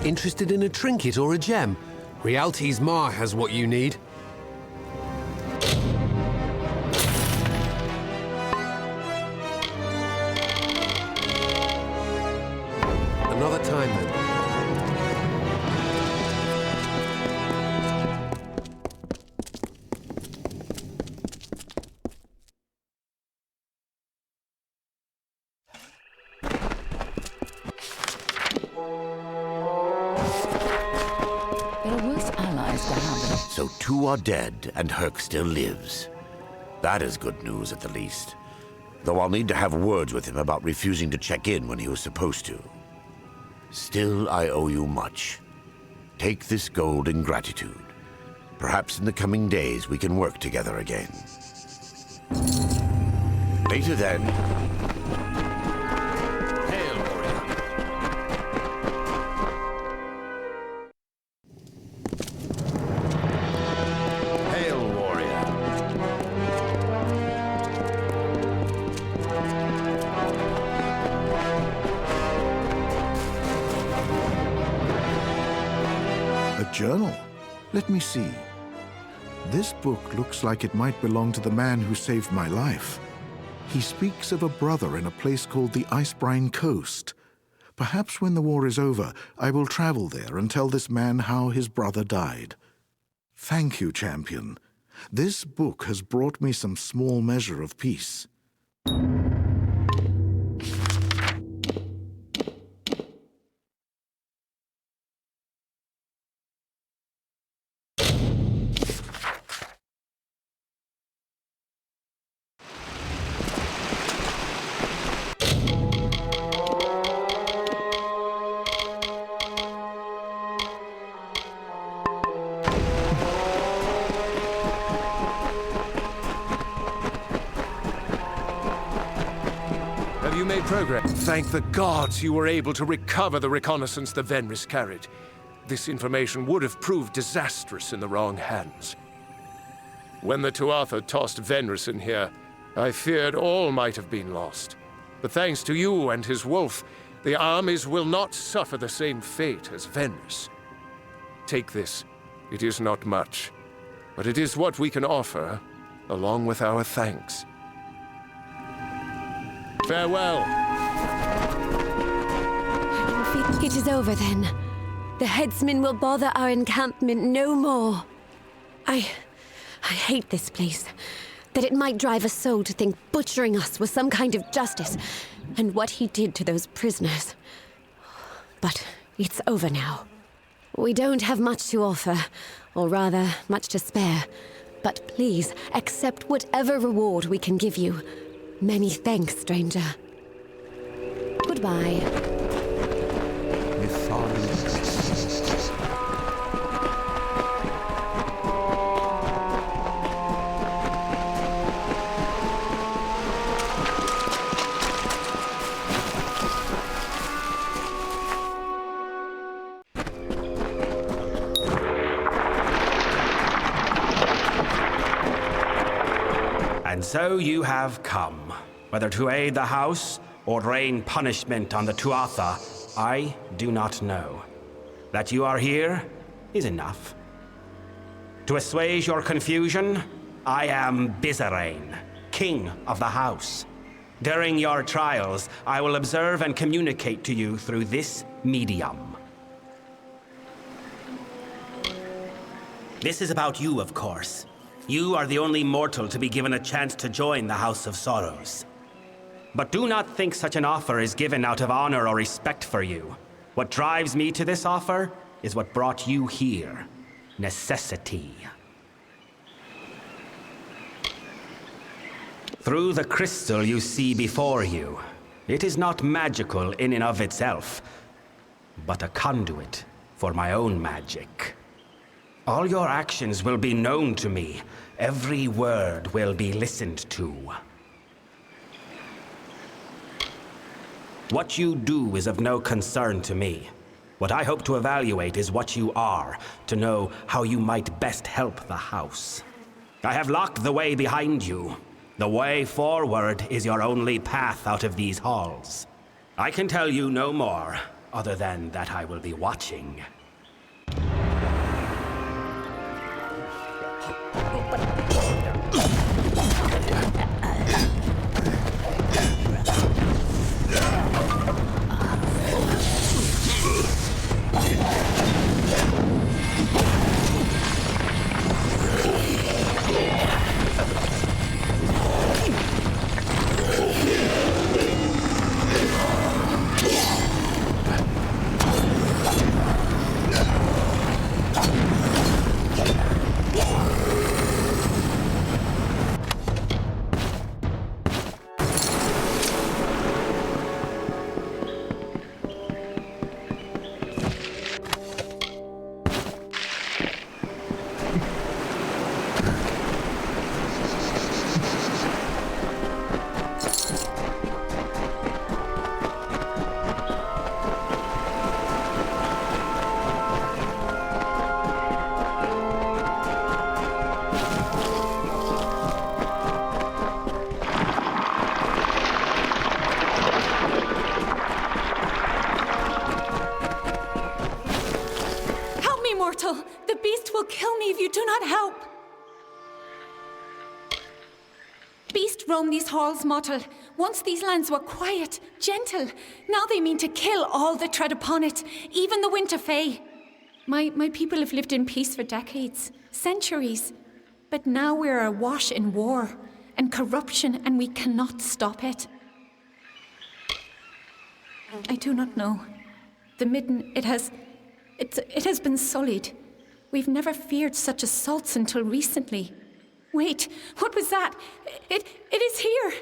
S14: Interested in a trinket or a gem? Rialti's Ma has what you need. Another time then.
S15: So two are dead, and Herc still lives. That is good news, at the least. Though I'll need to have words with him about refusing to check in when he was supposed to. Still, I owe you much. Take this gold in gratitude. Perhaps in the coming days we can work together again. Later then.
S5: Hail, warrior. Hail, warrior.
S4: A journal? Let me see. This book looks like it might belong to the man who saved my life. He speaks of a brother in a place called the Icebrine Coast. Perhaps when the war is over, I will travel there and tell this man how his brother died. Thank you, champion. This book has brought me some small measure of peace.
S5: Have you made progress? Thank the gods you were able to recover the reconnaissance the Venris carried. This information would have proved disastrous in the wrong hands. When the Tuatha tossed Venris in here, I feared all might have been lost. But thanks to you and his wolf, the armies will not suffer the same fate as Venris. Take this. It is not much, but it is what we can offer, along with our thanks. Farewell.
S10: It is over then. The headsmen will bother our encampment no more. I I hate this place. That it might drive a soul to think butchering us was some kind of justice, and what he did to those prisoners. But it's over now. We don't have much to offer, or rather, much to spare. But please, accept whatever reward we can give you. Many thanks, stranger. Goodbye.
S18: And so you have come, whether to aid the house or rain punishment on the Tuatha, I do not know. That you are here is enough. To assuage your confusion, I am Bizarane, king of the house. During your trials, I will observe and communicate to you through this medium. This is about you, of course. You are the only mortal to be given a chance to join the House of Sorrows. But do not think such an offer is given out of honor or respect for you. What drives me to this offer is what brought you here. Necessity. Through the crystal you see before you, it is not magical in and of itself, but a conduit for my own magic. All your actions will be known to me. Every word will be listened to. What you do is of no concern to me. What I hope to evaluate is what you are, to know how you might best help the house. I have locked the way behind you. The way forward is your only path out of these halls. I can tell you no more, other than that I will be watching.
S19: The beast will kill me if you do not help. Beast roam these halls, mortal. Once these lands were quiet, gentle. Now they mean to kill all that tread upon it, even the Winter Fae. My people have lived in peace for decades, centuries. But now we're awash in war and corruption, and we cannot stop it. I do not know. The Midden, it has been sullied. We've never feared such assaults until recently. Wait, what was that? It is here!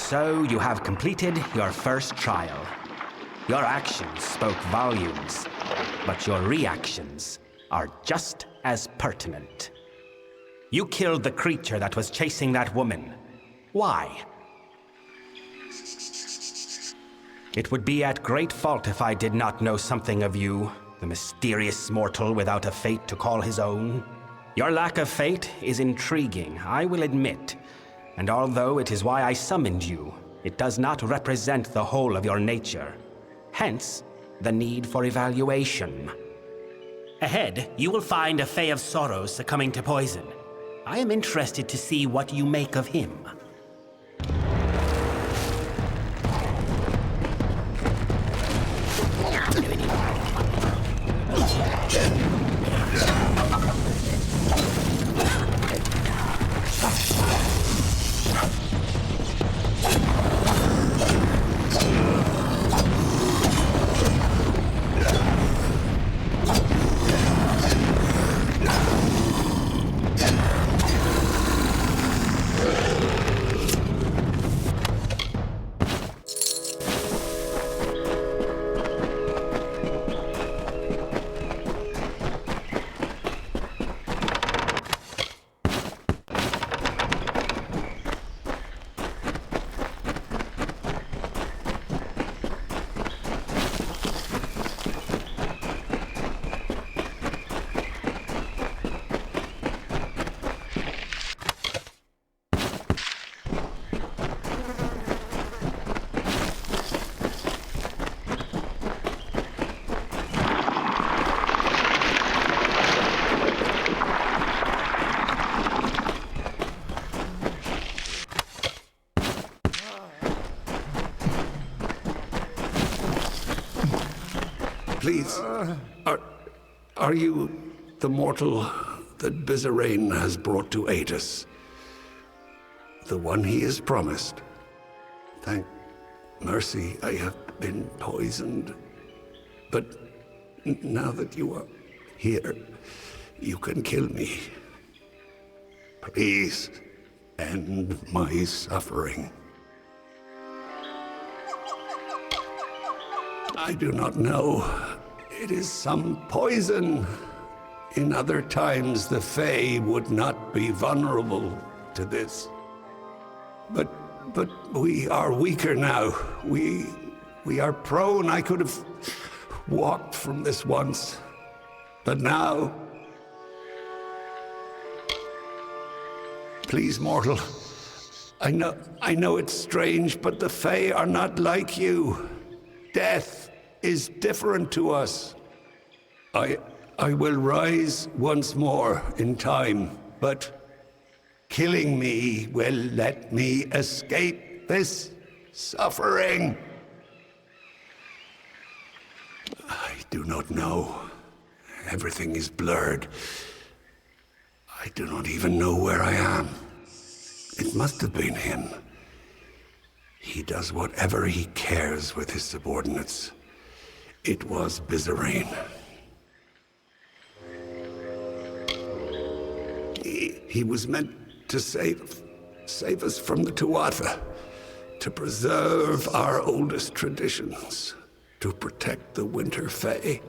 S18: So you have completed your first trial. Your actions spoke volumes, but your reactions are just as pertinent. You killed the creature that was chasing that woman. Why? It would be at great fault if I did not know something of you, the mysterious mortal without a fate to call his own. Your lack of fate is intriguing, I will admit. And although it is why I summoned you, it does not represent the whole of your nature. Hence, the need for evaluation. Ahead, you will find a Fae of Sorrows succumbing to poison. I am interested to see what you make of him.
S16: Please, are you the mortal that Bizarane has brought to aid us? The one he has promised? Thank mercy, I have been poisoned. But now that you are here, you can kill me. Please, end my suffering. I do not know. It is some poison. In other times, the Fae would not be vulnerable to this. But we are weaker now. We are prone. I could have walked from this once. But now... Please, mortal. I know it's strange, but the Fae are not like you. Death is different to us. I will rise once more in time, but killing me will let me escape this suffering. I do not know. Everything is blurred. I do not even know where I am. It must have been him. He does whatever he cares with his subordinates. It was Bizarane. He was meant to save us from the Tuatha, to preserve our oldest traditions, to protect the Winter Fae.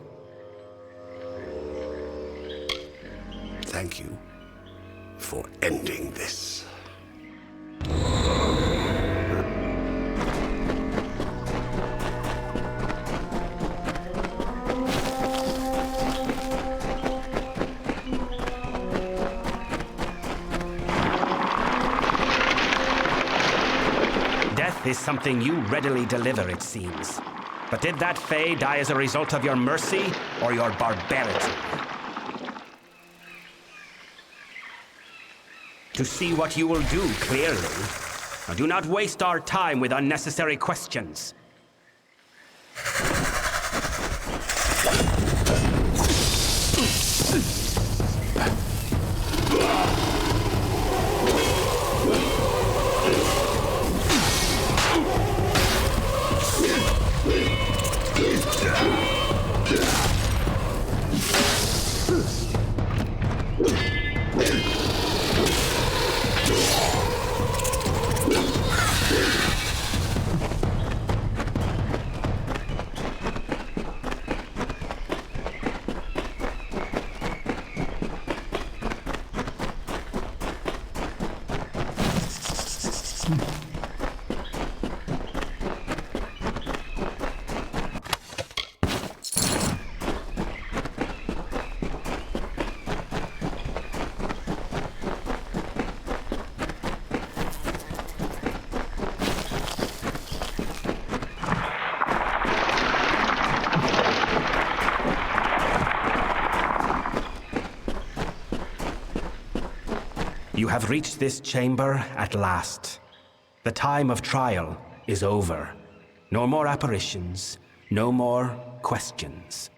S16: Thank you for ending this.
S18: Is something you readily deliver, it seems. But did that Fae die as a result of your mercy or your barbarity? To see what you will do clearly. Now do not waste our time with unnecessary questions. You have reached this chamber at last. The time of trial is over. No more apparitions, no more questions.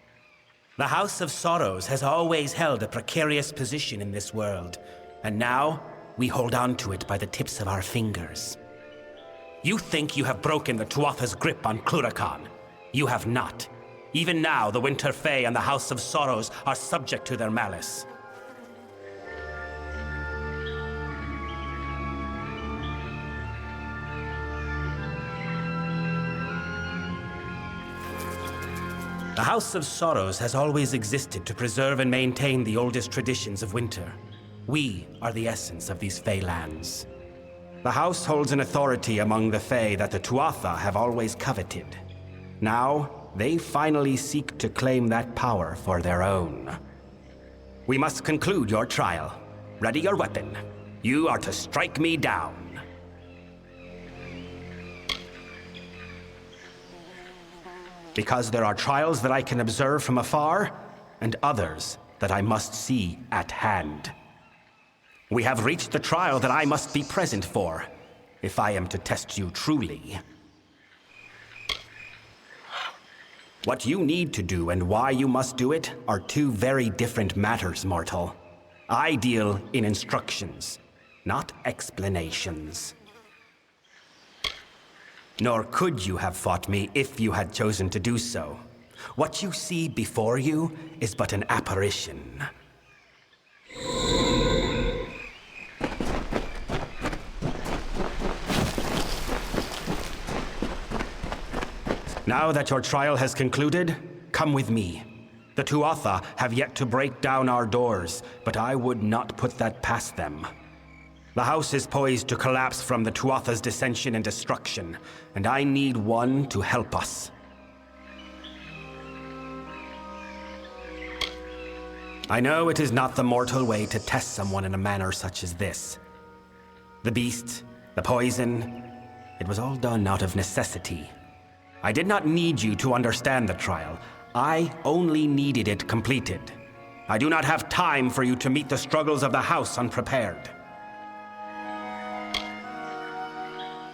S18: The House of Sorrows has always held a precarious position in this world, and now we hold on to it by the tips of our fingers. You think you have broken the Tuatha's grip on Cluracan. You have not. Even now, the Winter Fae and the House of Sorrows are subject to their malice. The House of Sorrows has always existed to preserve and maintain the oldest traditions of winter. We are the essence of these Fae lands. The House holds an authority among the Fae that the Tuatha have always coveted. Now, they finally seek to claim that power for their own. We must conclude your trial. Ready your weapon. You are to strike me down. Because there are trials that I can observe from afar, and others that I must see at hand. We have reached the trial that I must be present for, if I am to test you truly. What you need to do and why you must do it are two very different matters, mortal. I deal in instructions, not explanations. Nor could you have fought me if you had chosen to do so. What you see before you is but an apparition. Now that your trial has concluded, come with me. The Tuatha have yet to break down our doors, but I would not put that past them. The house is poised to collapse from the Tuatha's dissension and destruction, and I need one to help us. I know it is not the mortal way to test someone in a manner such as this. The beast, the poison, it was all done out of necessity. I did not need you to understand the trial. I only needed it completed. I do not have time for you to meet the struggles of the house unprepared.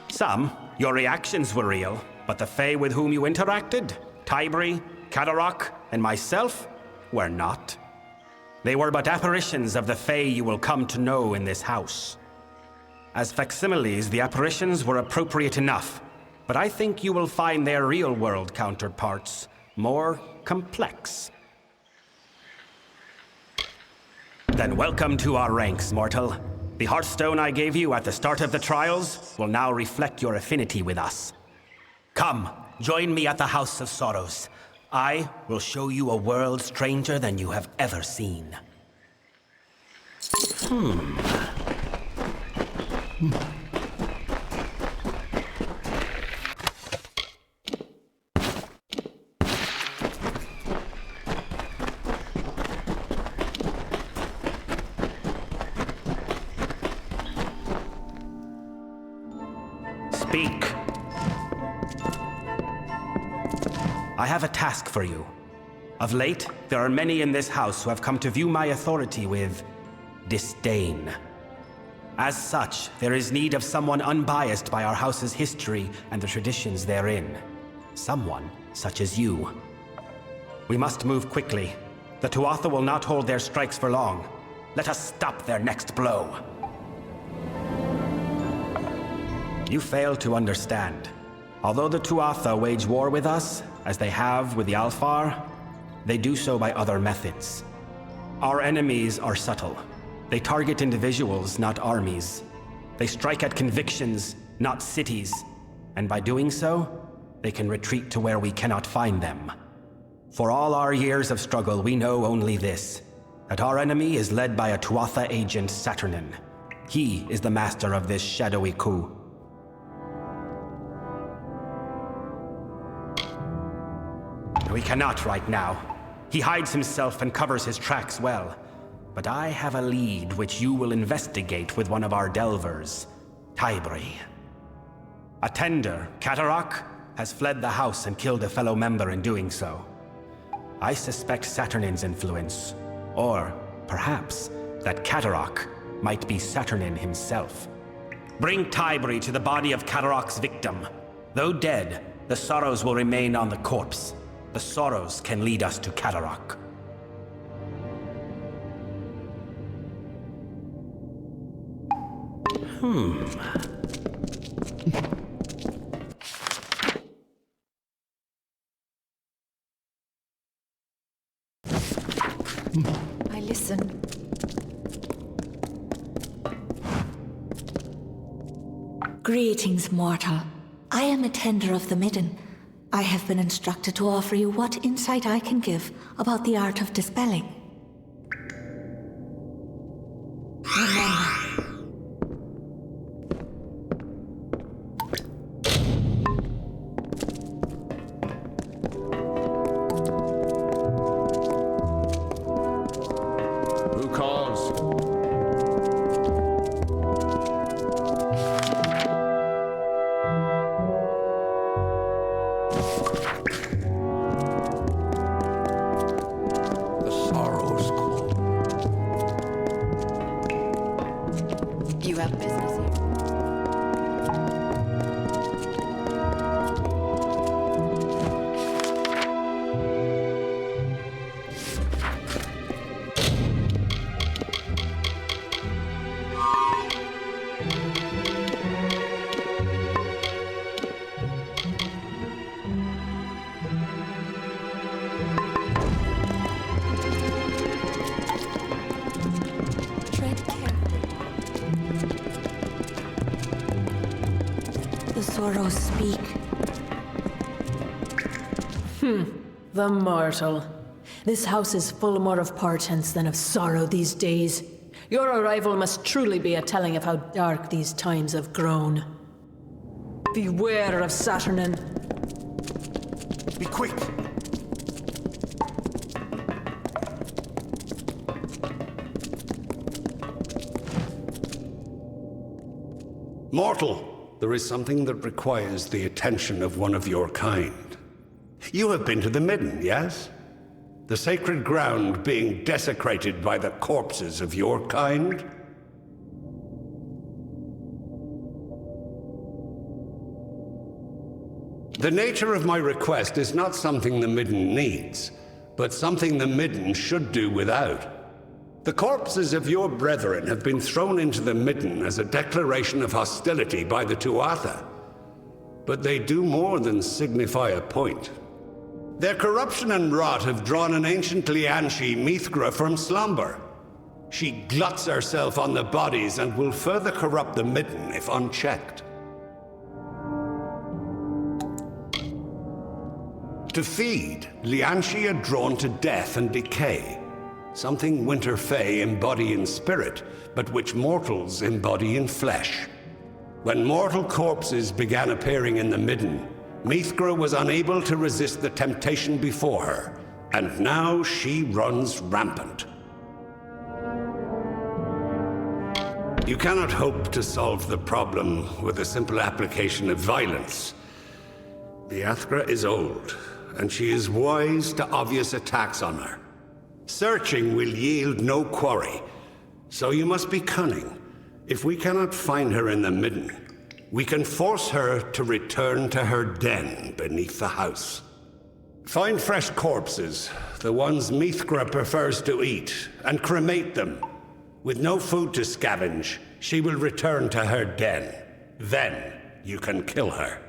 S18: Some, your reactions were real, but the Fae with whom you interacted, Tybri, Kadarok, and myself, were not. They were but apparitions of the Fae you will come to know in this house. As facsimiles, the apparitions were appropriate enough, but I think you will find their real-world counterparts more complex. Then welcome to our ranks, mortal. The Hearthstone I gave you at the start of the trials will now reflect your affinity with us. Come, join me at the House of Sorrows. I will show you a world stranger than you have ever seen. Speak. I have a task for you. Of late, there are many in this house who have come to view my authority with disdain. As such, there is need of someone unbiased by our house's history and the traditions therein. Someone such as you. We must move quickly. The Tuatha will not hold their strikes for long. Let us stop their next blow. You fail to understand. Although the Tuatha wage war with us, as they have with the Alfar, they do so by other methods. Our enemies are subtle. They target individuals, not armies. They strike at convictions, not cities. And by doing so, they can retreat to where we cannot find them. For all our years of struggle, we know only this, that our enemy is led by a Tuatha agent, Saturnin. He is the master of this shadowy coup. cannot right now. He hides himself and covers his tracks well. But I have a lead which you will investigate with one of our delvers, Tybri. A tender, Catarak, has fled the house and killed a fellow member in doing so. I suspect Saturnin's influence, or perhaps that Catarak might be Saturnin himself. Bring Tybri to the body of Catarak's victim. Though dead, the sorrows will remain on the corpse. The sorrows can lead us to Catarak.
S13: I listen. Greetings, mortal. I am a tender of the Midden. I have been instructed to offer you what insight I can give about the art of dispelling. Remember,
S5: Who calls?
S15: The sorrows call.
S12: You have business here.
S13: tread carefully. The sorrows speak.
S9: The mortal. This house is full more of portents than of sorrow these days. Your arrival must truly be a telling of how dark these times have grown. Beware of Saturnin.
S2: Be quick!
S16: Mortal, there is something that requires the attention of one of your kind. You have been to the Midden, yes? The sacred ground being desecrated by the corpses of your kind? The nature of my request is not something the Midden needs, but something the Midden should do without. The corpses of your brethren have been thrown into the Midden as a declaration of hostility by the Tuatha. But they do more than signify a point. Their corruption and rot have drawn an ancient Lianshi Mithra from slumber. She gluts herself on the bodies and will further corrupt the Midden if unchecked. To feed, Lianshi are drawn to death and decay. Something Winter Fae embody in spirit, but which mortals embody in flesh. When mortal corpses began appearing in the Midden, Mithra was unable to resist the temptation before her, and now she runs rampant. You cannot hope to solve the problem with a simple application of violence. Biathra is old, and she is wise to obvious attacks on her. Searching will yield no quarry, so you must be cunning. If we cannot find her in the Midden, we can force her to return to her den beneath the house. Find fresh corpses, the ones Mithra prefers to eat, and cremate them. With no food to scavenge, she will return to her den. Then you can kill her.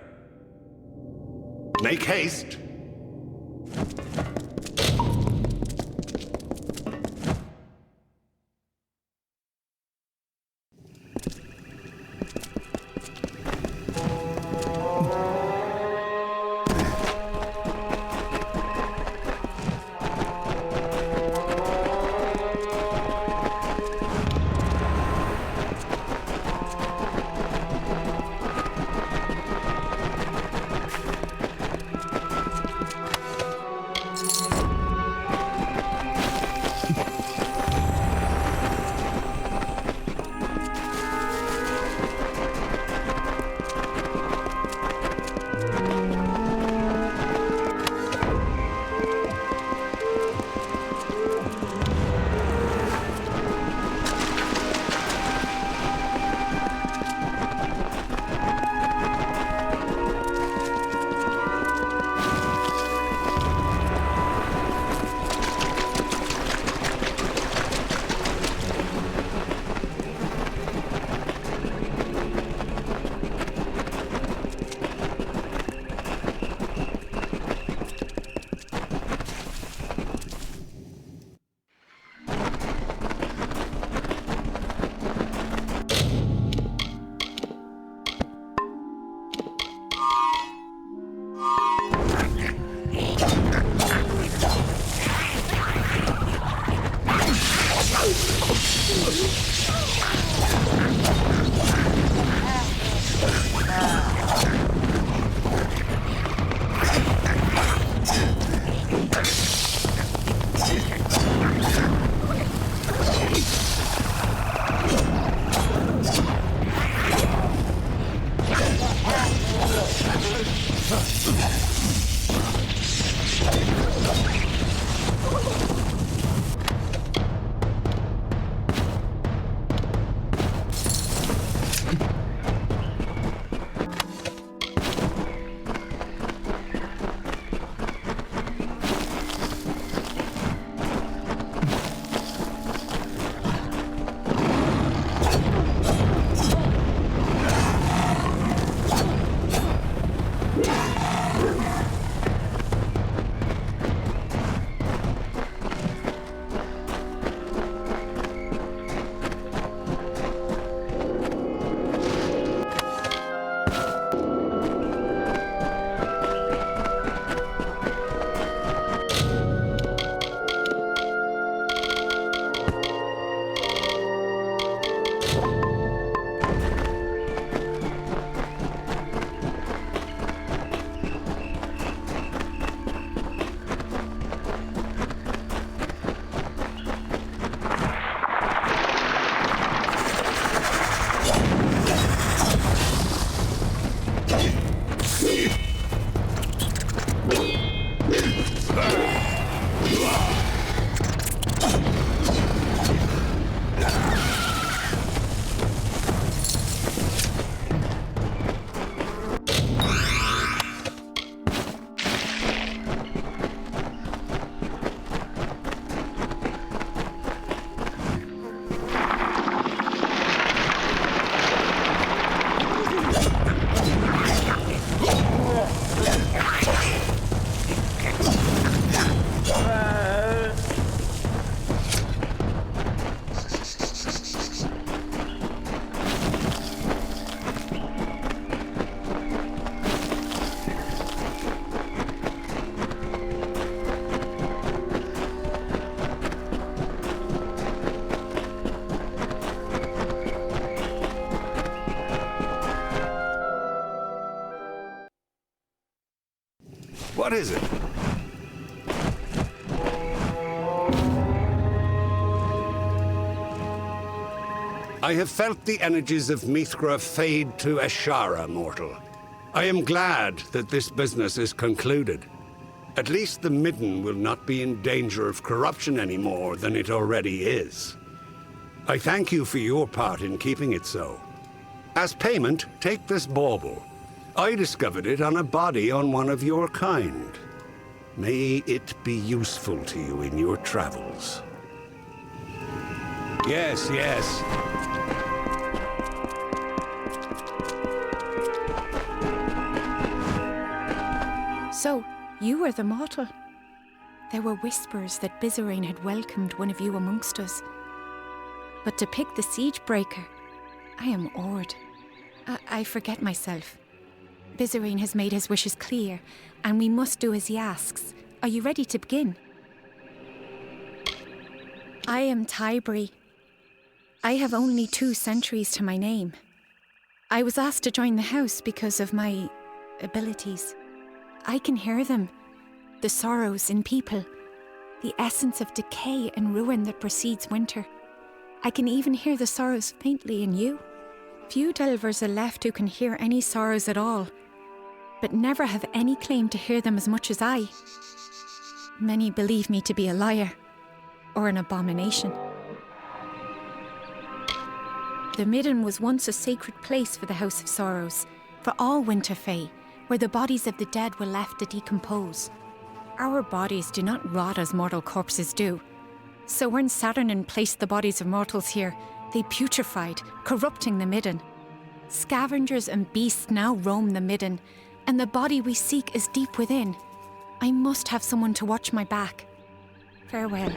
S16: Make haste. What is it? I have felt the energies of Mithra fade to Ashara, mortal. I am glad that this business is concluded. At least the Midden will not be in danger of corruption any more than it already is. I thank you for your part in keeping it so. As payment, take this bauble. I discovered it on a body on one of your kind. May it be useful to you in your travels. Yes, yes.
S19: So, you were the mortal. There were whispers that Bizarine had welcomed one of you amongst us. But to pick the siege breaker, I am awed. I forget myself. Bizarine has made his wishes clear, and we must do as he asks. Are you ready to begin? I am Tybri. I have only 2 centuries to my name. I was asked to join the house because of my abilities. I can hear them, the sorrows in people, the essence of decay and ruin that precedes winter. I can even hear the sorrows faintly in you. Few delvers are left who can hear any sorrows at all, but never have any claim to hear them as much as I. Many believe me to be a liar, or an abomination. The Midden was once a sacred place for the House of Sorrows, for all Winterfey, where the bodies of the dead were left to decompose. Our bodies do not rot as mortal corpses do. So when Saturnin placed the bodies of mortals here, they putrefied, corrupting the Midden. Scavengers and beasts now roam the Midden, and the body we seek is deep within. I must have someone to watch my back. Farewell.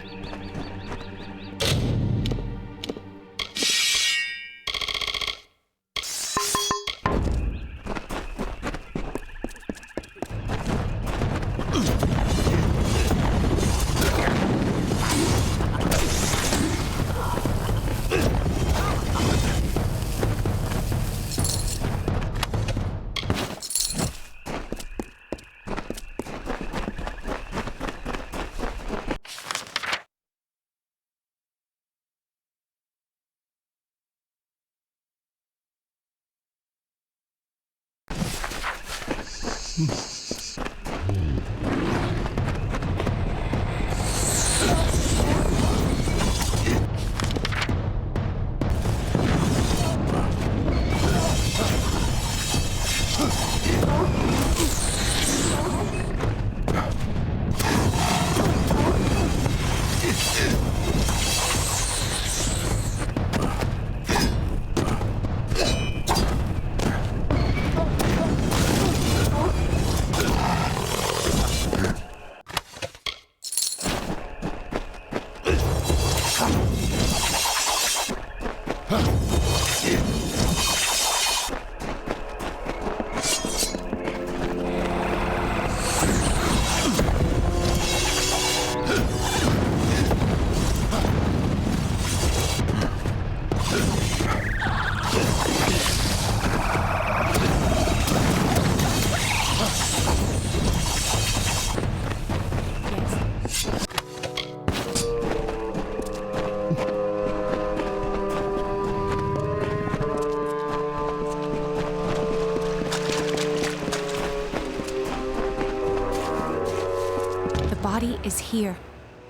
S19: Is here.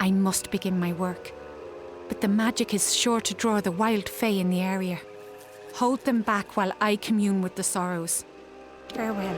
S19: I must begin my work. But the magic is sure to draw the wild fae in the area. Hold them back while I commune with the sorrows. Farewell.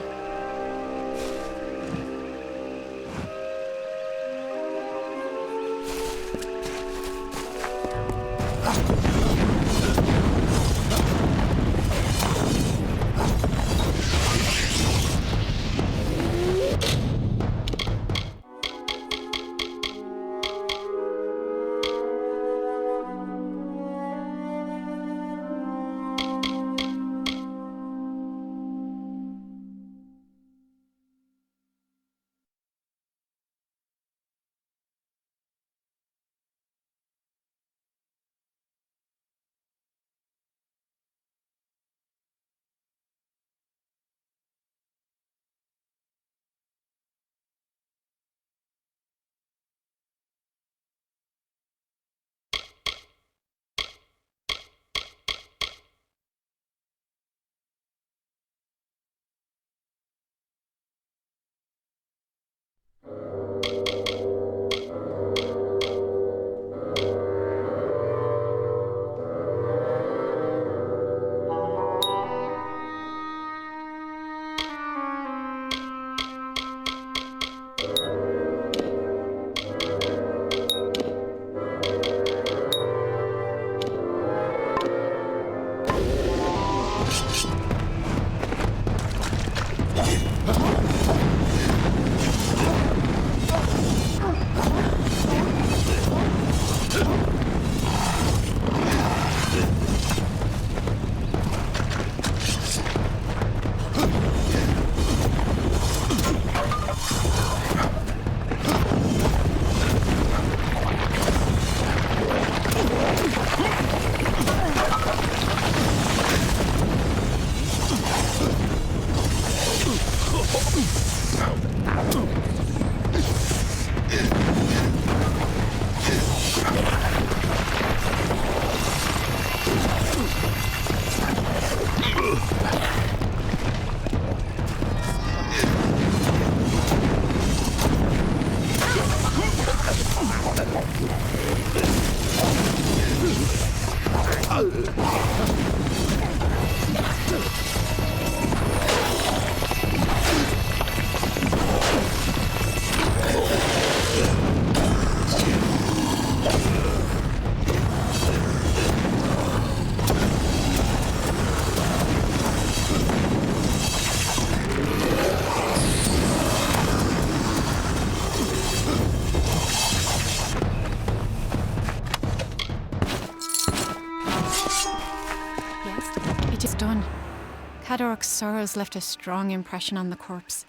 S19: Cadoric's sorrows left a strong impression on the corpse.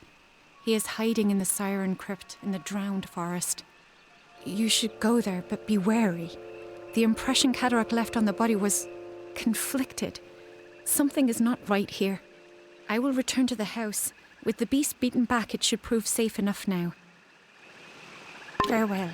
S19: He is hiding in the Siren Crypt in the Drowned Forest. You should go there, but be wary. The impression Cadoric left on the body was conflicted. Something is not right here. I will return to the house. With the beast beaten back, it should prove safe enough now. Farewell.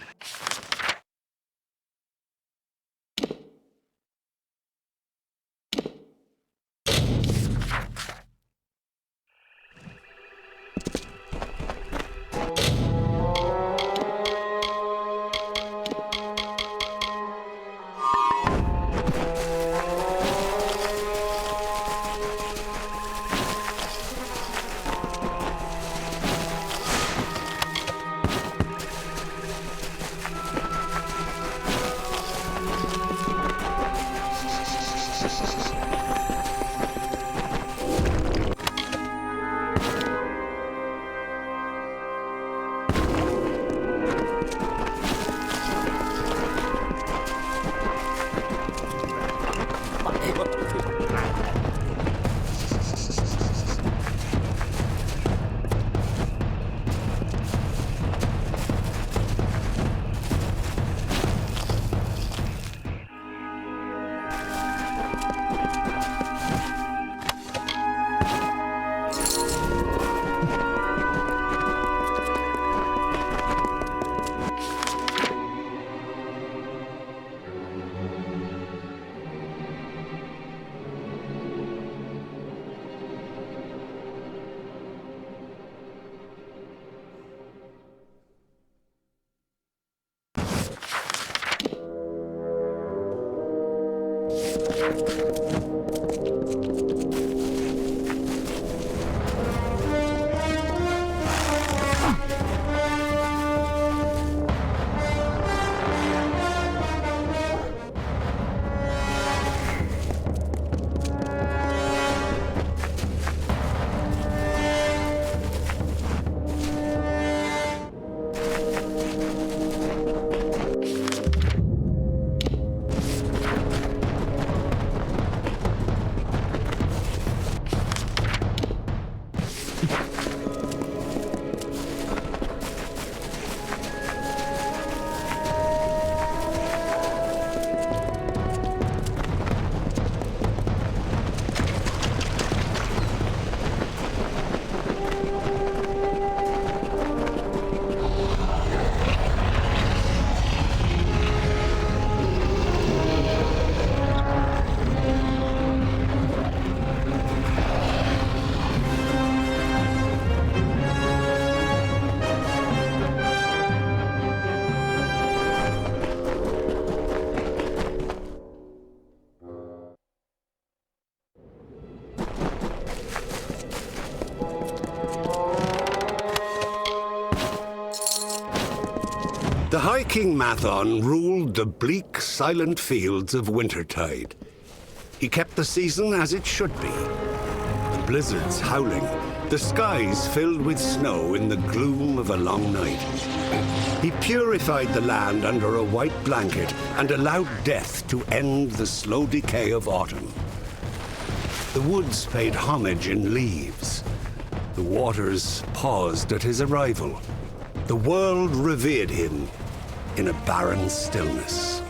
S16: The High King Mathon ruled the bleak, silent fields of Wintertide. He kept the season as it should be. The blizzards howling, the skies filled with snow in the gloom of a long night. He purified the land under a white blanket and allowed death to end the slow decay of autumn. The woods paid homage in leaves. The waters paused at his arrival. The world revered him in a barren stillness.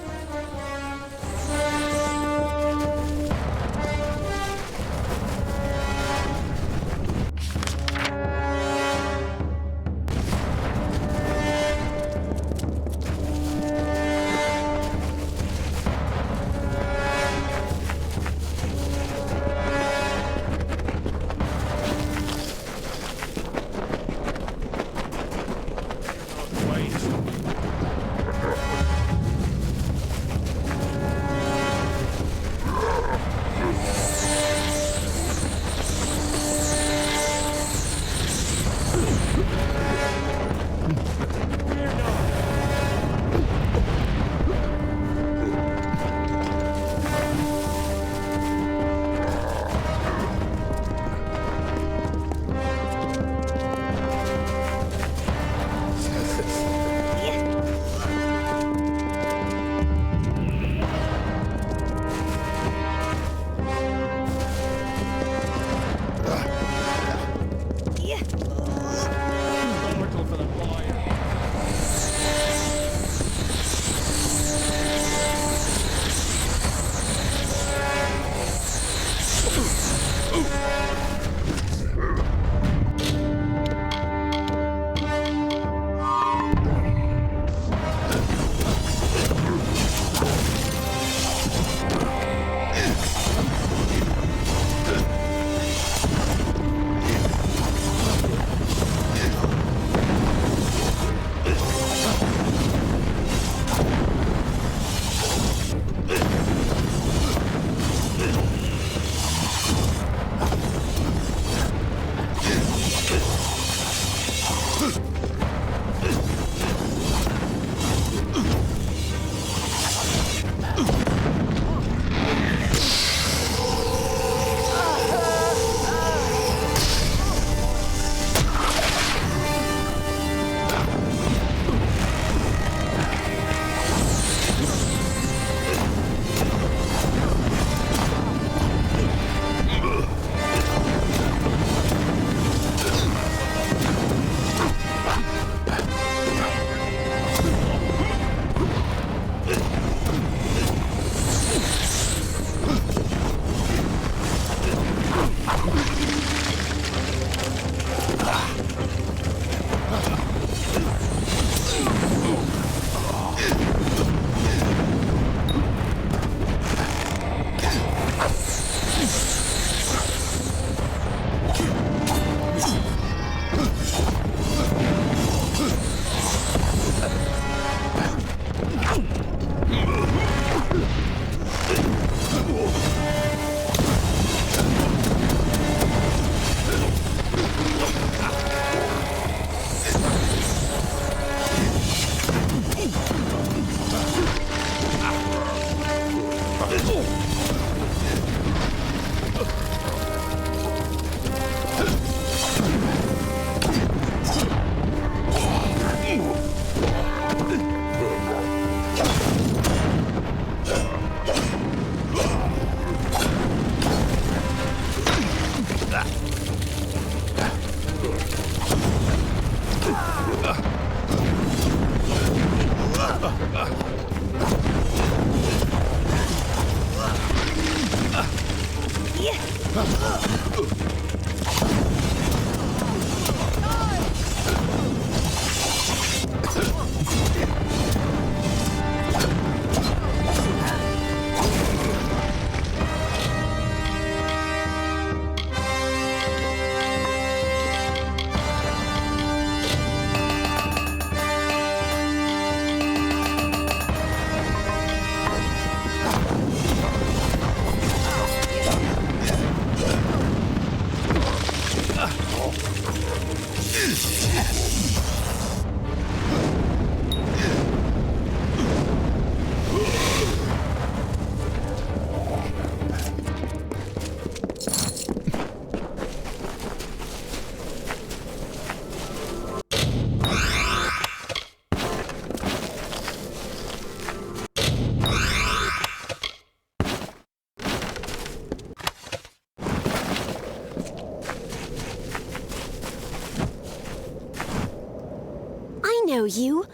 S10: You.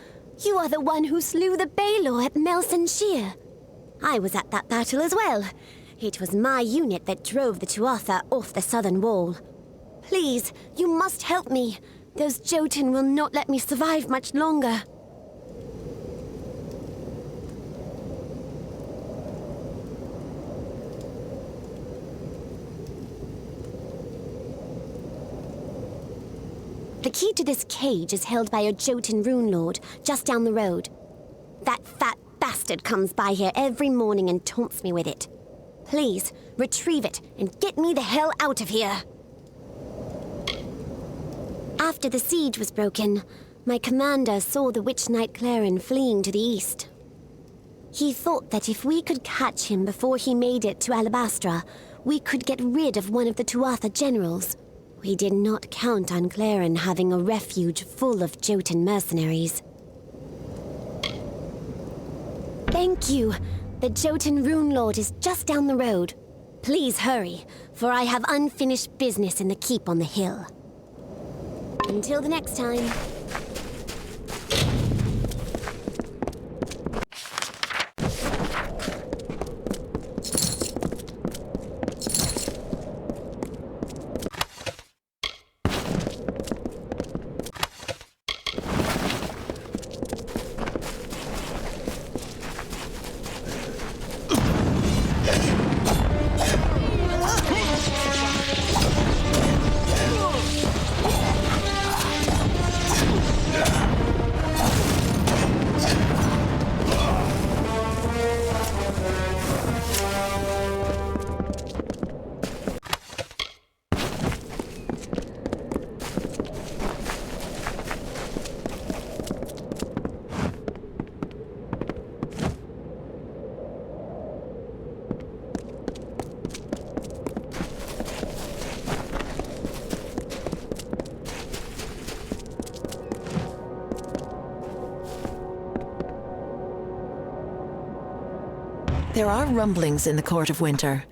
S10: You are the one who slew the Baelor at Melson Shear. I was at that battle as well. It was my unit that drove the Tuatha off the southern wall. Please, you must help me. Those Jotun will not let me survive much longer. The key to this cage is held by a Jotun rune lord, just down the road. That fat bastard comes by here every morning and taunts me with it. Please, retrieve it and get me the hell out of here. After the siege was broken, my commander saw the witch knight Claren fleeing to the east. He thought that if we could catch him before he made it to Alabastra, we could get rid of one of the Tuatha generals. We did not count on Claren having a refuge full of Jotun mercenaries. Thank you. The Jotun Rune Lord is just down the road. Please hurry, for I have unfinished business in the keep on the hill. Until the next time.
S12: There are rumblings in the Court of Winter.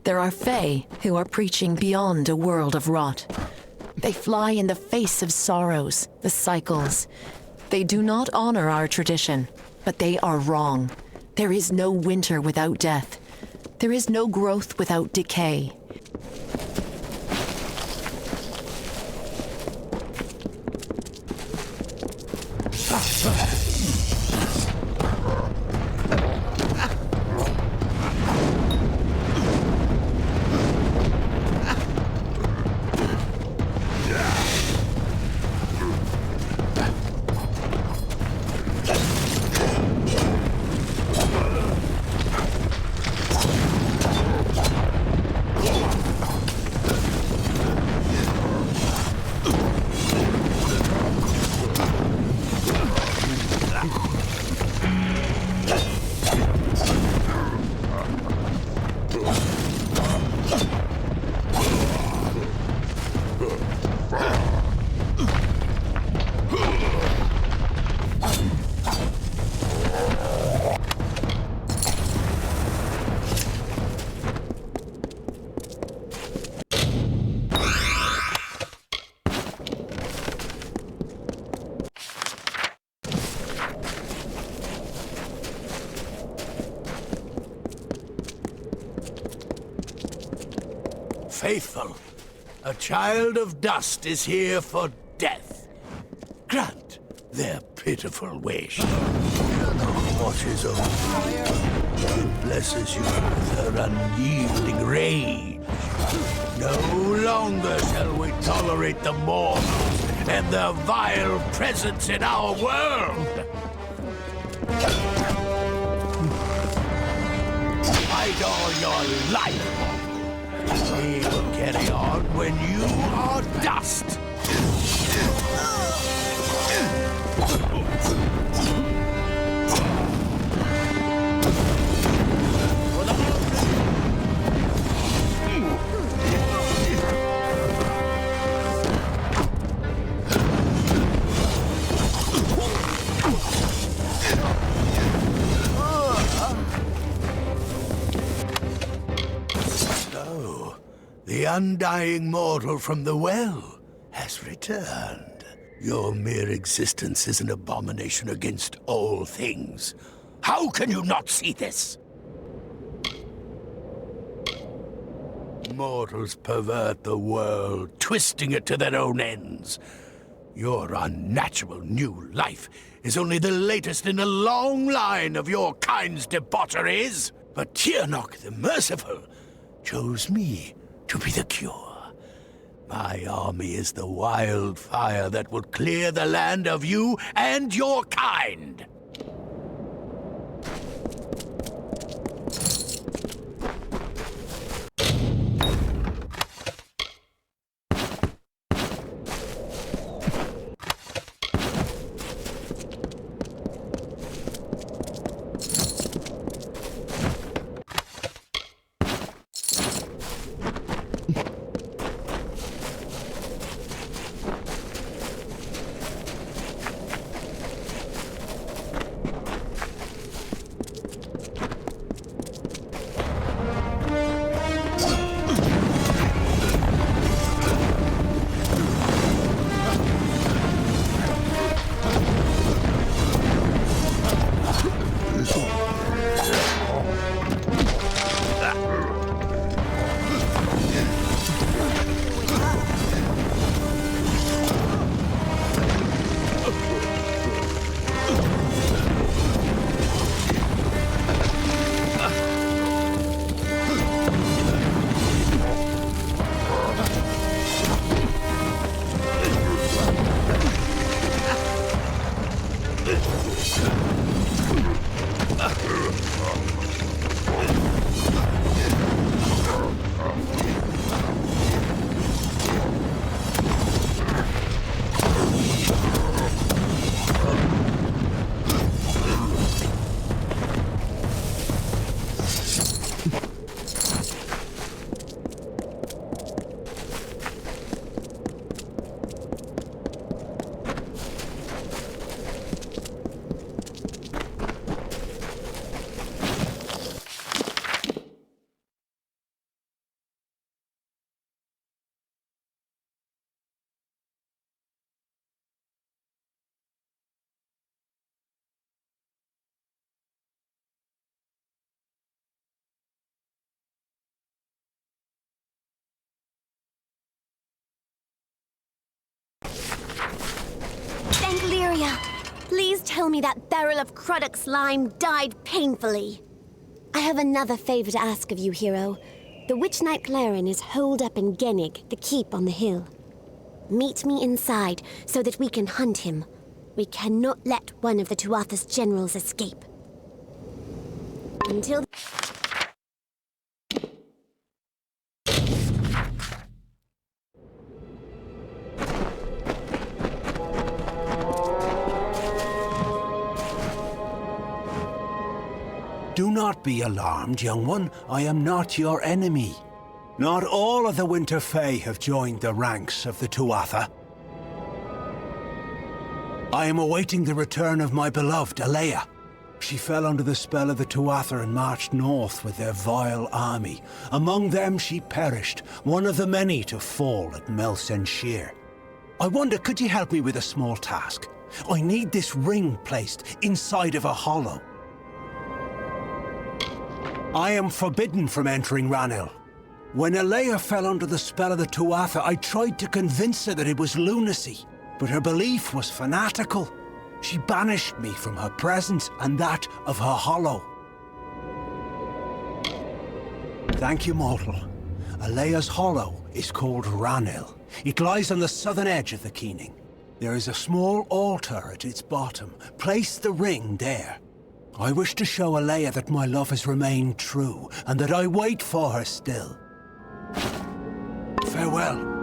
S12: There are Fae who are preaching beyond a world of rot. They fly in the face of sorrows, the cycles. They do not honor our tradition, but they are wrong. There is no winter without death. There is no growth without decay.
S16: Faithful, a child of dust is here for death. Grant their pitiful wish. The watches over you. It blesses you with her unyielding rage. No longer shall we tolerate the mortals and their vile presence in our world. Fight all your life. We will carry on when you are dust. The undying mortal from the well has returned. Your mere existence is an abomination against all things. How can you not see this? Mortals pervert the world, twisting it to their own ends. Your unnatural new life is only the latest in a long line of your kind's debaucheries. But Tiernok the Merciful chose me to be the cure. My army is the wildfire that will clear the land of you and your kind.
S10: tell me that barrel of Croddock slime died painfully. I have another favor to ask of you, hero. The Witch Knight Claren is holed up in Gennig, the keep on the hill. Meet me inside so that we can hunt him. We cannot let one of the Tuatha's generals escape. Until...
S3: Do not be alarmed, young one. I am not your enemy. Not all of the Winter Fae have joined the ranks of the Tuatha. I am awaiting the return of my beloved Alea. She fell under the spell of the Tuatha and marched north with their vile army. Among them she perished, one of the many to fall at Melsenshire. I wonder, could you help me with a small task? I need this ring placed inside of a hollow. I am forbidden from entering Ranil. When Alea fell under the spell of the Tuatha, I tried to convince her that it was lunacy, but her belief was fanatical. She banished me from her presence and that of her hollow. Thank you, mortal. Alea's hollow is called Ranil. It lies on the southern edge of the Keening. There is a small altar at its bottom. Place the ring there. I wish to show Alea that my love has remained true, and that I wait for her still. Farewell.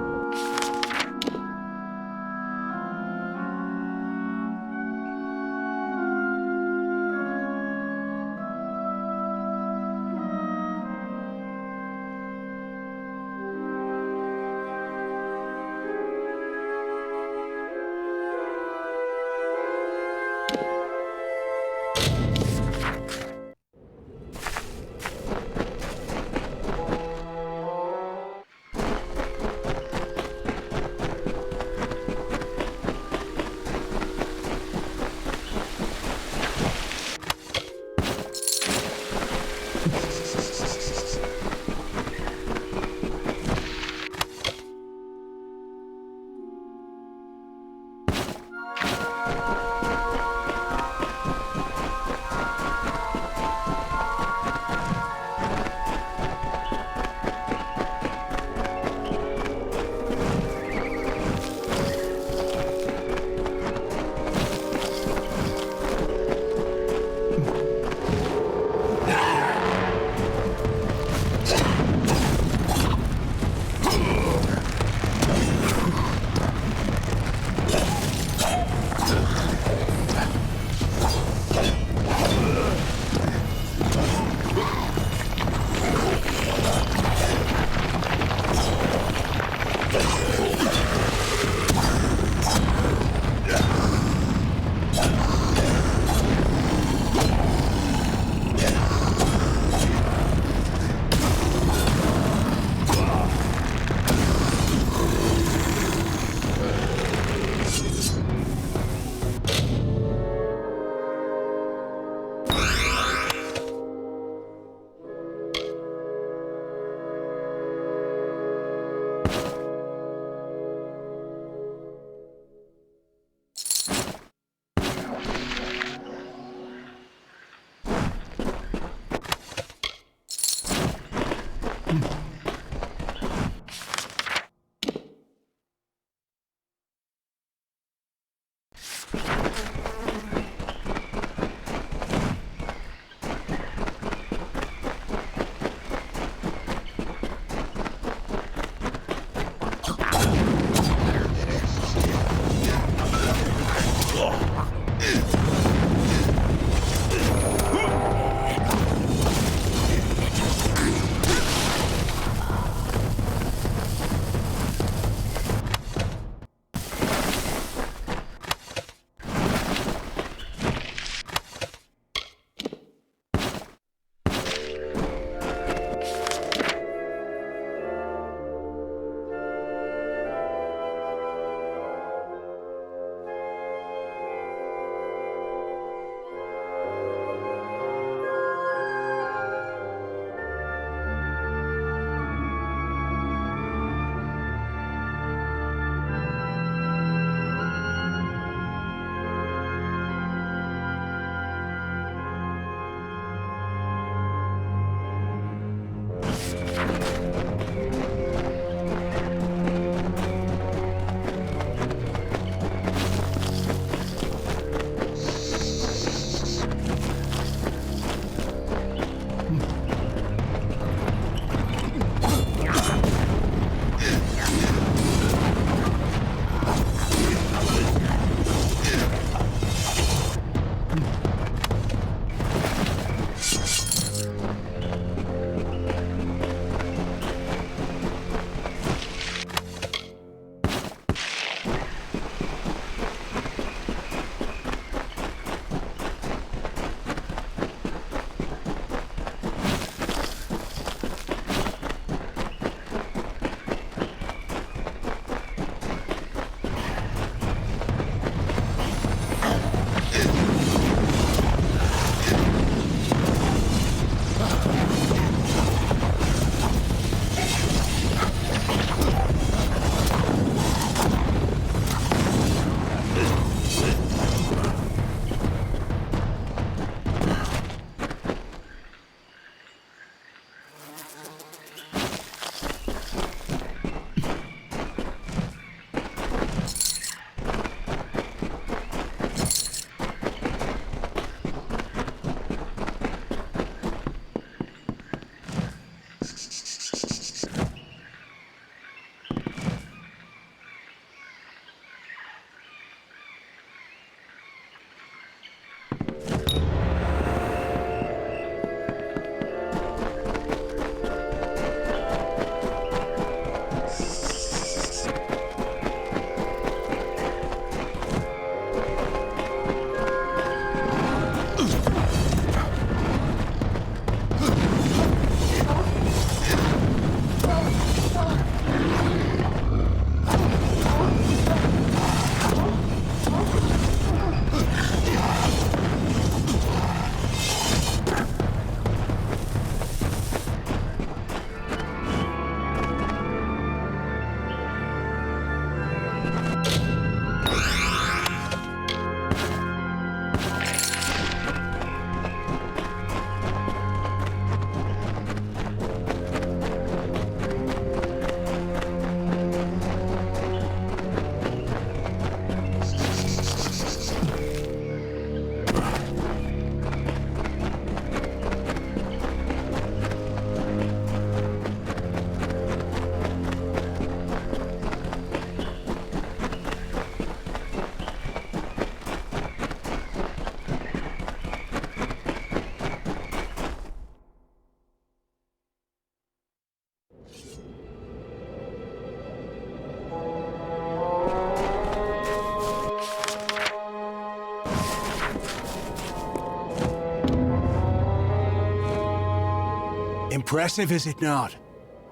S3: Impressive, is it not?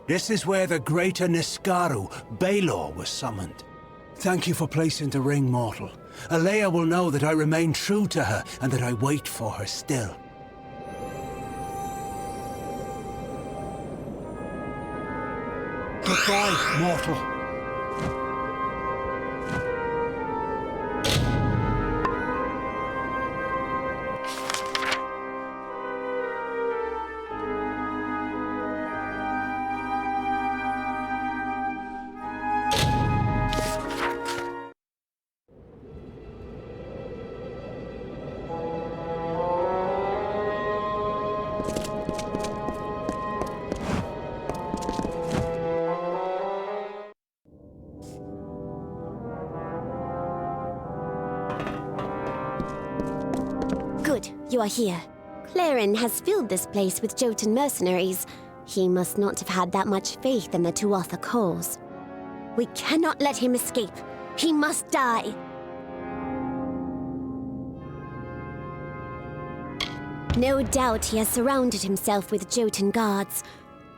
S3: This is where the greater Niskaru, Baelor, was summoned. Thank you for placing the ring, mortal. Alea will know that I remain true to her and that I wait for her still. Goodbye, mortal.
S10: Good, you are here. Claren has filled this place with Jotun mercenaries. He must not have had that much faith in the Tuatha cause. We cannot let him escape. He must die. No doubt he has surrounded himself with Jotun guards.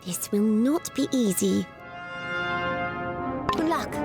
S10: This will not be easy. Good luck.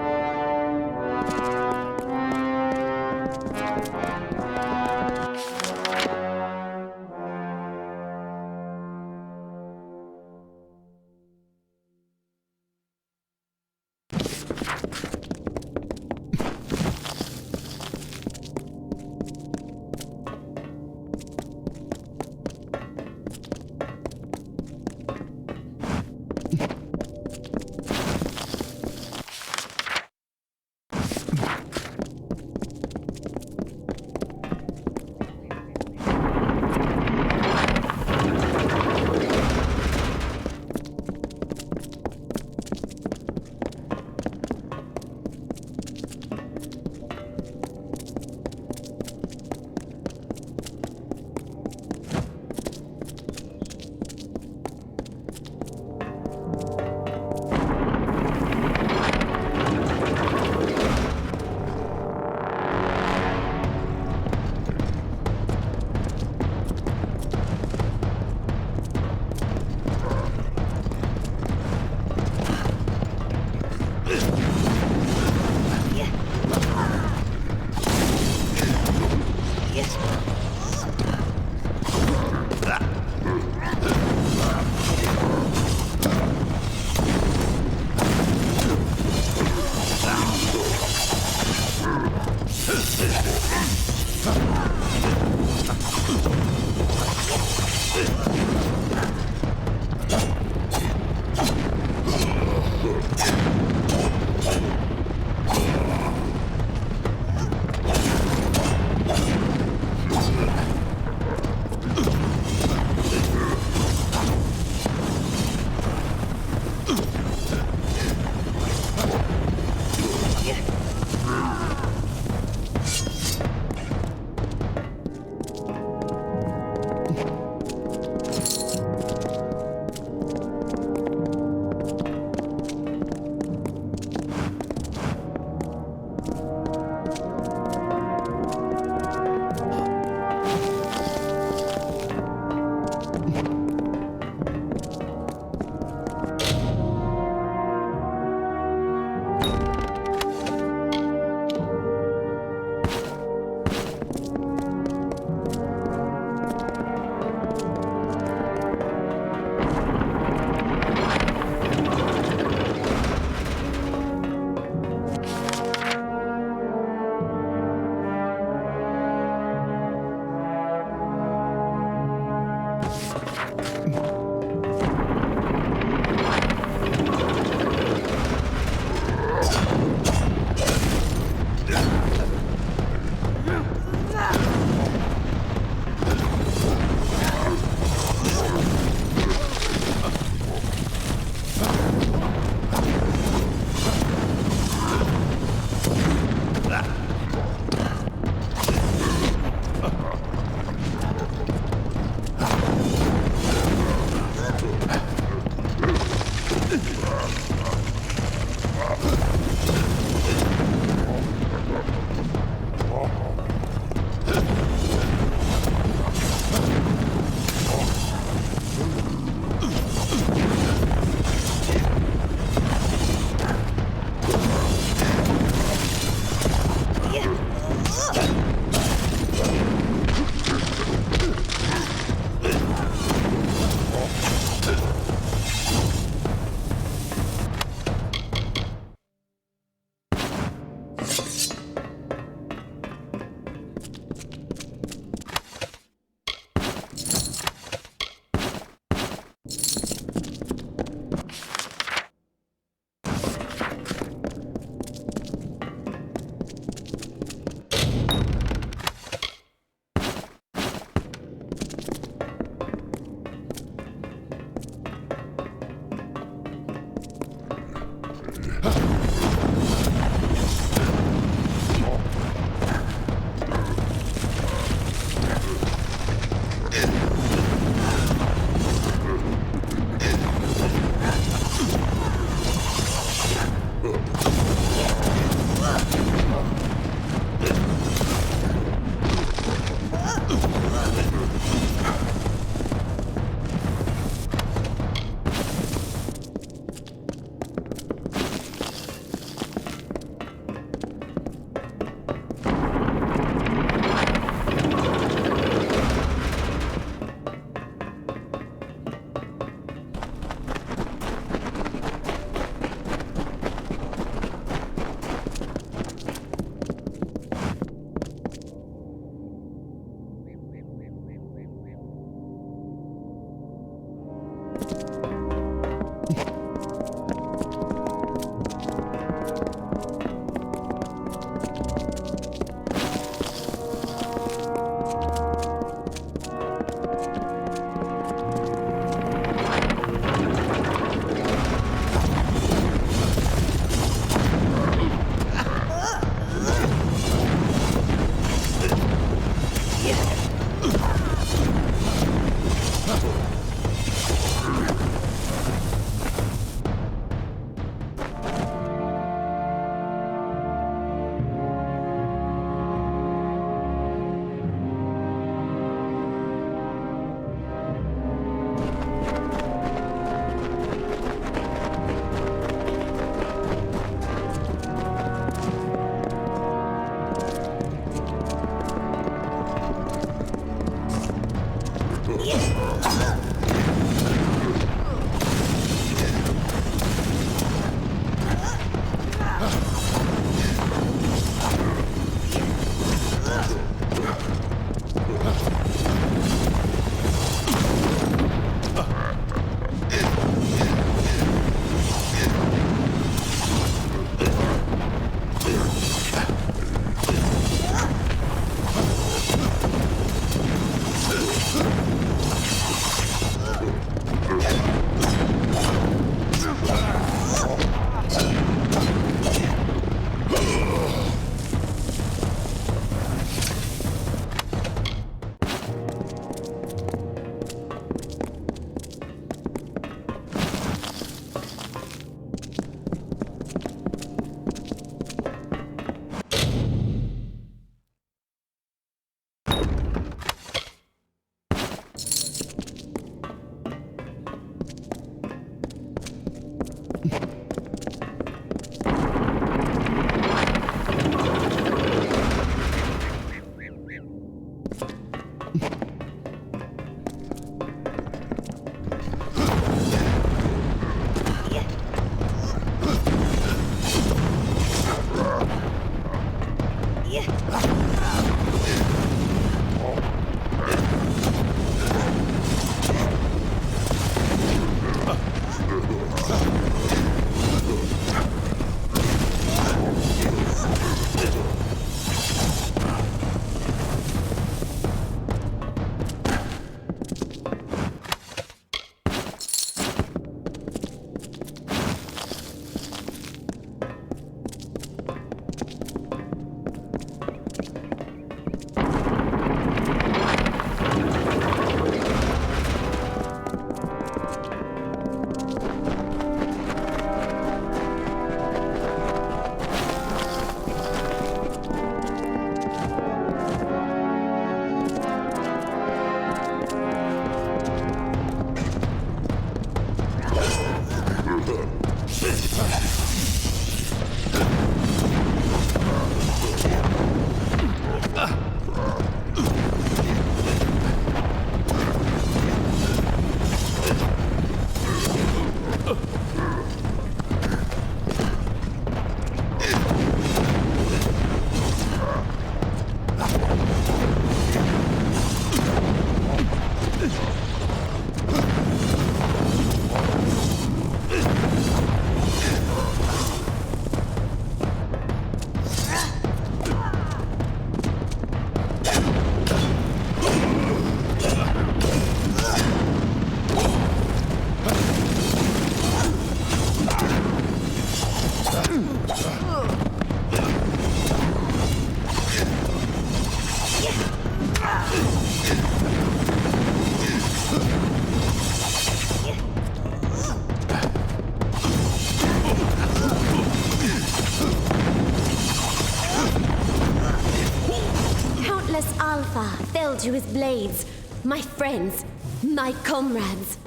S10: fell to his blades. My friends, my comrades.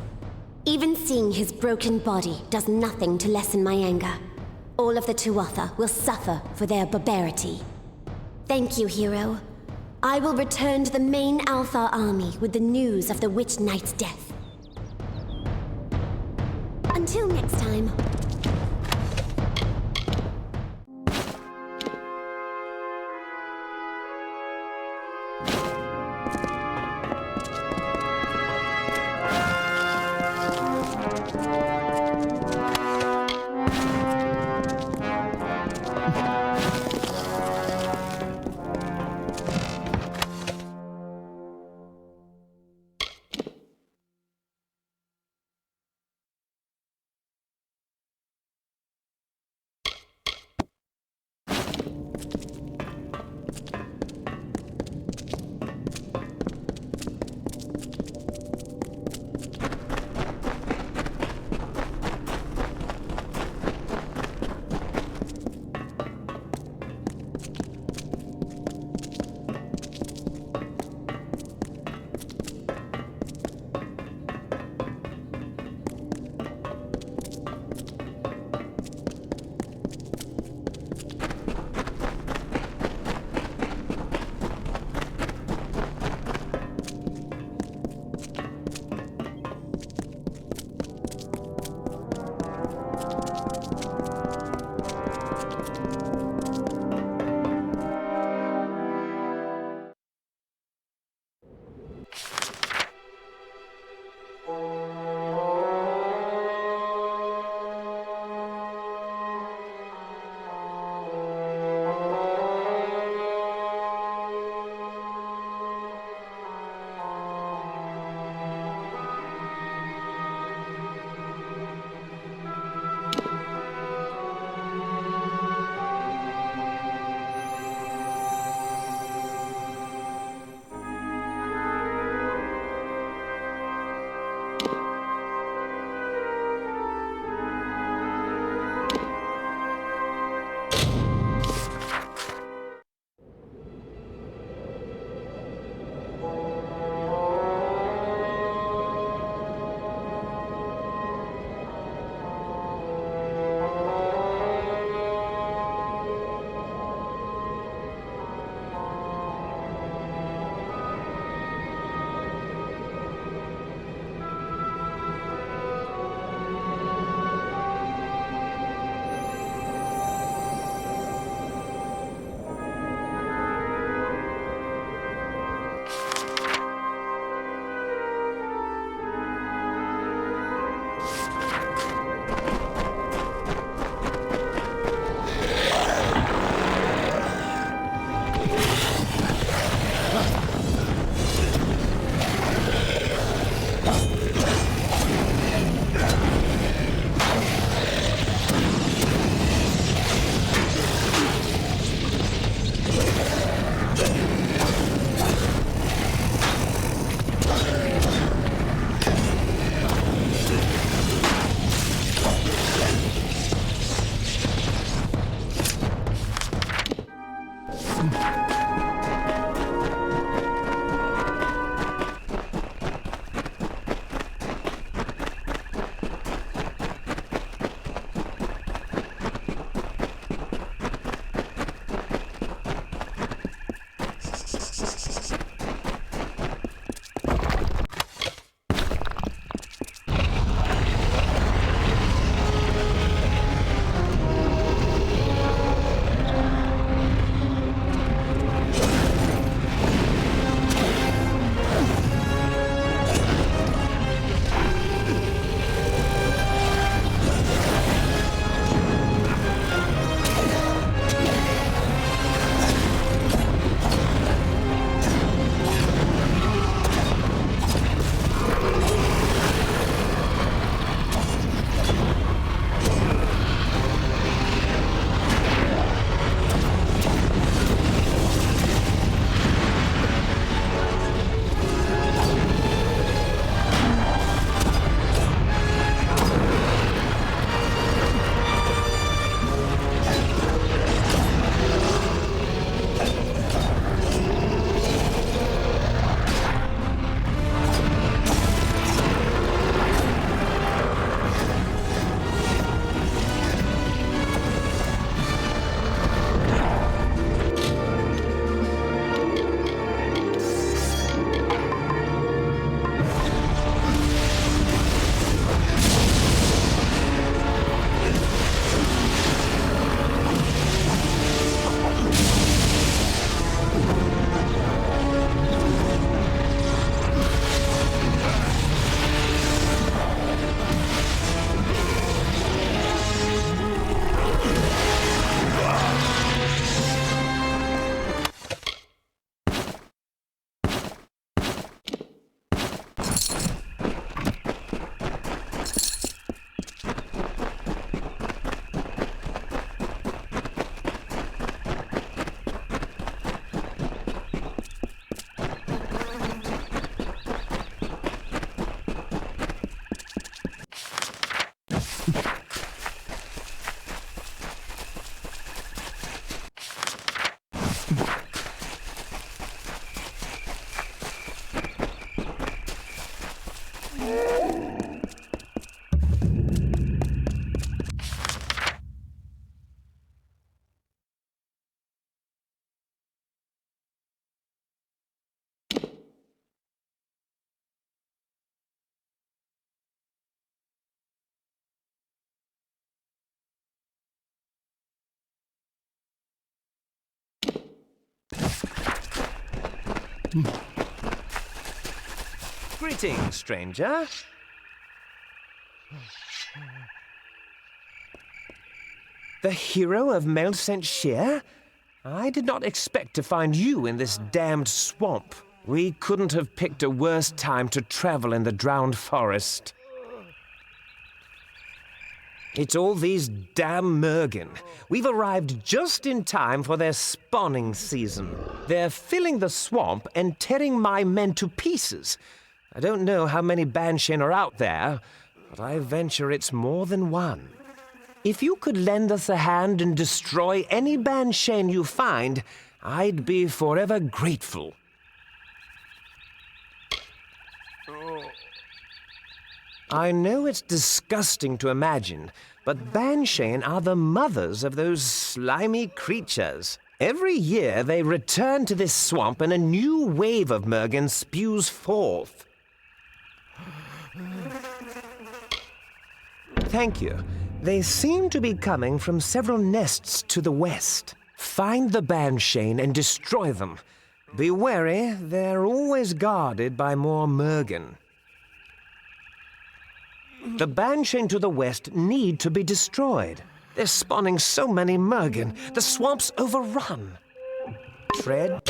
S10: Even seeing his broken body does nothing to lessen my anger. All of the Tuatha will suffer for their barbarity. Thank you, hero. I will return to the main Alpha army with the news of the Witch Knight's death. Until next time.
S21: Greetings, stranger. The hero of Melsenshire? I did not expect to find you in this damned swamp. We couldn't have picked a worse time to travel in the drowned forest. It's all these damn Mergen. We've arrived just in time for their spawning season. They're filling the swamp and tearing my men to pieces. I don't know how many Banshein are out there, but I venture it's more than one. If you could lend us a hand and destroy any Banshein you find, I'd be forever grateful. I know it's disgusting to imagine, but Banshein are the mothers of those slimy creatures. Every year they return to this swamp and a new wave of Mergen spews forth. Thank you. They seem to be coming from several nests to the west. Find the Banshein and destroy them. Be wary, they're always guarded by more Mergen. The Banshein to the west need to be destroyed. They're spawning so many Mergen. The swamp's overrun. Tread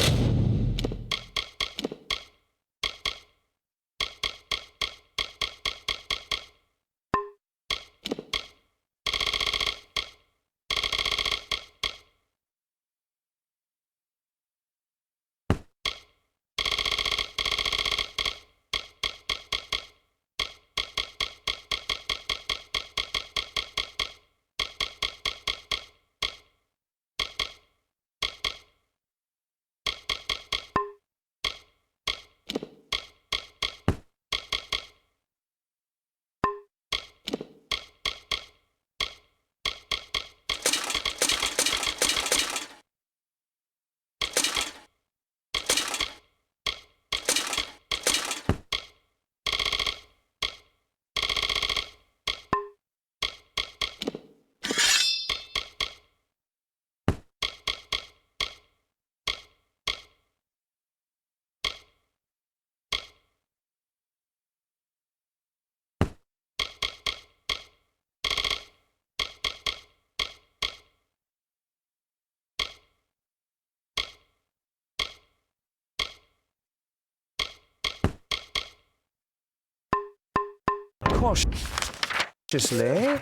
S21: cautiously.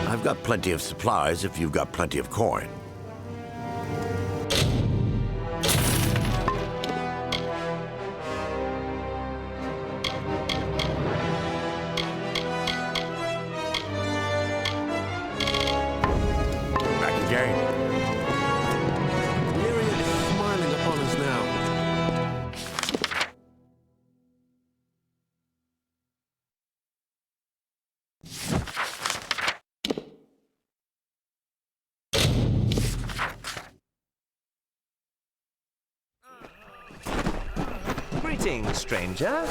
S15: I've got plenty of supplies if you've got plenty of coin. Back again.
S14: Miriam is smiling upon us now.
S21: Greetings, stranger.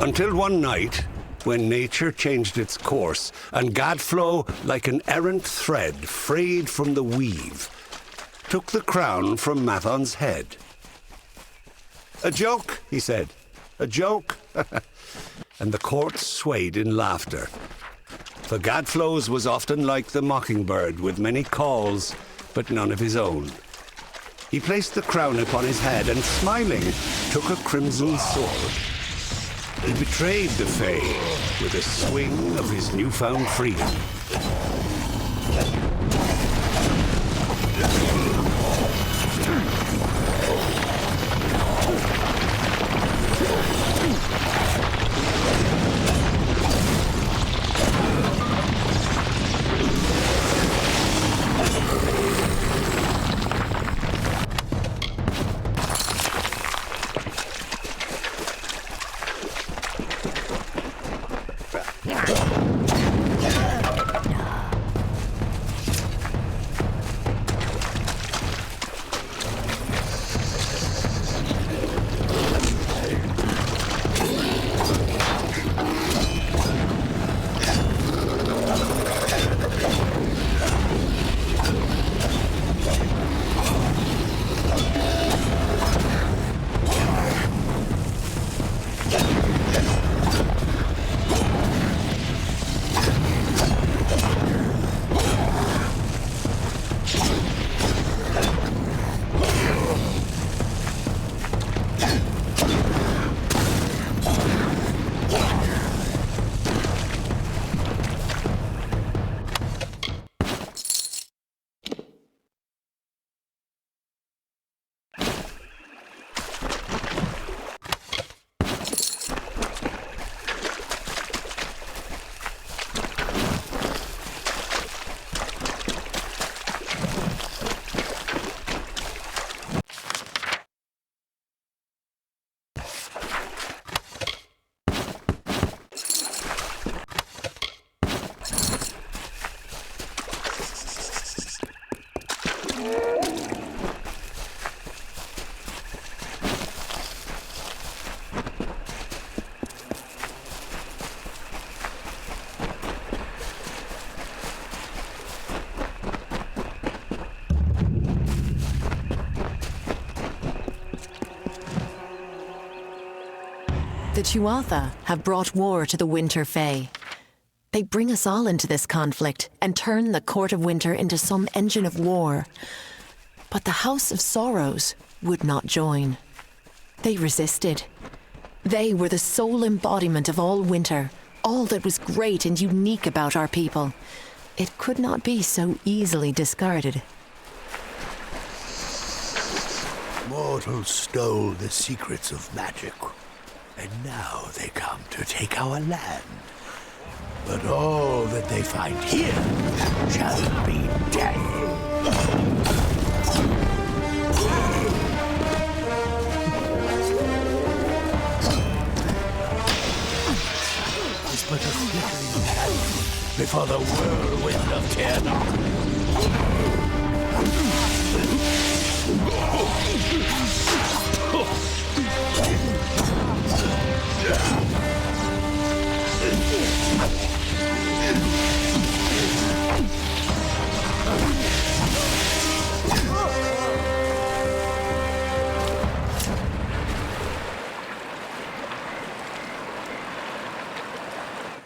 S16: Until one night, when nature changed its course, and Gadflow, like an errant thread frayed from the weave, took the crown from Mathon's head. "A joke," he said. "A joke." And the court swayed in laughter. For Gadflow's was often like the mockingbird, with many calls, but none of his own. He placed the crown upon his head and, smiling, took a crimson sword. He betrayed the Fae with a swing of his newfound freedom.
S12: The Tuatha have brought war to the Winter Fae. They bring us all into this conflict and turn the Court of Winter into some engine of war. But the House of Sorrows would not join. They resisted. They were the sole embodiment of all winter, all that was great and unique about our people. It could not be so easily discarded.
S6: Mortals stole the secrets of magic, and now they come to take our land. But all that they find here shall be death. It's but a flickering candle before the whirlwind of Tiernok.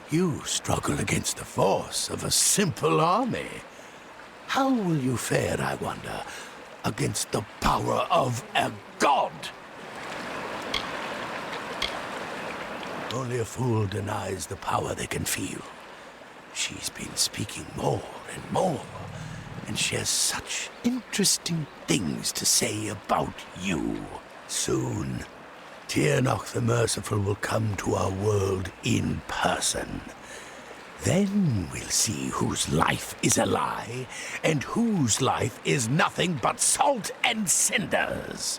S6: You struggle against the force of a simple army. How will you fare, I wonder, against the power of a god? Only a fool denies the power they can feel. She's been speaking more and more, and she has such interesting things to say about you. Soon, Tiernok the Merciful will come to our world in person. Then we'll see whose life is a lie, and whose life is nothing but salt and cinders.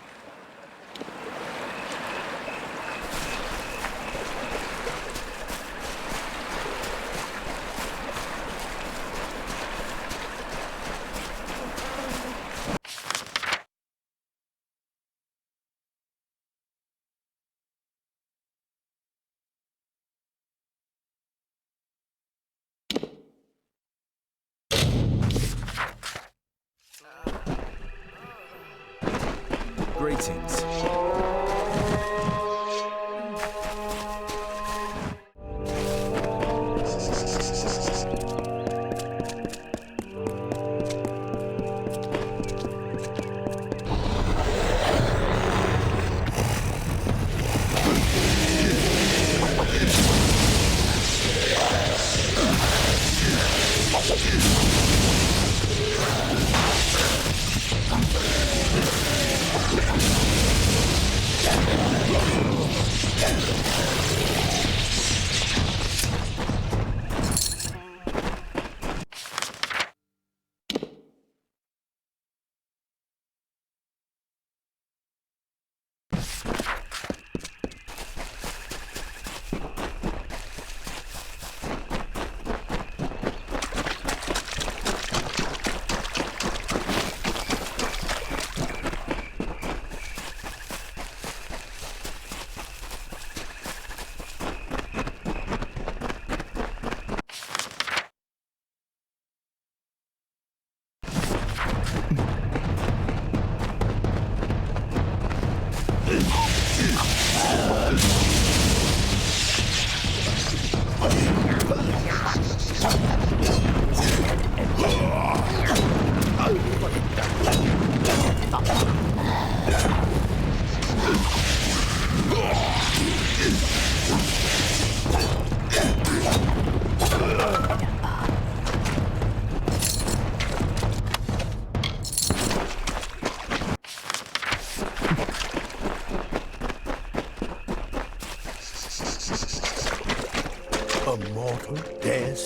S22: Greetings.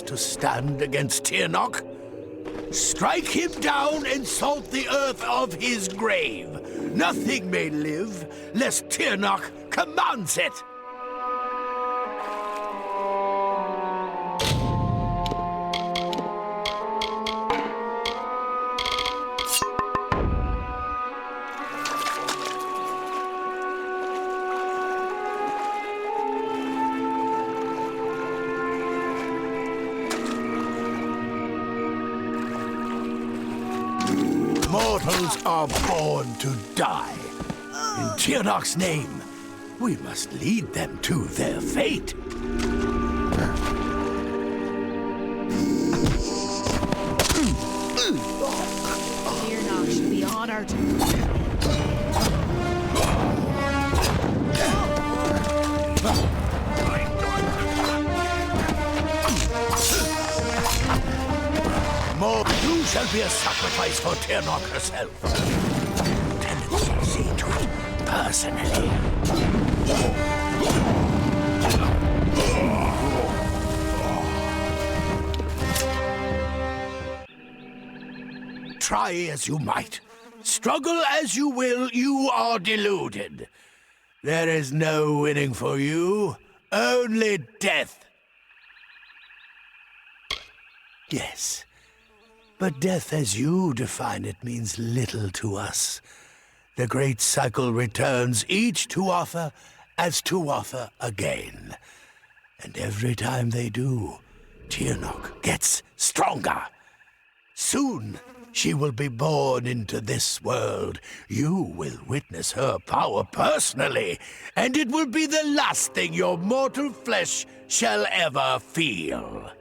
S22: To stand against Tiernok? Strike him down and salt the earth of his grave. Nothing may live lest Tiernok commands it. Mortals are born to die. In Tiernok's name, We must lead them to their fate.
S7: Tirnoch should be honored.
S22: You shall be a sacrifice for Tirnoch herself. Lieutenant, see to it personally. Try as you might, struggle as you will, you are deluded. There is no winning for you, only death. Yes, but death as you define it means little to us. The great cycle returns each Tuatha as Tuatha again. And every time they do, Tirnoch gets stronger. Soon, she will be born into this world. You will witness her power personally, and it will be the last thing your mortal flesh shall ever feel.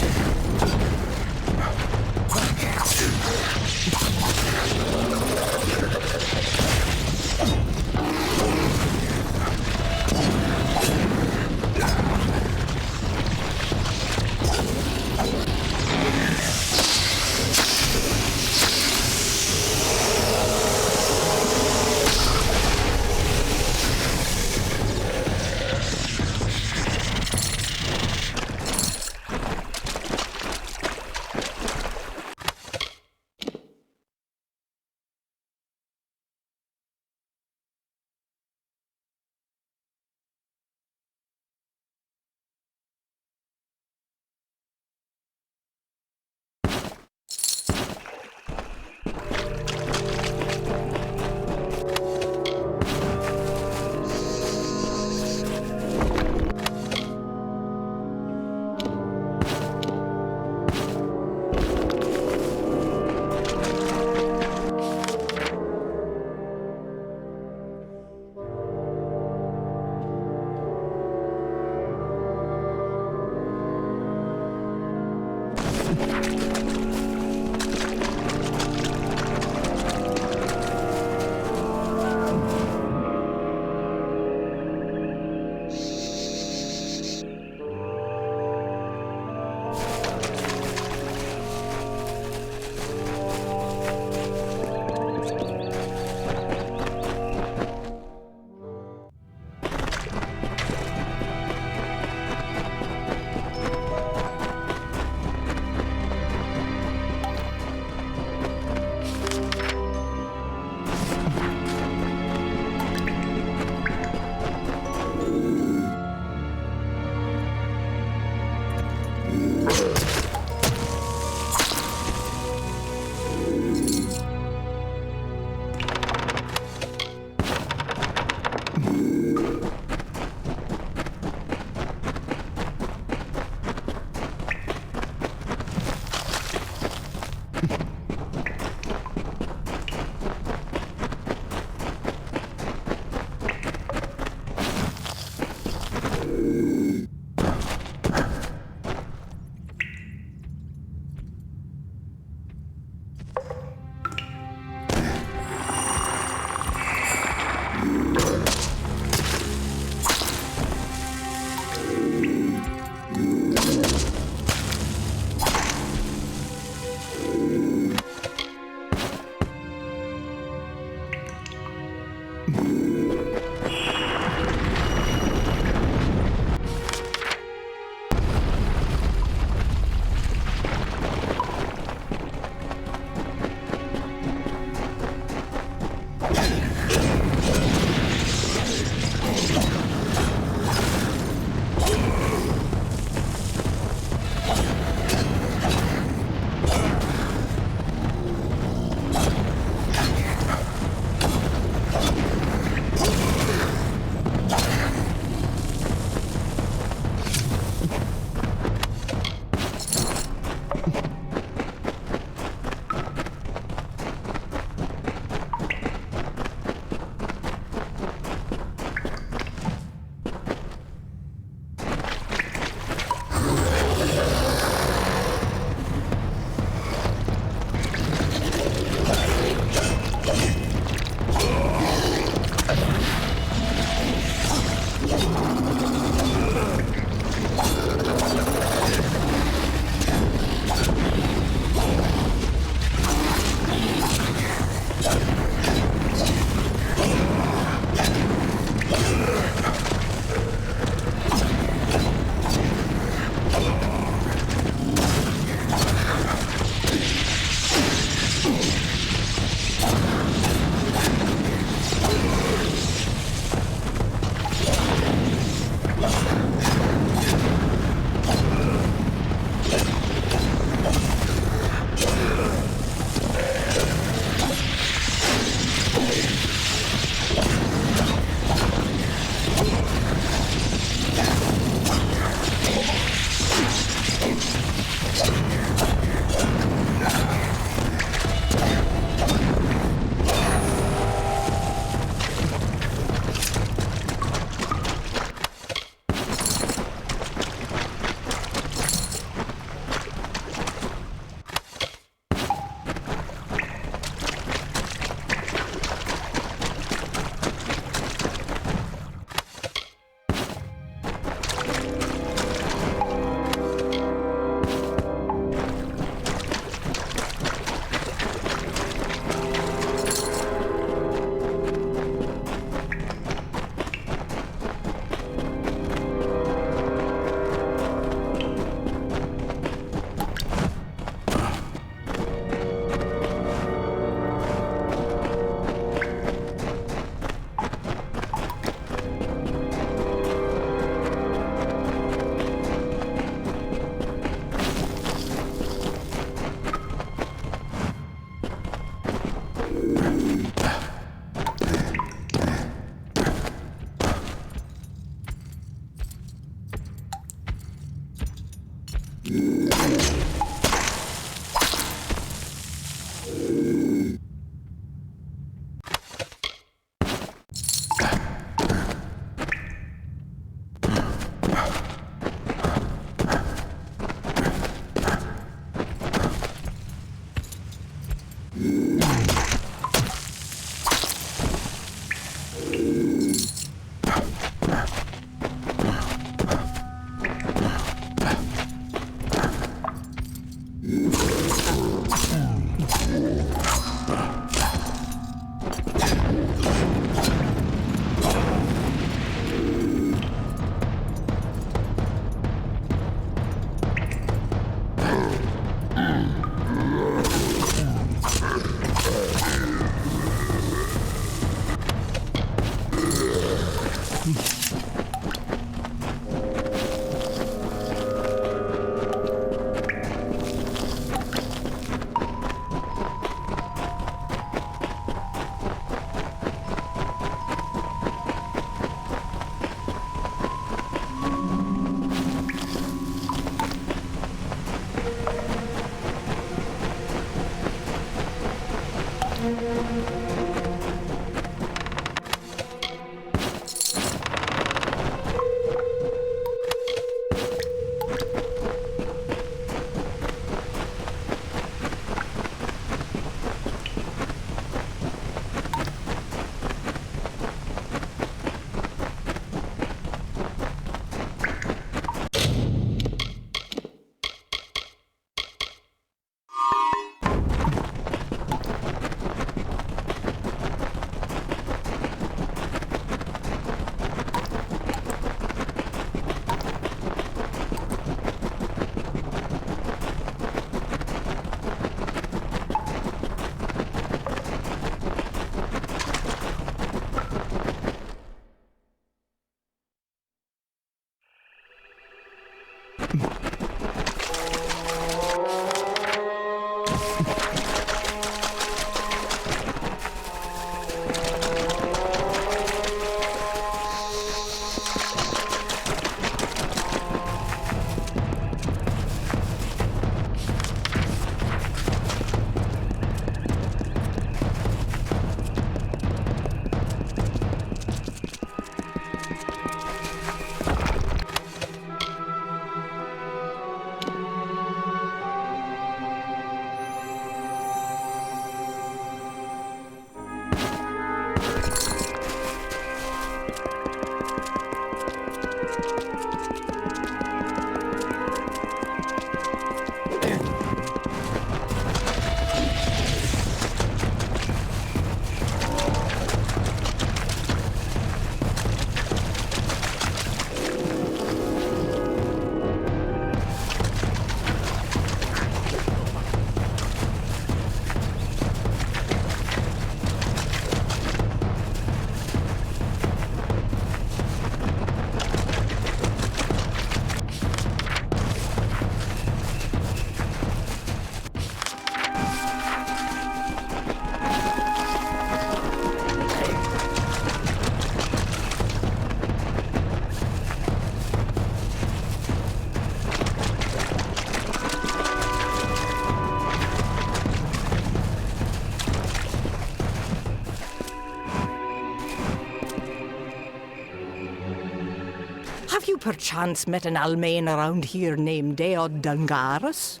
S8: Have you perchance met an Almain around here named Deod Dungaris?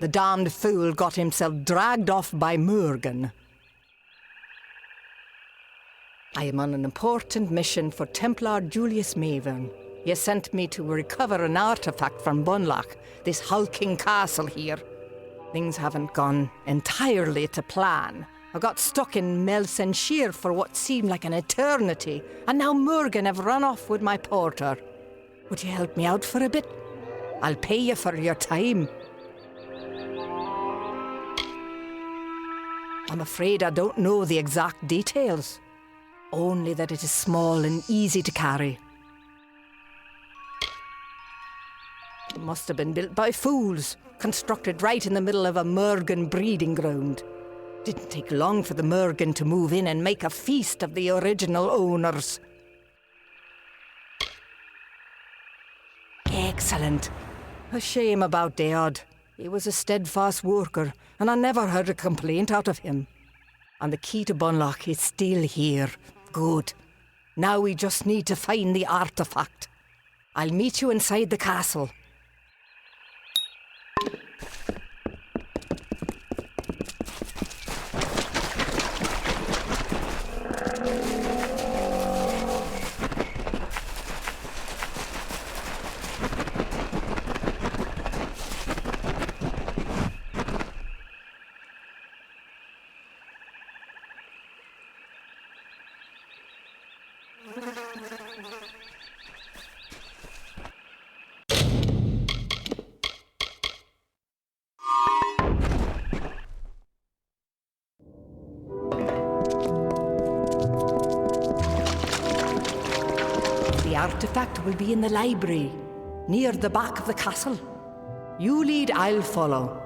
S8: The damned fool got himself dragged off by Murgan. I am on an important mission for Templar Julius Mavern. He has sent me to recover an artifact from Bunlock, this hulking castle here. Things haven't gone entirely to plan. I got stuck in Melsenshire for what seemed like an eternity, and now Murgan have run off with my porter. Would you help me out for a bit? I'll pay you for your time. I'm afraid I don't know the exact details. Only that it is small and easy to carry. It must have been built by fools, constructed right in the middle of a Murgan breeding ground. Didn't take long for the Murgan to move in and make a feast of the original owners. Excellent. A shame about Deod. He was a steadfast worker, and I never heard a complaint out of him. And the key to Bunlock is still here. Good. Now we just need to find the artifact. I'll meet you inside the castle. The artifact will be in the library, near the back of the castle. You lead, I'll follow.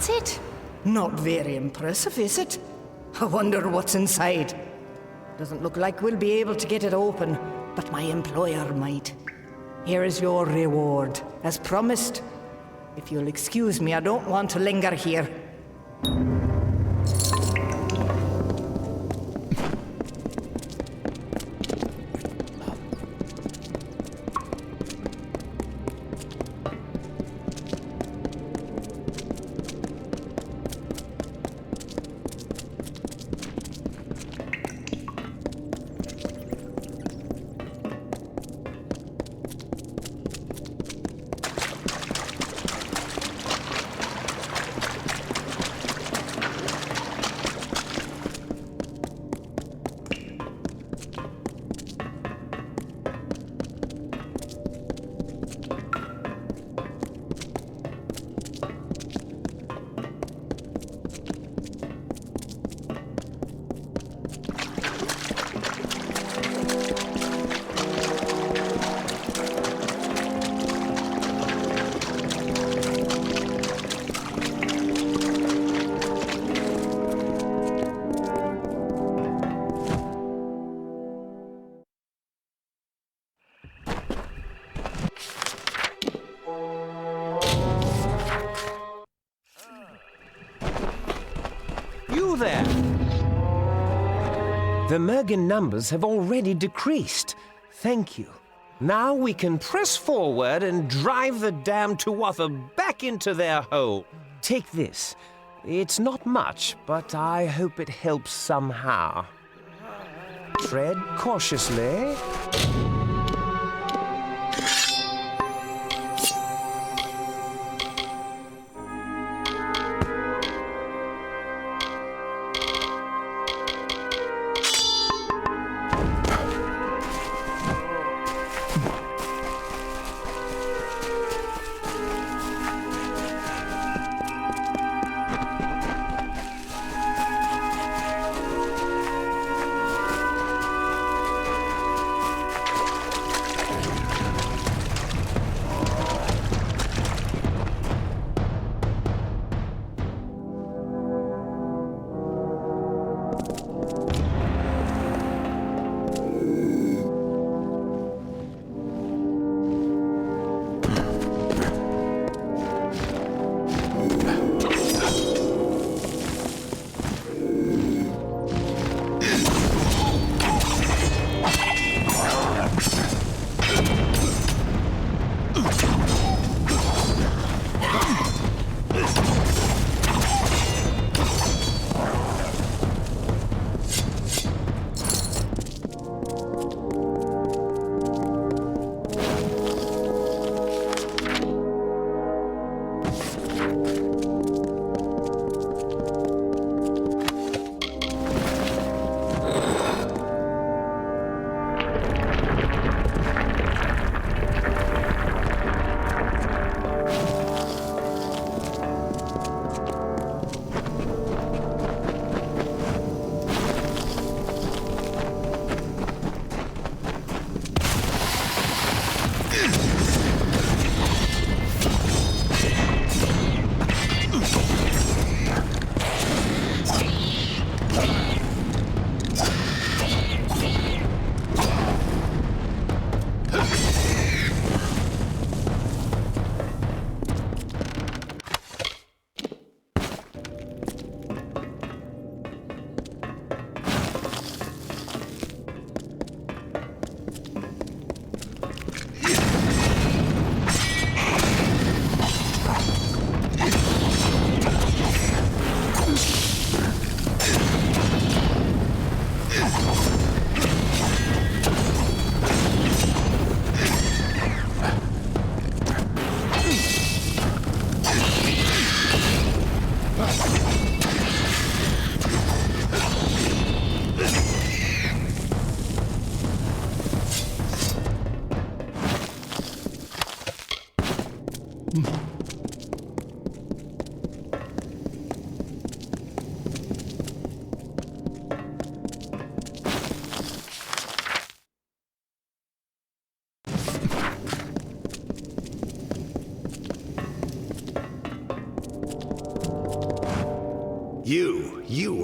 S8: That's it? Not very impressive, is it? I wonder what's inside. Doesn't look like we'll be able to get it open, but my employer might. Here is your reward, as promised. If you'll excuse me, I don't want to linger here.
S21: You there! The Mergen numbers have already decreased. Thank you. Now we can press forward and drive the damned Tuatha back into their hole. Take this. It's not much, but I hope it helps somehow. Tread cautiously.
S16: You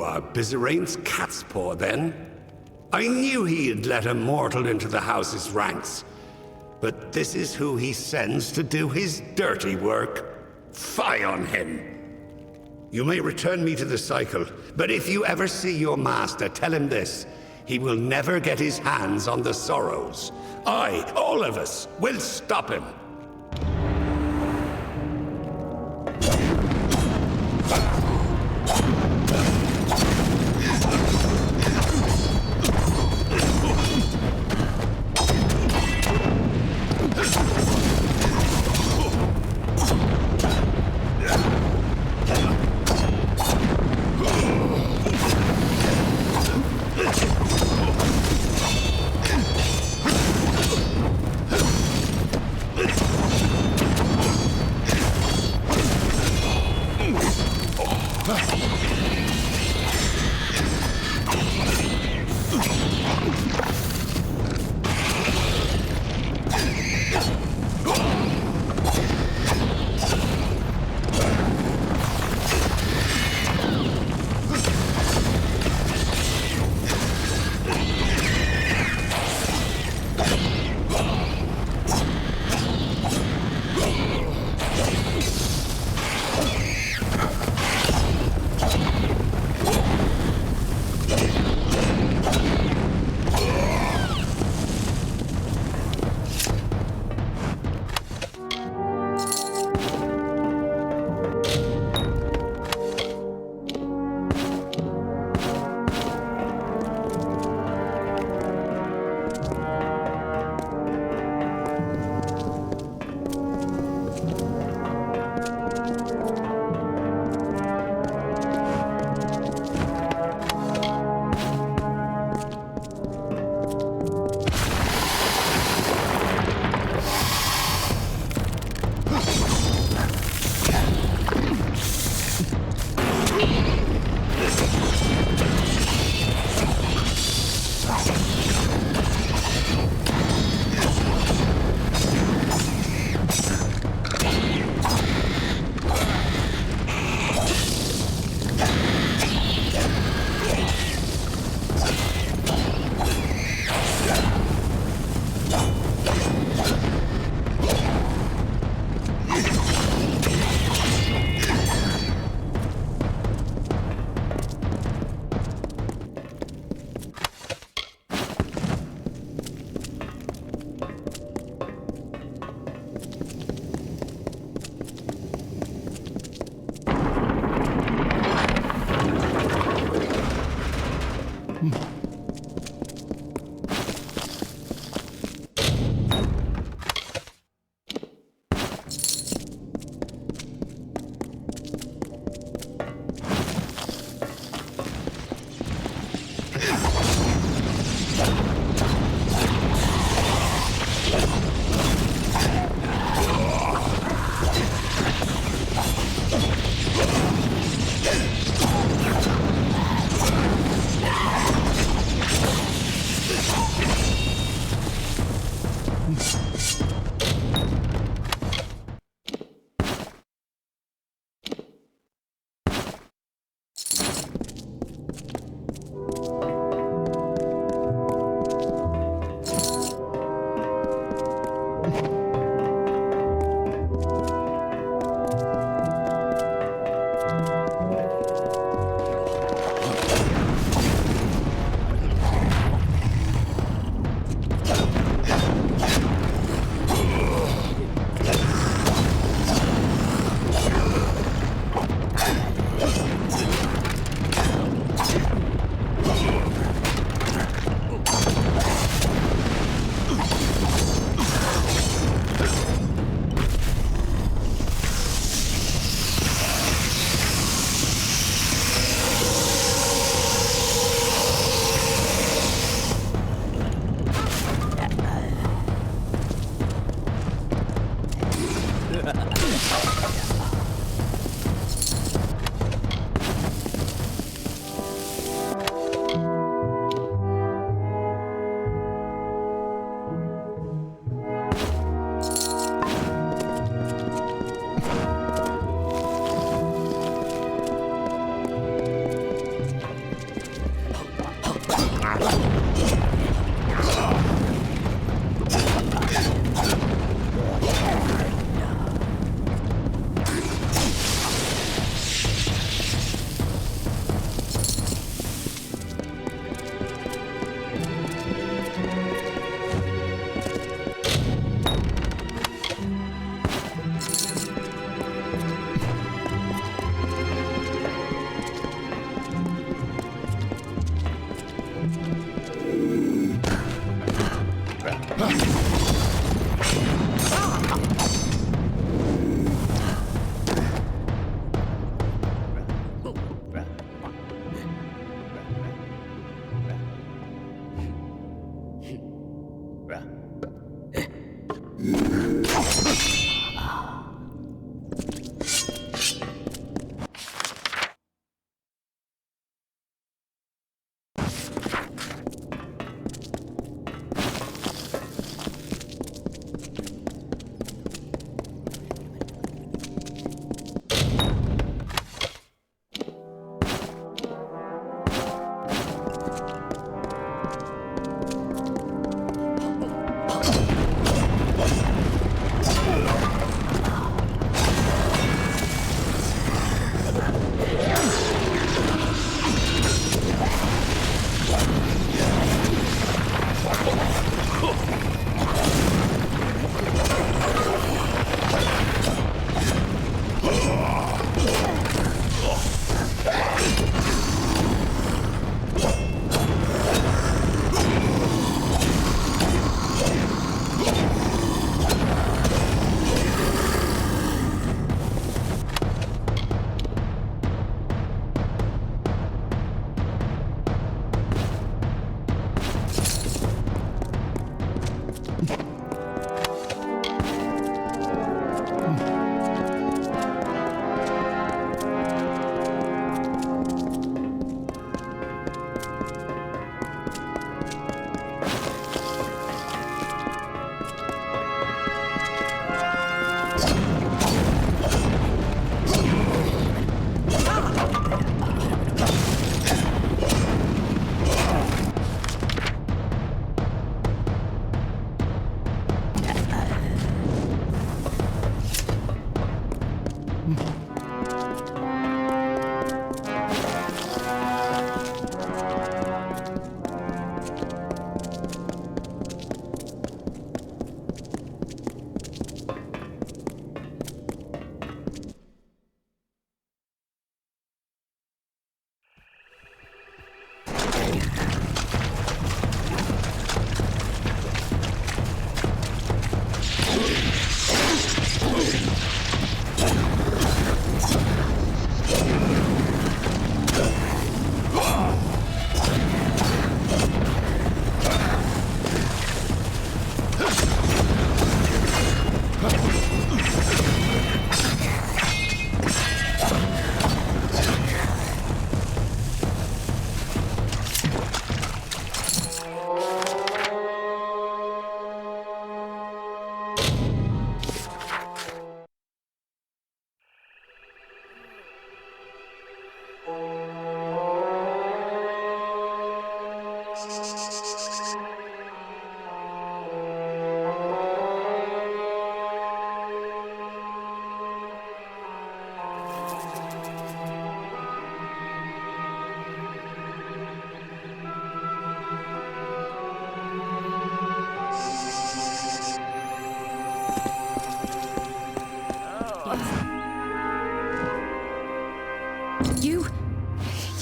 S16: are Bizerain's cat's paw, then? I knew he had let a mortal into the house's ranks. But this is who he sends to do his dirty work. Fie on him! You may return me to the cycle, but if you ever see your master, tell him this. He will never get his hands on the Sorrows. All of us, will stop him.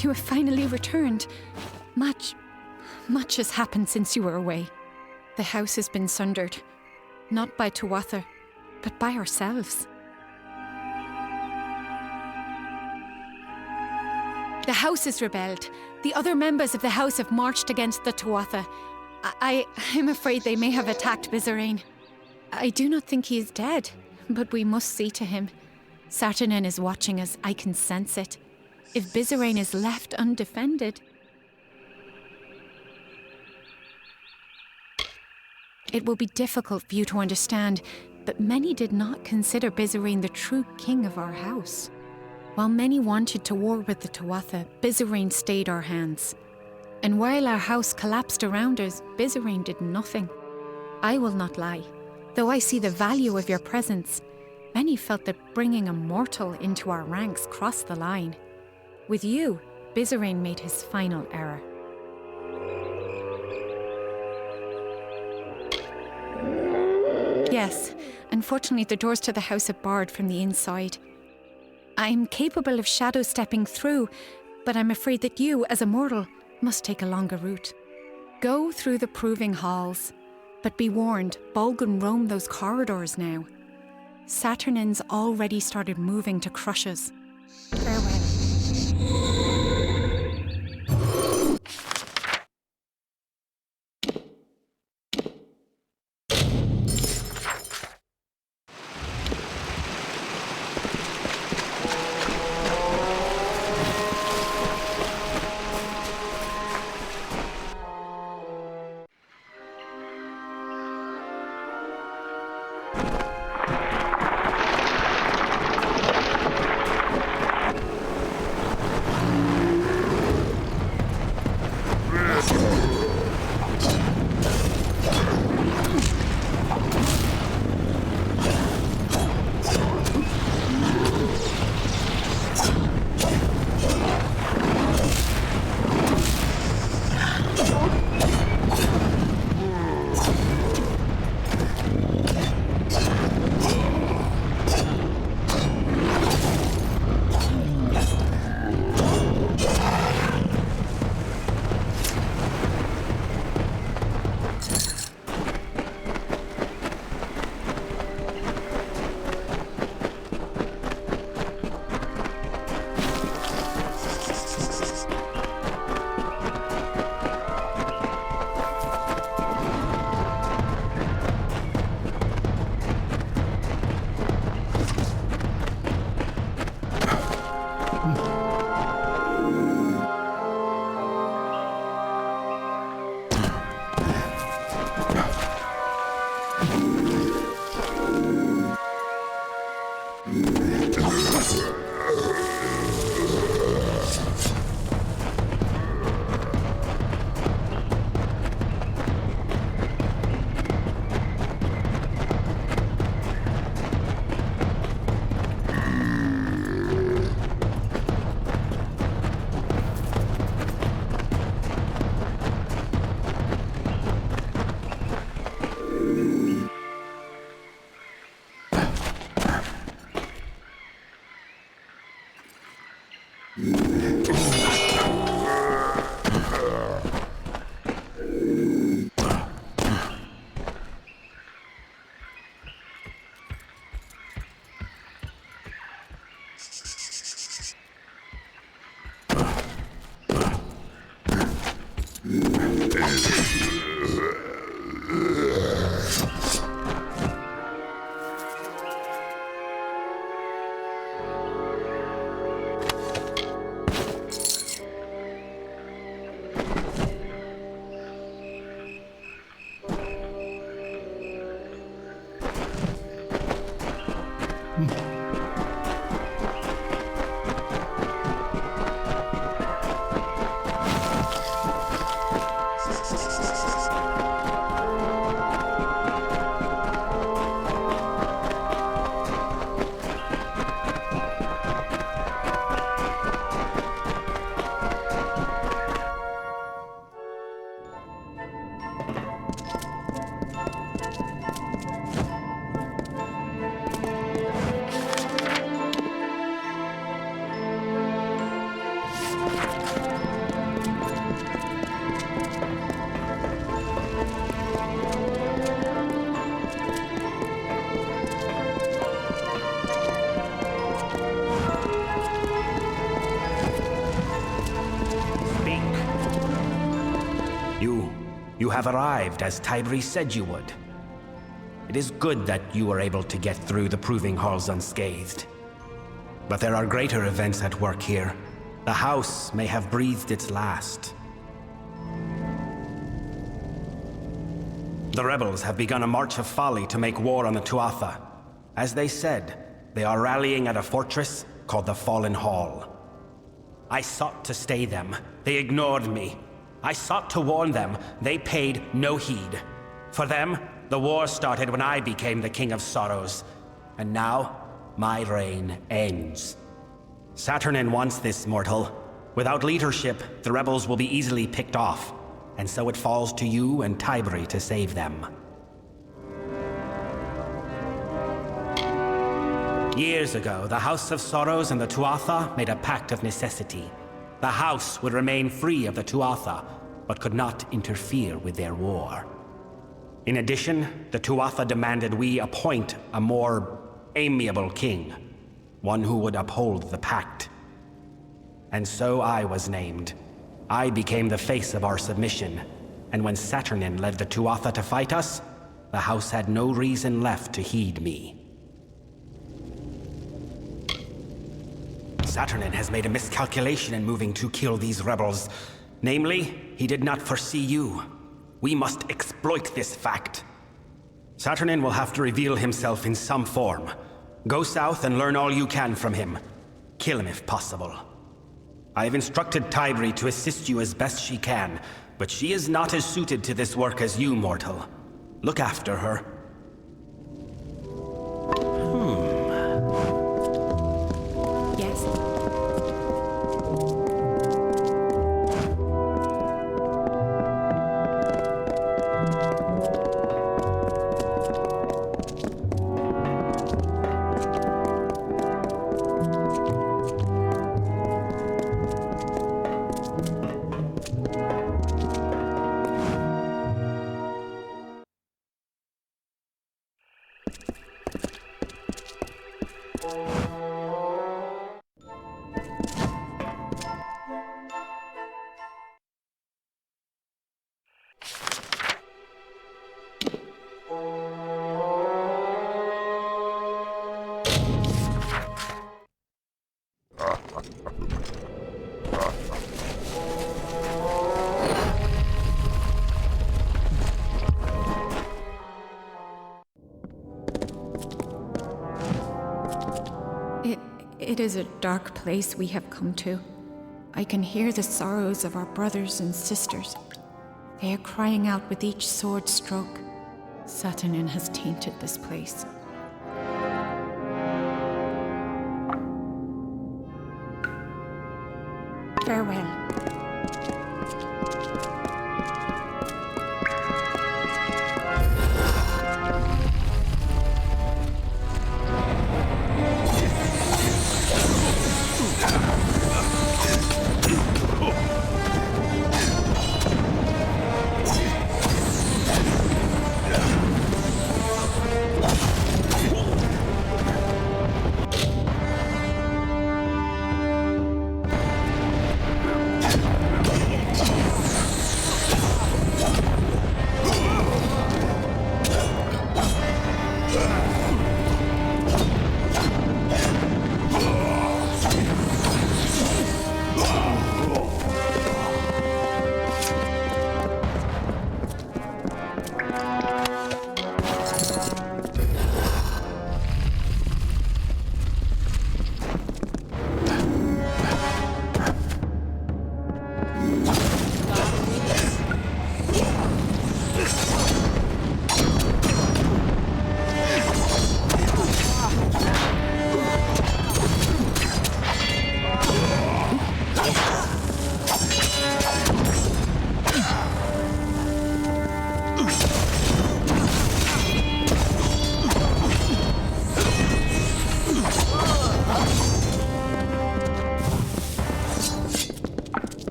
S19: You have finally returned. Much has happened since you were away. The house has been sundered. Not by Tuatha, but by ourselves. The house has rebelled. The other members of the house have marched against the Tuatha. I'm afraid they may have attacked Bizarane. I do not think he is dead, but we must see to him. Sartanen is watching us. I can sense it. If Bizarane is left undefended... It will be difficult for you to understand, but many did not consider Bizarine the true king of our house. While many wanted to war with the Tuatha, Bizarine stayed our hands. And while our house collapsed around us, Bizarine did nothing. I will not lie. Though I see the value of your presence, many felt that bringing a mortal into our ranks crossed the line. With you, Bizarine made his final error. Yes, unfortunately the doors to the house are barred from the inside. I'm capable of shadow stepping through, but I'm afraid that you, as a mortal, must take a longer route. Go through the proving halls, but be warned, Bolgun roam those corridors now. Saturnines already started moving to crush us. Farewell.
S18: You have arrived as Tybri said you would. It is good that you were able to get through the proving halls unscathed. But there are greater events at work here. The house may have breathed its last. The rebels have begun a march of folly to make war on the Tuatha. As they said, they are rallying at a fortress called the Fallen Hall. I sought to stay them. They ignored me. I sought to warn them. They paid no heed. For them, the war started when I became the King of Sorrows. And now, my reign ends. Saturnin wants this, mortal. Without leadership, the rebels will be easily picked off. And so it falls to you and Tybri to save them. Years ago, the House of Sorrows and the Tuatha made a pact of necessity. The House would remain free of the Tuatha, but could not interfere with their war. In addition, the Tuatha demanded we appoint a more amiable king, one who would uphold the pact. And so I was named. I became the face of our submission, and when Saturnin led the Tuatha to fight us, the House had no reason left to heed me. Saturnin has made a miscalculation in moving to kill these rebels. Namely, he did not foresee you. We must exploit this fact. Saturnin will have to reveal himself in some form. Go south and learn all you can from him. Kill him if possible. I have instructed Tybri to assist you as best she can, but she is not as suited to this work as you, mortal. Look after her.
S19: Yes. It is a dark place we have come to. I can hear the sorrows of our brothers and sisters. They are crying out with each sword stroke. Saturnin has tainted this place. Farewell.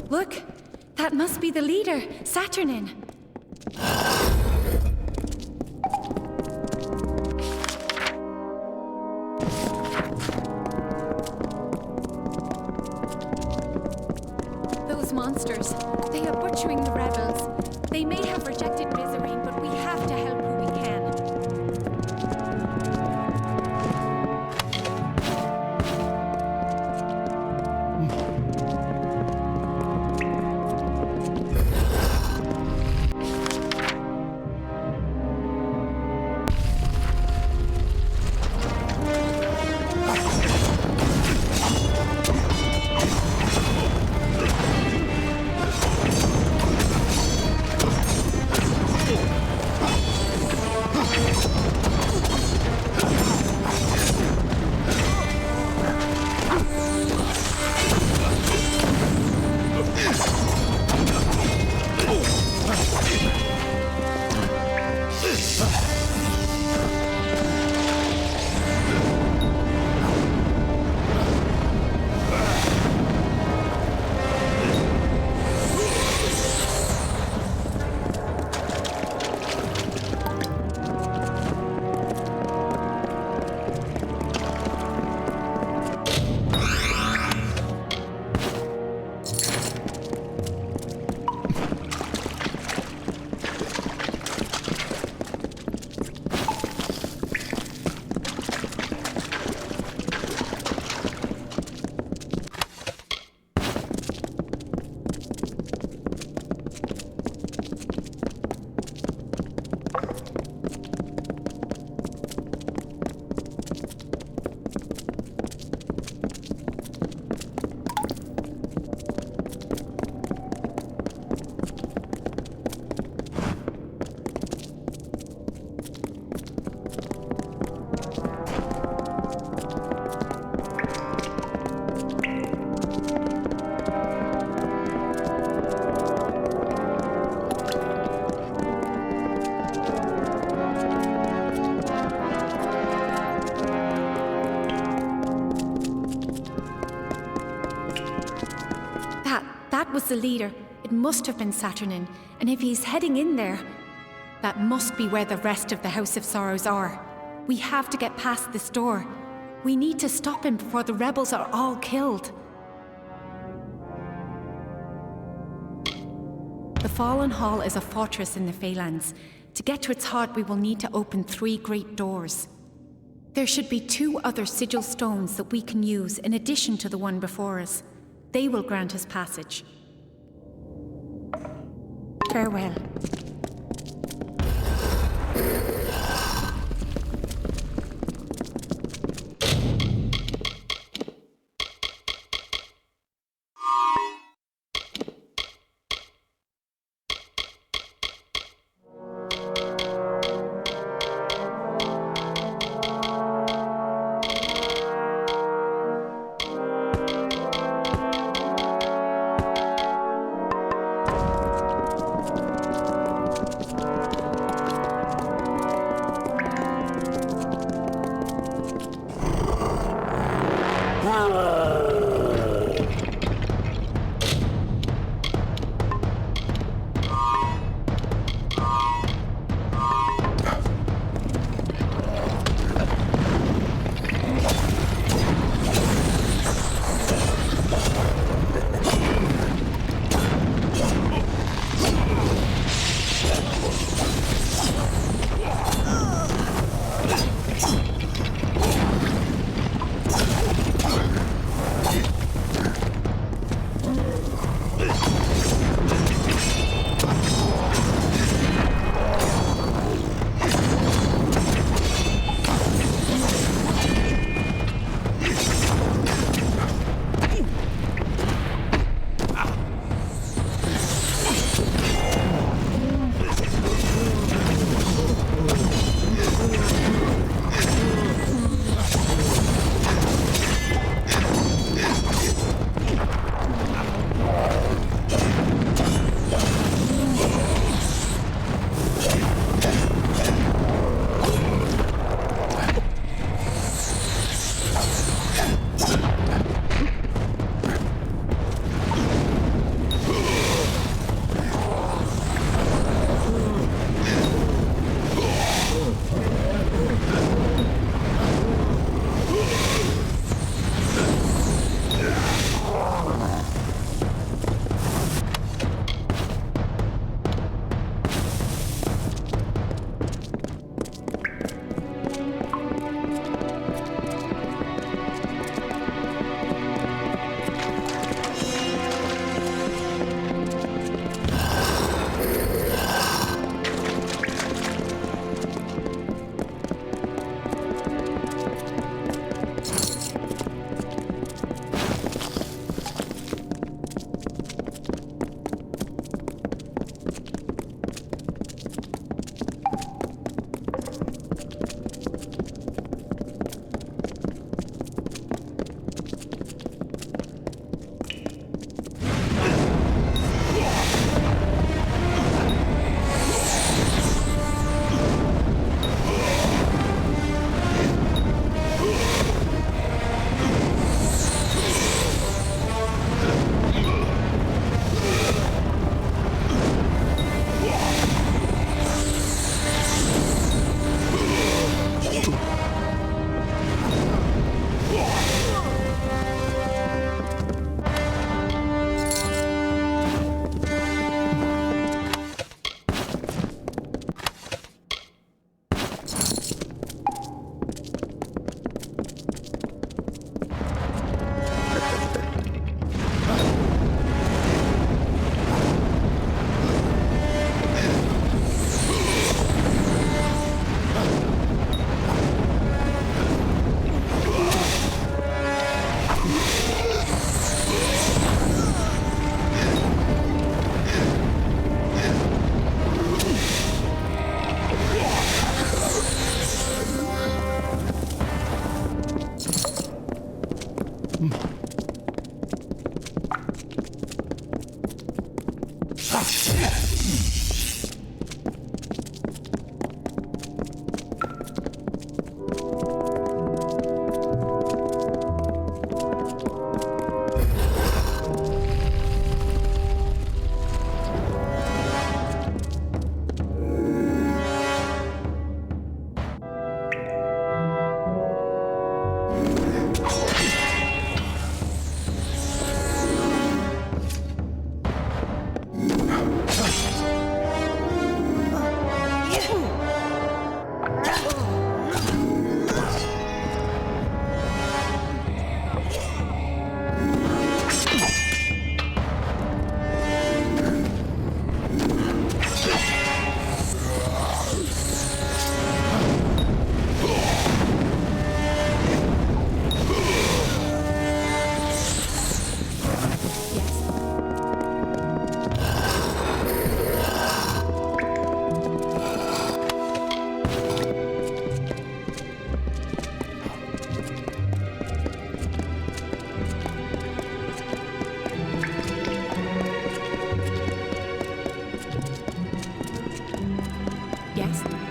S19: Look! That must be the leader, Saturnin. Those monsters, they are butchering the rebels. may have rejected Bizarine, but we have to help who we can. That was the leader. It must have been Saturnin. And if he's heading in there, that must be where the rest of the House of Sorrows are. We have to get past this door. We need to stop him before the rebels are all killed. The Fallen Hall is a fortress in the Phalanx. To get to its heart, we will need to open 3 great doors. There should be 2 other sigil stones that we can use in addition to the one before us. They will grant us passage. Farewell. Yes?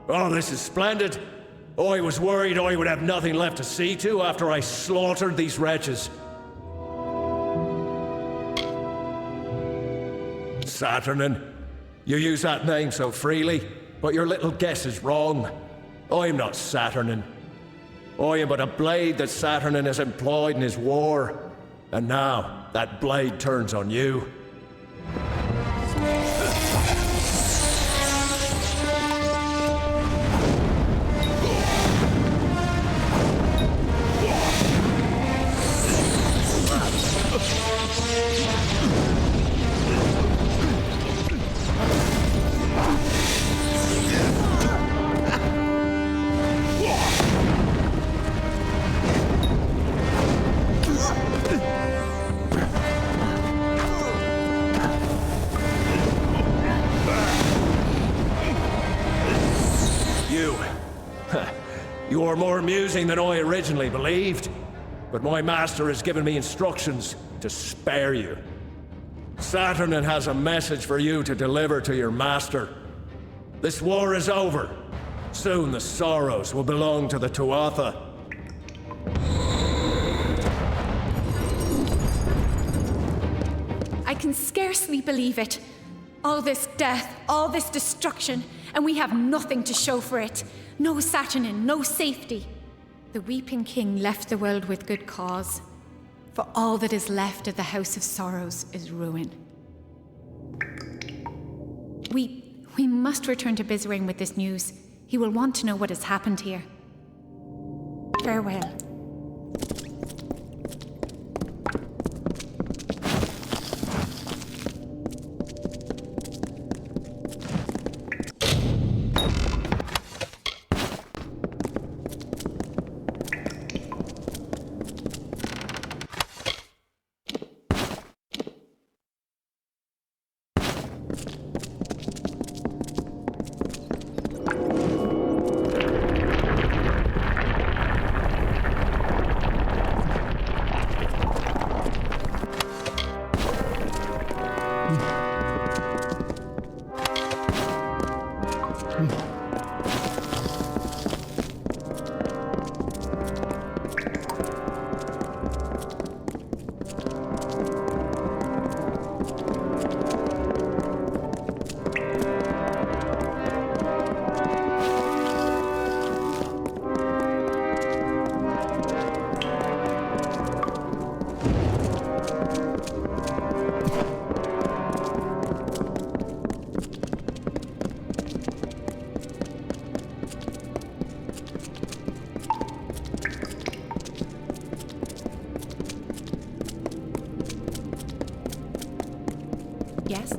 S5: Oh, this is splendid. I was worried I would have nothing left to see to after I slaughtered these wretches. Saturnin, you use that name so freely, but your little guess is wrong. I'm not Saturnin. I am but a blade that Saturnin has employed in his war, and now that blade turns on you. You are more amusing than I originally believed, but my master has given me instructions to spare you. Saturnin has a message for you to deliver to your master. This war is over. Soon the sorrows will belong to the Tuatha.
S19: I can scarcely believe it. All this death, all this destruction, and we have nothing to show for it. No Saturnin, no safety. The Weeping King left the world with good cause. For all that is left of the House of Sorrows is ruin. We must return to Bizrain with this news. He will want to know what has happened here. Farewell. Yes?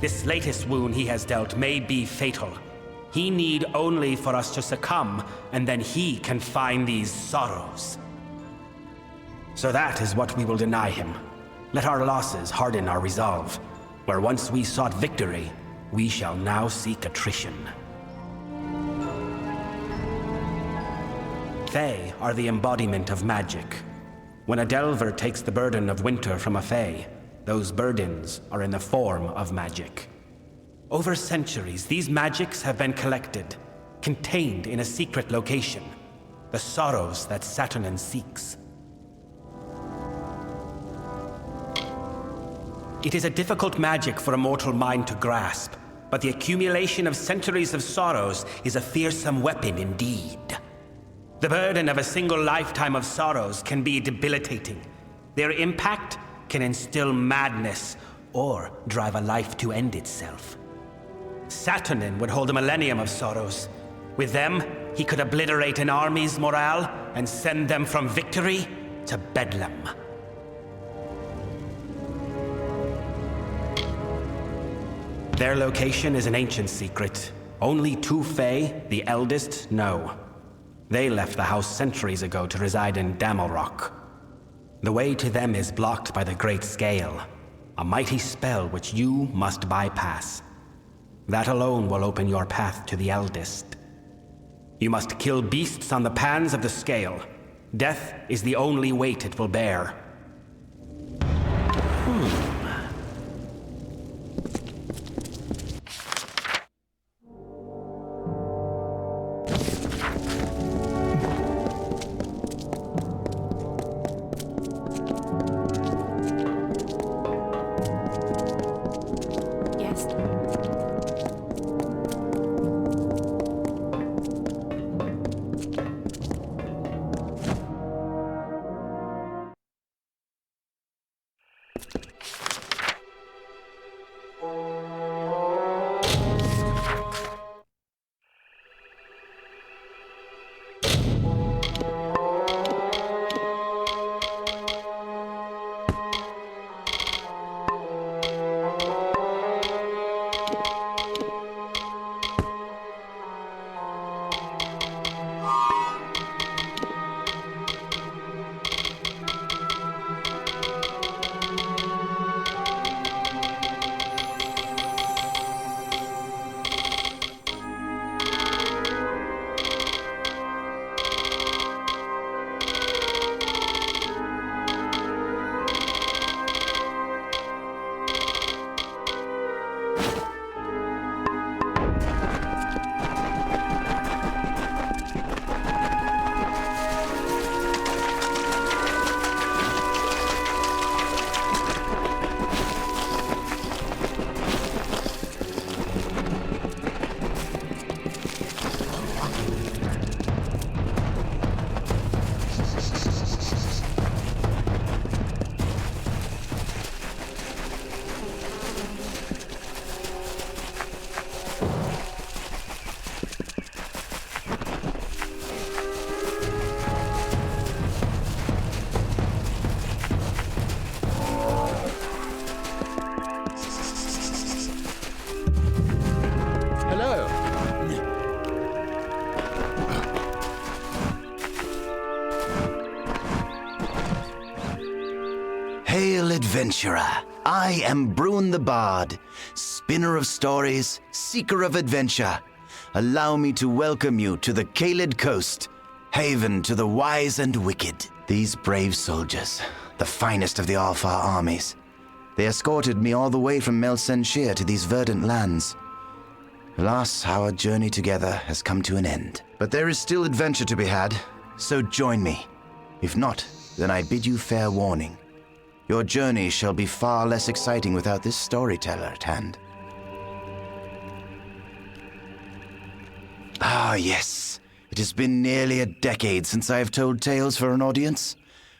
S18: This latest wound he has dealt may be fatal. He need only for us to succumb, and then he can find these sorrows. So that is what we will deny him. Let our losses harden our resolve. Where once we sought victory, we shall now seek attrition. Fae are the embodiment of magic. When a Delver takes the burden of winter from a Fae, those burdens are in the form of magic. Over centuries, these magics have been collected, contained in a secret location, the sorrows that Saturnin seeks. It is a difficult magic for a mortal mind to grasp, but the accumulation of centuries of sorrows is a fearsome weapon indeed. The burden of a single lifetime of sorrows can be debilitating. Their impact can instill madness or drive a life to end itself. Saturnin would hold a millennium of sorrows. With them, he could obliterate an army's morale and send them from victory to bedlam. Their location is an ancient secret. Only two Fae, the eldest, know. They left the house centuries ago to reside in Damelrock. The way to them is blocked by the Great Scale, a mighty spell which you must bypass. That alone will open your path to the eldest. You must kill beasts on the pans of the scale. Death is the only weight it will bear.
S11: adventurer. I am Bruin the Bard, spinner of stories, seeker of adventure. Allow me to welcome you to the Caelid Coast, haven to the wise and wicked. These brave soldiers, the finest of the Alfar armies. They escorted me all the way from Melsenshir to these verdant lands. Alas, our journey together has come to an end. But there is still adventure to be had, so join me. If not, then I bid you fair warning. Your journey shall be far less exciting without this storyteller at hand. Ah, yes. It has been nearly a decade since I have told tales for an audience,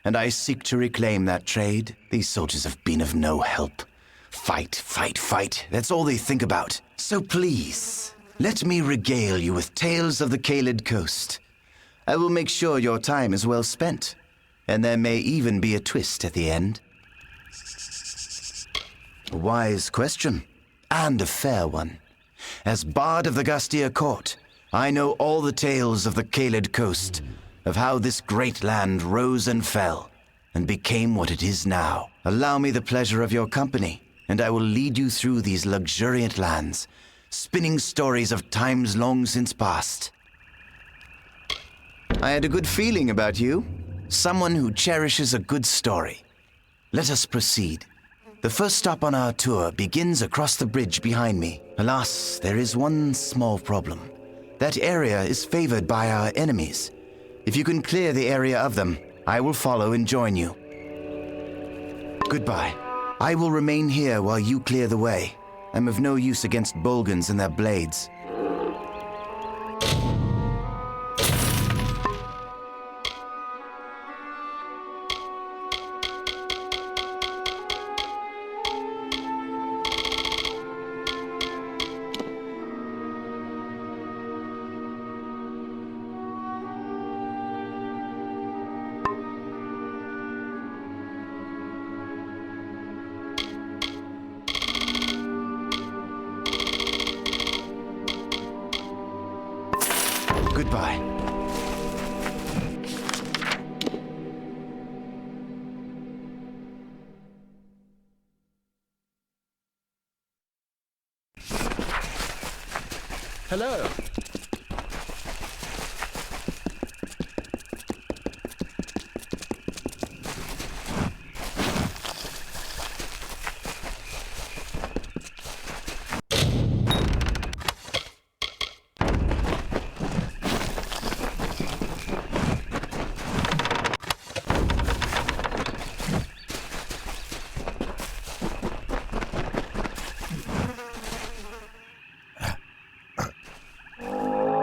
S11: and I seek to reclaim that trade. These soldiers have been of no help. Fight, fight, fight. That's all they think about. So please, let me regale you with tales of the Caelid Coast. I will make sure your time is well spent, and there may even be a twist at the end. A wise question, and a fair one. As Bard of the Gastia Court, I know all the tales of the Caelid Coast, of how this great land rose and fell, and became what it is now. Allow me the pleasure of your company, and I will lead you through these luxuriant lands, spinning stories of times long since past. I had a good feeling about you. Someone who cherishes a good story. Let us proceed. The first stop on our tour begins across the bridge behind me. Alas, there is one small problem. That area is favored by our enemies. If you can clear the area of them, I will follow and join you. Goodbye. I will remain here while you clear the way. I'm of no use against Bolgans and their blades. Goodbye.
S5: Hello.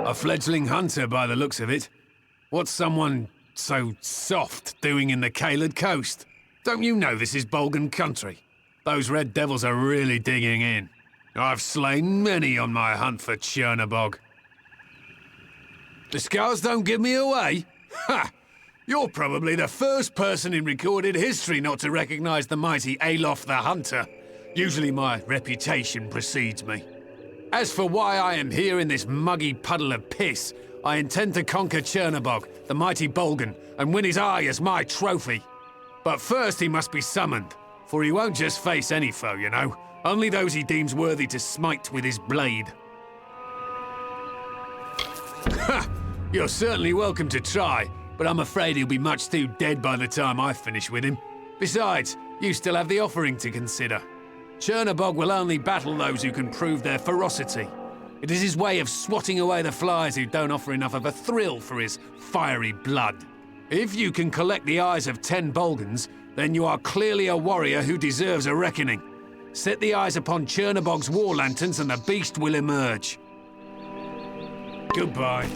S20: A fledgling hunter by the looks of it. What's someone so soft doing in the Caelid Coast? Don't you know this is Bolgan country? Those red devils are really digging in. I've slain many on my hunt for Chernobog. The scars don't give me away? Ha! You're probably the first person in recorded history not to recognize the mighty Alof the Hunter. Usually my reputation precedes me. As for why I am here in this muggy puddle of piss, I intend to conquer Chernobog, the mighty Bolgan, and win his eye as my trophy. But first he must be summoned, for he won't just face any foe, you know. Only those he deems worthy to smite with his blade. Ha! You're certainly welcome to try, but I'm afraid he'll be much too dead by the time I finish with him. Besides, you still have the offering to consider. Chernobog will only battle those who can prove their ferocity. It is his way of swatting away the flies who don't offer enough of a thrill for his fiery blood. If you can collect the eyes of 10 Bolgans, then you are clearly a warrior who deserves a reckoning. Set the eyes upon Chernobog's war lanterns and the beast will emerge. Goodbye.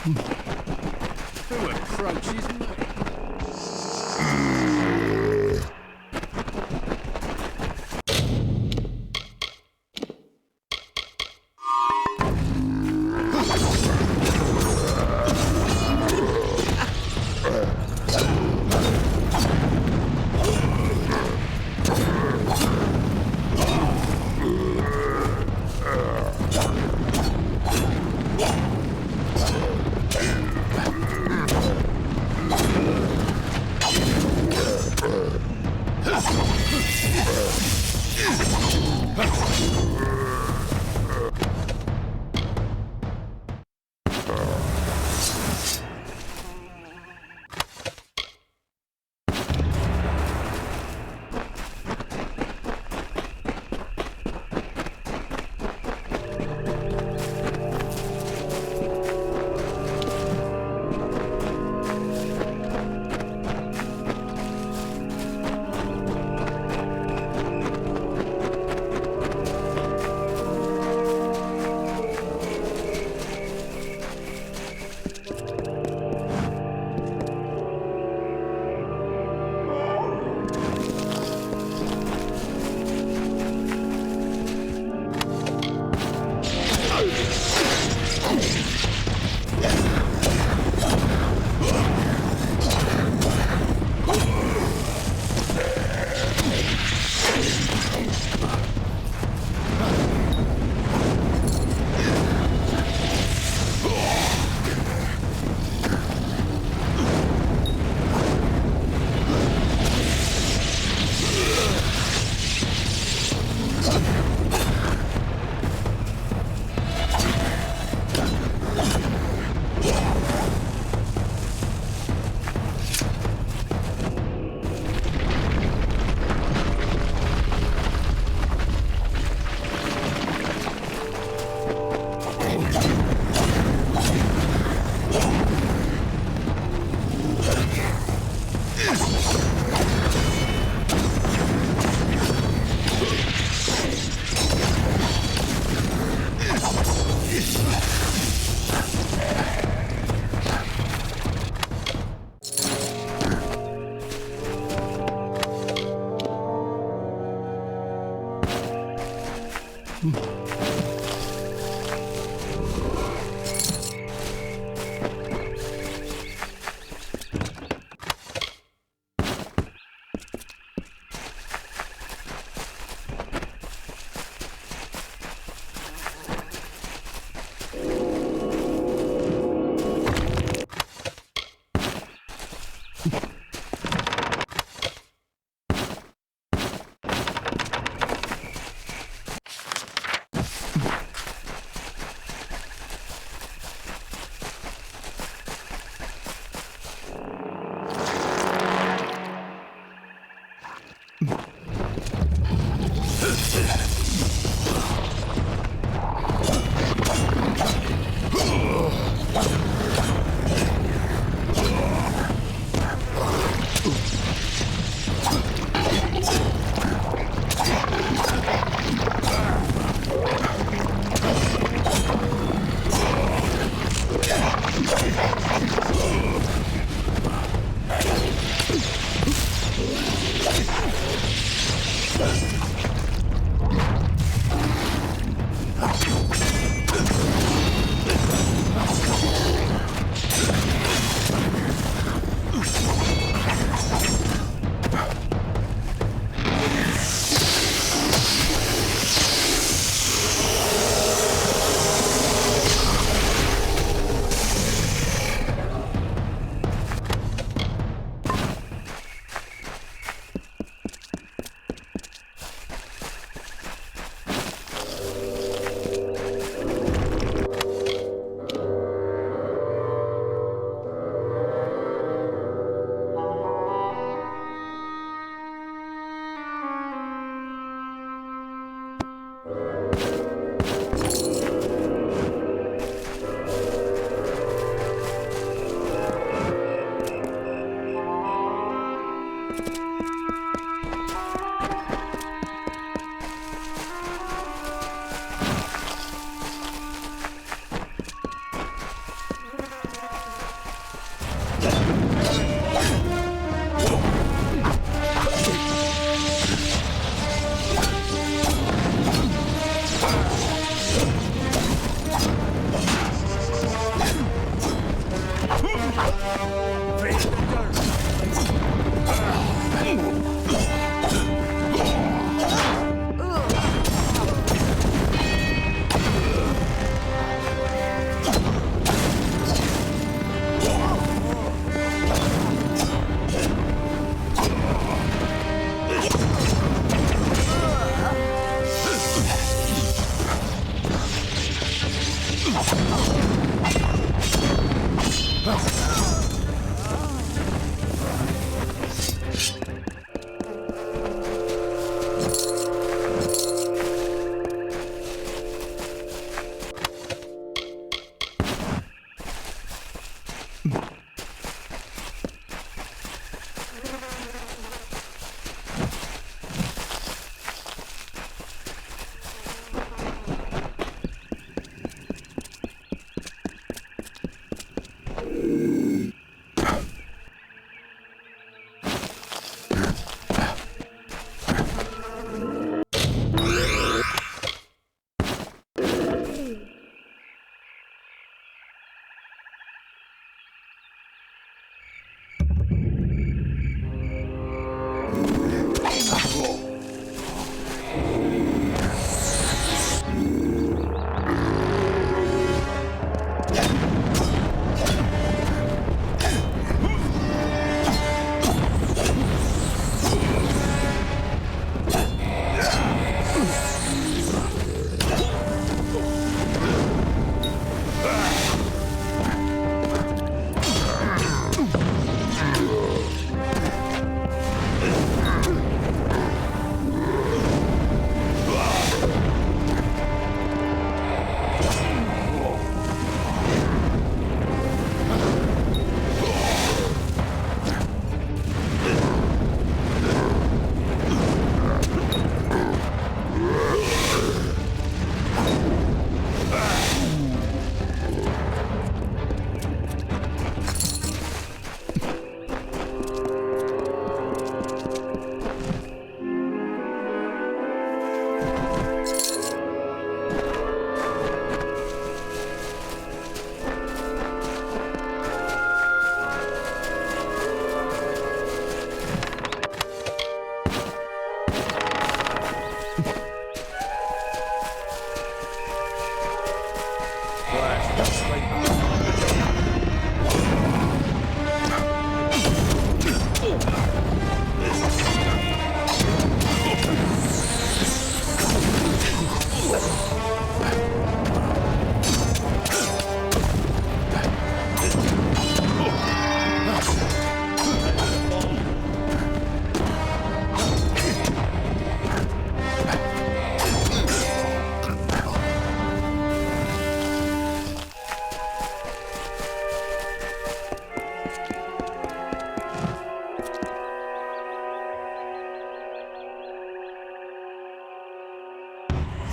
S20: Who approaches me?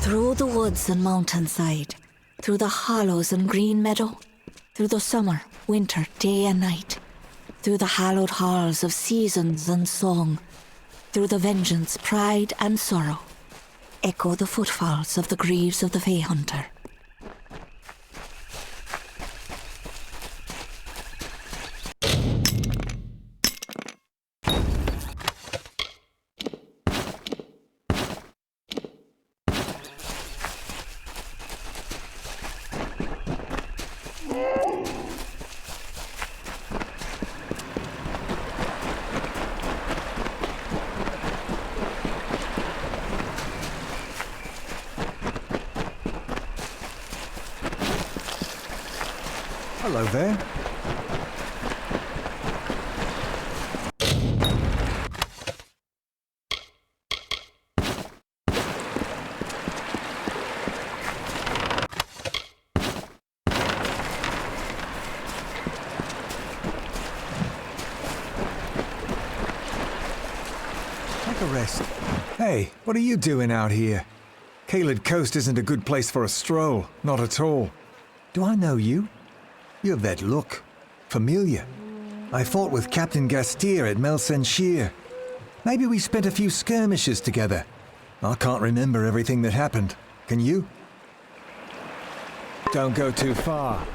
S13: Through the woods and mountainside, through the hollows and green meadow, through the summer, winter, day and night, through the hallowed halls of seasons and song, through the vengeance, pride and sorrow, echo the footfalls of the greaves of the Fey Hunter.
S1: Hello there. Take a rest. Hey, what are you doing out here? Caelid Coast isn't a good place for a stroll, not at all. Do I know you? You have that look. Familiar. I fought with Captain Gastier at Melsenshire. Maybe we spent a few skirmishes together. I can't remember everything that happened. Can you? Don't go too far.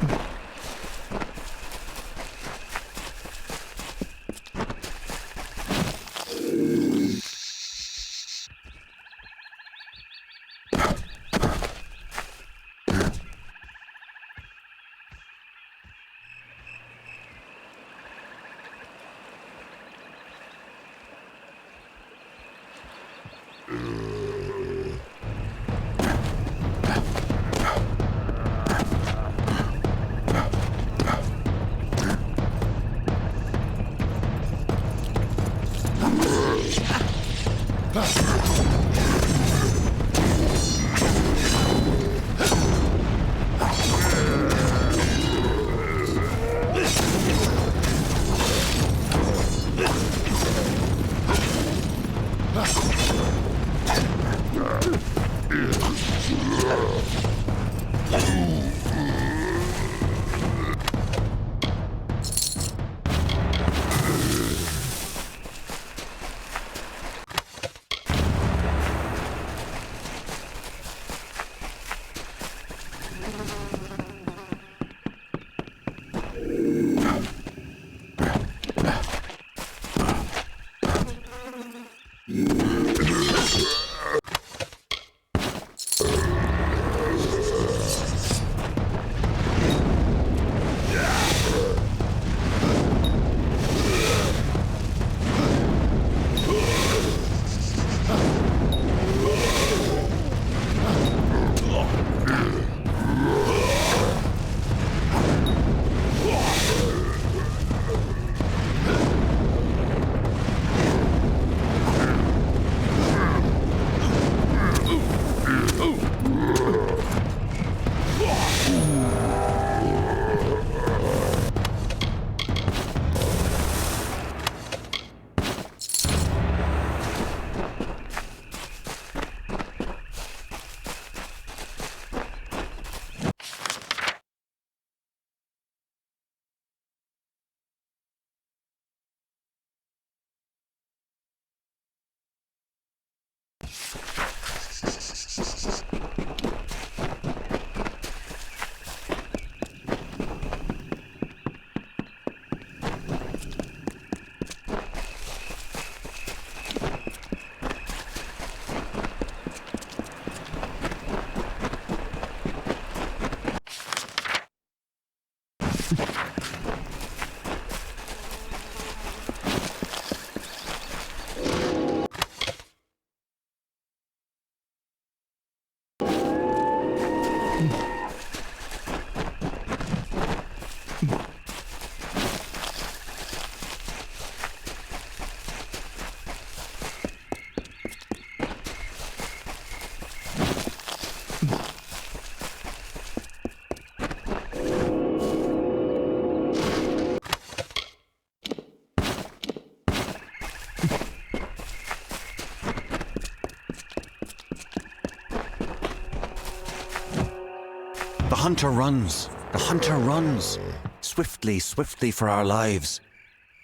S4: The hunter runs. The hunter runs. Swiftly, swiftly for our lives.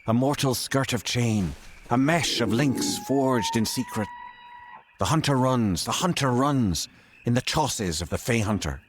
S4: A mortal skirt of chain. A mesh of links forged in secret. The hunter runs. The hunter runs. In the chausses of the Fey Hunter.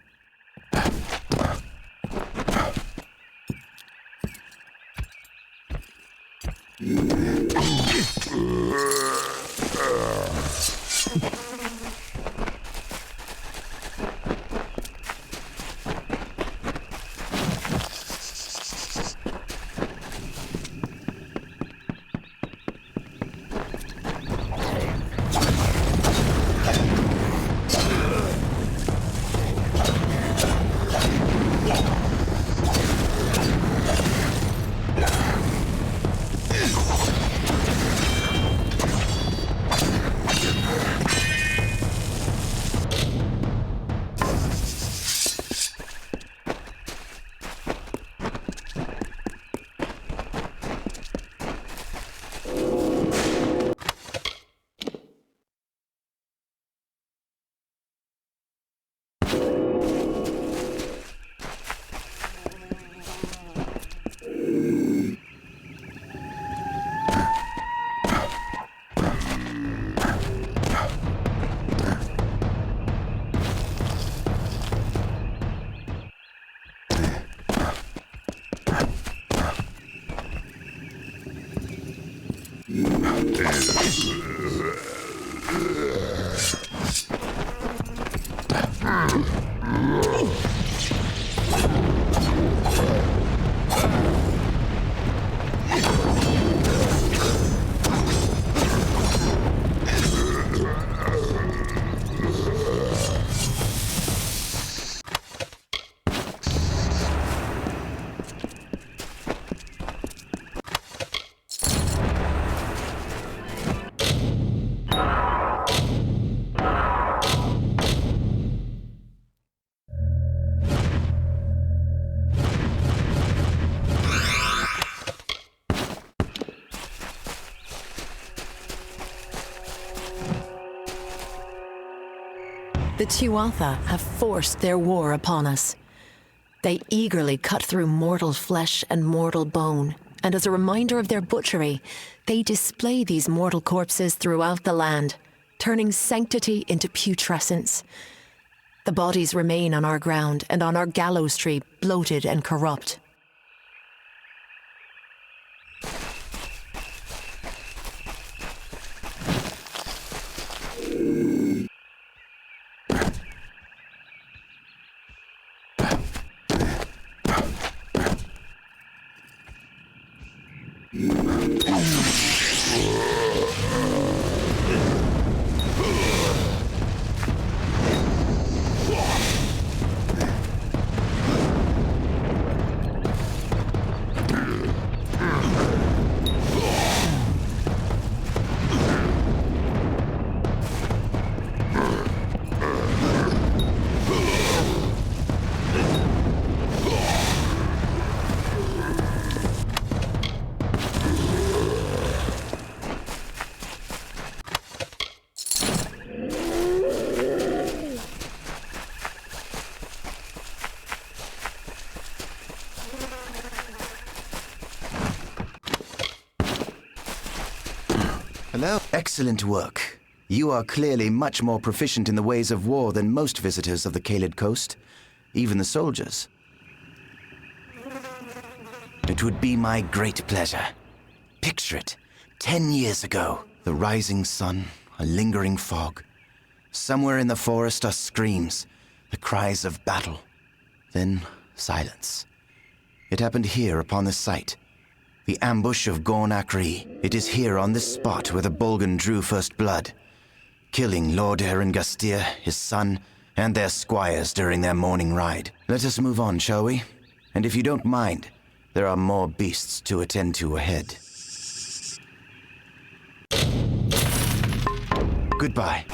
S12: The Tuatha have forced their war upon us. They eagerly cut through mortal flesh and mortal bone, and as a reminder of their butchery, they display these mortal corpses throughout the land, turning sanctity into putrescence. The bodies remain on our ground and on our gallows tree, bloated and corrupt.
S11: Hello. Excellent work. You are clearly much more proficient in the ways of war than most visitors of the Caelid Coast, even the soldiers. It would be my great pleasure. Picture it. 10 years ago, the rising sun, a lingering fog. Somewhere in the forest are screams, the cries of battle. Then silence. It happened here upon this site. The ambush of Gorn Akri. It is here on this spot where the Bolgan drew first blood, killing Lord Erengastir, his son, and their squires during their morning ride. Let us move on, shall we? And if you don't mind, there are more beasts to attend to ahead. Goodbye.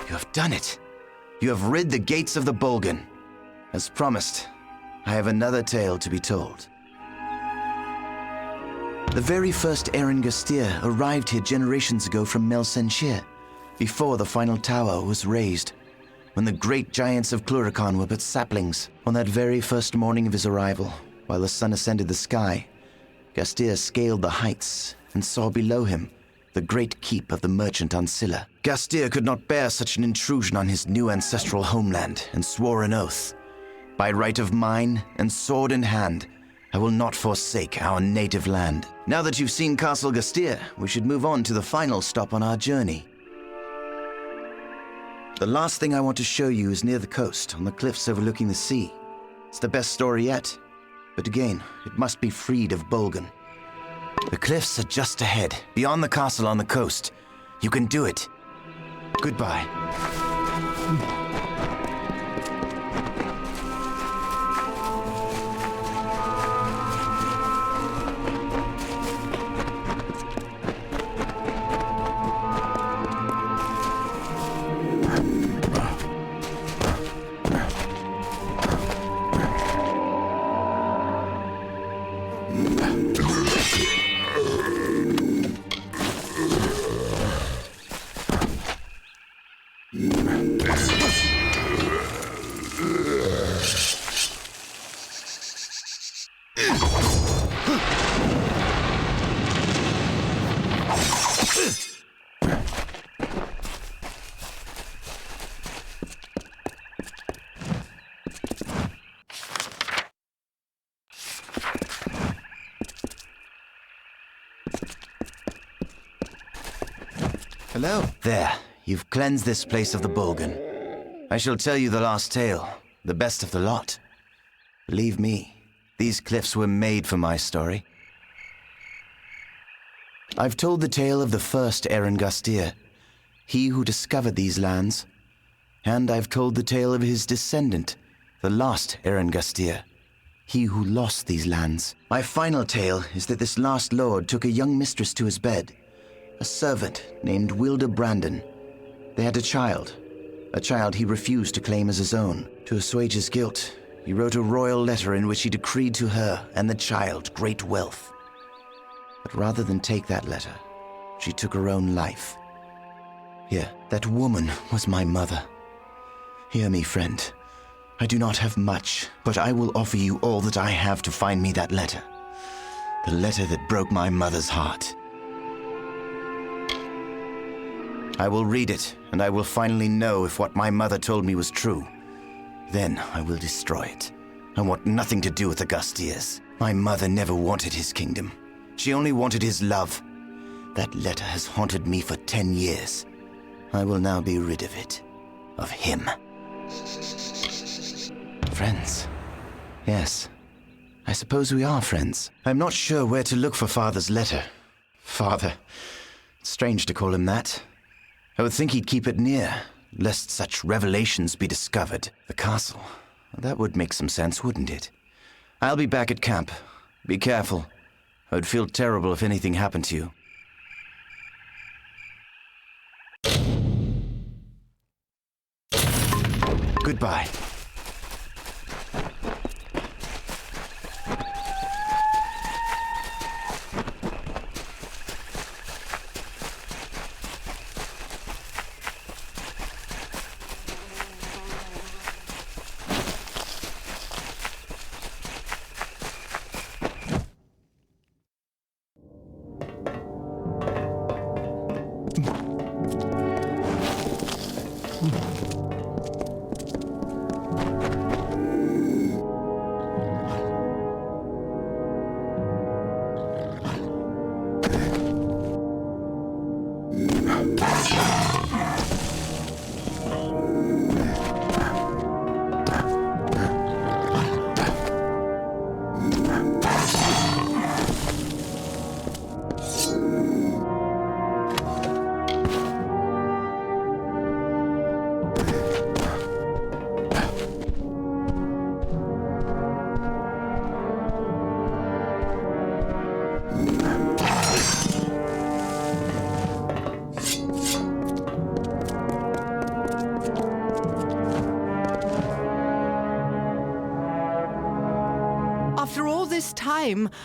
S11: You have done it. You have rid the gates of the Bolgan. As promised, I have another tale to be told. The very first Eren Gastir arrived here generations ago from Mel Senshir, before the final tower was raised. When the great giants of Cluracan were but saplings, on that very first morning of his arrival, while the sun ascended the sky, Gastir scaled the heights and saw below him the great keep of the merchant Ancilla. Gastir could not bear such an intrusion on his new ancestral homeland and swore an oath. By right of mine and sword in hand, I will not forsake our native land. Now that you've seen Castle Gastir, we should move on to the final stop on our journey. The last thing I want to show you is near the coast, on the cliffs overlooking the sea. It's the best story yet, but again, it must be freed of Bolgan. The cliffs are just ahead, beyond the castle on the coast. You can do it. Goodbye. Hello. There, you've cleansed this place of the Bolgan. I shall tell you the last tale, the best of the lot. Believe me, these cliffs were made for my story. I've told the tale of the first Erengustir, he who discovered these lands, and I've told the tale of his descendant, the last Erengustir, he who lost these lands. My final tale is that this last lord took a young mistress to his bed, a servant named Wilda Brandon. They had a child he refused to claim as his own. To assuage his guilt, he wrote a royal letter in which he decreed to her and the child great wealth. But rather than take that letter, she took her own life. Here, that woman was my mother. Hear me, friend. I do not have much, but I will offer you all that I have to find me that letter. The letter that broke my mother's heart. I will read it, and I will finally know if what my mother told me was true. Then I will destroy it. I want nothing to do with the Gustiers. My mother never wanted his kingdom. She only wanted his love. That letter has haunted me for 10 years. I will now be rid of it. Of him. Friends. Yes. I suppose we are friends. I'm not sure where to look for Father's letter. Father. It's strange to call him that. I would think he'd keep it near, lest such revelations be discovered. The castle. That would make some sense, wouldn't it? I'll be back at camp. Be careful. I would feel terrible if anything happened to you. Goodbye.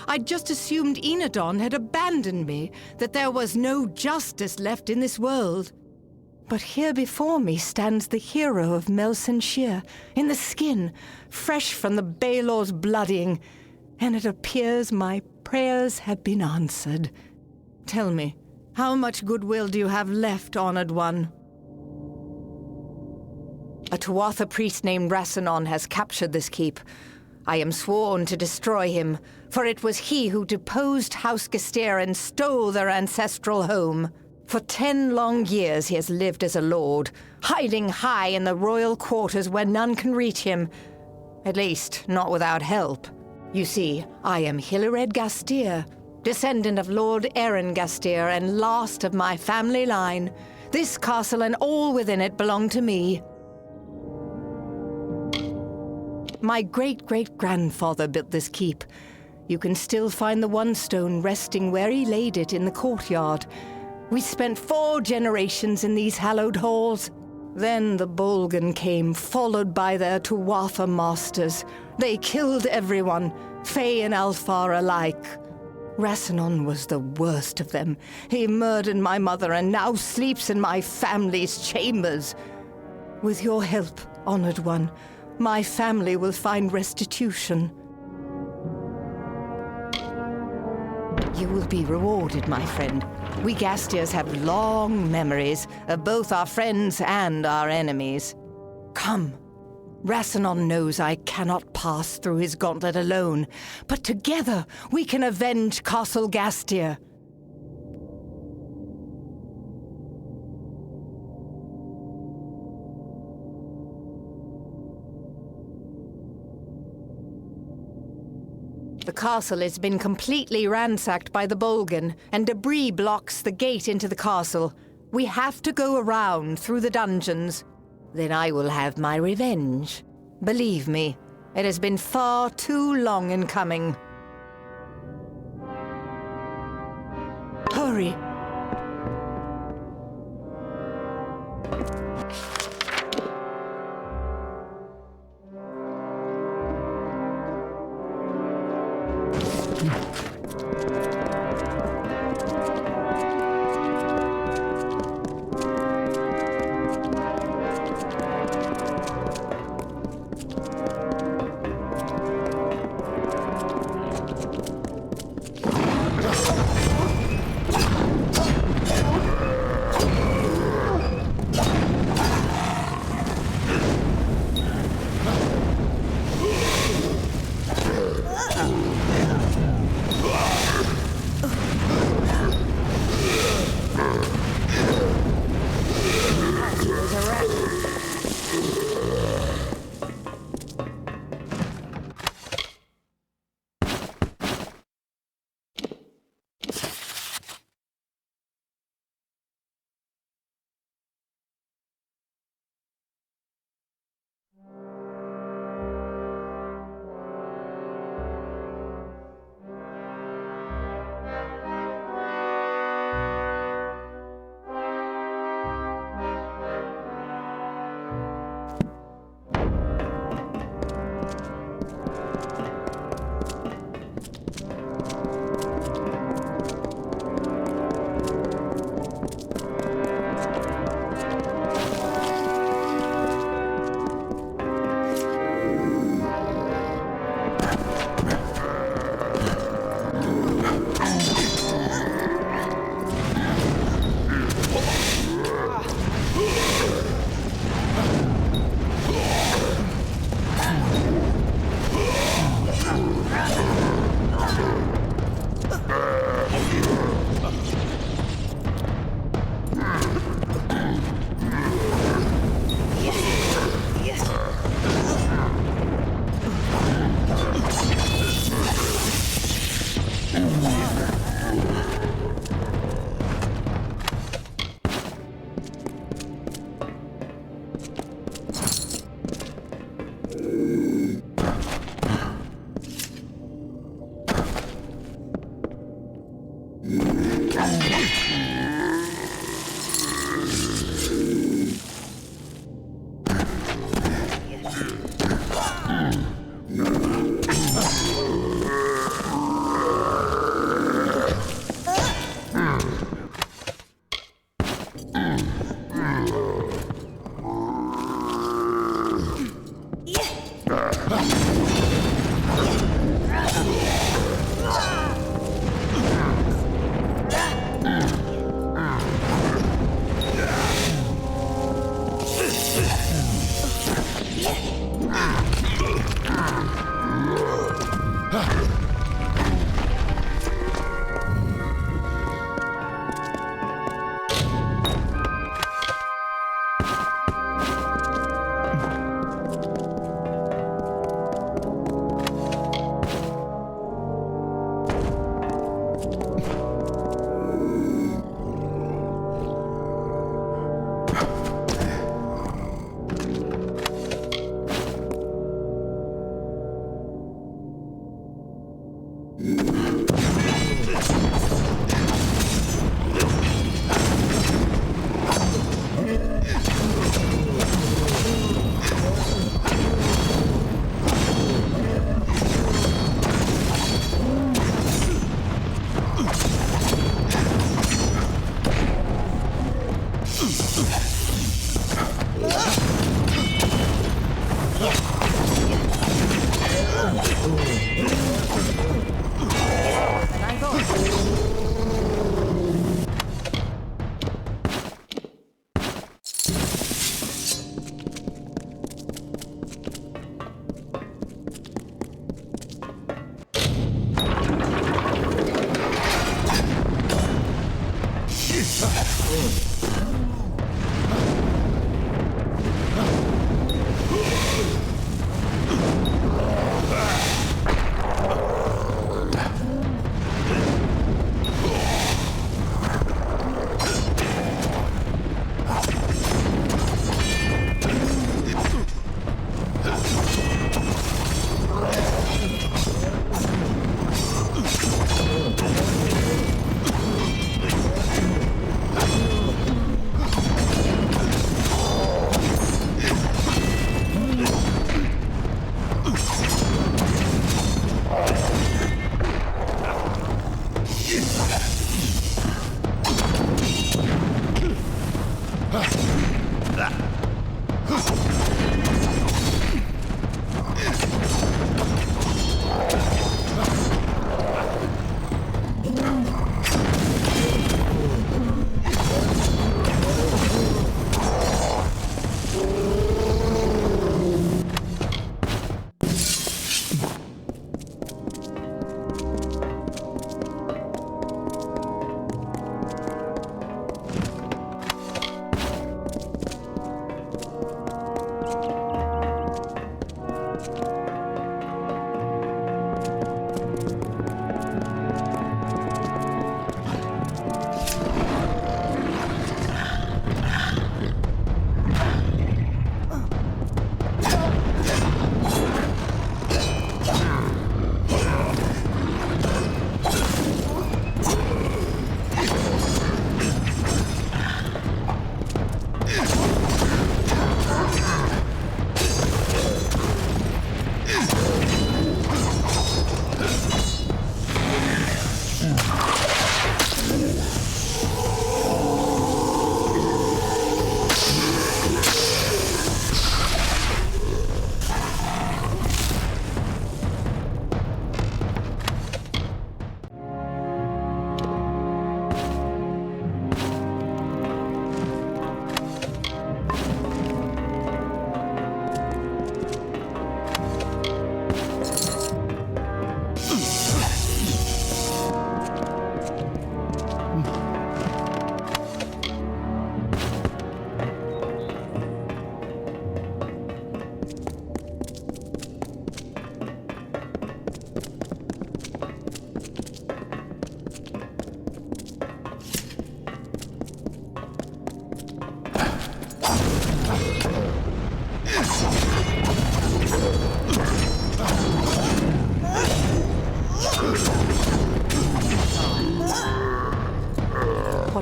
S8: I'd just assumed Enadon had abandoned me, that there was no justice left in this world. But here before me stands the hero of Melsenshire, in the skin, fresh from the Baelor's bloodying, and it appears my prayers have been answered. Tell me, how much goodwill do you have left, honored one? A Tuatha priest named Rasanon has captured this keep. I am sworn to destroy him, for it was he who deposed House Gestir and stole their ancestral home. For 10 long years he has lived as a lord, hiding high in the royal quarters where none can reach him. At least, not without help. You see, I am Hilared Gastir, descendant of Lord Erengustir and last of my family line. This castle and all within it belong to me. My great-great-grandfather built this keep. You can still find the one stone resting where he laid it in the courtyard. We spent 4 generations in these hallowed halls. Then the Bolgan came, followed by their Tuatha masters. They killed everyone, Fae and Alfar alike. Rasanon was the worst of them. He murdered my mother and now sleeps in my family's chambers. With your help, honored one, my family will find restitution. You will be rewarded, my friend. We Gastiers have long memories of both our friends and our enemies. Come. Rasanon knows I cannot pass through his gauntlet alone, but together we can avenge Castle Gastir. The castle has been completely ransacked by the Bolgan, and debris blocks the gate into the castle. We have to go around through the dungeons. Then I will have my revenge. Believe me, it has been far too long in coming. Hurry!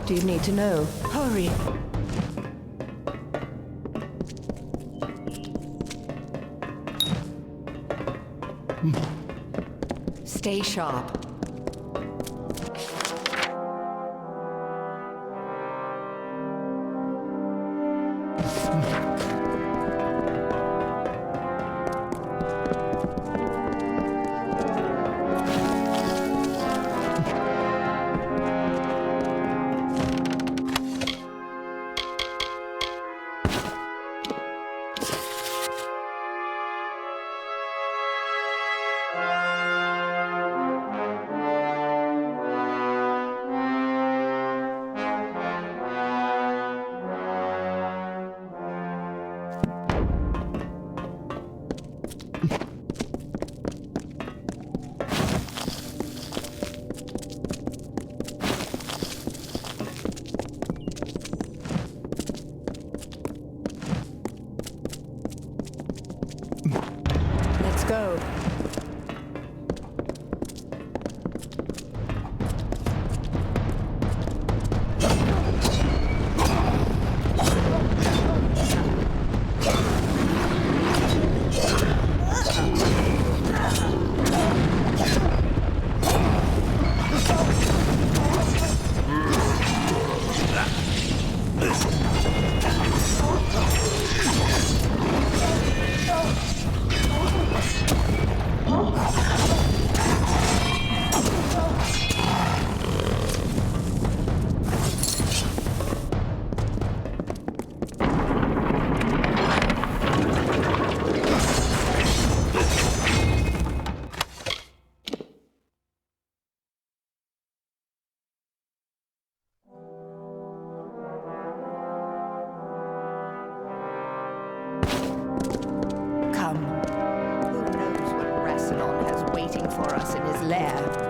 S8: do you need to know? Hurry. Stay sharp. Let's go. For us in his lair.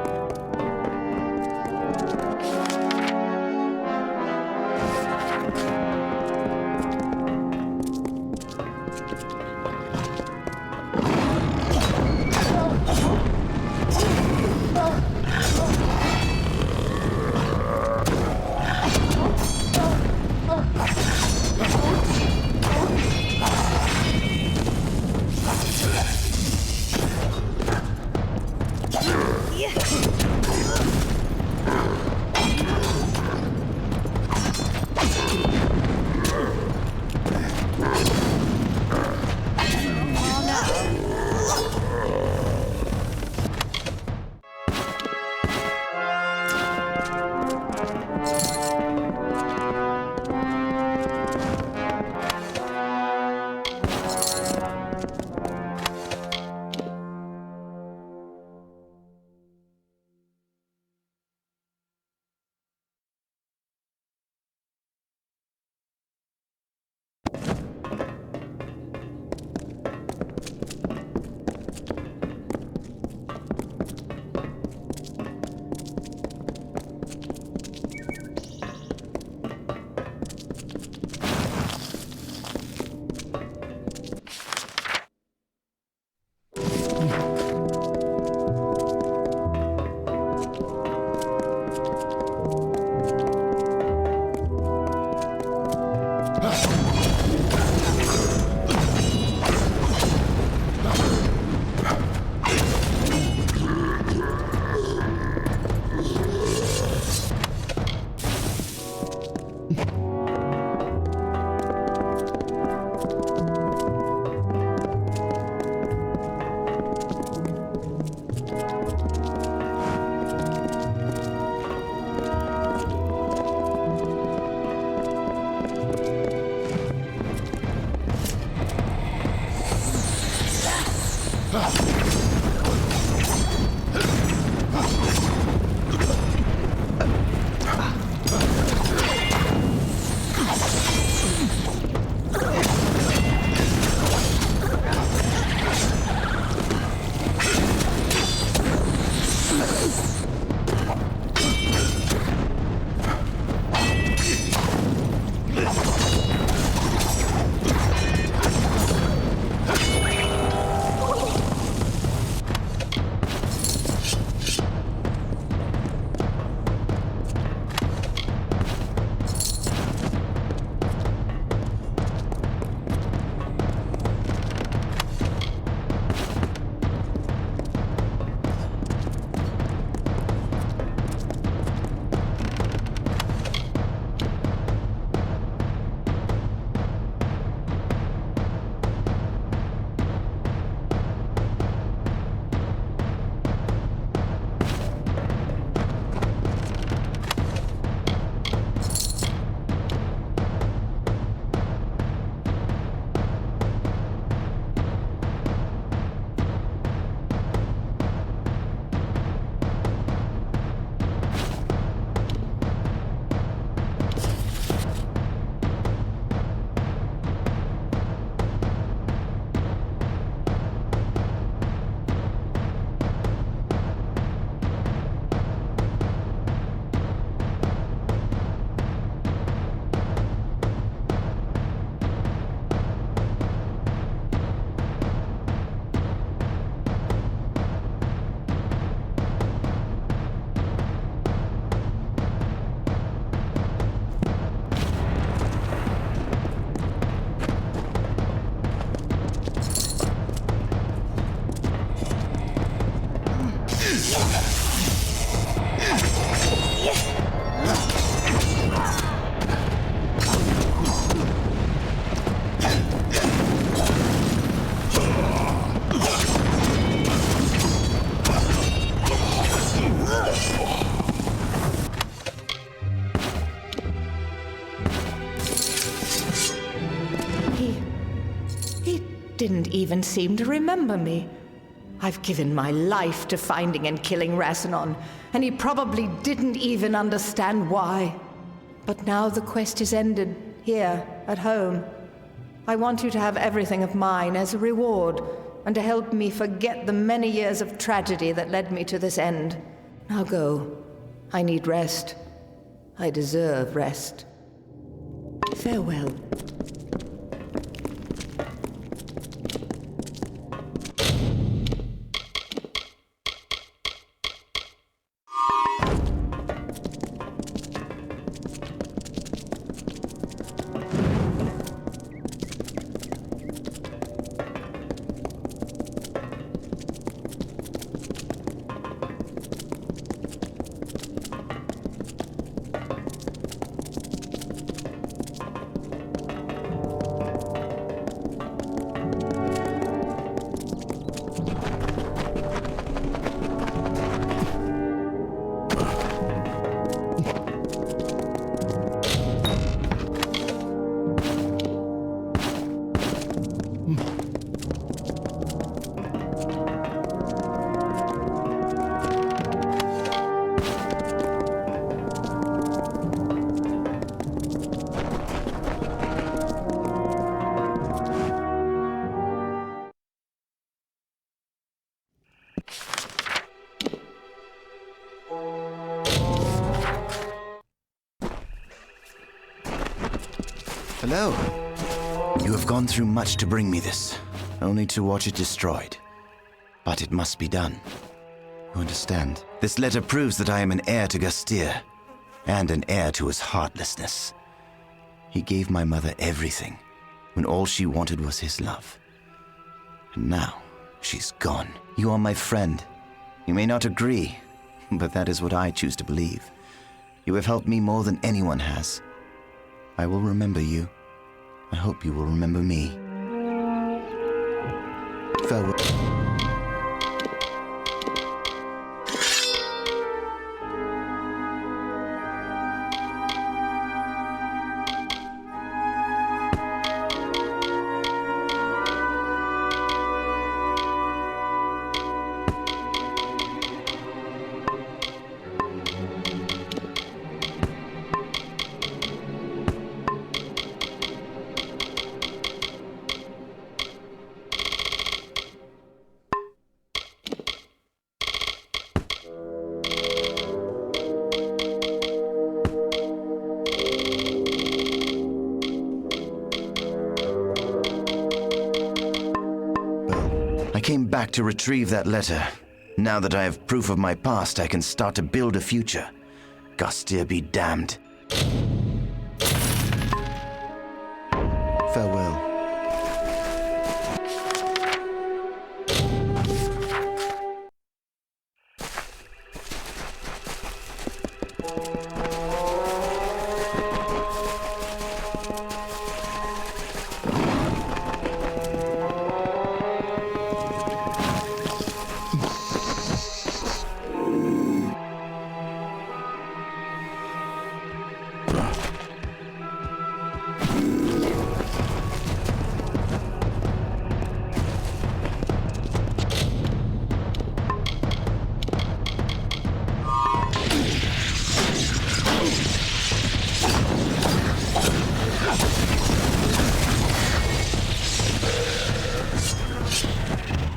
S8: He didn't even seem to remember me. I've given my life to finding and killing Rasanon, and he probably didn't even understand why. But now the quest is ended, here, at home. I want you to have everything of mine as a reward, and to help me forget the many years of tragedy that led me to this end. Now go. I need rest. I deserve rest. Farewell.
S11: Hello. You have gone through much to bring me this, only to watch it destroyed. But it must be done. You understand? This letter proves that I am an heir to Gastir, and an heir to his heartlessness. He gave my mother everything, when all she wanted was his love. And now, she's gone. You are my friend. You may not agree, but that is what I choose to believe. You have helped me more than anyone has. I will remember you. I hope you will remember me. Farewell. I came back to retrieve that letter. Now that I have proof of my past, I can start to build a future. Gastir be damned. Farewell.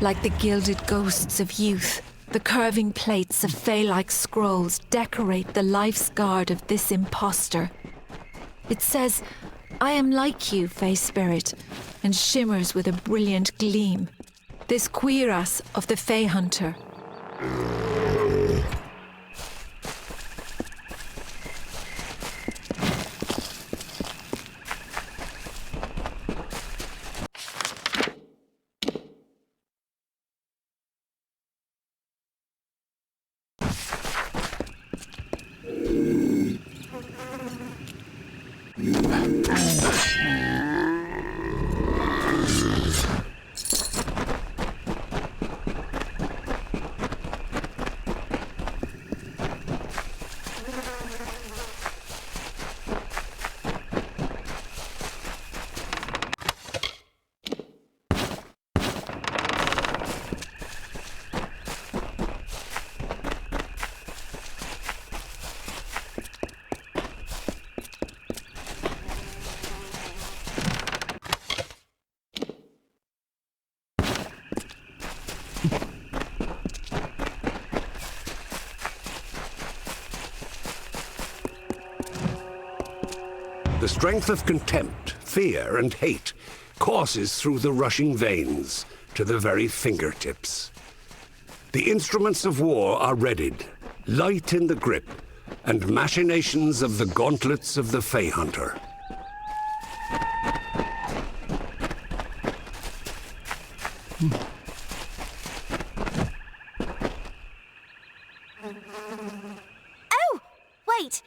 S13: Like the gilded ghosts of youth, the curving plates of fey-like scrolls decorate the life's guard of this impostor. It says, "I am like you, Fey Spirit," and shimmers with a brilliant gleam. This cuirass of the Fey Hunter.
S16: The strength of contempt, fear, and hate courses through the rushing veins to the very fingertips. The instruments of war are readied, light in the grip, and machinations of the gauntlets of the Fey Hunter.
S10: Oh, wait!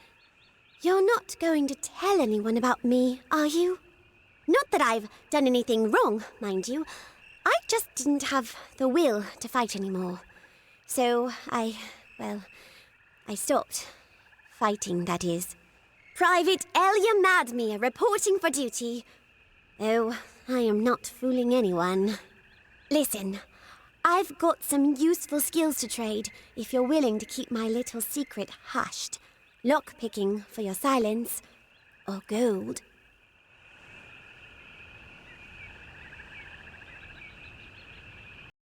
S10: You're not going to tell anyone about me, are you? Not that I've done anything wrong, mind you. I just didn't have the will to fight anymore. So I stopped. Fighting, that is. Private Elia Madmere reporting for duty. Oh, I am not fooling anyone. Listen, I've got some useful skills to trade if you're willing to keep my little secret hushed. Lock-picking for your silence, or gold